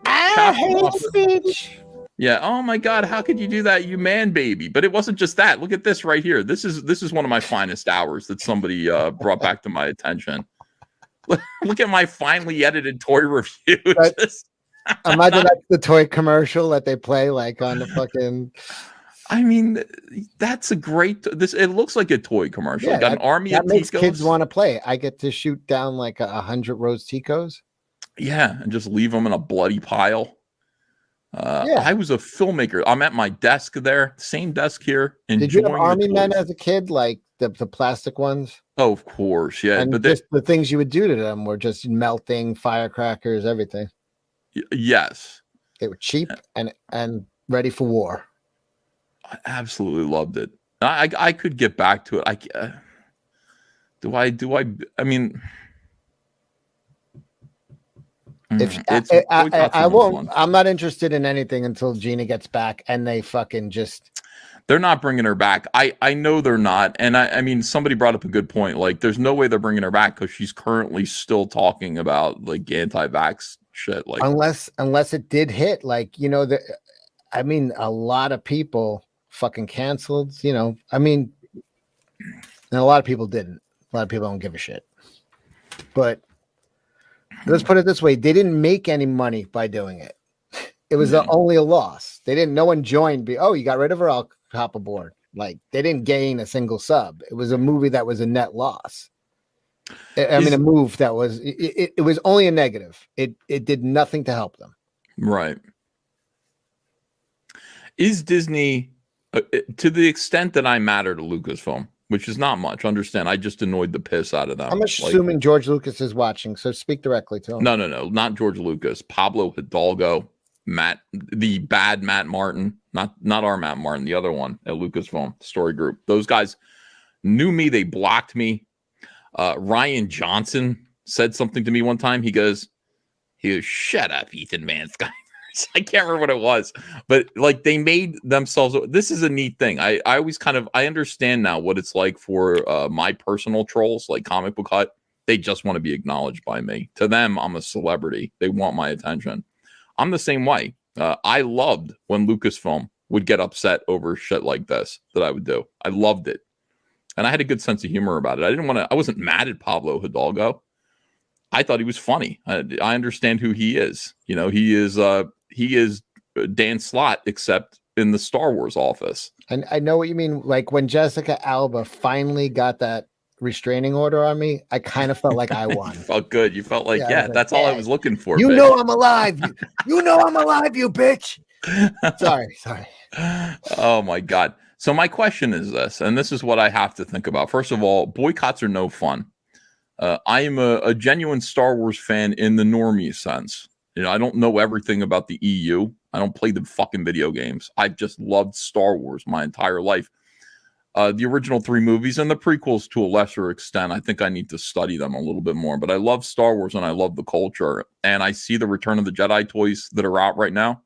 I hate speech. Yeah. Oh my God. How could you do that, you man baby? But it wasn't just that. Look at this right here. This is one of my finest hours that somebody brought back to my attention. Look at my finely edited toy review. Imagine that's the toy commercial that they play like on the fucking. I mean, that's a great. It looks like a toy commercial. Yeah, got an army that of makes Ticos. Kids want to play. I get to shoot down like 100 Rose Ticos. Yeah, and just leave them in a bloody pile. I was a filmmaker. I'm at my desk there, same desk here. Did you have army men as a kid, like the plastic ones? Oh, of course, yeah. And but just the things you would do to them were just melting, firecrackers, everything. Yes, they were cheap and ready for war. I absolutely loved it. I could get back to it. I mean. I won't. I'm not interested in anything until Gina gets back and they fucking just. They're not bringing her back. I know they're not. And I mean, somebody brought up a good point. Like, there's no way they're bringing her back because she's currently still talking about like anti-vax shit. Like, unless it did hit, like, I mean, a lot of people fucking canceled. I mean, and a lot of people didn't. A lot of people don't give a shit. But let's put it this way: they didn't make any money by doing it. It was only a loss. No one joined. You got rid of her, I'll hop aboard. Like, they didn't gain a single sub. It was a movie that was a net loss. I mean, a move that was it was only a negative. It did nothing to help them. Right. Is Disney, to the extent that I matter to Lucasfilm, which is not much, understand, I just annoyed the piss out of them. I'm assuming George Lucas is watching, so speak directly to him. No, not George Lucas. Pablo Hidalgo, the bad Matt Martin, not our Matt Martin, the other one at Lucasfilm Story Group. Those guys knew me. They blocked me. Ryan Johnson said something to me one time. He goes, shut up, Ethan Van Skywers. I can't remember what it was, but like, they made themselves. This is a neat thing. I always I understand now what it's like for my personal trolls, like Comic Book Hut. They just want to be acknowledged by me. To them, I'm a celebrity. They want my attention. I'm the same way. I loved when Lucasfilm would get upset over shit like this that I would do. I loved it. And I had a good sense of humor about it. I wasn't mad at Pablo Hidalgo. I thought he was funny. I understand who he is. He is Dan Slott, except in the Star Wars office. And I know what you mean. Like, when Jessica Alba finally got that restraining order on me, I kind of felt like I won. You felt good. You felt like, that's all I was looking for. I'm alive. You know I'm alive, you bitch. Sorry. Oh my God. So my question is this, and this is what I have to think about. First of all, boycotts are no fun. I am a genuine Star Wars fan in the normie sense. You know, I don't know everything about the EU. I don't play the fucking video games. I've just loved Star Wars my entire life. The original 3 movies and the prequels to a lesser extent. I think I need to study them a little bit more. But I love Star Wars and I love the culture. And I see the Return of the Jedi toys that are out right now.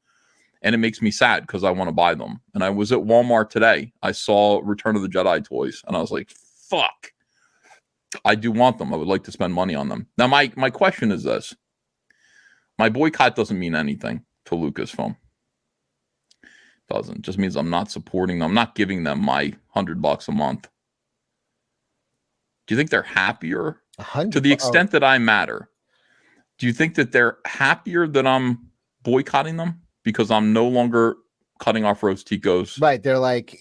And it makes me sad because I want to buy them. And I was at Walmart today. I saw Return of the Jedi toys. And I was like, fuck. I do want them. I would like to spend money on them. Now, my question is this. My boycott doesn't mean anything to Lucasfilm. Doesn't. It just means I'm not supporting them. I'm not giving them my $100 a month. Do you think they're happier? To the extent that I matter, do you think that they're happier that I'm boycotting them? Because I'm no longer cutting off Roast Tico's. Right. They're like,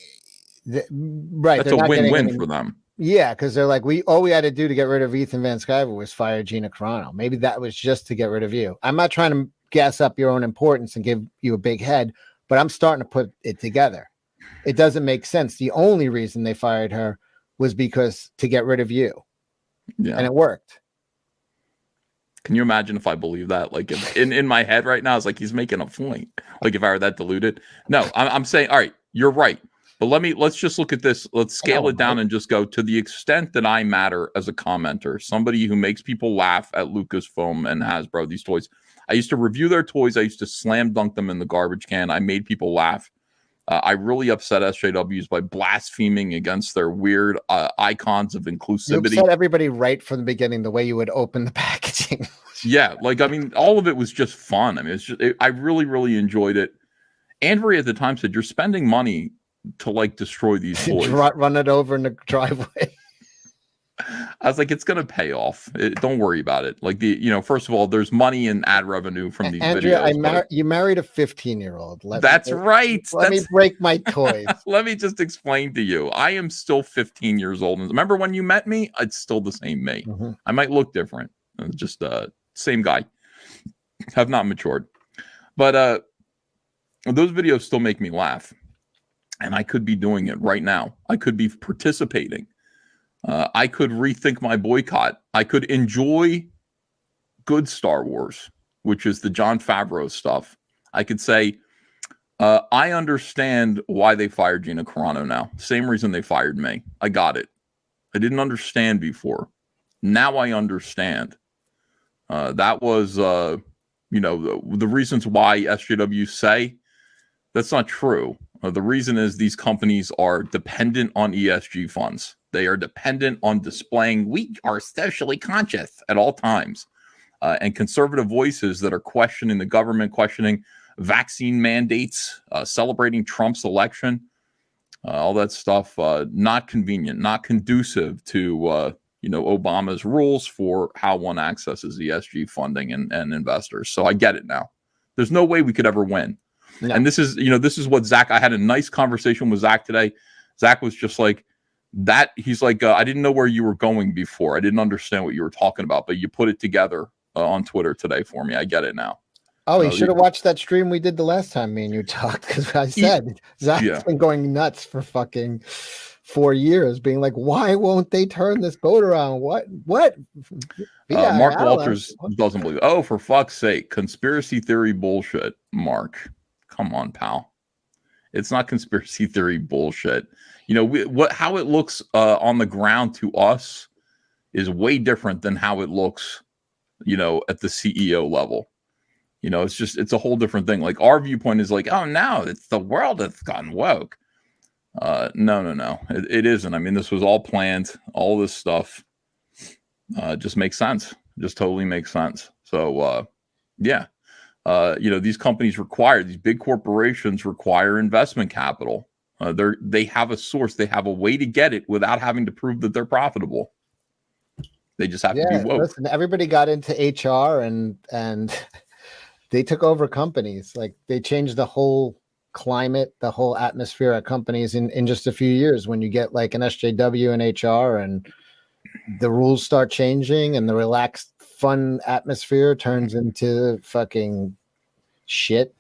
right. That's a win-win for them. Yeah, because they're like, all we had to do to get rid of Ethan Van Sciver was fire Gina Carano. Maybe that was just to get rid of you. I'm not trying to gas up your own importance and give you a big head, but I'm starting to put it together. It doesn't make sense. The only reason they fired her was because to get rid of you. Yeah. And it worked. Can you imagine if I believe that? Like in my head right now, it's like he's making a point. Like if I were that deluded. No, I'm saying, all right, you're right. But let's just look at this. Let's scale it down and just go to the extent that I matter as a commenter, somebody who makes people laugh at Lucasfilm and Hasbro, these toys. I used to review their toys. I used to slam dunk them in the garbage can. I made people laugh. I really upset SJWs by blaspheming against their weird icons of inclusivity. You upset everybody right from the beginning, the way you would open the packaging. Yeah, like, I mean, all of it was just fun. I mean, I really, really enjoyed it. Andrea at the time said, you're spending money to like destroy these toys. Run it over in the driveway. I was like, it's going to pay off. Don't worry about it. Like first of all, there's money and ad revenue from these Andrea, videos. You married a 15-year-old. That's right. Let me break my toys. Let me just explain to you. I am still 15 years old. And remember when you met me? It's still the same me. Mm-hmm. I might look different. Just same guy. Have not matured. But those videos still make me laugh. And I could be doing it right now. I could be participating. I could rethink my boycott. I could enjoy good Star Wars, which is the Jon Favreau stuff. I could say, I understand why they fired Gina Carano now. Same reason they fired me. I got it. I didn't understand before. Now I understand. That was, the reasons why SJWs say that's not true. The reason is these companies are dependent on ESG funds. They are dependent on displaying we are socially conscious at all times. And conservative voices that are questioning the government, questioning vaccine mandates, celebrating Trump's election, all that stuff, not convenient, not conducive to, Obama's rules for how one accesses ESG funding and investors. So I get it now. There's no way we could ever win. No. And this is what Zach, I had a nice conversation with Zach today. Zach was just like that. He's like, I didn't know where you were going before. I didn't understand what you were talking about, but you put it together on Twitter today for me. I get it now. Oh, he should have watched that stream we did the last time me and you talked, because I said Zach's been going nuts for fucking 4 years, being like, why won't they turn this boat around? What? Mark Walters doesn't believe it. Oh, for fuck's sake. Conspiracy theory bullshit, Mark. Come on, pal. It's not conspiracy theory bullshit. How it looks on the ground to us is way different than how it looks, at the CEO level. It's a whole different thing. Like, our viewpoint is like, oh, no, it's the world that's gotten woke. No. It isn't. I mean, this was all planned. All this stuff just makes sense. Just totally makes sense. So, yeah. These companies these big corporations require investment capital. They have a source. They have a way to get it without having to prove that they're profitable. They just have to be woke. Listen, everybody got into HR and they took over companies. Like, they changed the whole climate, the whole atmosphere at companies in just a few years. When you get like an SJW in HR and the rules start changing and the relaxed, fun atmosphere turns into fucking shit.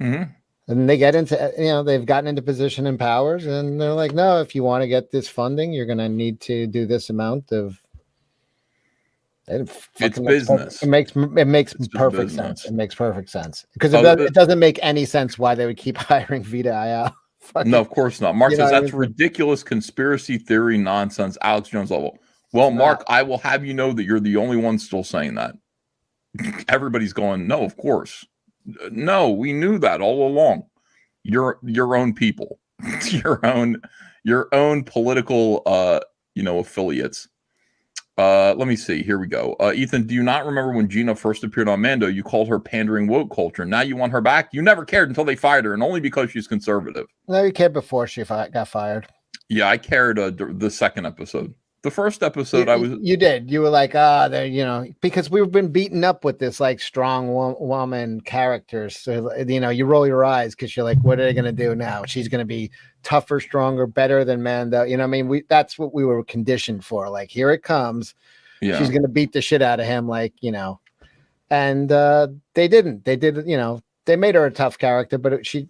Mm-hmm. And they get into, they've gotten into position and powers, and they're like, no, if you want to get this funding, you're going to need to do this amount of. It's business. It makes perfect sense. It makes perfect sense because it doesn't make any sense why they would keep hiring Vita IL. No, of course not. Mark says that's ridiculous conspiracy theory nonsense. Alex Jones level. Well, Mark, I will have you know that you're the only one still saying that. Everybody's going, no, of course. No, we knew that all along. Your own people, your own political affiliates. Let me see. Here we go. Ethan, do you not remember when Gina first appeared on Mando? You called her pandering woke culture. Now you want her back? You never cared until they fired her, and only because she's conservative. No, you cared before she got fired. Yeah, I cared the second episode. The first episode, You did. You were like, because we've been beaten up with this like strong woman characters. So you roll your eyes because you're like, what are they going to do now? She's going to be tougher, stronger, better than Mando. You know what I mean? That's what we were conditioned for. Like, here it comes. Yeah. She's going to beat the shit out of him. And they didn't. They did. They made her a tough character, but she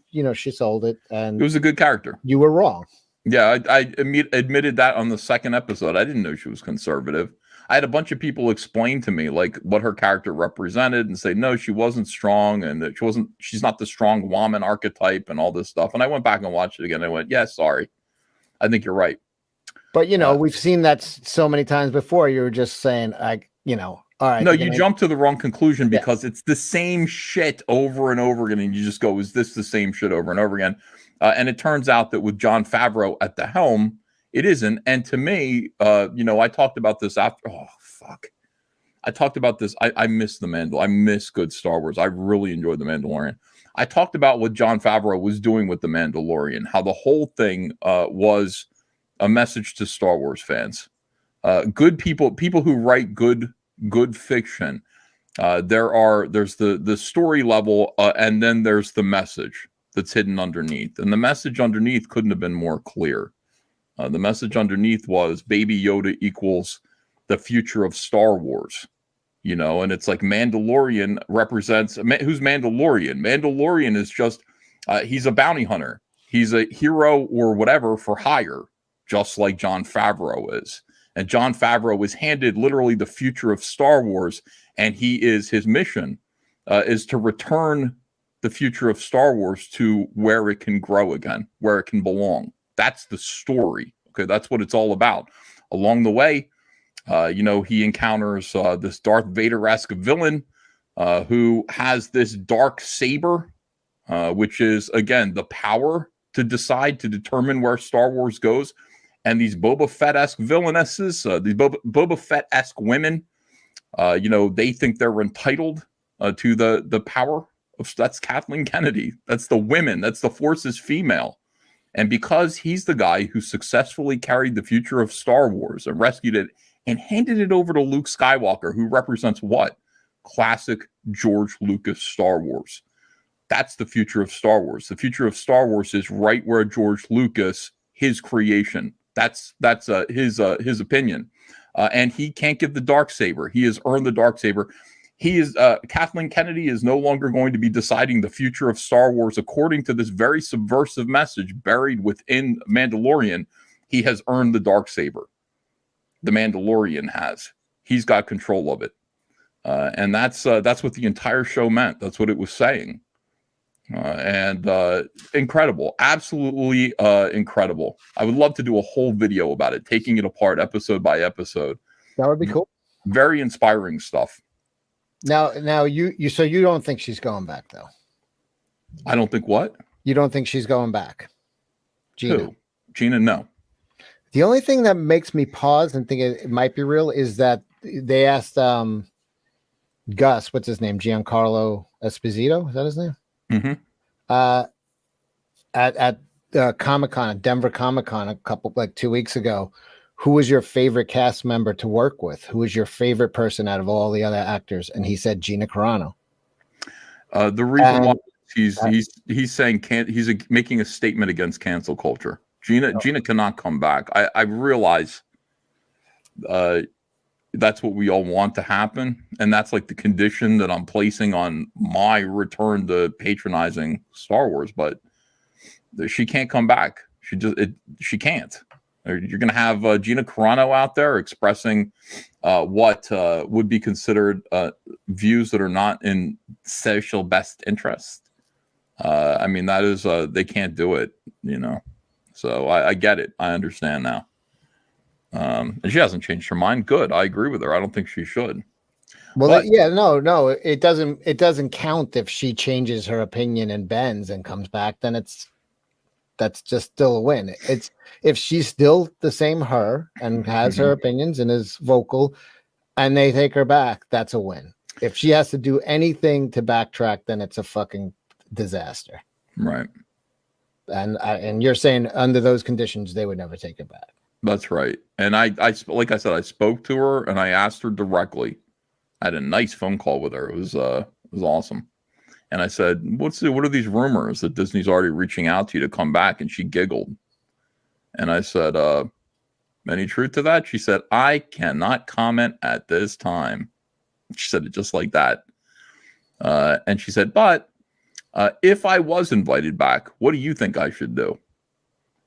sold it. And it was a good character. You were wrong. Yeah, I admitted that on the second episode. I didn't know she was conservative. I had a bunch of people explain to me like what her character represented and say, no, she wasn't strong and that she's not the strong woman archetype and all this stuff. And I went back and watched it again. And I went, yeah, sorry. I think you're right. But, we've seen that so many times before. You were just saying, all right. No, you jump to the wrong conclusion because it's the same shit over and over again. And you just go, is this the same shit over and over again? And it turns out that with Jon Favreau at the helm, it isn't. And to me, I talked about this after. Oh, fuck. I talked about this. I miss The Mandalorian. I miss good Star Wars. I really enjoyed The Mandalorian. I talked about what Jon Favreau was doing with The Mandalorian, how the whole thing was a message to Star Wars fans. Good people who write good fiction. There's the story level, and then there's the message that's hidden underneath. And the message underneath couldn't have been more clear. The message underneath was Baby Yoda equals the future of Star Wars, and it's like Mandalorian represents who's Mandalorian. Mandalorian is just, he's a bounty hunter. He's a hero or whatever for hire, just like Jon Favreau is. And Jon Favreau is handed literally the future of Star Wars. And his mission is to return the future of Star Wars to where it can grow again, where it can belong. That's the story. Okay, that's what it's all about. Along the way, he encounters this Darth Vader-esque villain who has this dark saber, which is, again, the power to determine where Star Wars goes. And these Boba Fett-esque villainesses, these Boba Fett-esque women, they think they're entitled to the power. That's Kathleen Kennedy. That's the women. That's the Force is female. And because he's the guy who successfully carried the future of Star Wars and rescued it and handed it over to Luke Skywalker, who represents what? Classic George Lucas Star Wars. That's the future of Star Wars. The future of Star Wars is right where George Lucas, his creation. That's his opinion. And he can't give the Darksaber. He has earned the Darksaber. Kathleen Kennedy is no longer going to be deciding the future of Star Wars according to this very subversive message buried within Mandalorian. He has earned the Darksaber. The Mandalorian has. He's got control of it. And that's what the entire show meant. That's what it was saying. And incredible. Absolutely incredible. I would love to do a whole video about it, taking it apart episode by episode. That would be cool. Very inspiring stuff. Now you so you don't think she's going back though? I don't think what? You don't think she's going back? Gina. Who? Gina, no. The only thing that makes me pause and think it might be real is that they asked Gus, what's his name? Giancarlo Esposito, is that his name? Mm-hmm. At Comic-Con, at Denver Comic-Con 2 weeks ago, who was your favorite cast member to work with? Who was your favorite person out of all the other actors? And he said Gina Carano. The reason why he's saying he's making a statement against cancel culture. Gina cannot come back. I realize that's what we all want to happen, and that's like the condition that I'm placing on my return to patronizing Star Wars. But she can't come back. She can't. You're going to have Gina Carano out there expressing what would be considered views that are not in social best interest. I mean, that is they can't do it, you know. So I get it. I understand now. And she hasn't changed her mind. Good. I agree with her. I don't think she should. Well, no. It doesn't count if she changes her opinion and bends and comes back. Then that's just still a win. It's if she's still the same her and has her opinions and is vocal, and they take her back, that's a win. If she has to do anything to backtrack, then it's a fucking disaster. Right. And you're saying under those conditions they would never take it back. That's right. And I like I said, I spoke to her and I asked her directly. I had a nice phone call with her. It was awesome. And I said, what are these rumors that Disney's already reaching out to you to come back? And she giggled. And I said, any truth to that? She said, I cannot comment at this time. She said it just like that. And she said, but if I was invited back, what do you think I should do?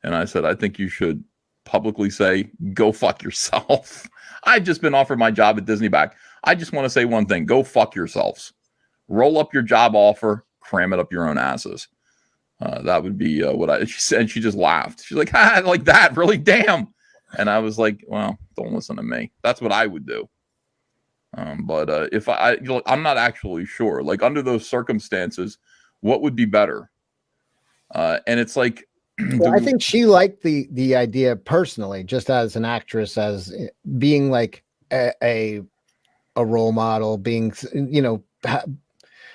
And I said, I think you should publicly say, go fuck yourself. I've just been offered my job at Disney back. I just want to say one thing. Go fuck yourselves. Roll up your job offer, cram it up your own asses. That would be what she said. She just laughed. She's like, like that? Really? Damn. And I was like, well, don't listen to me. That's what I would do. But if I'm not actually sure. Like under those circumstances, what would be better? And it's like, well, I think she liked the idea personally, just as an actress, as being like a role model, being, you know,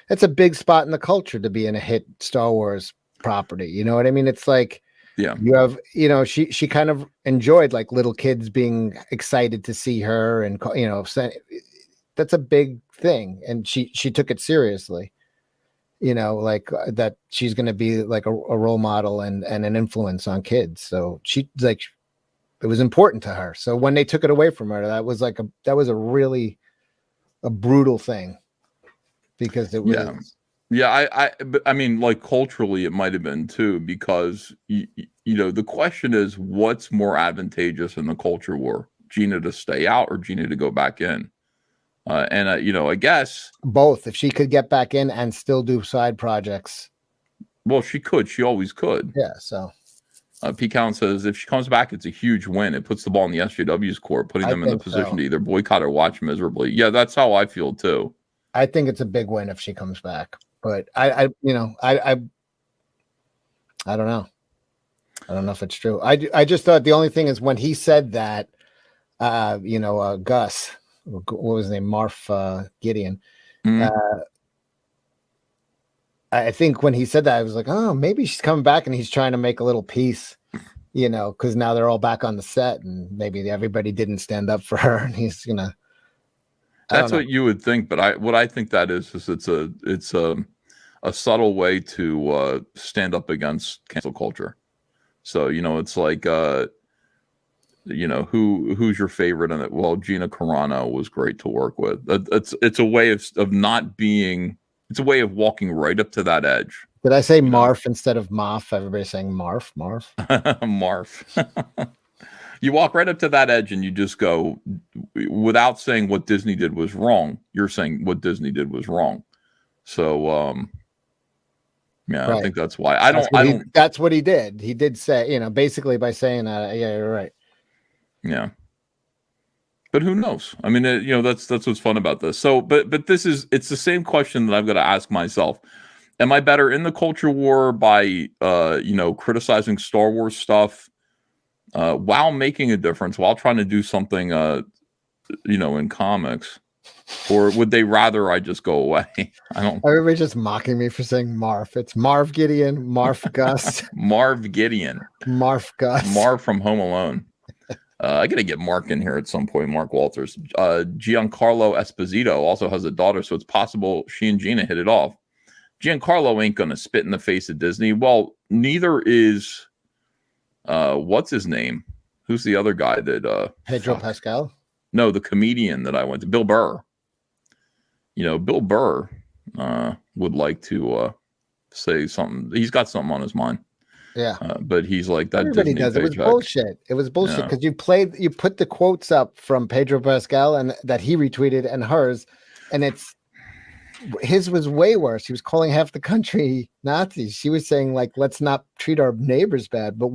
it's a big spot in the culture to be in a hit Star Wars property. You know what I mean? It's like, yeah, you have, you know, she kind of enjoyed like little kids being excited to see her, and, you know, that's a big thing. And she took it seriously, you know, like that she's going to be like a role model and an influence on kids. So she like, it was important to her. So when they took it away from her, that was a really brutal thing, because it was, but I mean, like culturally it might have been too, because you know, the question is what's more advantageous in the culture war, Gina to stay out or Gina to go back in? And you know, I guess both. If she could get back in and still do side projects, well, she could. She always could. Yeah. So, P. Cowan says if she comes back, it's a huge win. It puts the ball in the SJW's court, putting them in the position to either boycott or watch miserably. Yeah, that's how I feel too. I think it's a big win if she comes back, but I don't know. I don't know if it's true. I just thought the only thing is when he said that, you know, Gus, what was his name? Marf Gideon. I think when he said that, I was like, oh, maybe she's coming back and he's trying to make a little peace, you know, because now they're all back on the set and maybe everybody didn't stand up for her and he's gonna. That's what you would think, but what I think that is it's a subtle way to stand up against cancel culture. So, you know, it's like you know, who's your favorite in it? Well, Gina Carano was great to work with. It's a way of not being. It's a way of walking right up to that edge. Did I say Marf instead of Moff? Everybody's saying Marf. Marf. You walk right up to that edge and you just go, without saying what Disney did was wrong, you're saying what Disney did was wrong. So, yeah, right. I think that's why. That's what he did. He did say, you know, basically by saying that, yeah, you're right. Yeah. But who knows? I mean, you know, that's what's fun about this. So, but it's the same question that I've got to ask myself. Am I better in the culture war by, you know, criticizing Star Wars stuff while making a difference, while trying to do something, you know, in comics? Or would they rather I just go away? I don't. Everybody's just mocking me for saying Marv. It's Marv Gideon, Marv Gus. Marv Gideon. Marv Gus. Marv from Home Alone. I got to get Mark in here at some point, Mark Walters. Giancarlo Esposito also has a daughter, so it's possible she and Gina hit it off. Giancarlo ain't going to spit in the face of Disney. Well, neither is, what's his name? Who's the other guy that... Pedro Pascal? No, the comedian that I went to, Bill Burr. Bill Burr would like to say something. He's got something on his mind. Yeah. But he's like, that everybody Disney does. It was paycheck. bullshit. It was bullshit because you put the quotes up from Pedro Pascal and that he retweeted and hers, and his was way worse. He was calling half the country Nazis. She was saying like, let's not treat our neighbors bad. But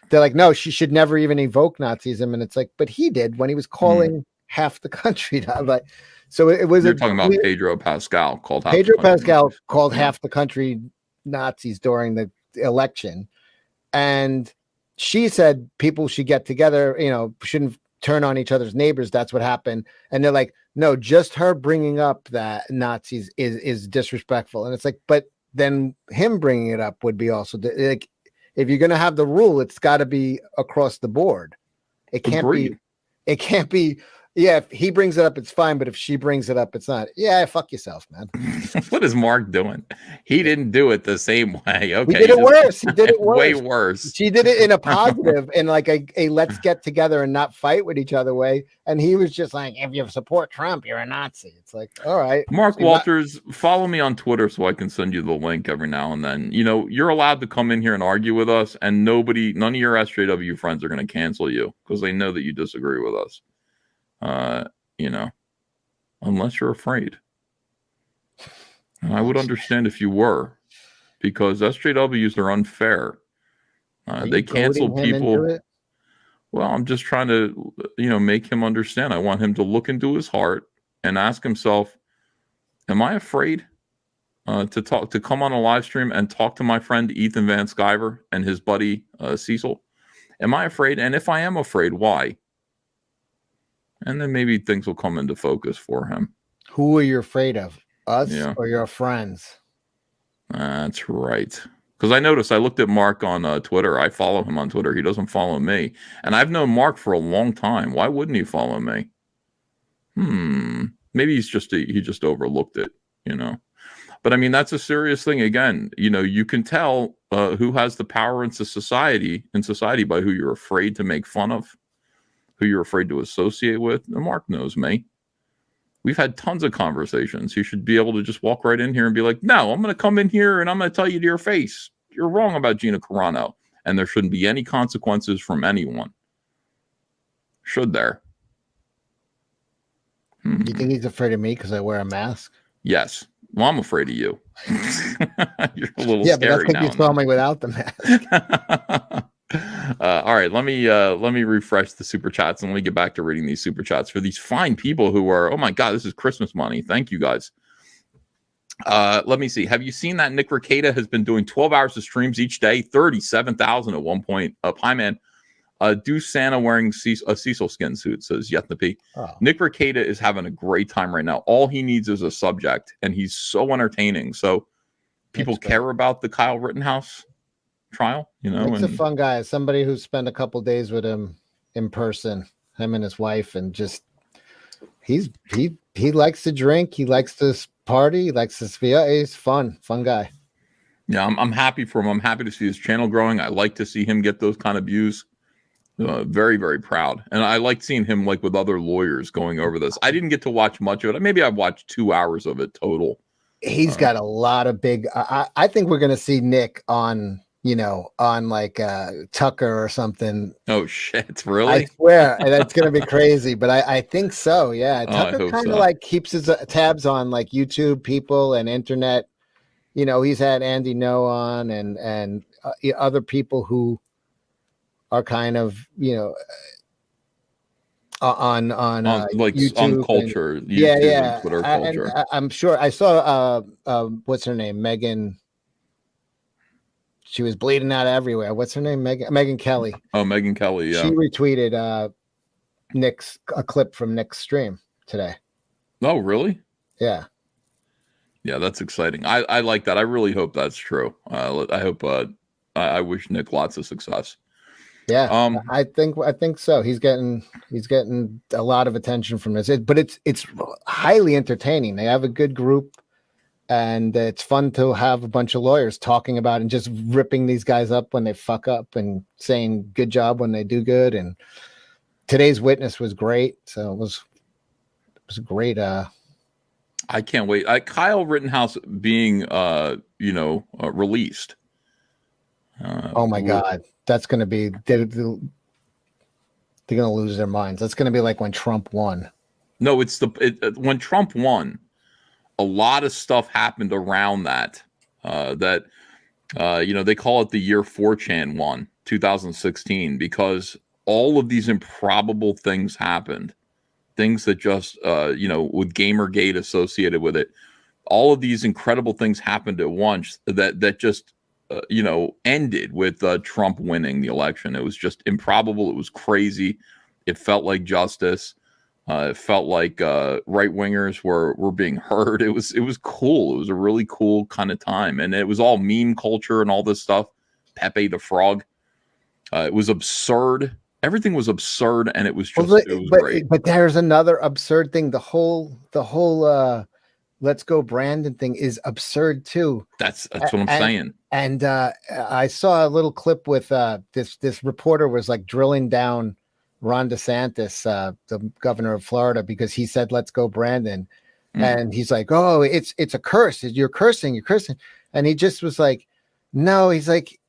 they're like, no, she should never even evoke Nazism. And it's like, but he did when he was calling half the country. Like, so it was. You're talking about Pedro Pascal called half Pedro the country Pascal Nazis. called half the country Nazis during the election, and she said people should get together. Shouldn't turn on each other's neighbors. That's what happened. And they're like, no, just her bringing up that Nazis is disrespectful. And it's like, but then him bringing it up would be also like, if you're going to have the rule, it's got to be across the board. It can't be. Yeah, if he brings it up, it's fine. But if she brings it up, it's not. Yeah, fuck yourself, man. What is Mark doing? He didn't do it the same way. Okay, he did it worse. He did it worse. Way worse. She did it in a positive and like a let's get together and not fight with each other way. And he was just like, if you support Trump, you're a Nazi. It's like, all right. Mark Walters, follow me on Twitter so I can send you the link every now and then. You're allowed to come in here and argue with us, and none of your SJW friends are going to cancel you because they know that you disagree with us. Unless you're afraid. And I would understand if you were, because SJWs are unfair. They cancel people. Well, I'm just trying to, make him understand. I want him to look into his heart and ask himself, am I afraid to come on a live stream and talk to my friend Ethan Van Sciver and his buddy Cecil? Am I afraid? And if I am afraid, why? And then maybe things will come into focus for him. Who are you afraid of? Us or your friends? That's right. Because I noticed I looked at Mark on Twitter. I follow him on Twitter. He doesn't follow me. And I've known Mark for a long time. Why wouldn't he follow me? Maybe he just overlooked it, But I mean, that's a serious thing. Again, you can tell who has the power in society by who you're afraid to make fun of, who you're afraid to associate with. And Mark knows me. We've had tons of conversations. He should be able to just walk right in here and be like, no, I'm going to come in here and I'm going to tell you to your face, you're wrong about Gina Carano. And there shouldn't be any consequences from anyone. Should there? You think he's afraid of me because I wear a mask? Yes. Well, I'm afraid of you. You're a little scary but I think you saw me without the mask. All right, let me refresh the super chats and let me get back to reading these super chats for these fine people who are, oh my god, this is Christmas money. Thank you guys. Let me see. Have you seen that Nick Rekieta has been doing 12 hours of streams each day, 37,000 at one point? Hi man. Do Santa wearing a Cecil skin suit, says Yetnapi. Oh. Nick Rekieta is having a great time right now. All he needs is a subject, and he's so entertaining. So people care about the Kyle Rittenhouse trial, He's a fun guy. Somebody who spent a couple days with him in person, him and his wife, and just he likes to drink, he likes to party, he likes to he's fun guy. Yeah, I'm happy for him. I'm happy to see his channel growing. I like to see him get those kind of views. Very, very proud. And I like seeing him like with other lawyers going over this. I didn't get to watch much of it. Maybe I've watched 2 hours of it total. He's got a lot of big I think we're gonna see Nick on like Tucker or something. Oh shit, really? I swear that's gonna be crazy, but I think so. Yeah, Tucker kind of like keeps his tabs on like YouTube people and internet. He's had Andy No on and other people who are kind of on like YouTube on culture, and, YouTube yeah, and Twitter culture. And I'm sure I saw what's her name, Megan. She was bleeding out everywhere. What's her name? Megan Kelly. Oh, Megan Kelly. Yeah. She retweeted a clip from Nick's stream today. Oh, really? Yeah. Yeah, that's exciting. I like that. I really hope that's true. I hope. I wish Nick lots of success. Yeah, I think so. He's getting a lot of attention from this, but it's highly entertaining. They have a good group. And it's fun to have a bunch of lawyers talking about and just ripping these guys up when they fuck up and saying good job when they do good. And today's witness was great. So it was great. I can't wait. Kyle Rittenhouse being, released. Oh my God, that's going to be they're going to lose their minds. That's going to be like when Trump won. No, when Trump won, a lot of stuff happened around that. They call it the year 4chan won, 2016, because all of these improbable things happened. Things that just, with Gamergate associated with it, all of these incredible things happened at once that just, ended with Trump winning the election. It was just improbable. It was crazy. It felt like justice. It felt like right wingers were being heard. It was cool. It was a really cool kind of time, and it was all meme culture and all this stuff. Pepe the Frog. It was absurd. Everything was absurd, and it was just great. But there's another absurd thing. The whole Let's Go Brandon thing is absurd too. That's what I'm saying. And I saw a little clip with this reporter was like drilling down Ron DeSantis, the governor of Florida, because he said "Let's go Brandon," and he's like, "Oh, it's a curse. You're cursing. And he just was like, "No." He's like,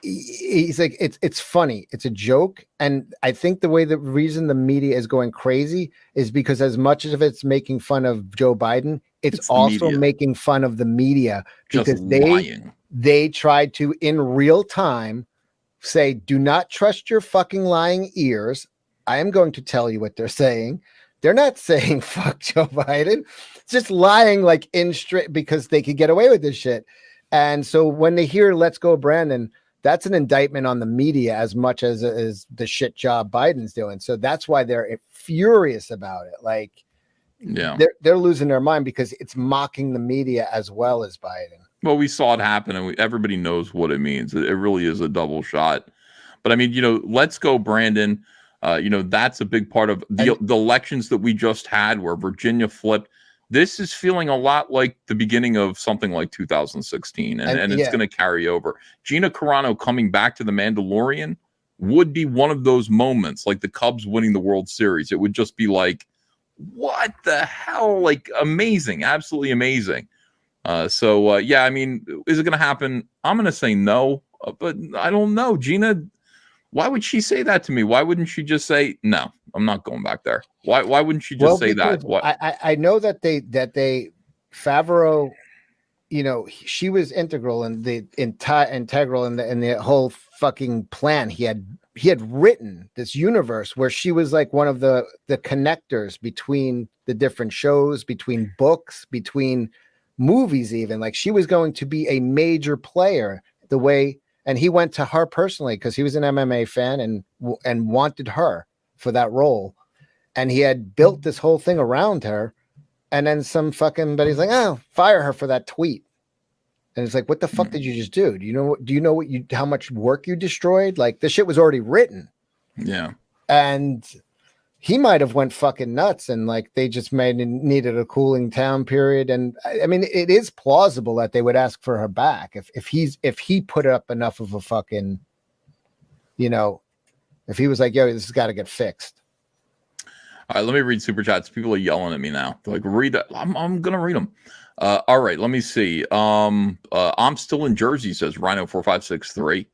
it's funny. It's a joke. And I think the reason the media is going crazy is because as much as it's making fun of Joe Biden, it's also making fun of the media because they tried to in real time say, do not trust your fucking lying ears. I am going to tell you what they're saying. They're not saying fuck Joe Biden. It's just lying like in straight because they could get away with this shit. And so when they hear "Let's Go Brandon," that's an indictment on the media as much as the shit job Biden's doing. So that's why they're furious about it. Like, yeah, they're losing their mind because it's mocking the media as well as Biden. Well, we saw it happen, and everybody knows what it means. It really is a double shot. But I mean, "Let's Go Brandon." That's a big part of the elections that we just had, where Virginia flipped. This is feeling a lot like the beginning of something like 2016, and it's going to carry over. Gina Carano coming back to The Mandalorian would be one of those moments, like the Cubs winning the World Series. It would just be like, what the hell? Like, amazing, absolutely amazing. I mean, is it going to happen? I'm going to say no, but I don't know. Gina, why would she say that to me? Why wouldn't she just say, no, I'm not going back there? Why wouldn't she just say that? I know that Favreau, she was integral in the whole fucking plan. He had written this universe where she was like one of the connectors between the different shows, between books, between movies, even. Like, she was going to be a major player and he went to her personally because he was an MMA fan and wanted her for that role. And he had built this whole thing around her. And then but he's like, oh, fire her for that tweet. And it's like, what the fuck did you just do? Do you know how much work you destroyed? Like, the shit was already written. Yeah. And he might have went fucking nuts, and like they just needed a cooling down period. And I mean, it is plausible that they would ask for her back if he put up enough of a fucking, if he was like, yo, this has got to get fixed. All right, let me read super chats. People are yelling at me now. They're like, read that. I'm gonna read them. All right, let me see. I'm still in Jersey, says Rhino4563.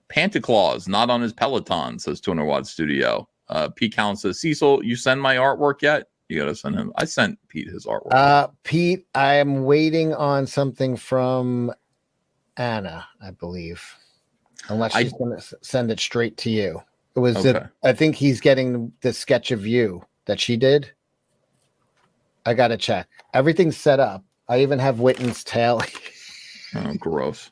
Pantaclaws not on his Peloton, says 200 Watt Studio. Pete Callan says, Cecil, you send my artwork yet? You gotta send him. I sent Pete his artwork. Pete, I am waiting on something from Anna, I believe. Unless she's gonna send it straight to you. It was okay. I think he's getting the sketch of you that she did. I gotta check. Everything's set up. I even have Witten's tail. Oh, gross.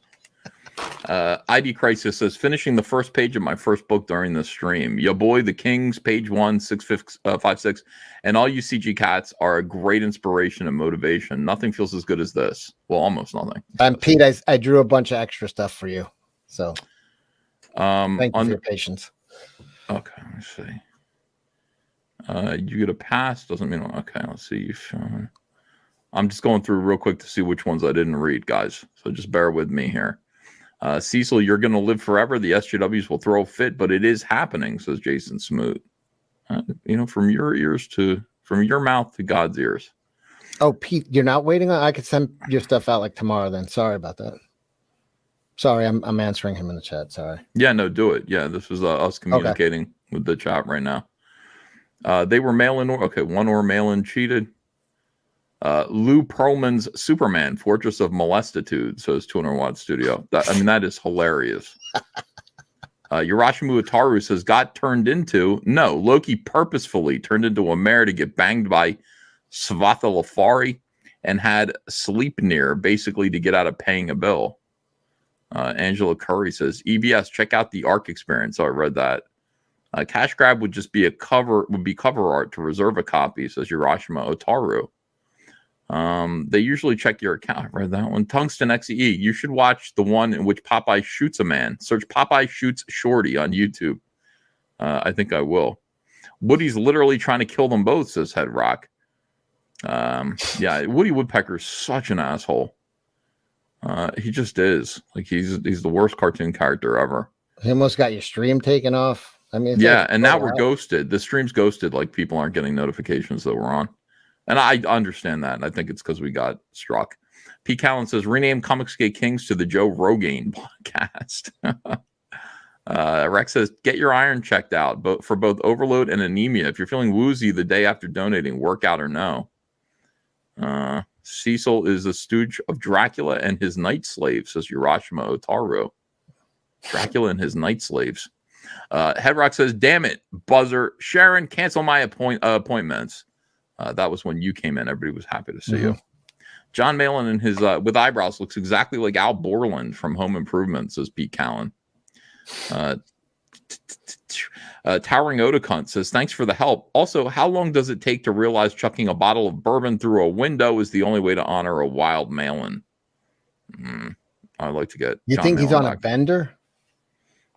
ID Crisis says, finishing the first page of my first book during the stream. Your boy, The Kings, page 1, 656, and all you CG cats are a great inspiration and motivation. Nothing feels as good as this. Well, almost nothing. And Pete, I drew a bunch of extra stuff for you. So thank you for your patience. Okay, let's see. You get a pass, doesn't mean okay. Let's see. I'm just going through real quick to see which ones I didn't read, guys. So just bear with me here. Cecil, you're going to live forever. The SJWs will throw a fit, but it is happening, says Jason Smoot. from your mouth to God's ears. Oh, Pete, you're not waiting on. I could send your stuff out like tomorrow. Then sorry about that. Sorry, I'm answering him in the chat. Sorry. Yeah, no, do it. Yeah, this was us communicating with the chat right now. They were mail-in. Okay, one mail-in cheated. Lou Pearlman's Superman, Fortress of Molestitude, says 200 Watt Studio. That is hilarious. Urashimu Ataru says, Loki purposefully turned into a mare to get banged by Svathalafari and had Sleipnir basically to get out of paying a bill. Angela Curry says, EBS, check out the ARC experience. Oh, I read that. Cash Grab would just be cover art to reserve a copy, says Urashima Otaru. They usually check your account. I read that one. Tungsten XE. You should watch the one in which Popeye shoots a man. Search Popeye Shoots Shorty on YouTube. I think I will. Woody's literally trying to kill them both, says Head Rock. Yeah, Woody Woodpecker is such an asshole. He just is. Like he's the worst cartoon character ever. He almost got your stream taken off. I mean, yeah, and now we're ghosted. The stream's ghosted. Like people aren't getting notifications that we're on. And I understand that. And I think it's because we got struck. P. Callan says, rename Comicsgate Kings to the Joe Rogan podcast. Rex says, get your iron checked out for both overload and anemia. If you're feeling woozy the day after donating, workout or no. Cecil is a stooge of Dracula and his night slaves, says Urashima Otaru. Dracula and his night slaves. Headrock says, damn it, buzzer. Sharon, cancel my appointments. That was when you came in. Everybody was happy to see you. John Malin in his with eyebrows looks exactly like Al Borland from Home Improvement, says Pete Callan. Towering Odacunt says, thanks for the help. Also, how long does it take to realize chucking a bottle of bourbon through a window is the only way to honor a wild Malin? I'd like to get You John think he's Malin on back. a bender?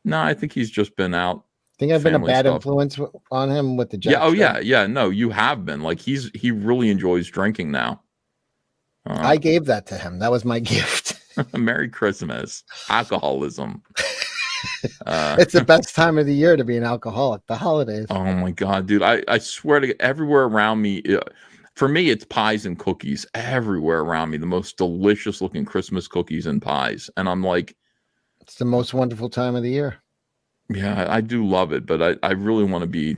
No, I think he's just been out. Think I've been a bad stuff. influence on him with the Jack Yeah. Oh, stuff? yeah. No, you have been. Like he really enjoys drinking now. I gave that to him. That was my gift. Merry Christmas. Alcoholism. It's the best time of the year to be an alcoholic. The holidays. Oh my God, dude. I swear to God, everywhere around me, for me, it's pies and cookies everywhere around me. The most delicious looking Christmas cookies and pies. And I'm like, it's the most wonderful time of the year. Yeah, I do love it, but I really want to be,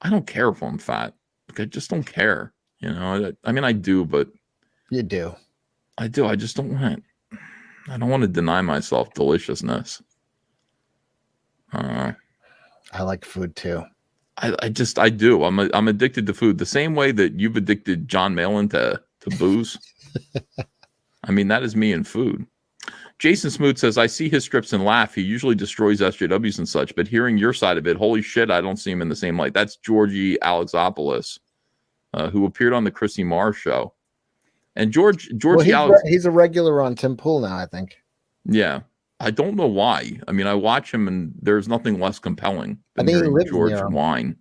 I don't care if I'm fat. Like, I just don't care. You know, I mean, I do, but you do. I do. I just don't want it. I don't want to deny myself deliciousness. I like food too. I do. I'm addicted to food the same way that you've addicted John Malin to booze. I mean, that is me and food. Jason Smoot says, I see his strips and laugh. He usually destroys SJWs and such, but hearing your side of it, holy shit, I don't see him in the same light. That's Georgie Alexopoulos, who appeared on the Chrissy Marr show. And he's a regular on Tim Pool now, I think. Yeah. I don't know why. I mean, I watch him and there's nothing less compelling than hearing George whine.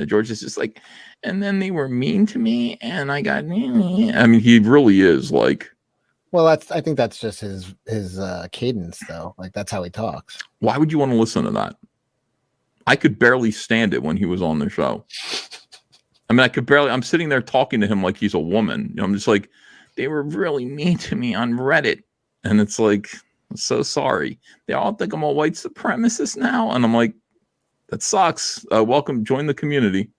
George is just like, and then they were mean to me and I got, I mean, he really is like. Well, I think that's just his cadence though. Like that's how he talks. Why would you want to listen to that? I could barely stand it when he was on the show. I mean, I'm sitting there talking to him like he's a woman. You know, I'm just like, they were really mean to me on Reddit. And it's like, I'm so sorry. They all think I'm a white supremacist now. And I'm like, that sucks. Welcome. Join the community.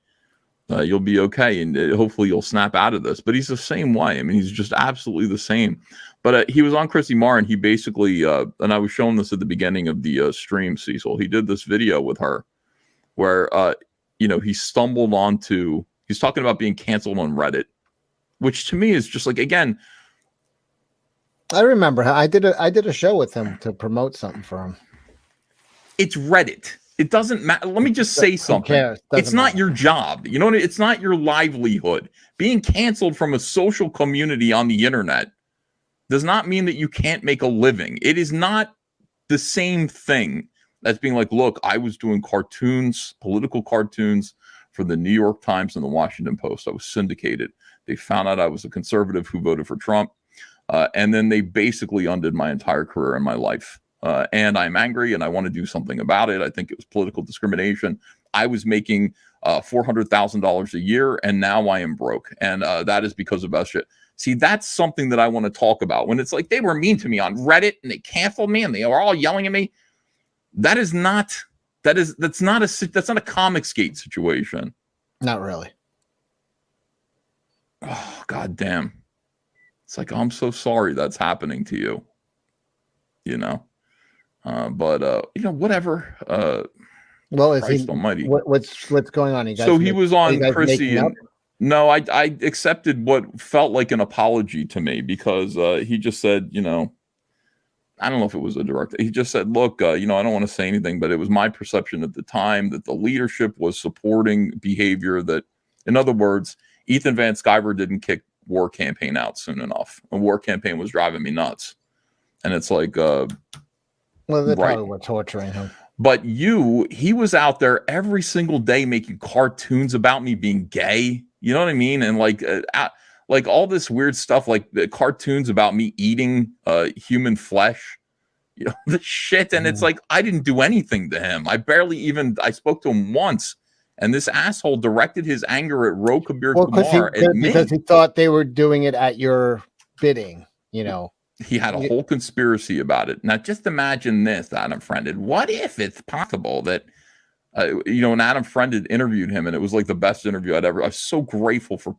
You'll be okay. And hopefully you'll snap out of this. But he's the same way. I mean, he's just absolutely the same. But he was on Chrissy Marr and he basically, and I was showing this at the beginning of the stream, Cecil. He did this video with her where, he stumbled onto, he's talking about being canceled on Reddit, which to me is just like, again, I remember I did a show with him to promote something for him. It's Reddit. It doesn't matter. Let me just say something. It's not your job. You know what? It's not your livelihood. Being canceled from a social community on the internet does not mean that you can't make a living. It is not the same thing as being like, look, I was doing cartoons, political cartoons for the New York Times and the Washington Post. I was syndicated. They found out I was a conservative who voted for Trump. And then they basically undid my entire career and my life. And I'm angry and I want to do something about it. I think it was political discrimination. I was making $400,000 a year, and now I am broke. And that is because of that shit. See, that's something that I want to talk about. When it's like they were mean to me on Reddit and they canceled me and they were all yelling at me. That's not a Comicsgate situation. Not really. Oh, God damn. It's like, I'm so sorry that's happening to you. You know? But whatever. Well, is Christ he almighty. What's going on? So he was on Chrissy. No, I accepted what felt like an apology to me because he just said, I don't know if it was a direct. He just said, look, I don't want to say anything, but it was my perception at the time that the leadership was supporting behavior that, in other words, Ethan Van Sciver didn't kick War Campaign out soon enough. A War Campaign was driving me nuts. And it's like, well, they probably were torturing him. But he was out there every single day making cartoons about me being gay. You know what I mean? And like all this weird stuff, like the cartoons about me eating human flesh, the shit. And it's like, I didn't do anything to him. I spoke to him once. And this asshole directed his anger at Kabir Kumar because he thought they were doing it at your bidding, He had a whole conspiracy about it. Now, just imagine this, Adam Friended. What if it's possible that, and Adam Friended interviewed him, and it was like the best interview I'd ever. I was so grateful for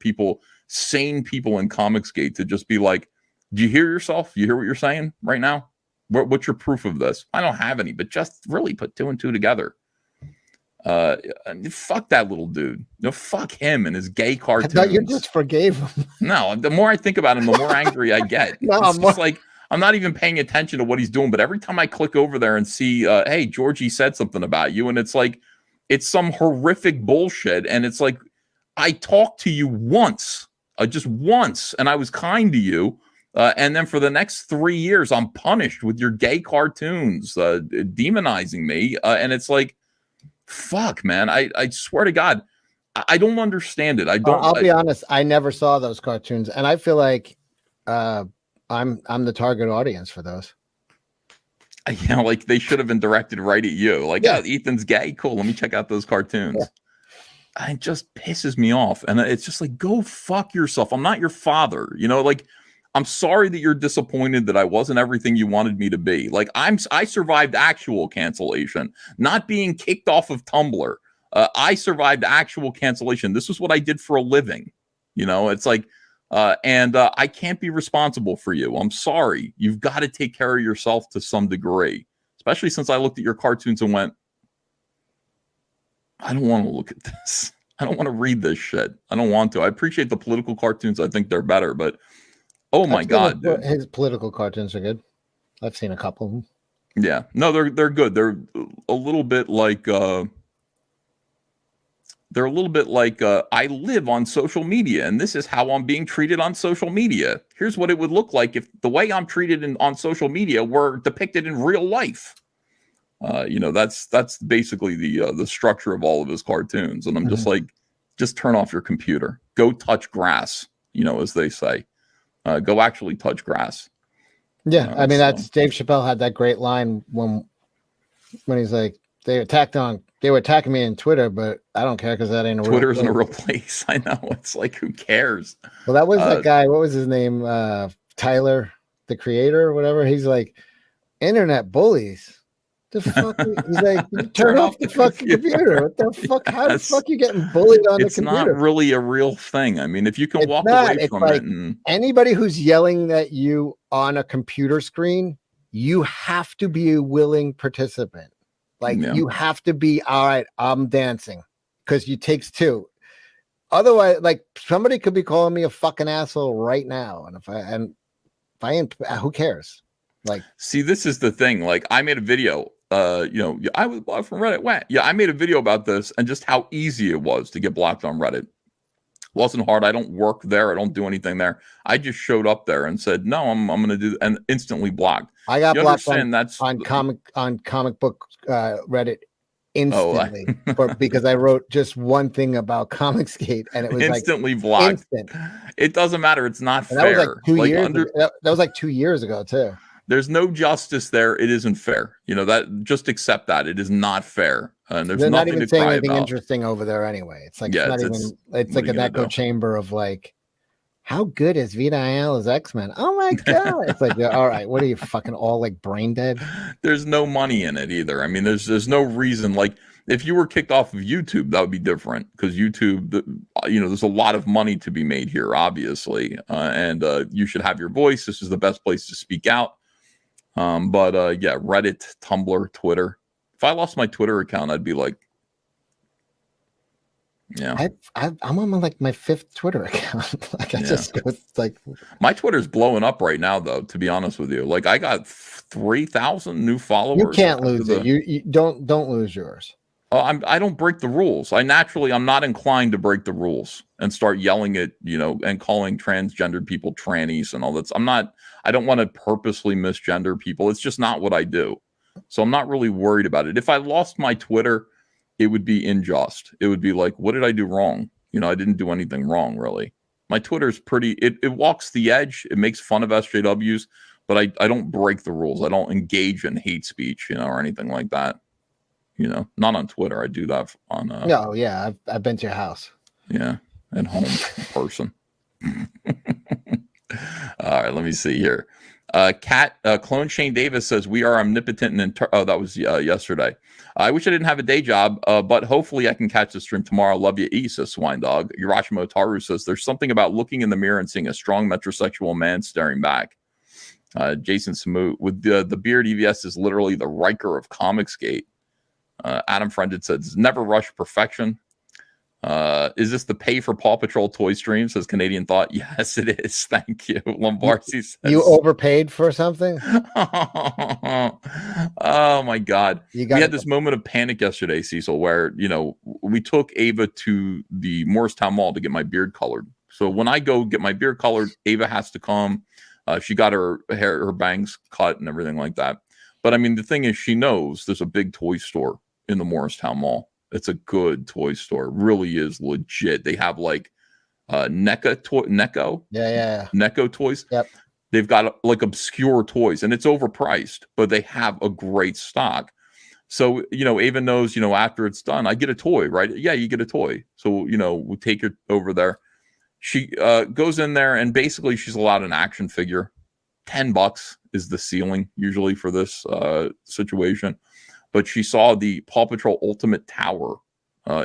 sane people in Comicsgate to just be like, do you hear yourself? You hear what you're saying right now? What's your proof of this? I don't have any, but just really put two and two together. Fuck that little dude. Fuck him and his gay cartoons. I thought you just forgave him. No, the more I think about him, the more angry I get. It's just like I'm not even paying attention to what he's doing. But every time I click over there and see, hey, Georgie said something about you, and it's like it's some horrific bullshit. And it's like I talked to you once, just once, and I was kind to you. And then for the next 3 years, I'm punished with your gay cartoons, demonizing me. And it's like, fuck, man. I swear to God, I don't understand it. I'll be honest. I never saw those cartoons, and I feel like I'm the target audience for those. Like they should have been directed right at you. Like, yeah, Ethan's gay. Cool. Let me check out those cartoons. Yeah. It just pisses me off, and it's just like, go fuck yourself. I'm not your father. Like, I'm sorry that you're disappointed that I wasn't everything you wanted me to be. Like I survived actual cancellation, not being kicked off of Tumblr. I survived actual cancellation. This was what I did for a living. It's like, and I can't be responsible for you. I'm sorry. You've got to take care of yourself to some degree, especially since I looked at your cartoons and went, I don't want to look at this. I don't want to read this shit. I don't want to. I appreciate the political cartoons. I think they're better, but oh my God, dude. His political cartoons are good. I've seen a couple of them. Yeah, no, they're good. They're a little bit like I live on social media, and this is how I'm being treated on social media. Here's what it would look like if the way I'm treated on social media were depicted in real life. That's basically the structure of all of his cartoons, and I'm just like, just turn off your computer, go touch grass, as they say. Go actually touch grass. Yeah, I mean that's Dave Chappelle had that great line when he's like, they were attacking me on Twitter, but I don't care because that ain't a Twitter real isn't a real place. I know. It's like, who cares? Well, that was that guy. What was his name? Tyler, the creator, or whatever. He's like, internet bullies. The fuck? He's like, turn off the fucking computer. What the fuck? How the fuck you getting bullied on the computer? It's not really a real thing. I mean, if you can walk away from it. And anybody who's yelling at you on a computer screen, you have to be a willing participant. Like you have to be, all right, I'm dancing, because it takes two. Otherwise, like somebody could be calling me a fucking asshole right now, and if I ain't, who cares? Like, see, this is the thing. Like, I made a video. I was blocked from Reddit. I made a video about this and just how easy it was to get blocked on Reddit. It wasn't hard. I don't work there. I don't do anything there. I just showed up there and said, no, I'm going to do, and instantly blocked. I got blocked on comic book Reddit instantly because I wrote just one thing about Comicsgate, and it was instantly blocked. Instant. It doesn't matter. It's not fair. That was like 2 years. That was like 2 years ago too. There's no justice there. It isn't fair. That just accept that. It is not fair. and there's They're not nothing even to saying cry anything about. interesting over there anyway. It's like Yeah, it's not it's even. It's what like are you an gonna echo do? chamber of like, how good is Vita Ayala's X-Men? Oh my god! It's like, yeah, all right, what are you fucking all like brain dead? There's no money in it either. I mean, there's no reason. Like, if you were kicked off of YouTube, that would be different, because YouTube, there's a lot of money to be made here, obviously, and you should have your voice. This is the best place to speak out. But yeah, Reddit, Tumblr, Twitter. If I lost my Twitter account, I'd be like, yeah. I'm on like my 5th Twitter account. Like I just go like, my Twitter's blowing up right now, though. To be honest with you, like I got 3,000 new followers. you can't lose it. You don't lose yours. I don't break the rules. I'm not inclined to break the rules and start yelling at, and calling transgendered people trannies and all that. I don't want to purposely misgender people. It's just not what I do. So I'm not really worried about it. If I lost my Twitter, it would be unjust. It would be like, what did I do wrong? I didn't do anything wrong, really. My Twitter's it walks the edge. It makes fun of SJWs, but I don't break the rules. I don't engage in hate speech, or anything like that. Not on Twitter. I do that on. No, yeah, I've been to your house. Yeah, at home, in person. All right, let me see here. Clone Shane Davis says we are omnipotent and that was yesterday. I wish I didn't have a day job, but hopefully I can catch the stream tomorrow. Love you, E, says Swine Dog. Urashima Otaru says there's something about looking in the mirror and seeing a strong metrosexual man staring back. Jason Smoot with the beard EVS is literally the Riker of Comicsgate. Adam Friended says never rush perfection. Is this the pay for Paw Patrol toy stream? Says Canadian Thought. Yes, it is. Thank you. Lombardi says you overpaid for something. Oh my God. We had this moment of panic yesterday, Cecil, where we took Ava to the Morristown Mall to get my beard colored. So when I go get my beard colored, Ava has to come. She got her hair, her bangs cut and everything like that. But I mean, the thing is, she knows there's a big toy store in the Morristown Mall. It's a good toy store. It really is legit. They have like Necco. Yeah. Necco toys. Yep. They've got like obscure toys, and it's overpriced, but they have a great stock. So, Ava knows, after it's done, I get a toy, right? Yeah, you get a toy. So, we take it over there. She goes in there, and basically she's allowed an action figure. $10 is the ceiling usually for this situation. But she saw the Paw Patrol Ultimate Tower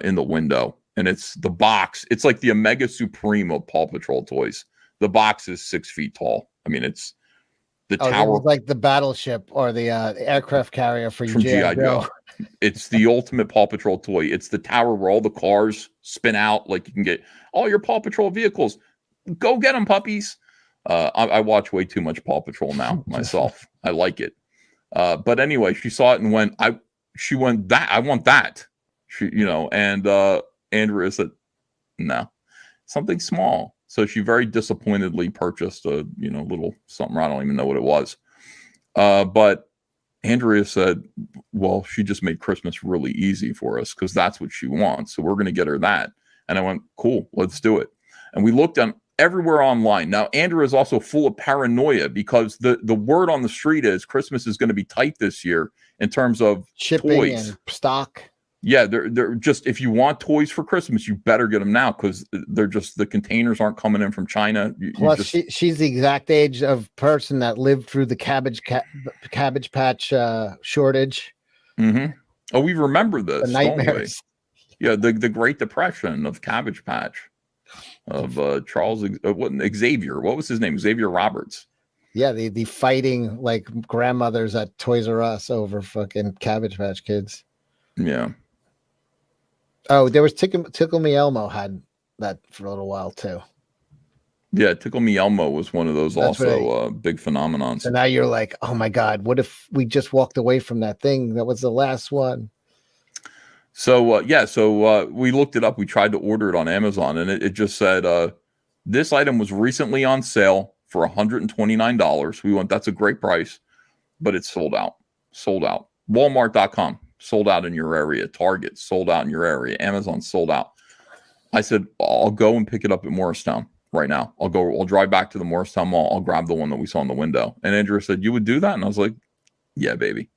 in the window, and it's the box. It's like the Omega Supreme of Paw Patrol toys. The box is 6 feet tall. I mean, it's the tower, like the battleship or the aircraft carrier from G.I. Joe. It's the ultimate Paw Patrol toy. It's the tower where all the cars spin out. Like you can get all your Paw Patrol vehicles. Go get them, puppies. I watch way too much Paw Patrol now myself. I like it. But anyway, she saw it and went, I want that. And Andrea said, no, something small. So she very disappointedly purchased a, little something. I don't even know what it was. But Andrea said, well, she just made Christmas really easy for us because that's what she wants. So we're going to get her that. And I went, cool, let's do it. And we looked on everywhere online. Now, Andrea is also full of paranoia because the word on the street is Christmas is going to be tight this year in terms of shipping toys and stock. Yeah, they're just, if you want toys for Christmas, you better get them now because they're just, the containers aren't coming in from China. Plus, she's the exact age of person that lived through the Cabbage Patch shortage. Mm-hmm. Oh, we remember this. The nightmares. Yeah, the Great Depression of Cabbage Patch of Xavier. What was his name? Xavier Roberts. Yeah, the fighting like grandmothers at Toys R Us over fucking Cabbage Patch Kids. Yeah. Oh, there was Tickle Me Elmo had that for a little while too. Yeah, Tickle Me Elmo was one of those. That's also right. Big phenomenons. So now you're like, oh my God, what if we just walked away from that thing? That was the last one. So we looked it up. We tried to order it on Amazon, and it just said this item was recently on sale for $129. We went, that's a great price, but it's sold out. Sold out. Walmart.com. Sold out in your area. Target sold out in your area. Amazon sold out. I said, I'll go and pick it up at Morristown right now. I'll drive back to the Morristown Mall. I'll grab the one that we saw in the window. And Andrea said, you would do that? And I was like, yeah, baby.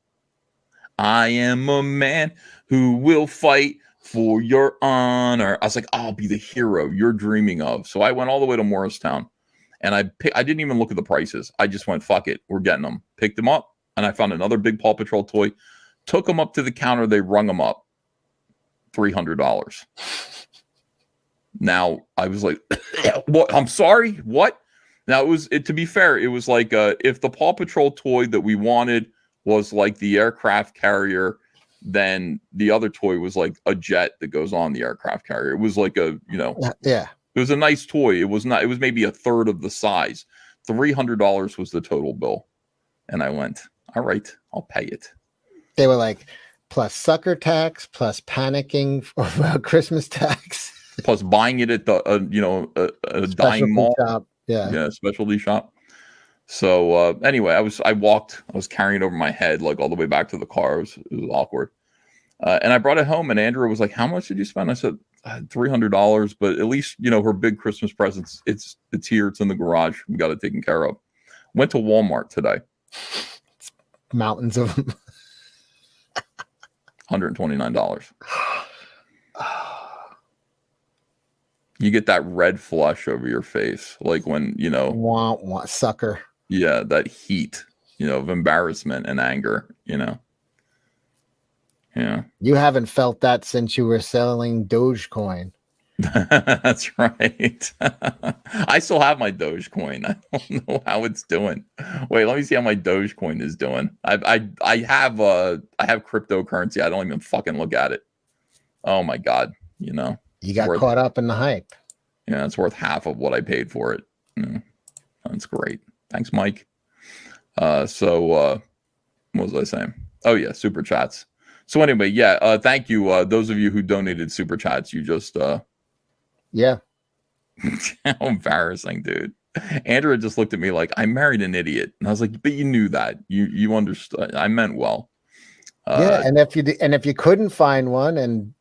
I am a man who will fight for your honor. I was like, I'll be the hero you're dreaming of. So I went all the way to Morristown, and I didn't even look at the prices. I just went, fuck it, we're getting them. Picked them up, and I found another big Paw Patrol toy. Took them up to the counter. They rung them up. $300. Now I was like, what? I'm sorry. What? Now to be fair, it was like if the Paw Patrol toy that we wanted was like the aircraft carrier, then the other toy was like a jet that goes on the aircraft carrier. It was like it was a nice toy. It was not. It was maybe a third of the size. $300 was the total bill, and I went, all right, I'll pay it. They were like, plus sucker tax, plus panicking about Christmas tax, plus buying it at the a dying mall shop. Yeah, specialty shop. So anyway, I was carrying it over my head like all the way back to the car. It was awkward. And I brought it home, and Andrea was like, how much did you spend? I said $300, but at least her big Christmas presents, it's here, it's in the garage, we got it taken care of. Went to Walmart today. It's mountains of them. $129. You get that red flush over your face, like when want sucker. Yeah, that heat, of embarrassment and anger. Yeah. You haven't felt that since you were selling Dogecoin. That's right. I still have my Dogecoin. I don't know how it's doing. Wait, let me see how my Dogecoin is doing. I have cryptocurrency. I don't even fucking look at it. Oh my God. You got caught up in the hype. Yeah, it's worth half of what I paid for it. That's great. Thanks, Mike. So what was I saying? Oh yeah, super chats. So anyway, thank you. Those of you who donated super chats, you just yeah. How embarrassing, dude. Andrea just looked at me like I married an idiot, and I was like, but you knew that. You understood. I meant well. And if you couldn't find one and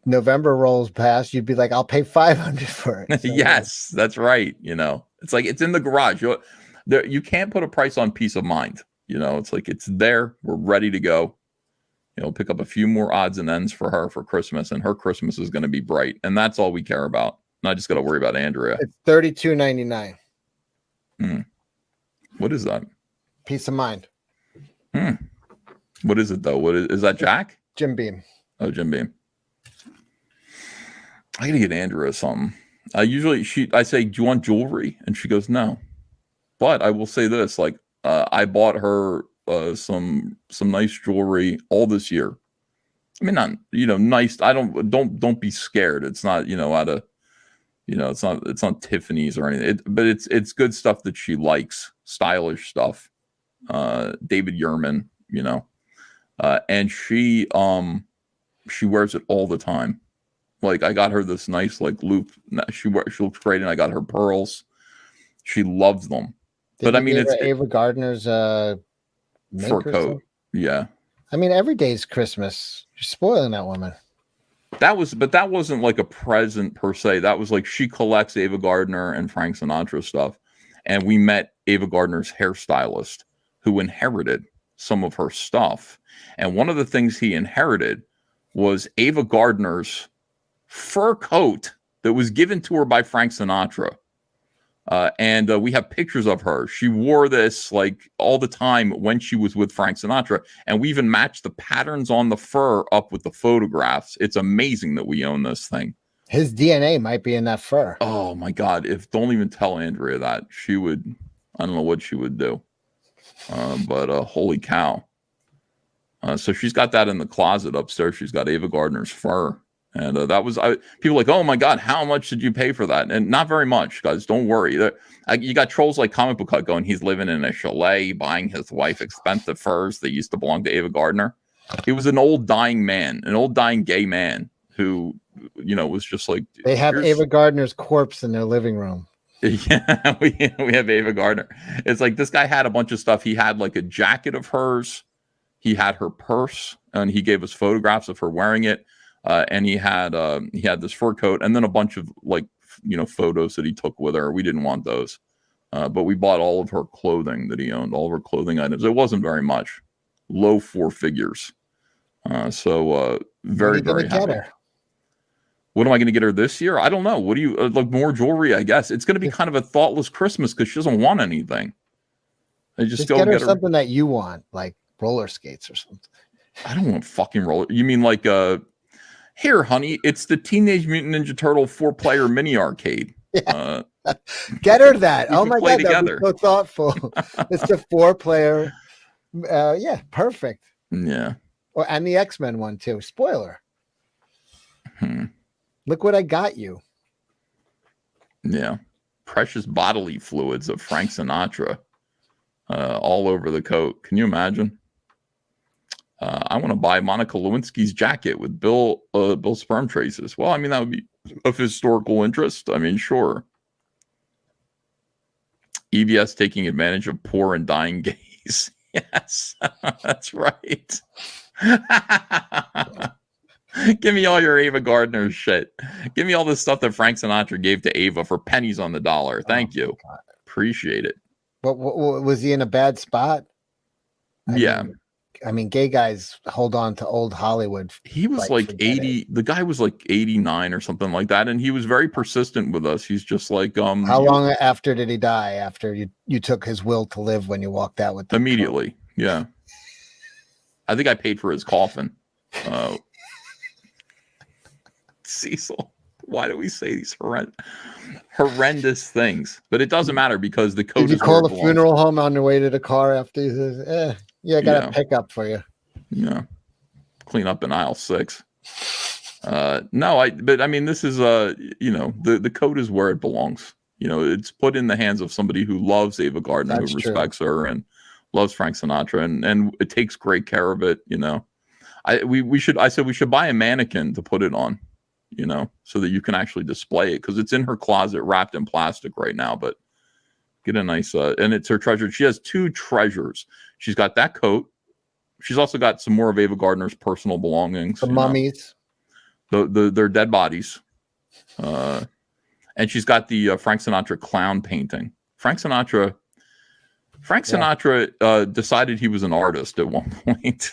November rolls past, you'd be like, I'll pay $500 for it. So, yes, that's right. It's like it's in the garage. You can't put a price on peace of mind. It's like it's there. We're ready to go. Pick up a few more odds and ends for her for Christmas, and her Christmas is going to be bright, and that's all we care about. And I just got to worry about Andrea. It's $32.99. What is that? Peace of mind. What is it though? What is that? Jack? Jim Beam. Oh, Jim Beam. I gotta get Andrea something. I say, do you want jewelry? And she goes, no. But I will say this, like, I bought her some nice jewelry all this year. I mean, not nice. I don't be scared. It's not out of it's not Tiffany's or anything. But it's good stuff that she likes, stylish stuff. David Yurman, and she wears it all the time. Like I got her this nice like loop. She looks great, and I got her pearls. She loves them. But I mean, it's Ava Gardner's fur coat. Yeah. I mean, every day's Christmas. You're spoiling that woman. That wasn't like a present per se. That was like she collects Ava Gardner and Frank Sinatra stuff, and we met Ava Gardner's hairstylist, who inherited some of her stuff. And one of the things he inherited was Ava Gardner's fur coat that was given to her by Frank Sinatra. And we have pictures of her. She wore this like all the time when she was with Frank Sinatra. And we even matched the patterns on the fur up with the photographs. It's amazing that we own this thing. His DNA might be in that fur. Oh my God. Don't even tell Andrea that. She would, I don't know what she would do. But holy cow. So she's got that in the closet upstairs. She's got Ava Gardner's fur. And that was people like, oh my God, how much did you pay for that? And not very much, guys. Don't worry. You got trolls like Comic Book Hut going, he's living in a chalet, buying his wife expensive furs that used to belong to Ava Gardner. He was an old dying man, an old dying gay man who, was just like. They have Ava Gardner's corpse in their living room. Yeah, we have Ava Gardner. It's like this guy had a bunch of stuff. He had like a jacket of hers. He had her purse, and he gave us photographs of her wearing it. And he had this fur coat, and then a bunch of like photos that he took with her. We didn't want those, but we bought all of her clothing that he owned, all of her clothing items. It wasn't very much, low 4 figures, Very, very happy. What am I going to get her this year? I don't know. What do you like? More jewelry, I guess. It's going to be kind of a thoughtless Christmas because she doesn't want anything. I just get her something that you want, like roller skates or something. I don't want fucking roller. You mean like here, honey, it's the Teenage Mutant Ninja Turtle 4-player mini arcade. Yeah. Get her that. Oh my God, together. That'd be so thoughtful. It's the 4-player. Yeah, perfect. Yeah. And the X-Men one too. Spoiler. Look what I got you. Yeah. Precious bodily fluids of Frank Sinatra all over the coat. Can you imagine? I want to buy Monica Lewinsky's jacket with Bill sperm traces. Well, I mean, that would be of historical interest. I mean, sure. EBS taking advantage of poor and dying gays. Yes, that's right. Give me all your Ava Gardner shit. Give me all the stuff that Frank Sinatra gave to Ava for pennies on the dollar. Thank you. Appreciate it. But was he in a bad spot? I mean, gay guys hold on to old Hollywood. He was like 80. The guy was like 89 or something like that. And he was very persistent with us. He's just like, how long after did he die? After you took his will to live when you walked out with him? Immediately. Yeah. I think I paid for his coffin. Cecil, why do we say these horrendous things? But it doesn't matter because the code. Did you call the funeral home on your way to the car after you said, I got a pickup for you. Yeah. Clean up in aisle 6. But I mean, this is the code is where it belongs. You know, it's put in the hands of somebody who loves Ava Gardner, who respects her and loves Frank Sinatra, and it takes great care of it. You know, I said we should buy a mannequin to put it on, you know, so that you can actually display it because it's in her closet wrapped in plastic right now. But get a nice and it's her treasure. She has 2 treasures. She's got that coat. She's also got some more of Ava Gardner's personal belongings. The mummies. Their dead bodies. And she's got the Frank Sinatra clown painting. Frank Sinatra decided he was an artist at one point.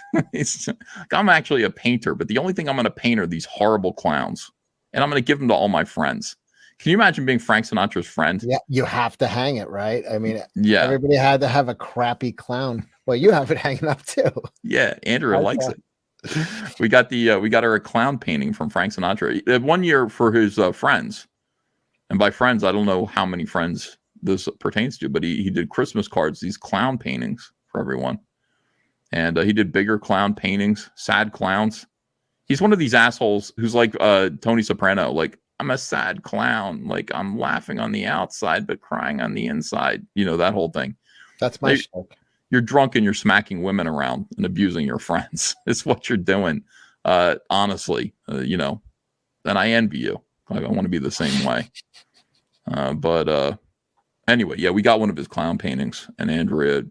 I'm actually a painter, but the only thing I'm going to paint are these horrible clowns. And I'm going to give them to all my friends. Can you imagine being Frank Sinatra's friend? Yeah, you have to hang it, right? I mean, everybody had to have a crappy clown. Well, you have it hanging up too. Yeah, Andrea likes it. We got her a clown painting from Frank Sinatra 1 year for his friends. And by friends, I don't know how many friends this pertains to, but he did Christmas cards, these clown paintings for everyone. And he did bigger clown paintings, sad clowns. He's one of these assholes who's like Tony Soprano, like, I'm a sad clown. Like, I'm laughing on the outside, but crying on the inside. You know, that whole thing. That's my show. You're drunk and you're smacking women around and abusing your friends. It's what you're doing. Honestly, you know, and I envy you. I want to be the same way. But anyway, yeah, we got one of his clown paintings, and Andrea,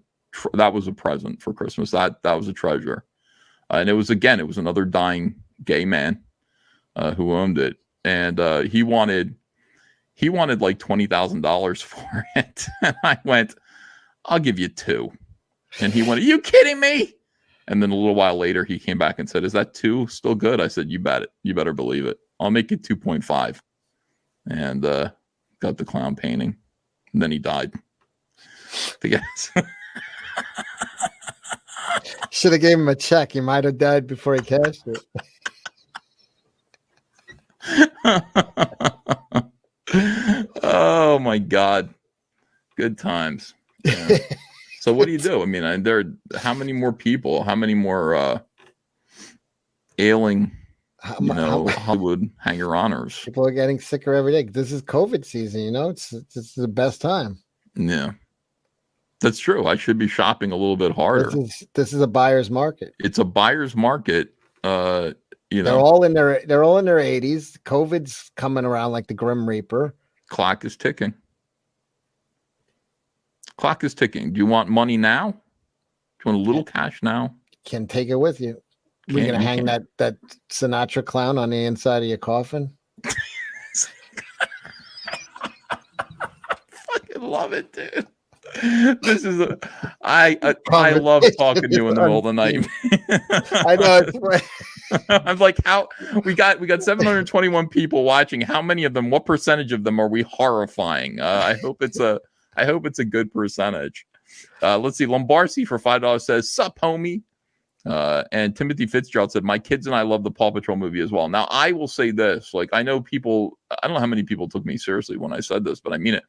that was a present for Christmas. That was a treasure. And it was another dying gay man who owned it. And he wanted like $20,000 for it. And I went, I'll give you 2. And he went, are you kidding me? And then a little while later, he came back and said, is that 2 still good? I said, you bet it. You better believe it. I'll make it 2.5. And got the clown painting. And then he died. I guess. Should have gave him a check. He might have died before he cashed it. Oh my God. Good times. Yeah. So what do you do? I mean, how many more people, how many more ailing, Hollywood hanger-oners? People are getting sicker every day. This is COVID season, you know, it's the best time. Yeah. That's true. I should be shopping a little bit harder. This is a buyer's market. It's a buyer's market. You know, they're all in their 80s. COVID's coming around like the Grim Reaper. Clock is ticking. Clock is ticking. Do you want money now? Do you want a little cash now? Can take it with you. We're gonna hang that Sinatra clown on the inside of your coffin. Fucking love it, dude. This is I love talking to you in the middle of the night. I know. I'm like, how we got 721 people watching. How many of them? What percentage of them are we horrifying? I hope it's a good percentage. Let's see. Lombardi for $5 says, "Sup, homie." And Timothy Fitzgerald said, "My kids and I love the Paw Patrol movie as well." Now, I will say this: like, I know people. I don't know how many people took me seriously when I said this, but I mean it.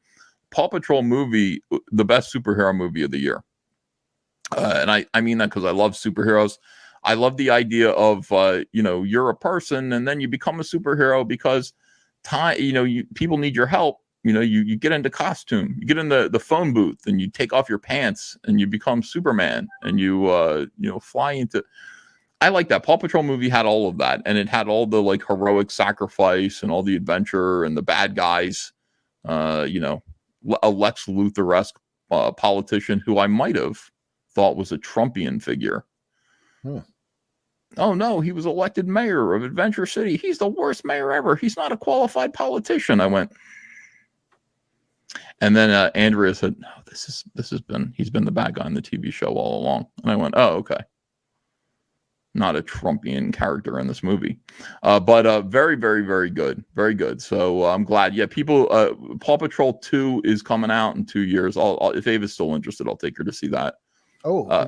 Paw Patrol movie, the best superhero movie of the year. And I mean that because I love superheroes. I love the idea of, you're a person and then you become a superhero because people need your help. You get into costume, you get in the phone booth and you take off your pants and you become Superman and you fly into. I like that. Paw Patrol movie had all of that. And it had all the like heroic sacrifice and all the adventure and the bad guys, a Lex Luthor-esque politician who I might have thought was a Trumpian figure. Oh no, he was elected mayor of Adventure City. He's the worst mayor ever. He's not a qualified politician. I went, and then Andrea said, "No, he's been the bad guy on the TV show all along." And I went, "Oh, okay." Not a Trumpian character in this movie, but very, very, very good, very good. So I'm glad. Yeah, people. Paw Patrol 2 is coming out in 2 years. If Ava's still interested, I'll take her to see that. Oh,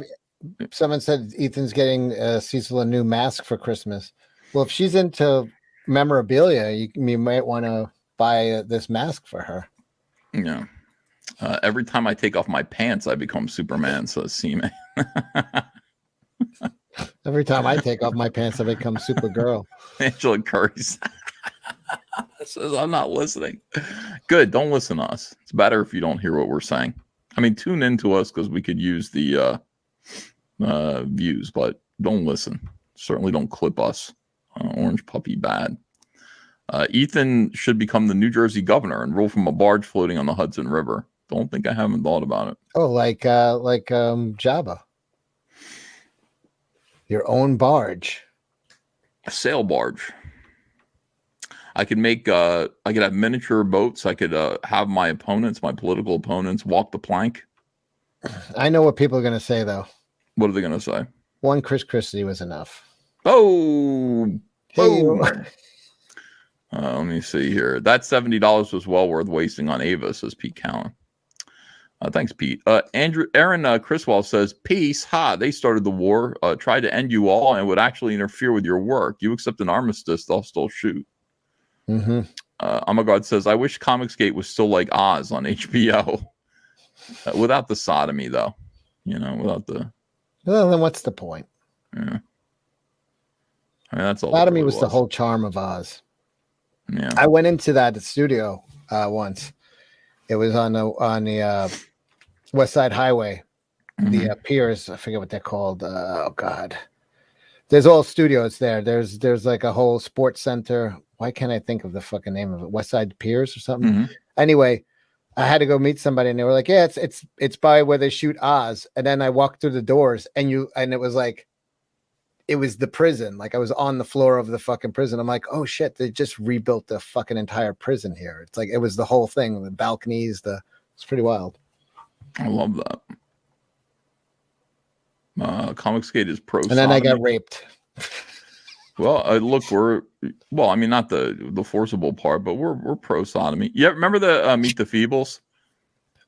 someone said Ethan's getting Cecil a new mask for Christmas. Well, if she's into memorabilia, you might want to buy this mask for her. Yeah. Every time I take off my pants, I become Superman. So see me. Every time I take off my pants, I become Supergirl. Angela Curry says, "I'm not listening." Good. Don't listen to us. It's better if you don't hear what we're saying. I mean, tune into us because we could use the views, but don't listen. Certainly don't clip us. Orange puppy bad. Ethan should become the New Jersey governor and rule from a barge floating on the Hudson River. Don't think I haven't thought about it. Oh, like Jabba. Your own barge. A sail barge. I could have miniature boats. I could have my political opponents walk the plank. I know what people are going to say, though. What are they going to say? One Chris Christie was enough. Oh, boom. Let me see here. That $70 was well worth wasting on Ava, says Pete Cowan. Thanks, Pete. Aaron Criswell says, "Peace. Ha, they started the war, tried to end you all, and would actually interfere with your work. You accept an armistice, they'll still shoot." Mm-hmm. Amagard says, "I wish Comicsgate was still like Oz on HBO." Without the sodomy, though. Without the... Well, then what's the point? Yeah. I mean, that's all. Sodomy was the whole charm of Oz. Yeah. I went into that studio once. It was on the West Side Highway, the piers. I forget what they're called. Oh God, there's all studios there. There's like a whole sports center. Why can't I think of the fucking name of it? West Side Piers or something. Anyway, I had to go meet somebody, and they were like, "Yeah, it's by where they shoot Oz." And then I walked through the doors, and it was like, it was the prison. Like I was on the floor of the fucking prison. I'm like, oh shit, they just rebuilt the fucking entire prison here. It's like, it was the whole thing, the balconies, it's pretty wild. I love that. Comicsgate is pro. And then I got raped. Well, look, I mean, not the forcible part, but we're pro sodomy. Yeah. Remember the Meet the Feebles?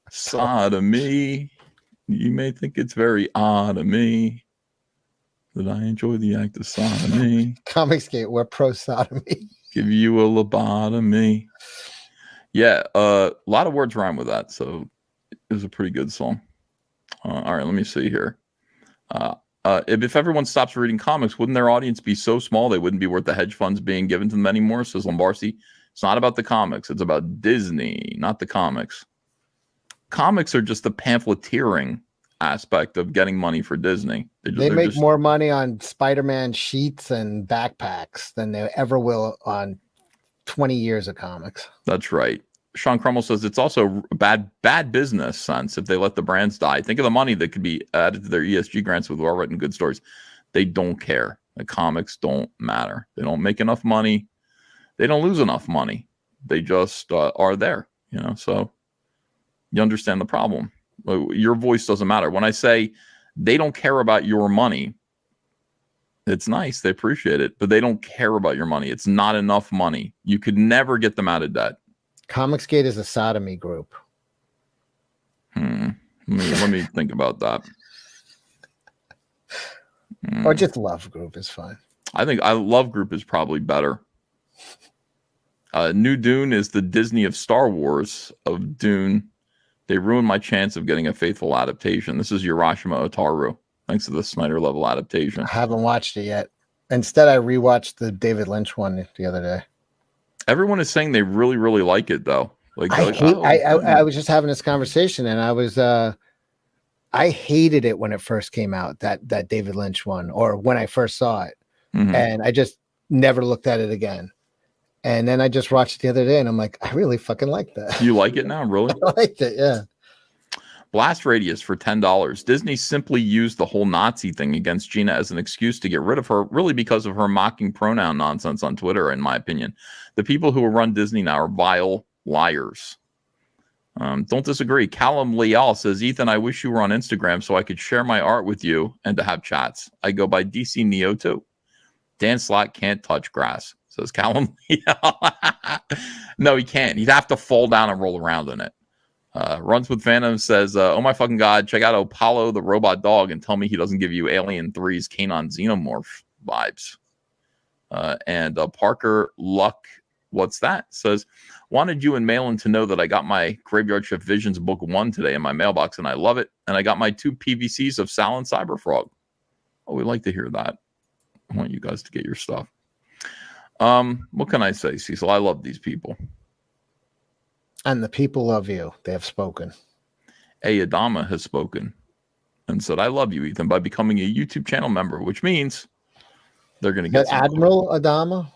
Sodomy. You may think it's very odd of me that I enjoy the act of sodomy. Comicsgate, we're pro sodomy. Give you a lobotomy. Yeah, a lot of words rhyme with that, so it was a pretty good song. All right, let me see here. If everyone stops reading comics, wouldn't their audience be so small they wouldn't be worth the hedge funds being given to them anymore? Says Lombardi. It's not about the comics. It's about Disney, not the comics. Comics are just the pamphleteering aspect of getting money for Disney. They make more money on Spider-Man sheets and backpacks than they ever will on 20 years of comics. That's right. Sean Crummell says it's also a bad business sense if they let the brands die. Think of the money that could be added to their ESG grants with well-written good stories. They don't care. The comics don't matter. They don't make enough money. They don't lose enough money. They just are there, so you understand the problem. Your voice doesn't matter. When I say they don't care about your money, it's nice. They appreciate it, but they don't care about your money. It's not enough money. You could never get them out of debt. Comicsgate is a sodomy group. Let me think about that. Or just Love Group is fine. I think Love Group is probably better. New Dune is the Disney of Star Wars of Dune. They ruined my chance of getting a faithful adaptation. This is Urashima Otaru. Thanks to the Snyder level adaptation. I haven't watched it yet. Instead, I rewatched the David Lynch one the other day. Everyone is saying they really, really like it, though. I was just having this conversation, and I hated it when it first came out, that David Lynch one, or when I first saw it. And I just never looked at it again. And then I just watched it the other day, and I'm like, I really fucking like that. You like it now, really? I liked it, yeah. Blast Radius for $10. Disney simply used the whole Nazi thing against Gina as an excuse to get rid of her, really because of her mocking pronoun nonsense on Twitter, in my opinion. The people who run Disney now are vile liars. Don't disagree. Callum Leal says, Ethan, I wish you were on Instagram so I could share my art with you and to have chats. I go by DC Neo too. Dan Slott can't touch grass, says Callum Leal. No, he can't. He'd have to fall down and roll around in it. Runs with Phantom says, oh my fucking God, check out Apollo the robot dog and tell me he doesn't give you Alien 3's Kanon Xenomorph vibes. And Parker Luck, what's that? Says, wanted you and Malin to know that I got my Graveyard Shift Visions book 1 today in my mailbox and I love it. And I got my 2 PVCs of Sal and Cyberfrog. Oh, we'd like to hear that. I want you guys to get your stuff. What can I say, Cecil? I love these people. And the people love you. They have spoken. A. Adama has spoken and said, I love you, Ethan, by becoming a YouTube channel member, which means they're going to get Admiral Adama.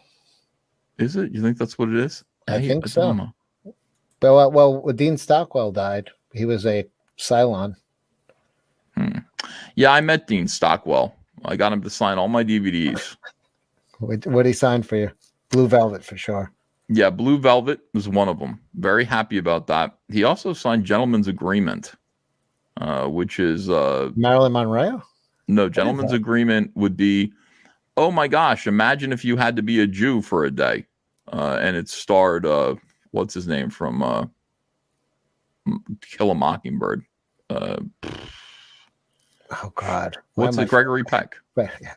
Is it? You think that's what it is? I think Adama. So. Well, Dean Stockwell died. He was a Cylon. Yeah, I met Dean Stockwell. I got him to sign all my DVDs. What did he sign for you? Blue Velvet for sure. Yeah, Blue Velvet was one of them. Very happy about that. He also signed Gentleman's Agreement, which is Marilyn Monroe? No, Gentleman's Agreement would be, oh my gosh, imagine if you had to be a Jew for a day. And it starred what's his name from Kill a Mockingbird. Oh God. What's it? Gregory Peck. Yeah.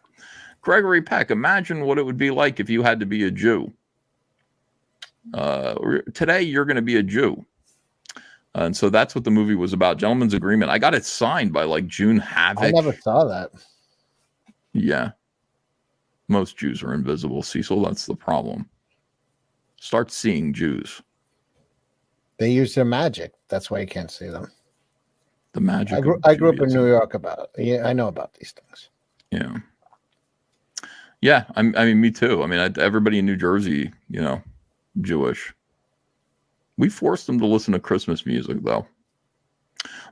Gregory Peck. Imagine what it would be like if you had to be a Jew. Today you're going to be a Jew. And so that's what the movie was about. Gentleman's Agreement. I got it signed by like June Havoc. I never saw that. Yeah. Most Jews are invisible, Cecil. That's the problem. Start seeing Jews. They use their magic. That's why you can't see them. The magic. I grew up in New York about it. Yeah, I know about these things. Yeah. Yeah. I mean, me too. I mean, everybody in New Jersey, Jewish. We forced them to listen to Christmas music, though.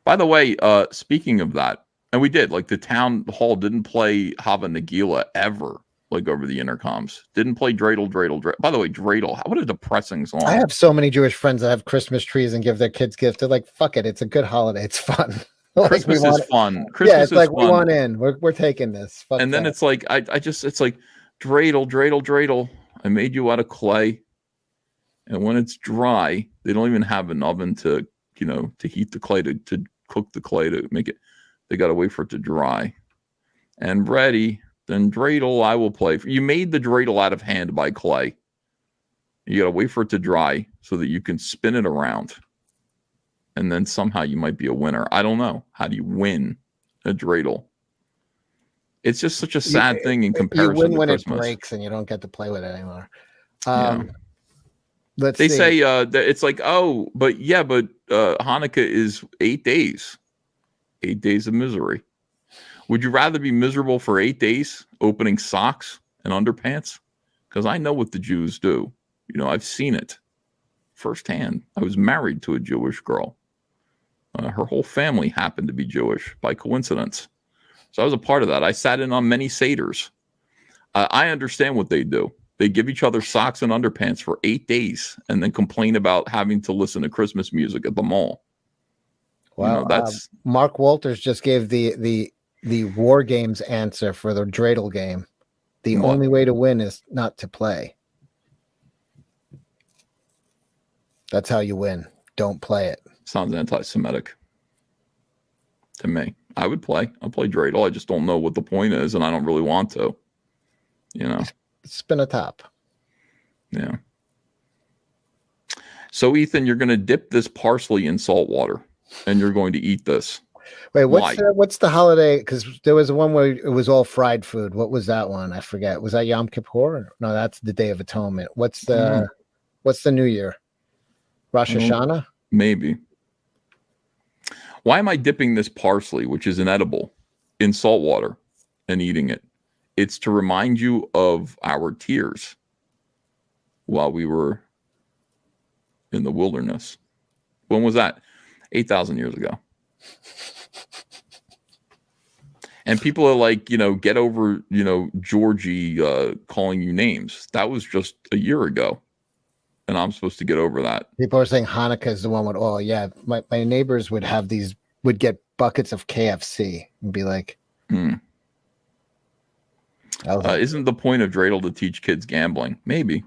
By the way, speaking of that, and we did, like the town hall didn't play Hava Nagila ever, like over the intercoms. Didn't play Dreidel, Dreidel, Dreidel. By the way, Dreidel, what a depressing song. I have so many Jewish friends that have Christmas trees and give their kids gifts. They're like, fuck it, it's a good holiday. It's fun. Christmas is fun. Christmas it's like fun. We want in. We're taking this. Fuck and then it's like it's like Dreidel, Dreidel, Dreidel. I made you out of clay. And when it's dry, they don't even have an oven to heat the clay, to cook the clay, to make it. They got to wait for it to dry. And ready, then Dreidel, I will play. You made the Dreidel out of hand by clay. You got to wait for it to dry so that you can spin it around. And then somehow you might be a winner. I don't know. How do you win a Dreidel? It's just such a sad thing in comparison you win to when Christmas. It breaks and you don't get to play with it anymore. They say that it's like, but Hanukkah is 8 days. 8 days of misery. Would you rather be miserable for 8 days opening socks and underpants? Because I know what the Jews do. I've seen it firsthand. I was married to a Jewish girl. Her whole family happened to be Jewish by coincidence. So I was a part of that. I sat in on many Seders. I understand what they do. They give each other socks and underpants for 8 days and then complain about having to listen to Christmas music at the mall. Wow. That's Mark Walters just gave the War Games answer for the dreidel game. The only way to win is not to play. That's how you win. Don't play it. Sounds anti-Semitic to me. I would play. I'll play dreidel. I just don't know what the point is, and I don't really want to. Spin a top. Yeah. So, Ethan, you're going to dip this parsley in salt water, and you're going to eat this. Wait, what's the holiday? Because there was one where it was all fried food. What was that one? I forget. Was that Yom Kippur? No, that's the Day of Atonement. What's the New Year? Rosh Hashanah? Maybe. Why am I dipping this parsley, which is inedible, in salt water and eating it? It's to remind you of our tears while we were in the wilderness. When was that? 8,000 years ago. And people are like, get over, Georgie calling you names. That was just a year ago. And I'm supposed to get over that. People are saying Hanukkah is the one with oil. Yeah, my neighbors would get buckets of KFC and be like, isn't the point of dreidel to teach kids gambling? Maybe.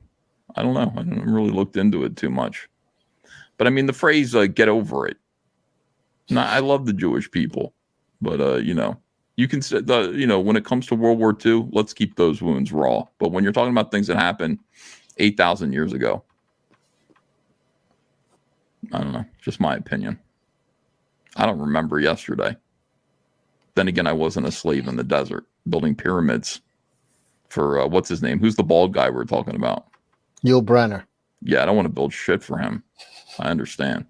I don't know. I haven't really looked into it too much. But I mean, the phrase get over it. Now, I love the Jewish people. But, you can say, when it comes to World War II, let's keep those wounds raw. But when you're talking about things that happened 8,000 years ago, I don't know. Just my opinion. I don't remember yesterday. Then again, I wasn't a slave in the desert building pyramids for, what's his name? Who's the bald guy we're talking about? Yul Brynner. Yeah, I don't want to build shit for him. I understand.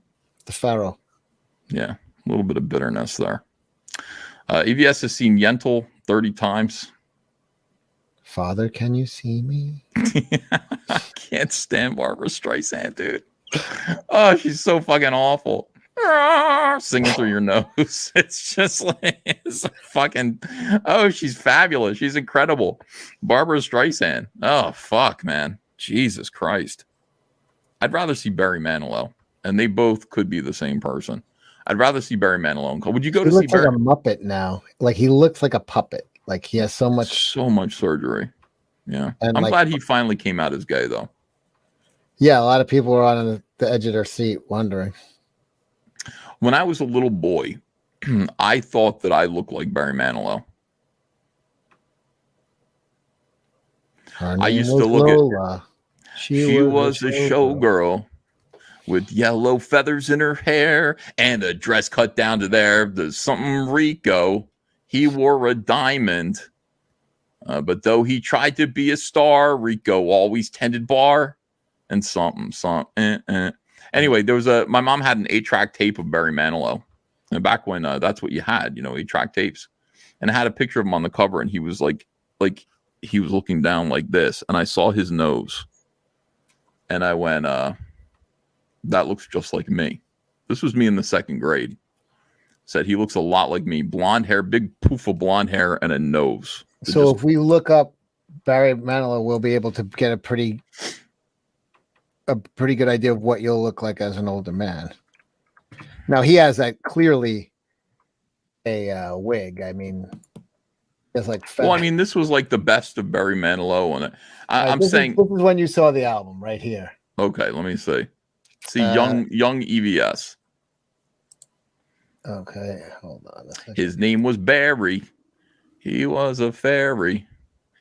The Pharaoh. Yeah, a little bit of bitterness there. EVS has seen Yentl 30 times. Father, can you see me? I can't stand Barbara Streisand, dude. Oh, she's so fucking awful. Singing through your nose. It's just like, it's fucking, she's fabulous. She's incredible. Barbara Streisand. Oh, fuck, man. Jesus Christ. I'd rather see Barry Manilow, and they both could be the same person. I'd rather see Barry Manilow. Would you go to see Barry? He looks like a Muppet now. Like, he looks like a puppet. Like, he has so much surgery. Yeah. And I'm glad he finally came out as gay, though. Yeah, a lot of people were on the edge of their seat wondering. When I was a little boy, I thought that I looked like Barry Manilow. I used to look Lola. at... She was a showgirl with yellow feathers in her hair and a dress cut down to there. There's something Rico. He wore a diamond. But though he tried to be a star, Rico always tended bar and something. Anyway, there was my mom had an 8-track tape of Barry Manilow. And back when that's what you had, 8-track tapes. And I had a picture of him on the cover, and he was like he was looking down like this, and I saw his nose. And I went, that looks just like me. This was me in the 2nd grade. Said he looks a lot like me. Blonde hair, big poof of blonde hair, and a nose. So if we look up Barry Manilow, we'll be able to get a pretty good idea of what you'll look like as an older man. Now he has clearly a wig. I mean, it's like. Well, I mean, this was like the best of Barry Manilow, and I'm saying this is when you saw the album right here. Okay, let me see. See, young EVS. Okay, hold on. His name was Barry. He was a fairy.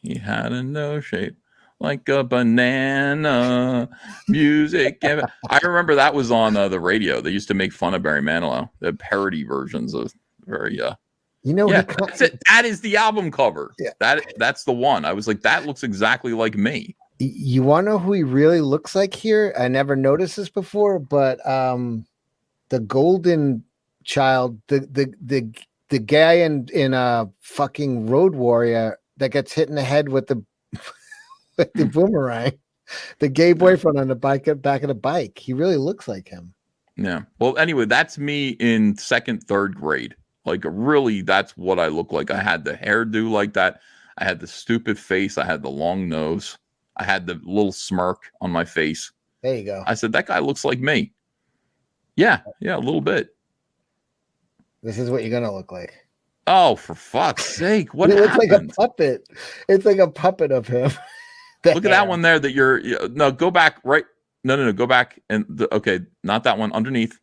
He had a nose shape like a banana. Music. I remember that was on the radio. They used to make fun of Barry Manilow. The parody versions of very. That's it. That is the album cover. Yeah. That's the one. I was like, that looks exactly like me. You want to know who he really looks like here? I never noticed this before, but the golden child, the guy in a fucking Road Warrior that gets hit in the head with the boomerang, the gay boyfriend on the back of the bike. He really looks like him. Yeah. Well, anyway, that's me in 2nd, 3rd grade. Like, really, that's what I look like. I had the hairdo like that. I had the stupid face. I had the long nose. I had the little smirk on my face. There you go. I said, that guy looks like me. Yeah, a little bit. This is what you're gonna look like. Oh, for fuck's sake! What It looks happened? like a puppet. It's like a puppet of him. Look at that one there. That you're no. Go back. Right. No. Go back and okay. Not that one. Underneath.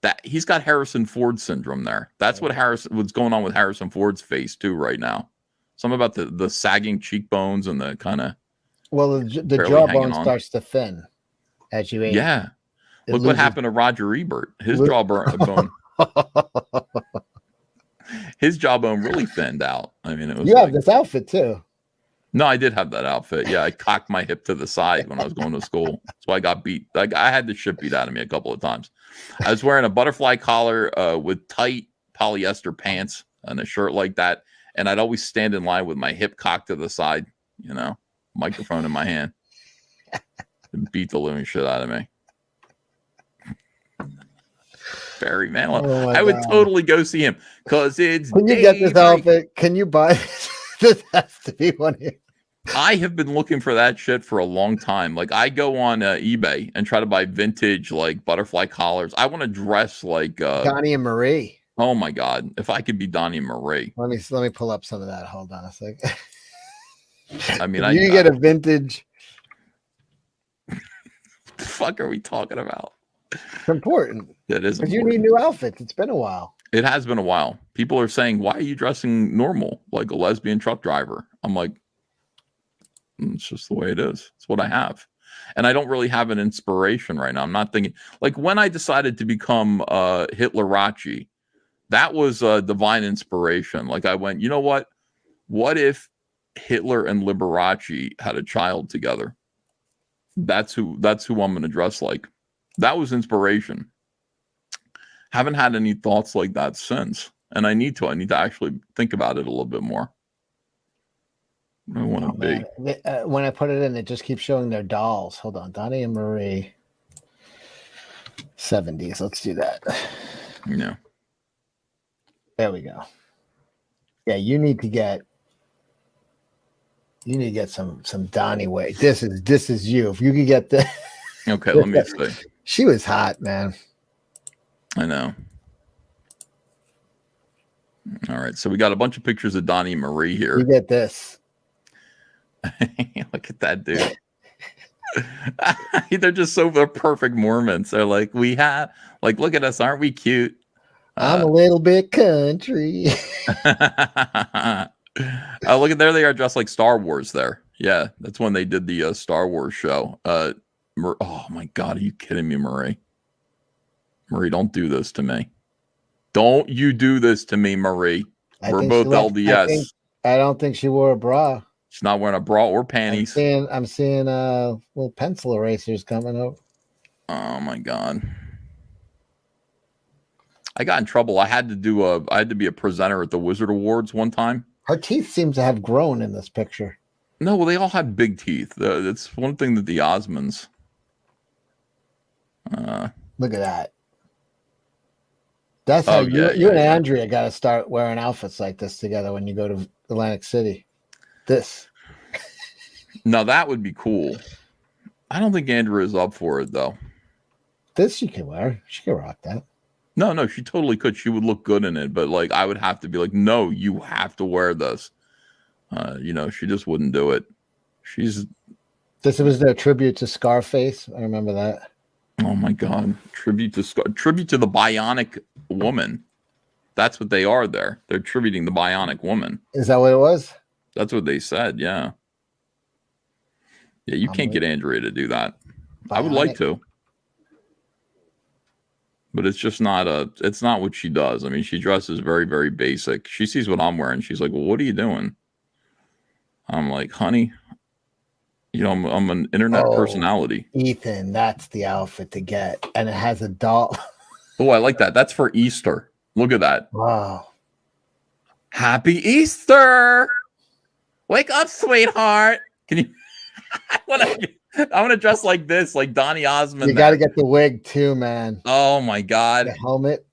That he's got Harrison Ford syndrome there. That's what's going on with Harrison Ford's face too right now. Something about the sagging cheekbones and the kind of. Well, the jawbone starts to thin as you age. Yeah. Look what happened to Roger Ebert. His jawbone. His jawbone really thinned out. I mean, it was. You have this outfit too. No, I did have that outfit. Yeah, I cocked my hip to the side when I was going to school. That's why I got beat. Like I had the shit beat out of me a couple of times. I was wearing a butterfly collar with tight polyester pants and a shirt like that, and I'd always stand in line with my hip cocked to the side. You know, microphone in my hand, and beat the living shit out of me. Barry Manilow. I would totally go see him because it's. Can you get this outfit? Can you buy this? This has to be one here. I have been looking for that shit for a long time. Like I go on eBay and try to buy vintage like butterfly collars. I want to dress like Donnie and Marie. Oh my god! If I could be Donnie and Marie. Let me pull up some of that. Hold on a second. I mean, you get a vintage. What the fuck are we talking about? It's important. It is. Because you need new outfits. It's been a while. It has been a while. People are saying, "Why are you dressing normal like a lesbian truck driver?" I'm like, it's just the way it is. It's what I have. And I don't really have an inspiration right now. I'm not thinking like when I decided to become Hitlerachi, that was a divine inspiration. Like I went, you know what? What if Hitler and Liberace had a child together? That's who I'm going to dress like. That was inspiration. Haven't had any thoughts like that since. And I need to actually think about it a little bit more. I want to be. When I put it in, it just keeps showing their dolls. Hold on. Donnie and Marie. 70s. Let's do that. Yeah. There we go. Yeah, you need to get some Donnie way. This is you. If you could get the Okay, let me see. She was hot, man. I know. All right, so we got a bunch of pictures of Donnie and Marie here. You get this. Look at that dude. They're just they're perfect Mormons. They're like, look at us, aren't we cute? I'm a little bit country. Oh, look at there they are dressed like Star Wars there. Yeah, that's when they did the Star Wars show. Oh my God, are you kidding me, Marie? Marie, don't do this to me. Don't you do this to me, Marie. We're both LDS. I don't think she wore a bra. She's not wearing a bra or panties. I'm seeing little pencil erasers coming up. Oh my God. I got in trouble. I had to be a presenter at the Wizard Awards one time. Her teeth seem to have grown in this picture. No, well, they all have big teeth. That's one thing that the Osmonds. Look at that. That's how you and Andrea got to start wearing outfits like this together when you go to Atlantic City. This. No, that would be cool. I don't think Andrea is up for it, though. This she can wear. She can rock that. No, she totally could. She would look good in it, but like I would have to be like, no, you have to wear this. She just wouldn't do it. This was their tribute to Scarface. I remember that. Oh my God! Tribute to the Bionic Woman. That's what they are. They're tributing the Bionic Woman. Is that what it was? That's what they said. Yeah. Yeah, you can't get Andrea to do that. Bionic. I would like to. But it's just it's not what she does. I mean, she dresses very, very basic. She sees what I'm wearing. She's like, well, what are you doing? I'm like, honey, I'm an internet personality. Ethan, that's the outfit to get. And it has a doll. Oh, I like that. That's for Easter. Look at that. Wow. Happy Easter. Wake up, sweetheart. Can you? I want to dress like this, like Donny Osmond. You got to get the wig too, man. Oh my God. The helmet.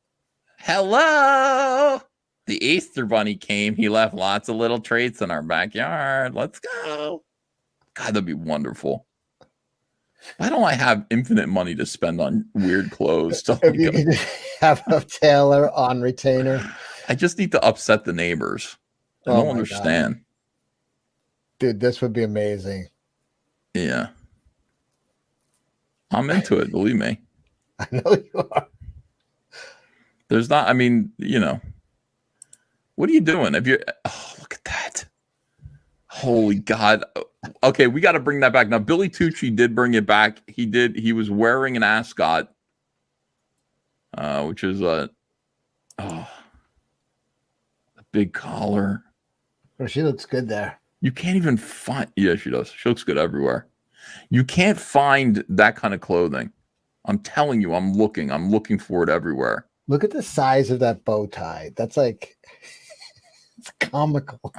Hello. The Easter Bunny came. He left lots of little treats in our backyard. Let's go. God, that'd be wonderful. Why don't I have infinite money to spend on weird clothes? If you could have a tailor on retainer. I just need to upset the neighbors. I don't understand. God. Dude, this would be amazing. Yeah. I'm into it, believe me. I know you are. There's not, I mean, you know, what are you doing? Look at that. Holy God. Okay, we got to bring that back. Now, Billy Tucci did bring it back. He was wearing an ascot, which is a big collar. Oh, she looks good there. You can't even find, yeah, she does. She looks good everywhere. You can't find that kind of clothing. I'm telling you, I'm looking for it everywhere. Look at the size of that bow tie. That's like, it's comical.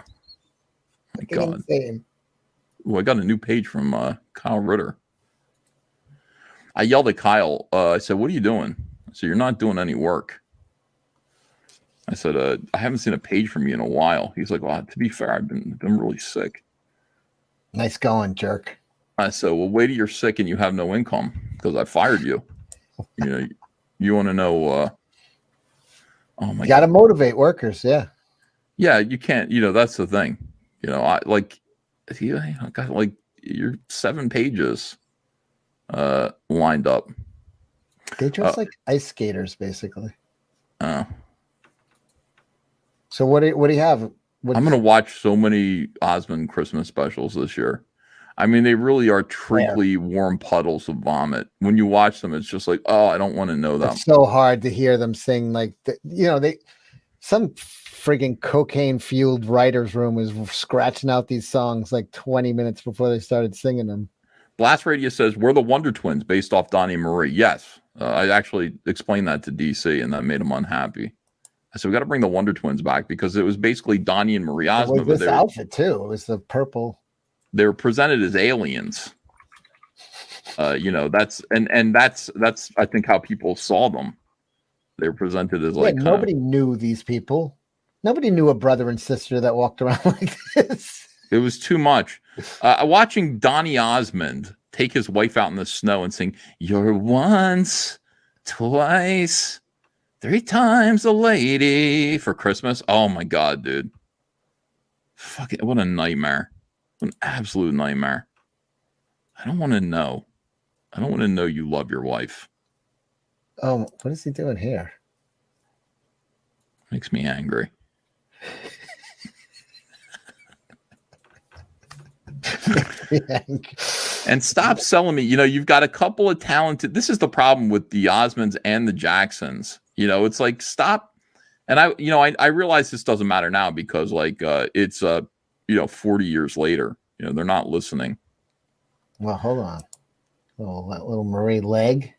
Like God. Insane. Well, I got a new page from Kyle Ritter. I yelled at Kyle. I said, "What are you doing?" I said, "You're not doing any work." I said, "I haven't seen a page from you in a while." He's like, "Well, to be fair, I've been really sick." Nice going, jerk. I said, "Well, wait till you're sick and you have no income because I fired you." You know, you want to know? Oh my! You got to motivate workers, yeah. Yeah, you can't. You know, that's the thing. You know, I got like your 7 pages lined up. They dress like ice skaters, basically. So what do you have? I'm gonna watch so many Osmond Christmas specials this year. I mean, they really are treacly warm puddles of vomit. When you watch them, it's just like, oh, I don't want to know them. It's so hard to hear them sing like some friggin' cocaine-fueled writer's room was scratching out these songs like 20 minutes before they started singing them. Blast Radio says, we're the Wonder Twins based off Donnie and Marie. Yes. I actually explained that to DC, and that made him unhappy. I said, we got to bring the Wonder Twins back because it was basically Donnie and Marie Osmond. It was this outfit, too. It was the purple. They were presented as aliens. You know, that's I think how people saw them. They were presented as like nobody knew these people. Nobody knew a brother and sister that walked around like this. It was too much. Watching Donnie Osmond take his wife out in the snow and sing, "You're once, twice, 3 times a lady" for Christmas. Oh my God, dude. Fucking what a nightmare. An absolute nightmare. I don't want to know. I don't want to know you love your wife. Oh, what is he doing here? Makes me angry. And stop selling me. You know, you've got a couple of talented. This is the problem with the Osmonds and the Jacksons. You know, it's like stop. And I realize this doesn't matter now because like it's 40 years later. You know, they're not listening. Well, hold on. That little Marie leg.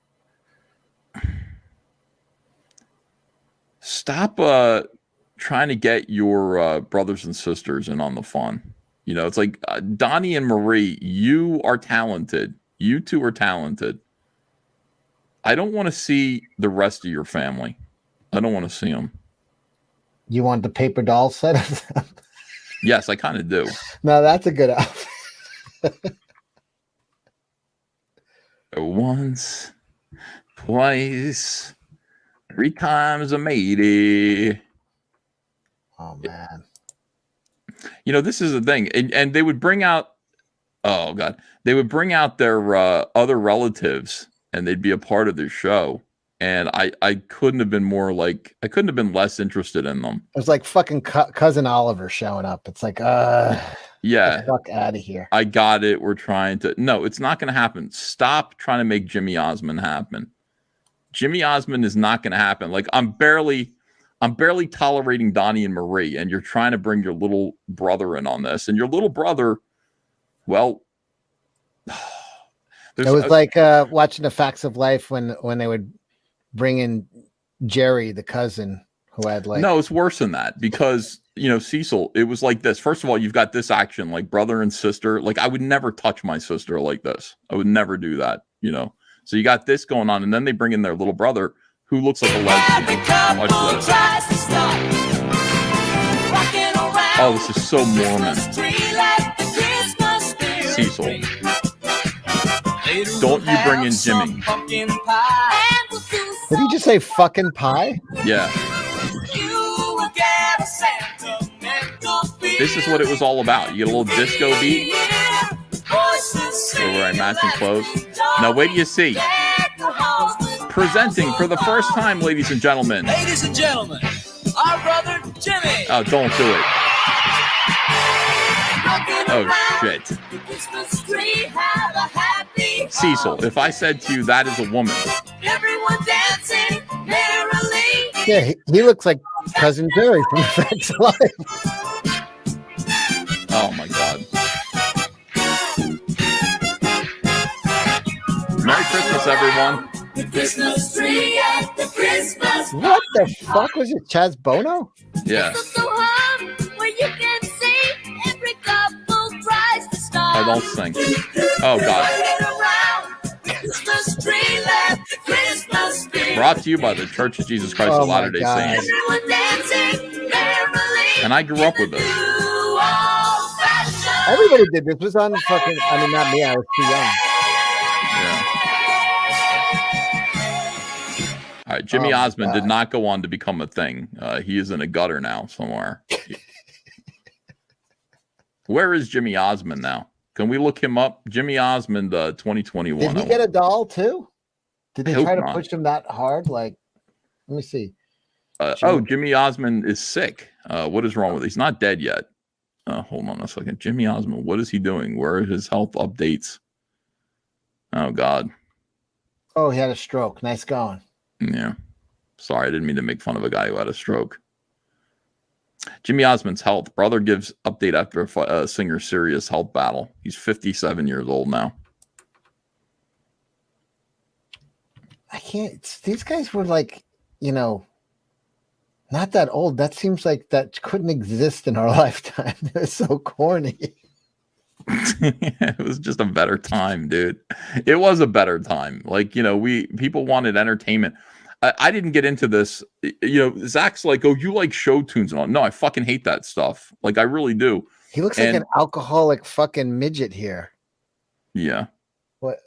Stop trying to get your brothers and sisters in on the fun. You know, it's like Donnie and Marie, you are talented. You two are talented. I don't want to see the rest of your family. I don't want to see them. You want the paper doll set of them? Yes, I kind of do. No, that's a good outfit. Once, twice, 3 times a matey. Oh, man. You know, this is the thing. And they would bring out, oh, God. They would bring out their other relatives, and they'd be a part of their show. And I couldn't have been more like, I couldn't have been less interested in them. It was like fucking Cousin Oliver showing up. It's like, yeah, get the fuck out of here. I got it. We're trying to, no, it's not going to happen. Stop trying to make Jimmy Osmond happen. Jimmy Osmond is not going to happen. Like I'm barely tolerating Donnie and Marie, and you're trying to bring your little brother in on this. And your little brother, well, it was like watching the Facts of Life when they would bring in Jerry, the cousin who had like. No, it's worse than that because, you know, Cecil, it was like this. First of all, you've got this action like brother and sister. Like I would never touch my sister like this. I would never do that, you know. So you got this going on, and then they bring in their little brother who looks like a lesbian. Oh, this is so Mormon. Cecil. Don't you bring in Jimmy. Did he just say fucking pie? Yeah. This is what it was all about. You get a little disco beat. We're wearing matching clothes. Now wait till you see. Presenting for the first time, ladies and gentlemen. Ladies and gentlemen, our brother Jimmy. Oh, don't do it. Oh, shit. Cecil, if I said to you that is a woman. Everyone dancing merrily. Yeah, he looks like Cousin Jerry from Facts of Life. Oh, my God. Merry Christmas, everyone. The Christmas tree at the Christmas party. What the fuck was it? Chaz Bono? Yeah. Where you can see every couple tries to start. I don't sing. Oh, God. Christmas tree, let the Christmas spirit. Brought to you by the Church of Jesus Christ of Latter-day Saints. Everyone dancing merrily. And I grew up with this. Everybody did. This was on fucking, I mean, not me. I was too young. All right, Jimmy Osmond did not go on to become a thing. He is in a gutter now somewhere. Where is Jimmy Osmond now? Can we look him up? Jimmy Osmond, 2021. Did he get a doll too? Did they try to not. push him that hard? Like, let me see. Jimmy Osmond is sick. What is wrong with it? He's not dead yet. Hold on a second. Jimmy Osmond, what is he doing? Where are his health updates? Oh, God. Oh, he had a stroke. Nice going. Yeah. Sorry, I didn't mean to make fun of a guy who had a stroke. Jimmy Osmond's health. Brother gives update after a singer's serious health battle. He's 57 years old now. I can't. These guys were like, not that old. That seems like that couldn't exist in our lifetime. They're so corny. It was just a better time, dude. It was a better time. Like, people wanted entertainment. I didn't get into this. Zach's like, oh, you like show tunes and all. No, I fucking hate that stuff. Like, I really do. He looks like an alcoholic fucking midget here. Yeah. What?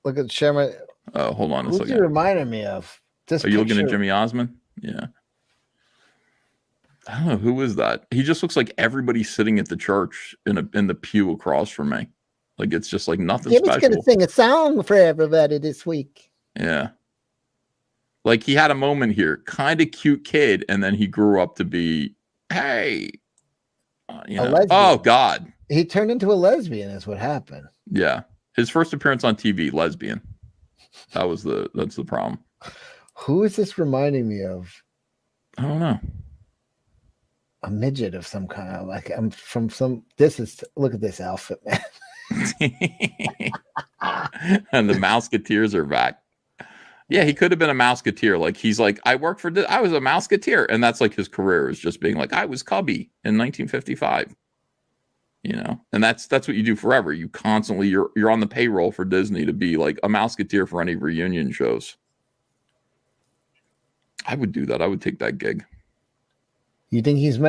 Look at Sherman. Hold on a Who's second. he reminding me of? Are you looking at Jimmy Osmond? Yeah. I don't know, who is that? He just looks like everybody sitting at the church in the pew across from me. Like, it's just like nothing special. Jimmy's gonna sing a song for everybody this week. Yeah. Like, he had a moment here, kind of cute kid, and then he grew up to be, hey, oh God, he turned into a lesbian. Is what happened. Yeah, his first appearance on TV, lesbian. That's the problem. Who is this reminding me of? I don't know. A midget of some kind. Like, I'm from some. Look at this outfit, man. And the Mouseketeers are back. Yeah, he could have been a Mouseketeer. Like, he's like, I was a Mouseketeer, and that's like his career, is just being like, I was Cubby in 1955. And that's what you do forever. You constantly you're on the payroll for Disney to be like a Mouseketeer for any reunion shows. I would do that. I would take that gig. You think he's how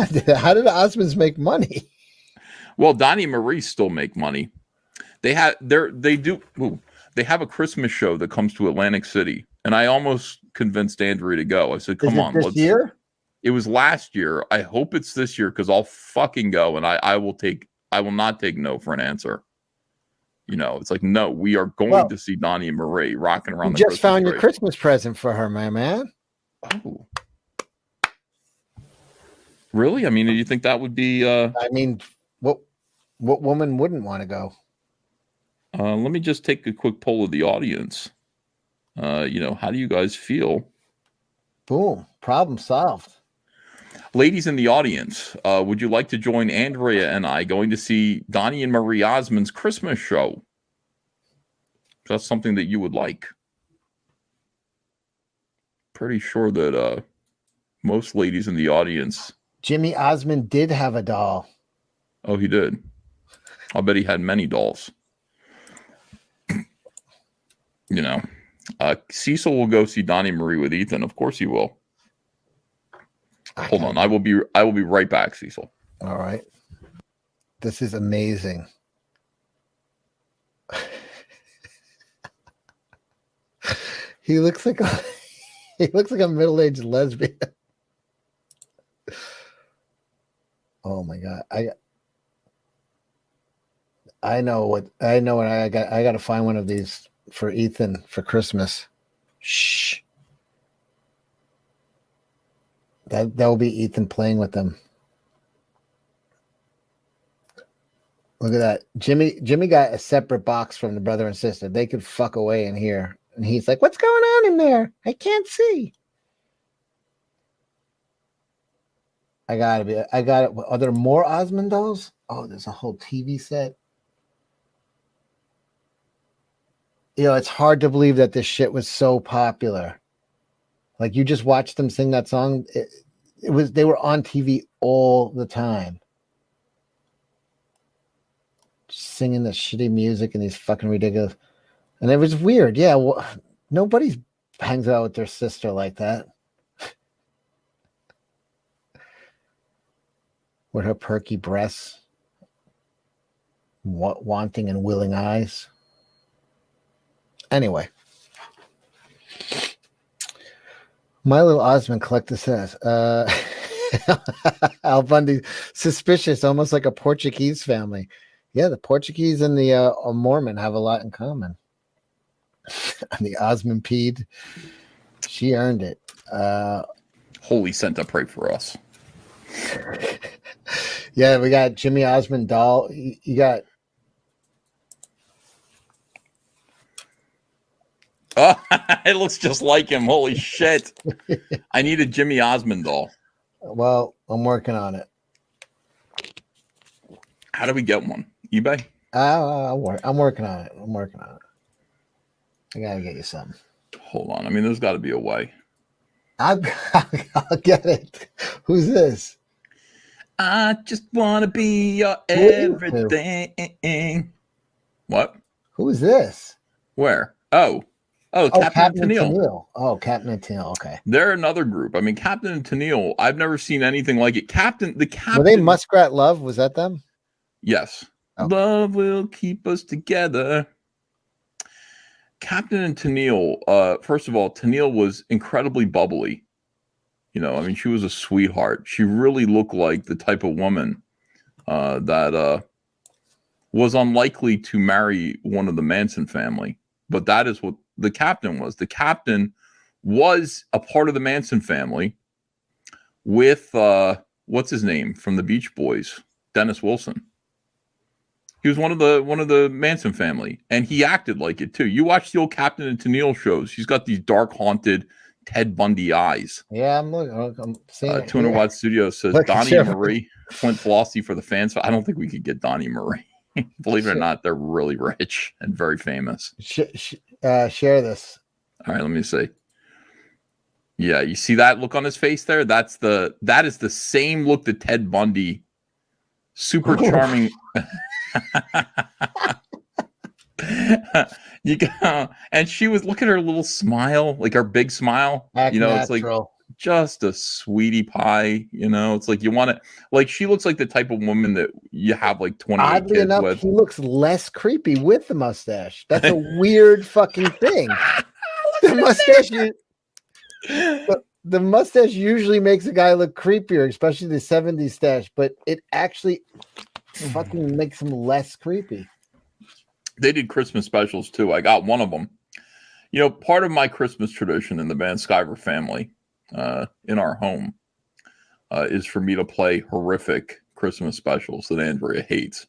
did Osmonds make money? Well, Donnie and Marie still make money. They have a Christmas show that comes to Atlantic City, and I almost convinced Andrea to go. I said, "Come on, this year?" It was last year. I hope it's this year because I'll fucking go, and I will not take no for an answer. It's like, no, we are going to see Donnie and Marie rocking around. You just found your Christmas present for her, my man. Oh, really? I mean, do you think that would be? I mean, what woman wouldn't want to go? Let me just take a quick poll of the audience. How do you guys feel? Boom, problem solved. Ladies in the audience, would you like to join Andrea and I going to see Donnie and Marie Osmond's Christmas show? That's something that you would like. Pretty sure that most ladies in the audience. Jimmy Osmond did have a doll. Oh, he did. I'll bet he had many dolls. Cecil will go see Donnie Marie with Ethan. Of course he will. Hold on. I will be right back, Cecil. All right. This is amazing. He looks like a middle-aged lesbian. Oh my god. I know what I got to find one of these for Ethan for Christmas. Shh. That will be Ethan playing with them. Look at that. Jimmy got a separate box from the brother and sister. They could fuck away in here. And he's like, "What's going on in there? I can't see." I got it. Are there more Osmond dolls? Oh, there's a whole TV set. You know, it's hard to believe that this shit was so popular. Like, you just watched them sing that song. They were on TV all the time. Just singing this shitty music and these fucking ridiculous. And it was weird. Yeah, well, nobody hangs out with their sister like that. With her perky breasts, wanting and willing eyes. Anyway. My little Osmond collector says, Al Bundy, suspicious, almost like a Portuguese family. Yeah, the Portuguese and the Mormon have a lot in common. And the Osmond Pede, she earned it. Holy Santa, pray for us. Yeah, we got Jimmy Osmond doll. You got. Oh, it looks just like him. Holy shit. I need a Jimmy Osmond doll. Well, I'm working on it. How do we get one? eBay? I'm working on it. I gotta get you some. Hold on. I mean, there's got to be a way. I'll get it. Who's this? I just want to be your everything. What? Who is this? Where? Oh, Captain and Tennille. Oh, Captain and Tennille. Okay. They're another group. I mean, Captain and Tennille, I've never seen anything like it. The Captain. Were they Muskrat Love? Was that them? Yes. Okay. Love will keep us together. Captain and Tennille, first of all, Tennille was incredibly bubbly. You know, I mean, she was a sweetheart. She really looked like the type of woman that was unlikely to marry one of the Manson family. But that is what the Captain was. The Captain was a part of the Manson family with, what's his name from the Beach Boys? Dennis Wilson. He was one of the Manson family, and he acted like it too. You watch the old Captain and Tennille shows. He's got these dark, haunted Ted Bundy eyes. Yeah, I'm seeing 200 Watt Studios says Donnie and Marie, Flint Flossie for the fans. I don't think we could get Donnie and Marie. Believe it or not, they're really rich and very famous. Share this. All right, let me see. Yeah, you see that look on his face there? That is the same look that Ted Bundy, super charming. You go, and she was, look at her little smile, like her big smile. Act natural. It's like just a sweetie pie. You know, it's like you want it. Like she looks like the type of woman that you have like 28 Oddly kids enough, with. he looks less creepy with the mustache. That's a weird fucking thing. The mustache usually makes a guy look creepier, especially the 70s stash, but it actually fucking makes him less creepy. They did Christmas specials too. I got one of them. You know, part of my Christmas tradition in the Van Sciver family, in our home, is for me to play horrific Christmas specials that Andrea hates.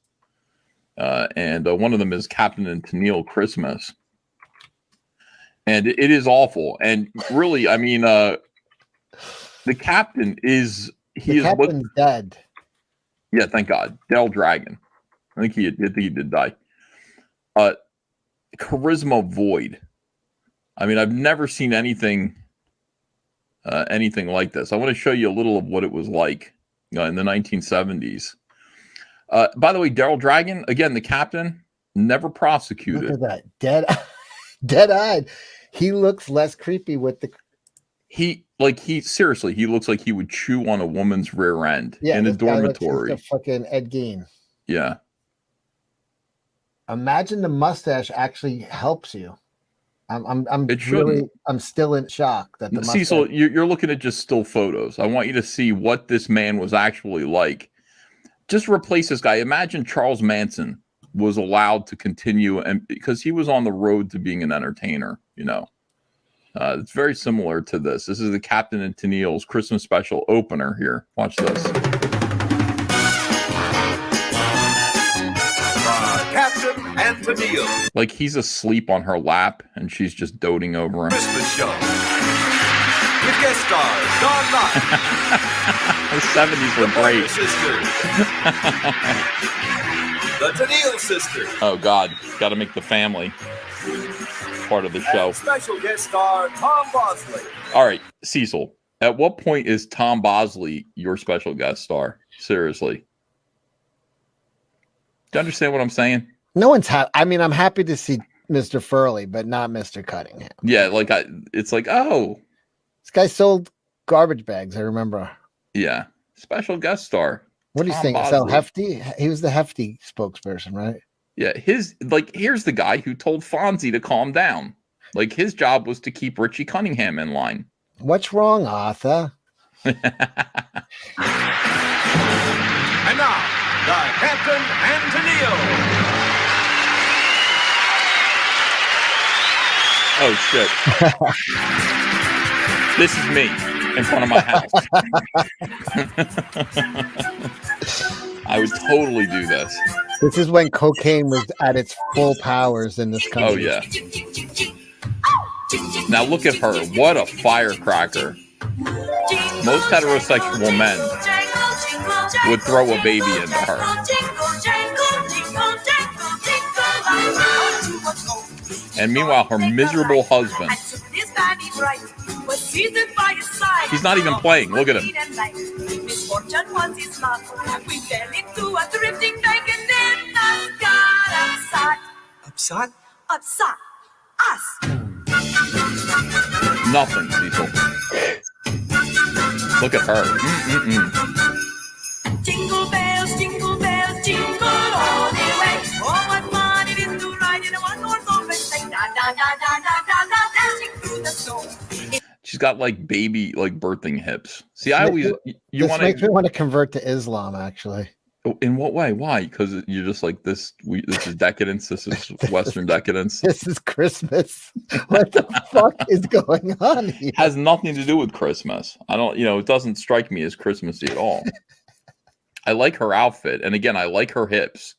And one of them is Captain and Tennille Christmas. And it is awful. And really, I mean, the Captain is... Captain's dead. Yeah, thank God. Del Dragon. I think he did die. Charisma void. I mean, I've never seen anything like this. I want to show you a little of what it was like in the 1970s. By the way, Daryl Dragon, again, the Captain, never prosecuted. Look at that. Dead-eyed. He looks less creepy with the... He seriously, he looks like he would chew on a woman's rear end in a dormitory. Like fucking Ed Gein. Yeah. Imagine the mustache actually helps you. I'm It really, shouldn't. I'm still in shock that the mustache. Cecil, you're looking at just still photos. I want you to see what this man was actually like. Just replace this guy. Imagine Charles Manson was allowed to continue, and because he was on the road to being an entertainer, it's very similar to this. This is the Captain and Tennille's Christmas special opener here. Watch this. Captain and Tennille. Like he's asleep on her lap, and she's just doting over him. Christmas show. With guest stars, Don Knotts. The 70s were great. The Tennille sisters. Oh, God. Got to make the family part of the show. And special guest star, Tom Bosley. All right, Cecil. At what point is Tom Bosley your special guest star? Seriously. Do you understand what I'm saying? No one's I mean, I'm happy to see Mr. Furley, but not Mr. Cunningham. Yeah, like it's like, oh. This guy sold garbage bags, I remember. Yeah. Special guest star. What do you think? So Hefty? He was the Hefty spokesperson, right? Yeah, here's the guy who told Fonzie to calm down. Like his job was to keep Richie Cunningham in line. What's wrong, Arthur? And now, the Captain and Tennille. Oh shit. This is me in front of my house. I would totally do this. This is when cocaine was at its full powers in this country. Oh, yeah. Now look at her. What a firecracker. Most heterosexual men would throw a baby into her. And meanwhile, her miserable husband, he's not even playing. Look at him. Upset? Upset us. Nothing, Cecil. Look at her. Jingle bells, jingle bells, jingle all the way. Oh, what fun it is to ride in a one-horse open sleigh. Da da da da da da da, dashing through the snow. She's got like baby, like birthing hips. See, I always this makes me want to convert to Islam. Actually, in what way? Why? Because you're just like this. This is decadence. This is Western decadence. This is Christmas. What the fuck is going on here? Has nothing to do with Christmas. I don't. It doesn't strike me as Christmassy at all. I like her outfit, and again, I like her hips.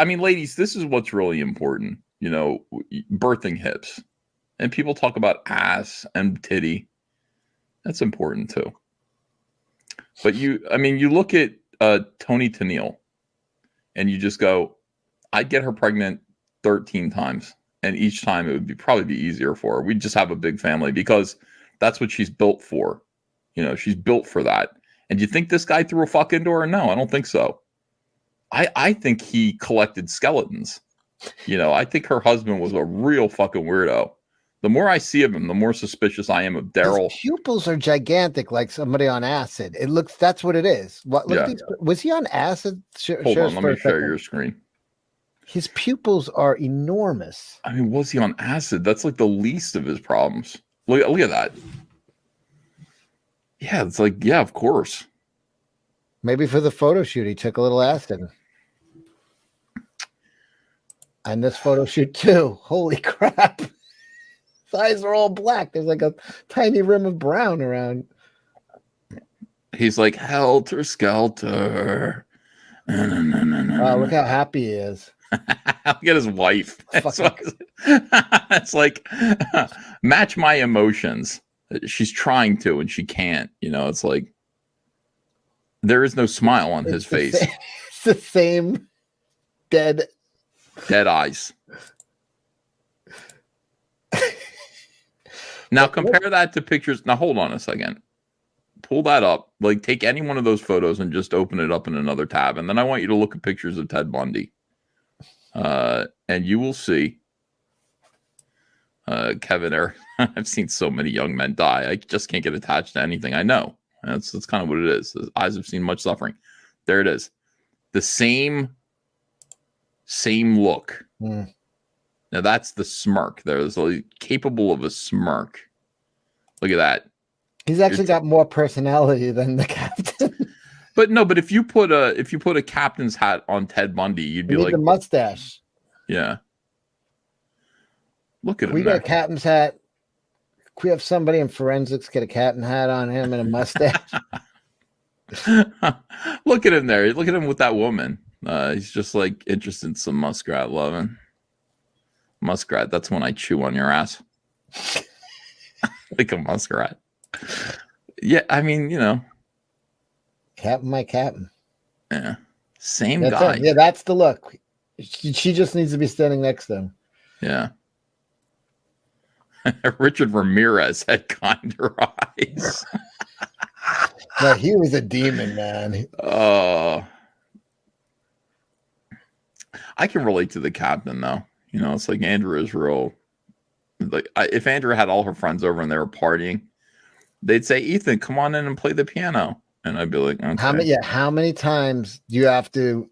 I mean, ladies, this is what's really important. Birthing hips. And people talk about ass and titty. That's important too. But you look at Toni Tennille and you just go, I'd get her pregnant 13 times. And each time it would probably be easier for her. We'd just have a big family because that's what she's built for. She's built for that. And you think this guy threw a fuck into her? No, I don't think so. I think he collected skeletons. I think her husband was a real fucking weirdo. The more I see of him, the more suspicious I am of Daryl. His pupils are gigantic, like somebody on acid. It looks, that's what it is. Was he on acid? Hold on, let me share your screen. His pupils are enormous. I mean, was he on acid? That's like the least of his problems. Look at that. Yeah, it's like, yeah, of course. Maybe for the photo shoot, he took a little acid. And this photo shoot too. Holy crap. His eyes are all black. There's like a tiny rim of brown around. He's like, helter skelter. Wow, look how happy he is. Look at his wife. It's like, match my emotions. She's trying to, and she can't. It's like, there is no smile on his face. It's the same dead eyes. Now compare that to pictures. Now hold on a second. Pull that up. Like take any one of those photos and just open it up in another tab. And then I want you to look at pictures of Ted Bundy. And you will see Kevin Eric. I've seen so many young men die. I just can't get attached to anything. I know. That's kind of what it is. The eyes have seen much suffering. There it is. The same Same look. Now that's the smirk. There's like capable of a smirk. Look at that. He's actually got more personality than the captain. But no, but if you put a captain's hat on Ted Bundy, you'd be like the mustache. Yeah. Look at him. We got a captain's hat. Can we have somebody in forensics get a captain hat on him and a mustache? Look at him there. Look at him with that woman. He's just like interested in some muskrat loving. Muskrat, that's when I chew on your ass. Like a muskrat. Yeah, I mean, you know. Captain, my captain. Yeah. Same That's guy. it. Yeah, that's the look. She just needs to be standing next to him. Yeah. Richard Ramirez had kinder eyes. No, he was a demon, man. I can relate to the captain, though. You know, it's like Andrew Israel. Like, if Andrew had all her friends over and they were partying, they'd say, "Ethan, come on in and play the piano," and I'd be like, "Okay." How many times do you have to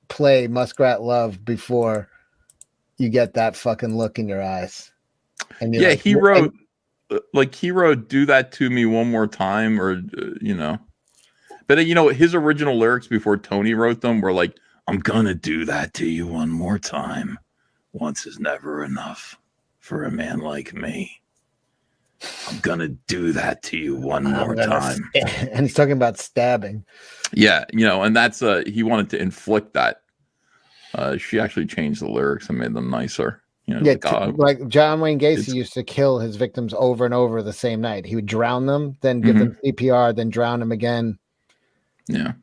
play Muskrat Love before you get that fucking look in your eyes? And yeah, like, he wrote "Do That to Me One More Time," or you know. But you know, his original lyrics before Tony wrote them were like, "I'm gonna do that to you one more time. Once is never enough for a man like me. I'm gonna do that to you one more time." And he's talking about stabbing. Yeah, you know, and that's he wanted to inflict that. She actually changed the lyrics and made them nicer. You know, yeah, like John Wayne Gacy used to kill his victims over and over the same night. He would drown them, then give them CPR, then drown them again. Yeah.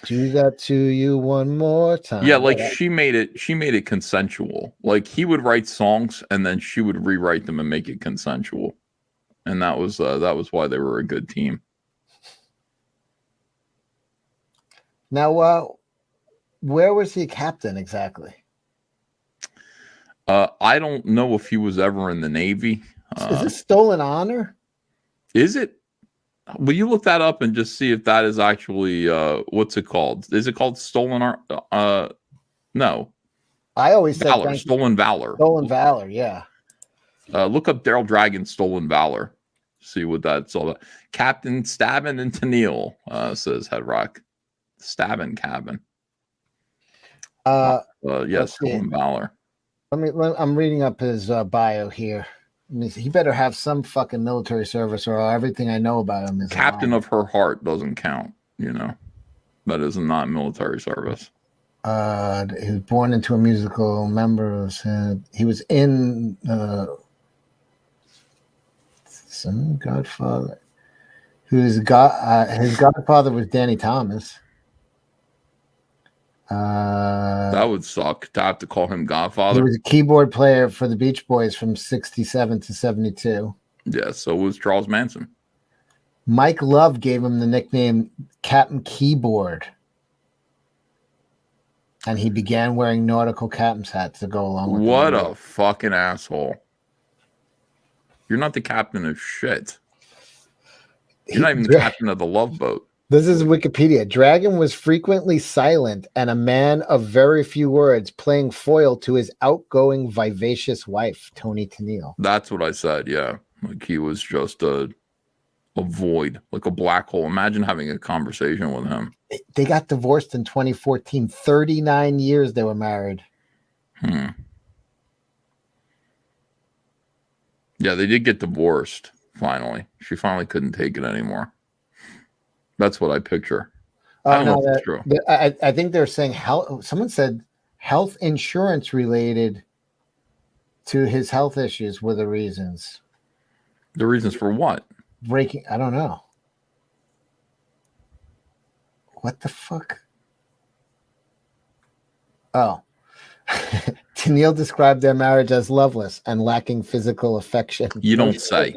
Do that to you one more time. Yeah, like she made it consensual. Like he would write songs and then she would rewrite them and make it consensual. And that was why they were a good team. Now, where was he captain exactly? I don't know if he was ever in the Navy. Is this stolen honor? Is it? Will you look that up and just see if that is actually what's it called? Is it called stolen no. I always said valor, stolen valor. Stolen valor, yeah. Look up Daryl Dragon stolen valor. See what that's all about. Captain Stabbin and Tennille, says Head Rock. Stabbin cabin. Yes, stolen valor. I'm reading up his bio here. He better have some fucking military service, or everything I know about him is captain of her heart doesn't count. You know, that is not military service. He was born into a musical member. He was in some Godfather. His godfather was Danny Thomas. That would suck to have to call him Godfather. He was a keyboard player for the Beach Boys from 67 to 72. Yeah, so was Charles Manson. Mike Love gave him the nickname Captain Keyboard. And he began wearing nautical captain's hats to go along with it. What a fucking asshole. You're not the captain of shit. You're not even the captain of the Love Boat. This is Wikipedia. Dragon was frequently silent and a man of very few words, playing foil to his outgoing, vivacious wife, Toni Tennille. That's what I said, yeah. Like he was just a void, like a black hole. Imagine having a conversation with him. They got divorced in 2014. 39 years they were married. Yeah, they did get divorced, finally. She finally couldn't take it anymore. That's what I picture. I don't know if it's true. I think they're saying health. Someone said health insurance related to his health issues were the reasons. The reasons for what? Breaking. I don't know. What the fuck? Oh. Tennille described their marriage as loveless and lacking physical affection. You don't say.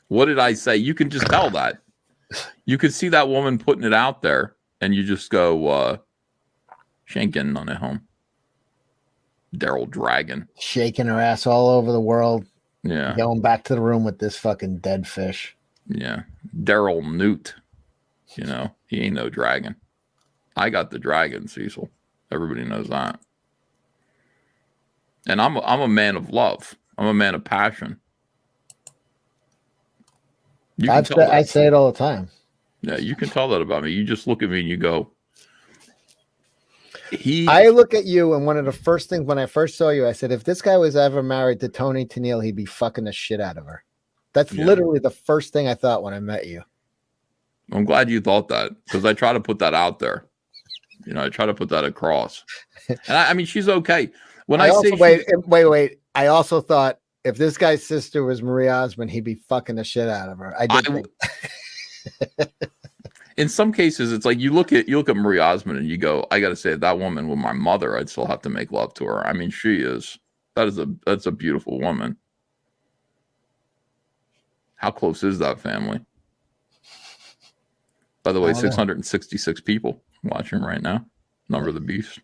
What did I say? You can just tell that. You could see that woman putting it out there, and you just go, she ain't getting none at home. Daryl Dragon. Shaking her ass all over the world. Yeah. Going back to the room with this fucking dead fish. Yeah. Daryl Newt. You know, he ain't no dragon. I got the dragon, Cecil. Everybody knows that. And I'm a man of love. I'm a man of passion. I say it all the time. Yeah, you can tell that about me. You just look at me and you go, I look at you, and one of the first things when I first saw you, I said, if this guy was ever married to Tony Tennille, he'd be fucking the shit out of her. That's literally the first thing I thought when I met you. I'm glad you thought that, because I try to put that out there. You know, I try to put that across. And I mean, she's okay. When I say wait. I also thought if this guy's sister was Marie Osmond, he'd be fucking the shit out of her. I did think. In some cases, it's like you look at Marie Osmond and you go, I got to say, that woman with my mother, I'd still have to make love to her. I mean, that's a beautiful woman. How close is that family? By the way, 666 people watching right now. Number of the beast.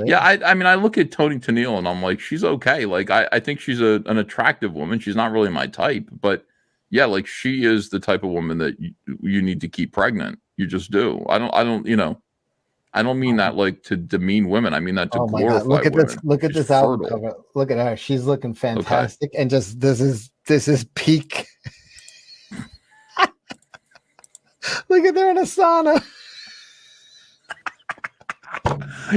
Yeah, I mean, I look at Tony Tennille and I'm like, she's okay. Like, I think she's an attractive woman. She's not really my type, but yeah, like she is the type of woman that you need to keep pregnant. You just do. I don't, you know, I don't mean that like to demean women. I mean that to glorify look at women. this. Look at She's this album fertile. cover. Look at her. She's looking fantastic. Okay. And just this is peak. Look at her in a sauna.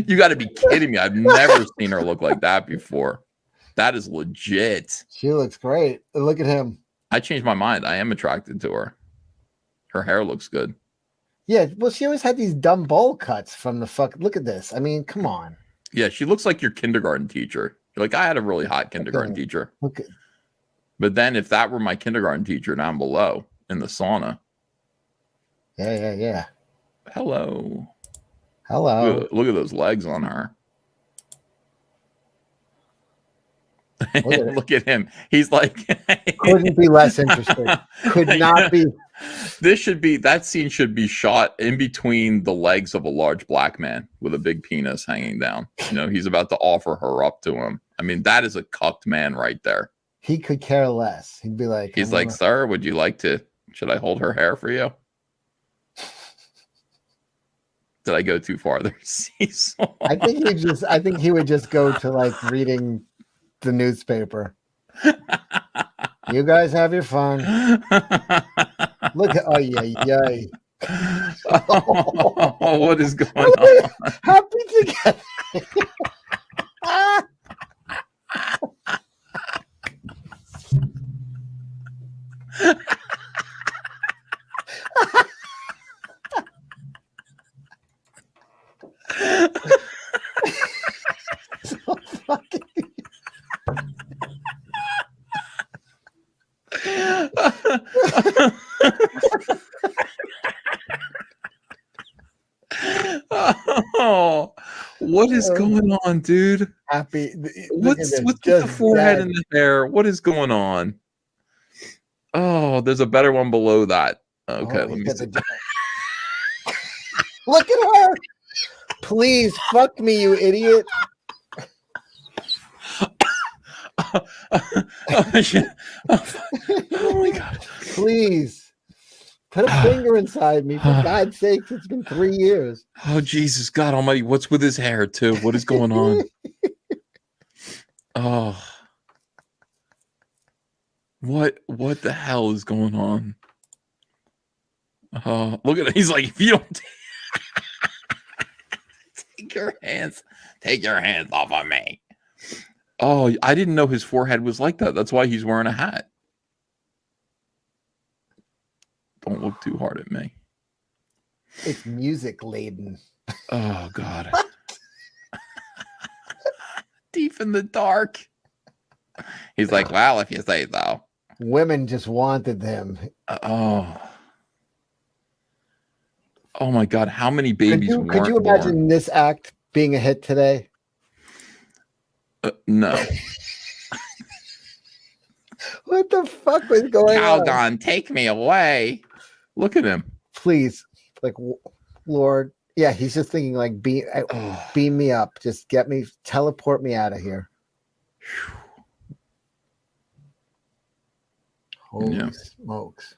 You got to be kidding me. I've never seen her look like that before. That is legit. She looks great. Look at him. I changed my mind. I am attracted to her. Her hair looks good. Yeah, well, she always had these dumb bowl cuts from the fuck. Look at this. I mean, come on. Yeah, she looks like your kindergarten teacher. You're like, I had a really hot kindergarten teacher. Okay. But then if that were my kindergarten teacher down below in the sauna. Yeah. Hello. Look at those legs on her. Look at him. He's like couldn't be less interested. Could not be. That scene should be shot in between the legs of a large black man with a big penis hanging down. You know, he's about to offer her up to him. I mean, that is a cucked man right there. He could care less. He'd be like, he's like, sir, should I hold her hair for you? Did I go too far there? I think he would just go to like reading the newspaper. You guys have your fun. Look at yay. Oh, what is going on? Happy together. So fucking oh, what is going on, dude? Happy. What's with the forehead and the hair? What is going on? Oh, there's a better one below that. Okay, let me see. Look at her. Please fuck me, you idiot. Oh my god. Please. Put a finger inside me. For God's sakes, it's been 3 years. Oh, Jesus, God almighty. What's with his hair, too? What is going on? Oh. What the hell is going on? Oh, look at it. He's like, if you don't take your hands off of me. Oh, I didn't know his forehead was like that. That's why he's wearing a hat. Don't look too hard at me. It's music laden. Oh, God. Deep in the dark. He's like, well, if you say so. Women just wanted them. Oh my God. How many babies could you imagine this act being a hit today? No. What the fuck was going on? Calgon, take me away. Look at him. Please. Like, Lord. Yeah, he's just thinking like, beam me up. Just teleport me out of here. Holy smokes.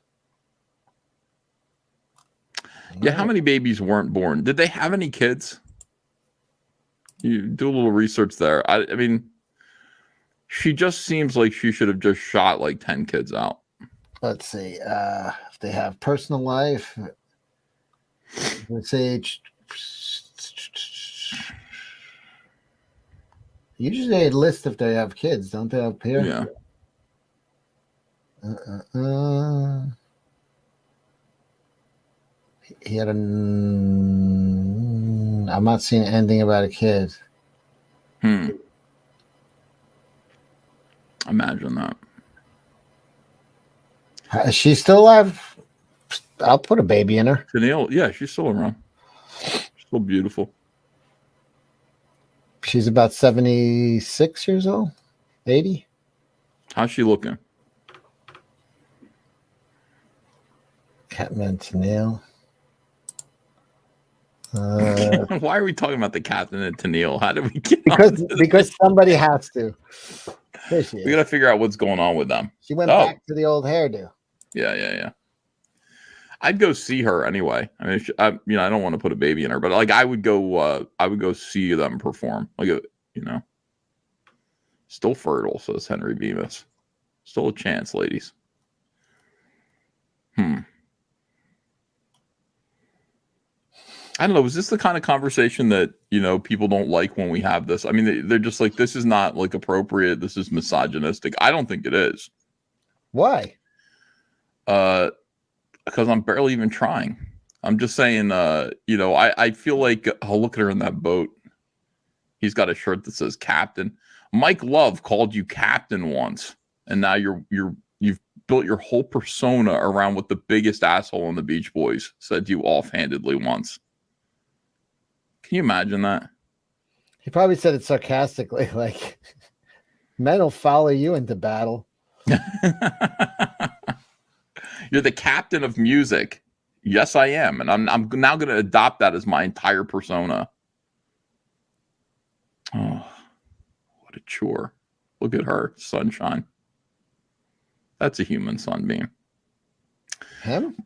Yeah, how many babies weren't born? Did they have any kids? You do a little research there. I mean, she just seems like she should have just shot like 10 kids out. Let's see. If they have personal life, let's say usually they list if they have kids, don't they up here? Yeah. He had I'm not seeing anything about a kid. Imagine that. Is she still alive? I'll put a baby in her. Tennille, yeah, she's still around. She's still beautiful. She's about 76 years old, 80. How's she looking? Catman Tennille. Why are we talking about the captain and Tennille? How did we get because somebody has to. There she is. We got to figure out what's going on with them. She went back to the old hairdo. Yeah. I'd go see her anyway. I mean, I don't want to put a baby in her, but like I would go see them perform. Like, still fertile, says Henry Bemis. Still a chance, ladies. I don't know. Is this the kind of conversation that, people don't like when we have this? I mean, they're just like, this is not like appropriate. This is misogynistic. I don't think it is. Why? Because I'm barely even trying. I'm just saying, I feel like, look at her in that boat. He's got a shirt that says captain. Mike Love called you captain once. And now you've built your whole persona around what the biggest asshole in the Beach Boys said to you offhandedly once. Can you imagine that? He probably said it sarcastically, like, men will follow you into battle. You're the captain of music. Yes, I am. And I'm now going to adopt that as my entire persona. Oh, what a chore. Look at her. Sunshine. That's a human sunbeam. Him?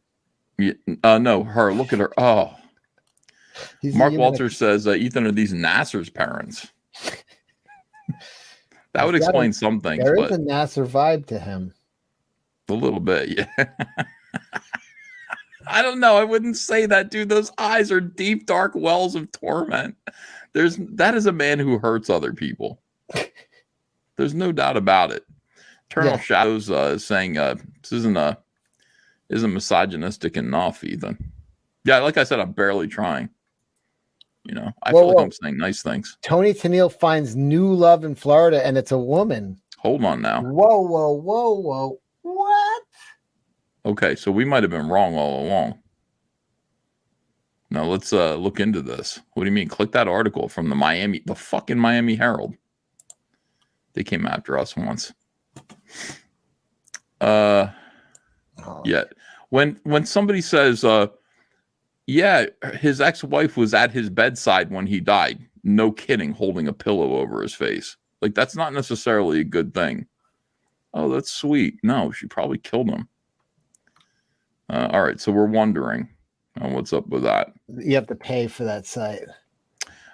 Yeah, no, her. Look at her. Oh. Mark Walter says, Ethan, are these Nasser's parents? That would explain some things. There is a Nasser vibe to him. A little bit, yeah. I don't know. I wouldn't say that, dude. Those eyes are deep, dark wells of torment. That is a man who hurts other people. There's no doubt about it. Eternal Shadows is saying this isn't misogynistic enough, Ethan. Yeah, like I said, I'm barely trying. I feel like I'm saying nice things. Tony Tennille finds new love in Florida, and it's a woman. Hold on now. Whoa. What? Okay, so we might have been wrong all along. Now let's look into this. What do you mean? Click that article from the fucking Miami Herald. They came after us once. Yeah. When somebody says, yeah, his ex-wife was at his bedside when he died. No kidding, holding a pillow over his face. Like, that's not necessarily a good thing. Oh, that's sweet. No, she probably killed him. All right, so we're wondering what's up with that. You have to pay for that site.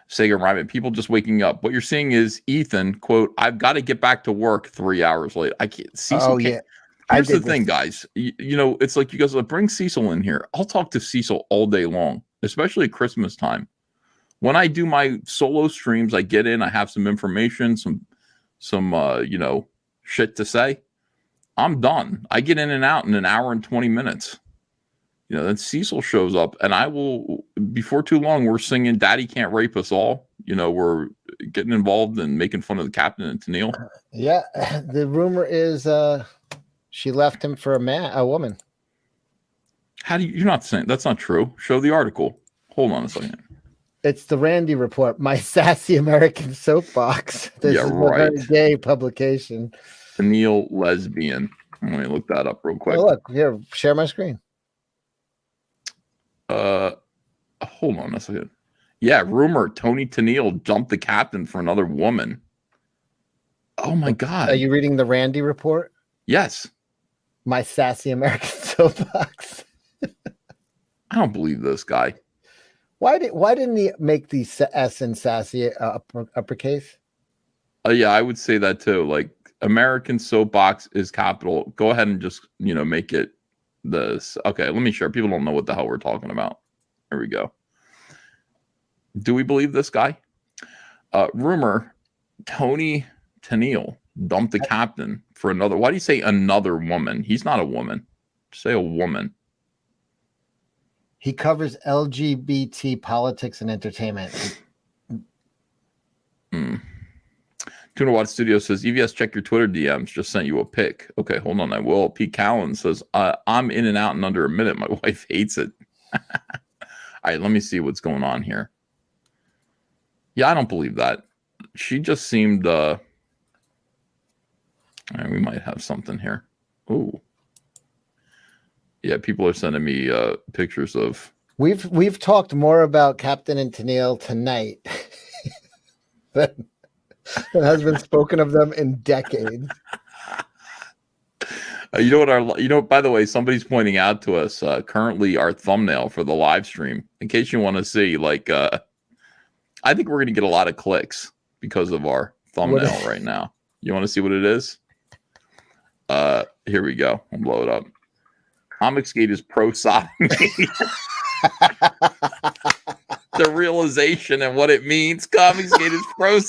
Sega Ryman, people just waking up. What you're seeing is Ethan, quote, I've got to get back to work 3 hours late. I can't. Cecil can't. Yeah. Here's the thing, guys. It's like you guys bring Cecil in here. I'll talk to Cecil all day long, especially at Christmas time. When I do my solo streams, I get in, I have some information, some shit to say. I'm done. I get in and out in an hour and 20 minutes. Then Cecil shows up, and I will, before too long, we're singing Daddy Can't Rape Us All. We're getting involved and making fun of the captain and Tennille. Yeah, the rumor is she left him for a woman. You're not saying that's not true. Show the article. Hold on a second. It's the Randy Report, my sassy American soapbox. This is a very gay publication. Tennille lesbian. Let me look that up real quick. Oh, look, here, share my screen. Hold on a second. Yeah, rumor Tony Tennille jumped the captain for another woman. Oh my God. Are you reading the Randy Report? Yes. My sassy American soapbox. I don't believe this guy. Why didn't he make the S in sassy uppercase? Yeah, I would say that too. Like American soapbox is capital. Go ahead and just make it this. Okay, let me share. People don't know what the hell we're talking about. There we go. Do we believe this guy? Rumor: Tony Tennille dumped the captain for another. Why do you say another woman? He's not a woman. Say a woman. He covers LGBT politics and entertainment. Tuna Watt Studio says, EVS, check your Twitter DMs. Just sent you a pic. Okay, hold on. I will. Pete Callen says, I'm in and out in under a minute. My wife hates it. All right, let me see what's going on here. Yeah, I don't believe that. She just seemed... all right, we might have something here. Ooh. Yeah, people are sending me pictures of... We've talked more about Captain and Tennille tonight than has been spoken of them in decades. By the way, somebody's pointing out to us currently our thumbnail for the live stream. In case you want to see, I think we're going to get a lot of clicks because of our thumbnail right now. You want to see what it is? Here we go. I'll blow it up. Comicsgate is pro sodomy. The realization and what it means. Comicsgate is pro.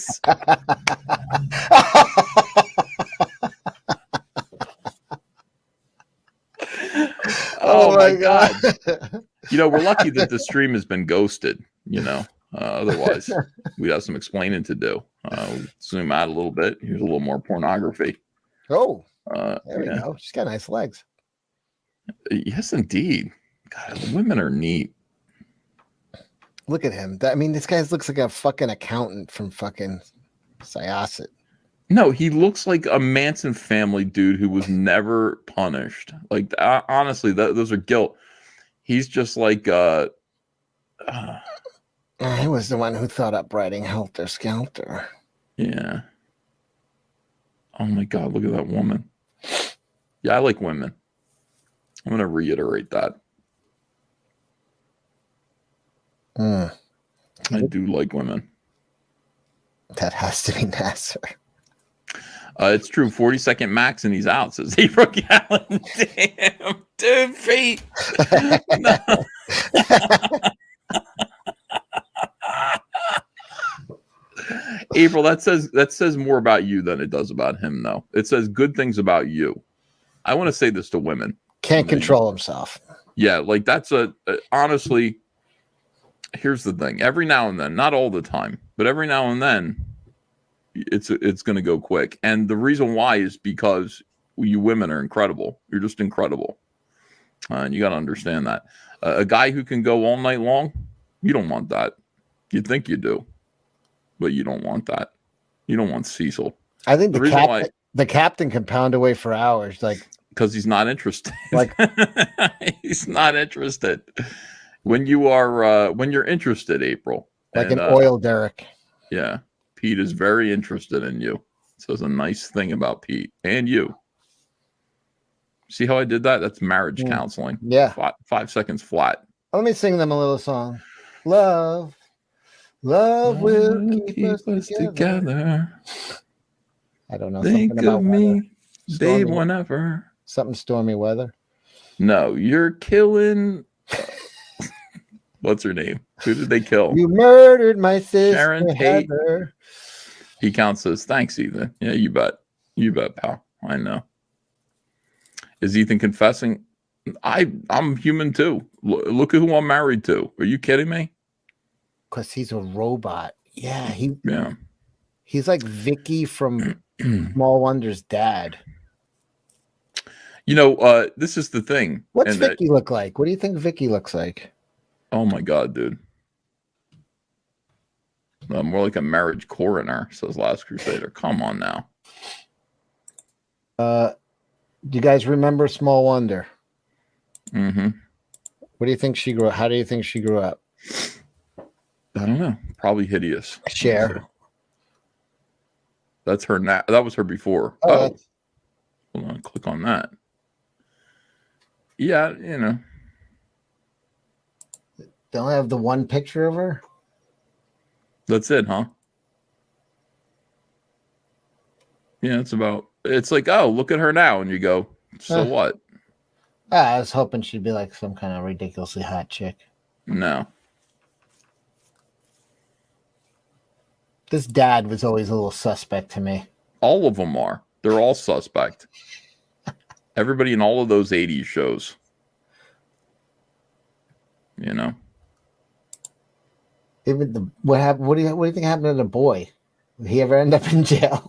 Oh my God. We're lucky that the stream has been ghosted, otherwise we'd have some explaining to do. Zoom out a little bit. Here's a little more pornography. Oh, there we go. She's got nice legs. Yes, indeed. God, women are neat. Look at him. This guy looks like a fucking accountant from fucking Syosset. No, he looks like a Manson family dude who was never punished. Like, honestly, those are guilt. He's just like... he was the one who thought up writing Helter Skelter. Yeah. Oh my God, look at that woman. Yeah, I like women. I'm going to reiterate that. I do like women. That has to be Nasser. It's true. 40-second max and he's out, says April Gallen. Damn, dude, feet. April, that says more about you than it does about him, though. It says good things about you. I want to say this to women. Can't control himself. Yeah, that's honestly, here's the thing. Every now and then, not all the time, but every now and then, it's going to go quick. And the reason why is because you women are incredible. You're just incredible. And you got to understand that. A guy who can go all night long, you don't want that. You think you do, but you don't want that. You don't want Cecil. I think the captain can pound away for hours. Because he's not interested. He's not interested. When you're interested, April. Like an oil derrick. Yeah. Pete is very interested in you. Says a nice thing about Pete and you. See how I did that? That's marriage counseling. Yeah. 5 seconds flat. Let me sing them a little song. Love will keep us together. I don't know. Think something about of me, babe, whenever. Something stormy weather. No, you're killing. What's her name? Who did they kill? You murdered my sister, Sharon Tate. Heather. He counts says, thanks, Ethan. Yeah, you bet. You bet, pal. I know. Is Ethan confessing? I'm human too. Look at who I'm married to. Are you kidding me? Because he's a robot. Yeah, yeah. He's like Vicky from Small Wonder's dad. This is the thing. What's Vicky look like? What do you think Vicky looks like? Oh my God, dude. More like a marriage coroner, says Last Crusader. Come on now. Do you guys remember Small Wonder? Mm-hmm. What do you think she grew up? How do you think she grew up? I don't know. Probably hideous. Cher. That's her now. That was her before. Oh. Hold on. Click on that. Yeah, They only have the one picture of her? That's it, huh? Yeah, it's like, oh, look at her now. And you go, so what? I was hoping she'd be like some kind of ridiculously hot chick. No. This dad was always a little suspect to me. All of them are. They're all suspect. Everybody in all of those 80s shows. You know? Even what happened? What do you think happened to the boy? Did he ever end up in jail?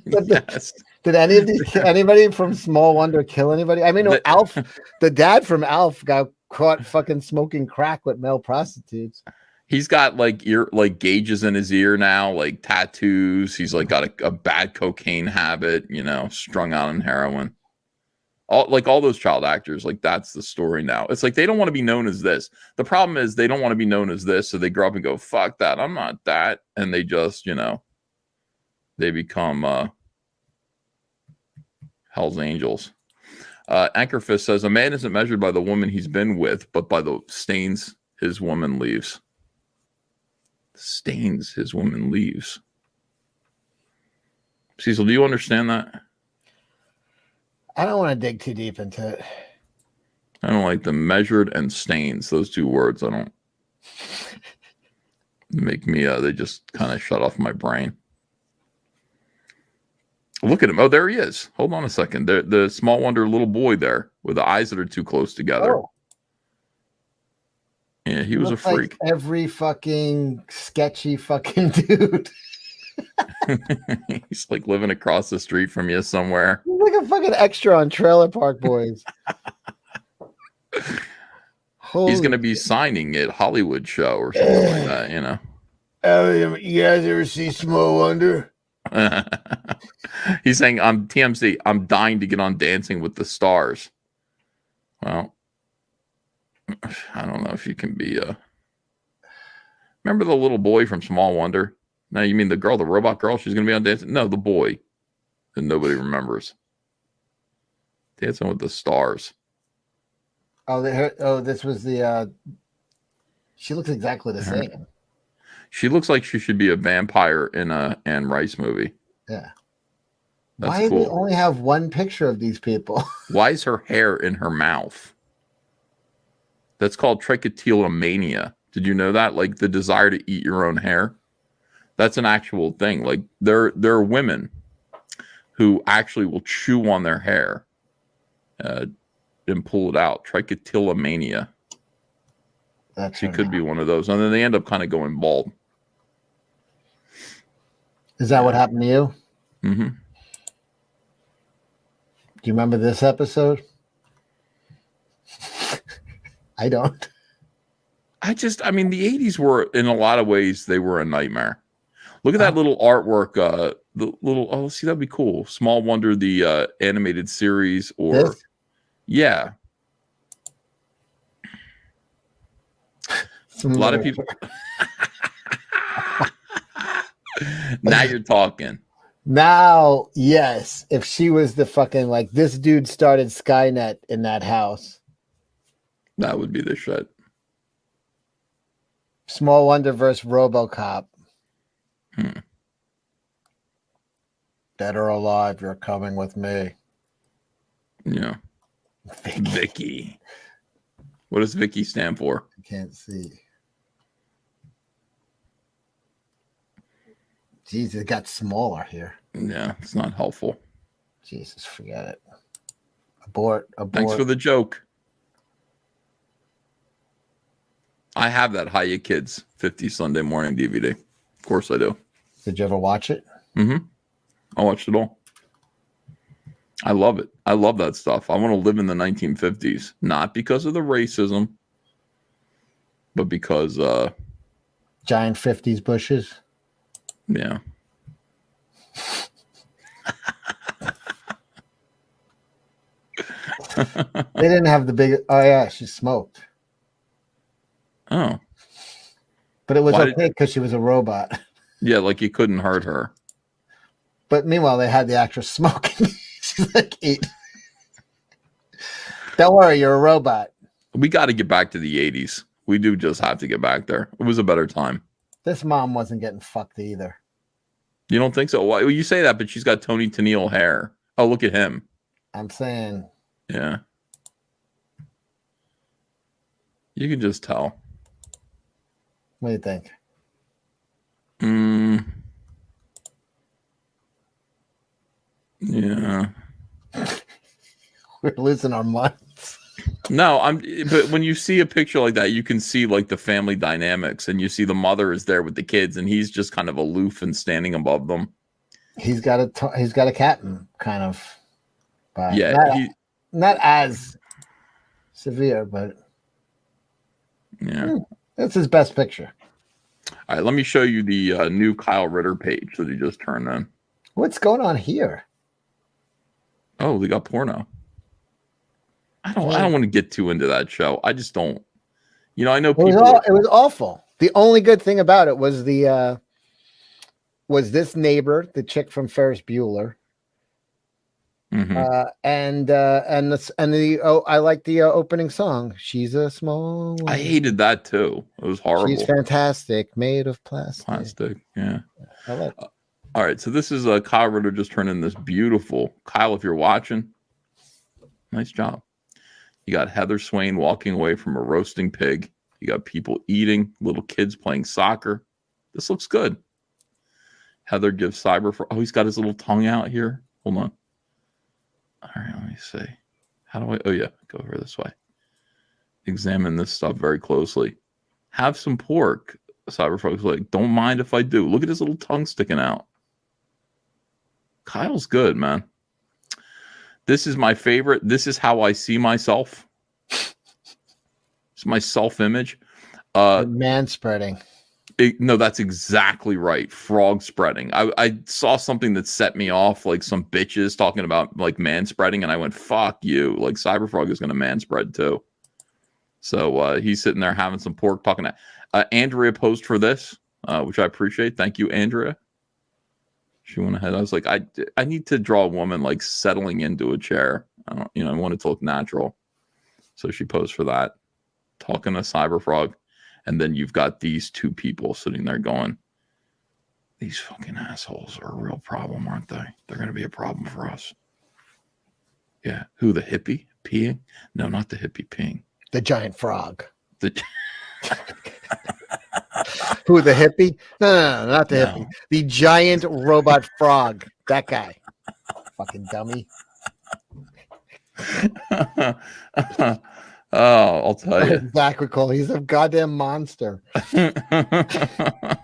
Yes. Did anybody from Small Wonder kill anybody? I mean, Alf, the dad from Alf, got caught fucking smoking crack with male prostitutes. He's got like gauges in his ear now, like tattoos. He's like got a bad cocaine habit, you know, strung out on heroin. All those child actors, like that's the story now. It's like they don't want to be known as this. The problem is they don't want to be known as this, so they grow up and go, "Fuck that, I'm not that," and they just, you know, they become Hell's Angels. Anchorfist says a man isn't measured by the woman he's been with, but by the stains his woman leaves. Stains his woman leaves. Cecil, do you understand that? I don't want to dig too deep into it. I don't like the measured and stains. Those two words, I don't make me, they just kind of shut off my brain. Look at him. Oh, there he is. Hold on a second. The Small Wonder little boy there with the eyes that are too close together. Oh. Yeah, he was a freak. Like every fucking sketchy fucking dude. He's like living across the street from you somewhere. He's like a fucking extra on Trailer Park Boys. He's going to be signing at Hollywood show or something like that, you know. You guys ever see Small Wonder? He's saying, I'm TMC, I'm dying to get on Dancing with the Stars. Well, I don't know if you can be remember the little boy from Small Wonder? No, you mean the girl, the robot girl? She's going to be on Dancing? No, the boy that nobody remembers. Dancing with the Stars. Oh, this was the. She looks exactly the same. She looks like she should be a vampire in a Anne Rice movie. Yeah. That's Why cool. do we only have one picture of these people? Why is her hair in her mouth? That's called trichotillomania. Did you know that? Like the desire to eat your own hair. That's an actual thing. Like there are women who actually will chew on their hair and pull it out. Trichotillomania. She could be one of those. And then they end up kind of going bald. Is that what happened to you? Mm-hmm. Do you remember this episode? I don't. I mean, the 80s were, in a lot of ways, they were a nightmare. Look at that little artwork. See, that'd be cool. Small Wonder, the animated series, or this? Yeah. A lot of people. Now you're talking. Now, yes. If she was the fucking, like, this dude started Skynet in that house. That would be the shit. Small Wonder versus RoboCop. Dead or alive, you're coming with me. Yeah. Vicky. What does Vicky stand for? I can't see. Jeez, it got smaller here. Yeah, it's not helpful. Jesus, forget it. Abort. Thanks for the joke. I have that Hiya Kids 50 Sunday morning DVD. Of course I do. Did you ever watch it? Mm-hmm. I watched it all. I love it. I love that stuff. I want to live in the 1950s. Not because of the racism, but because... giant 50s bushes? Yeah. They didn't have the big... Oh, yeah, she smoked. Oh. But it was okay because she was a robot. Yeah, like you couldn't hurt her. But meanwhile, they had the actress smoking. She's like 8. Don't worry, you're a robot. We got to get back to the 80s. We do just have to get back there. It was a better time. This mom wasn't getting fucked either. You don't think so? Well, you say that, but she's got Tony Tennille hair. Oh, look at him. I'm saying. Yeah. You can just tell. What do you think? Yeah. We're losing our minds. No, but when you see a picture like that, you can see like the family dynamics, and you see the mother is there with the kids, and he's just kind of aloof and standing above them. He's got a cat kind of. Yeah, not as severe, but yeah, that's his best picture. All right, let me show you the new Kyle Ritter page that he just turned in. What's going on here? Oh, they got porno. I don't want to get too into that show. I just don't. You know, I know people. It was awful. The only good thing about it was was this neighbor, the chick from Ferris Bueller. Mm-hmm. I like the opening song. She's a small one. I hated that too. It was horrible. She's fantastic, made of plastic. Yeah. I like All right, so this is Kyle Ritter just turned in this beautiful. Kyle, if you're watching, nice job. You got Heather Swain walking away from a roasting pig. You got people eating, little kids playing soccer. This looks good. Heather gives Cyber. Oh, he's got his little tongue out here. Hold on. All right, let me see. How do I? Oh, yeah, go over this way. Examine this stuff very closely. Have some pork. Cyberfolk's like, don't mind if I do. Look at his little tongue sticking out. Kyle's good, man. This is my favorite. This is how I see myself. It's my self-image. Man spreading. No, that's exactly right. Frog spreading. I saw something that set me off, like some bitches talking about like man spreading, and I went, fuck you. Like Cyberfrog is going to man spread too. So he's sitting there having some pork talking to Andrea posed for this, which I appreciate. Thank you, Andrea. She went ahead. I was like, I need to draw a woman like settling into a chair. I want it to look natural. So she posed for that, talking to Cyberfrog. And then you've got these two people sitting there going, these fucking assholes are a real problem, aren't they? They're going to be a problem for us. Yeah. Who, the hippie peeing? No, not the hippie peeing. The giant frog. Who, the hippie? No, not the hippie. The giant robot frog. That guy. Fucking dummy. Oh, I'll tell you. Zach would call. He's a goddamn monster. I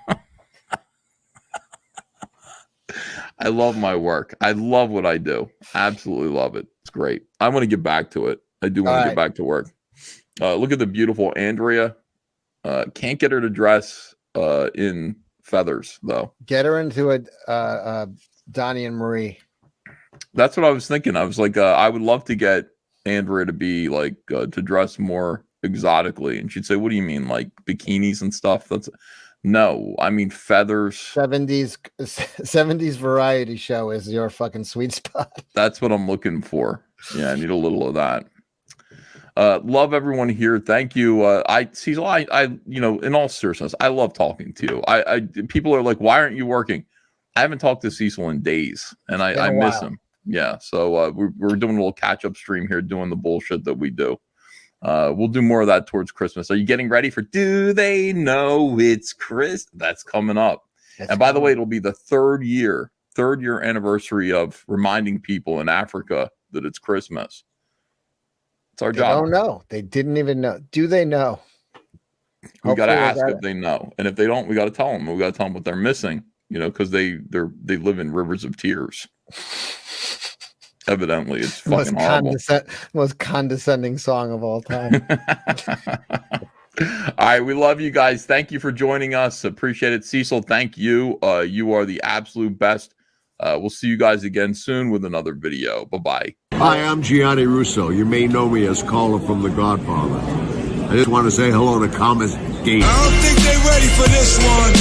love my work. I love what I do. Absolutely love it. It's great. I want to get back to it. I do want to get back to work. Look at the beautiful Andrea. Can't get her to dress in feathers, though. Get her into a Donnie and Marie. That's what I was thinking. I was like, I would love to get Andrea to be like to dress more exotically, and she'd say, what do you mean, like bikinis and stuff? No, I mean feathers. 70s variety show is your fucking sweet spot. That's what I'm looking for. Yeah, I need a little of that. Love everyone here. Thank you. Cecil, I in all seriousness, I love talking to you. People are like, why aren't you working? I haven't talked to Cecil in days, and I miss him. Yeah, so we're doing a little catch-up stream here, doing the bullshit that we do. We'll do more of that towards Christmas. Are you getting ready for Do They Know It's Chris? That's coming up. And by the way, it'll be the third year anniversary of reminding people in Africa that it's Christmas. It's our job. They don't know. They didn't even know. Do they know? We got to ask if they know. And if they don't, we got to tell them. We got to tell them what they're missing, because they live in rivers of tears. Evidently, it's fucking horrible. Most condescending song of all time. All right, we love you guys. Thank you for joining us. Appreciate it. Cecil, thank you. You are the absolute best. We'll see you guys again soon with another video. Bye-bye. Hi, I'm Gianni Russo. You may know me as Caller from The Godfather. I just want to say hello to Comet Gate. I don't think they're ready for this one.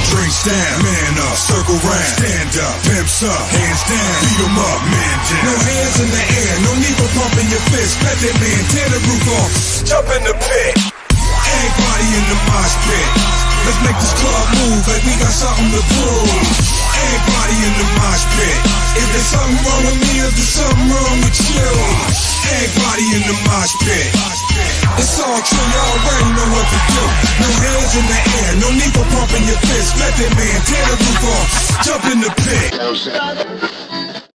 Drinks down, man up, circle round, stand up, pimps up, hands down, beat 'em up, man down. No hands in the air, no need for pumping your fist. Let that man tear the roof off, jump in the pit. Everybody in the mosh pit. Let's make this club move like we got something to prove. Everybody in the mosh pit. If there's something wrong with me, is there something wrong with you? Everybody in the mosh pit. It's all true, y'all already know what to do. No hands in the air, no need for pumping your fist. Let that man tear the roof off, jump in the pit.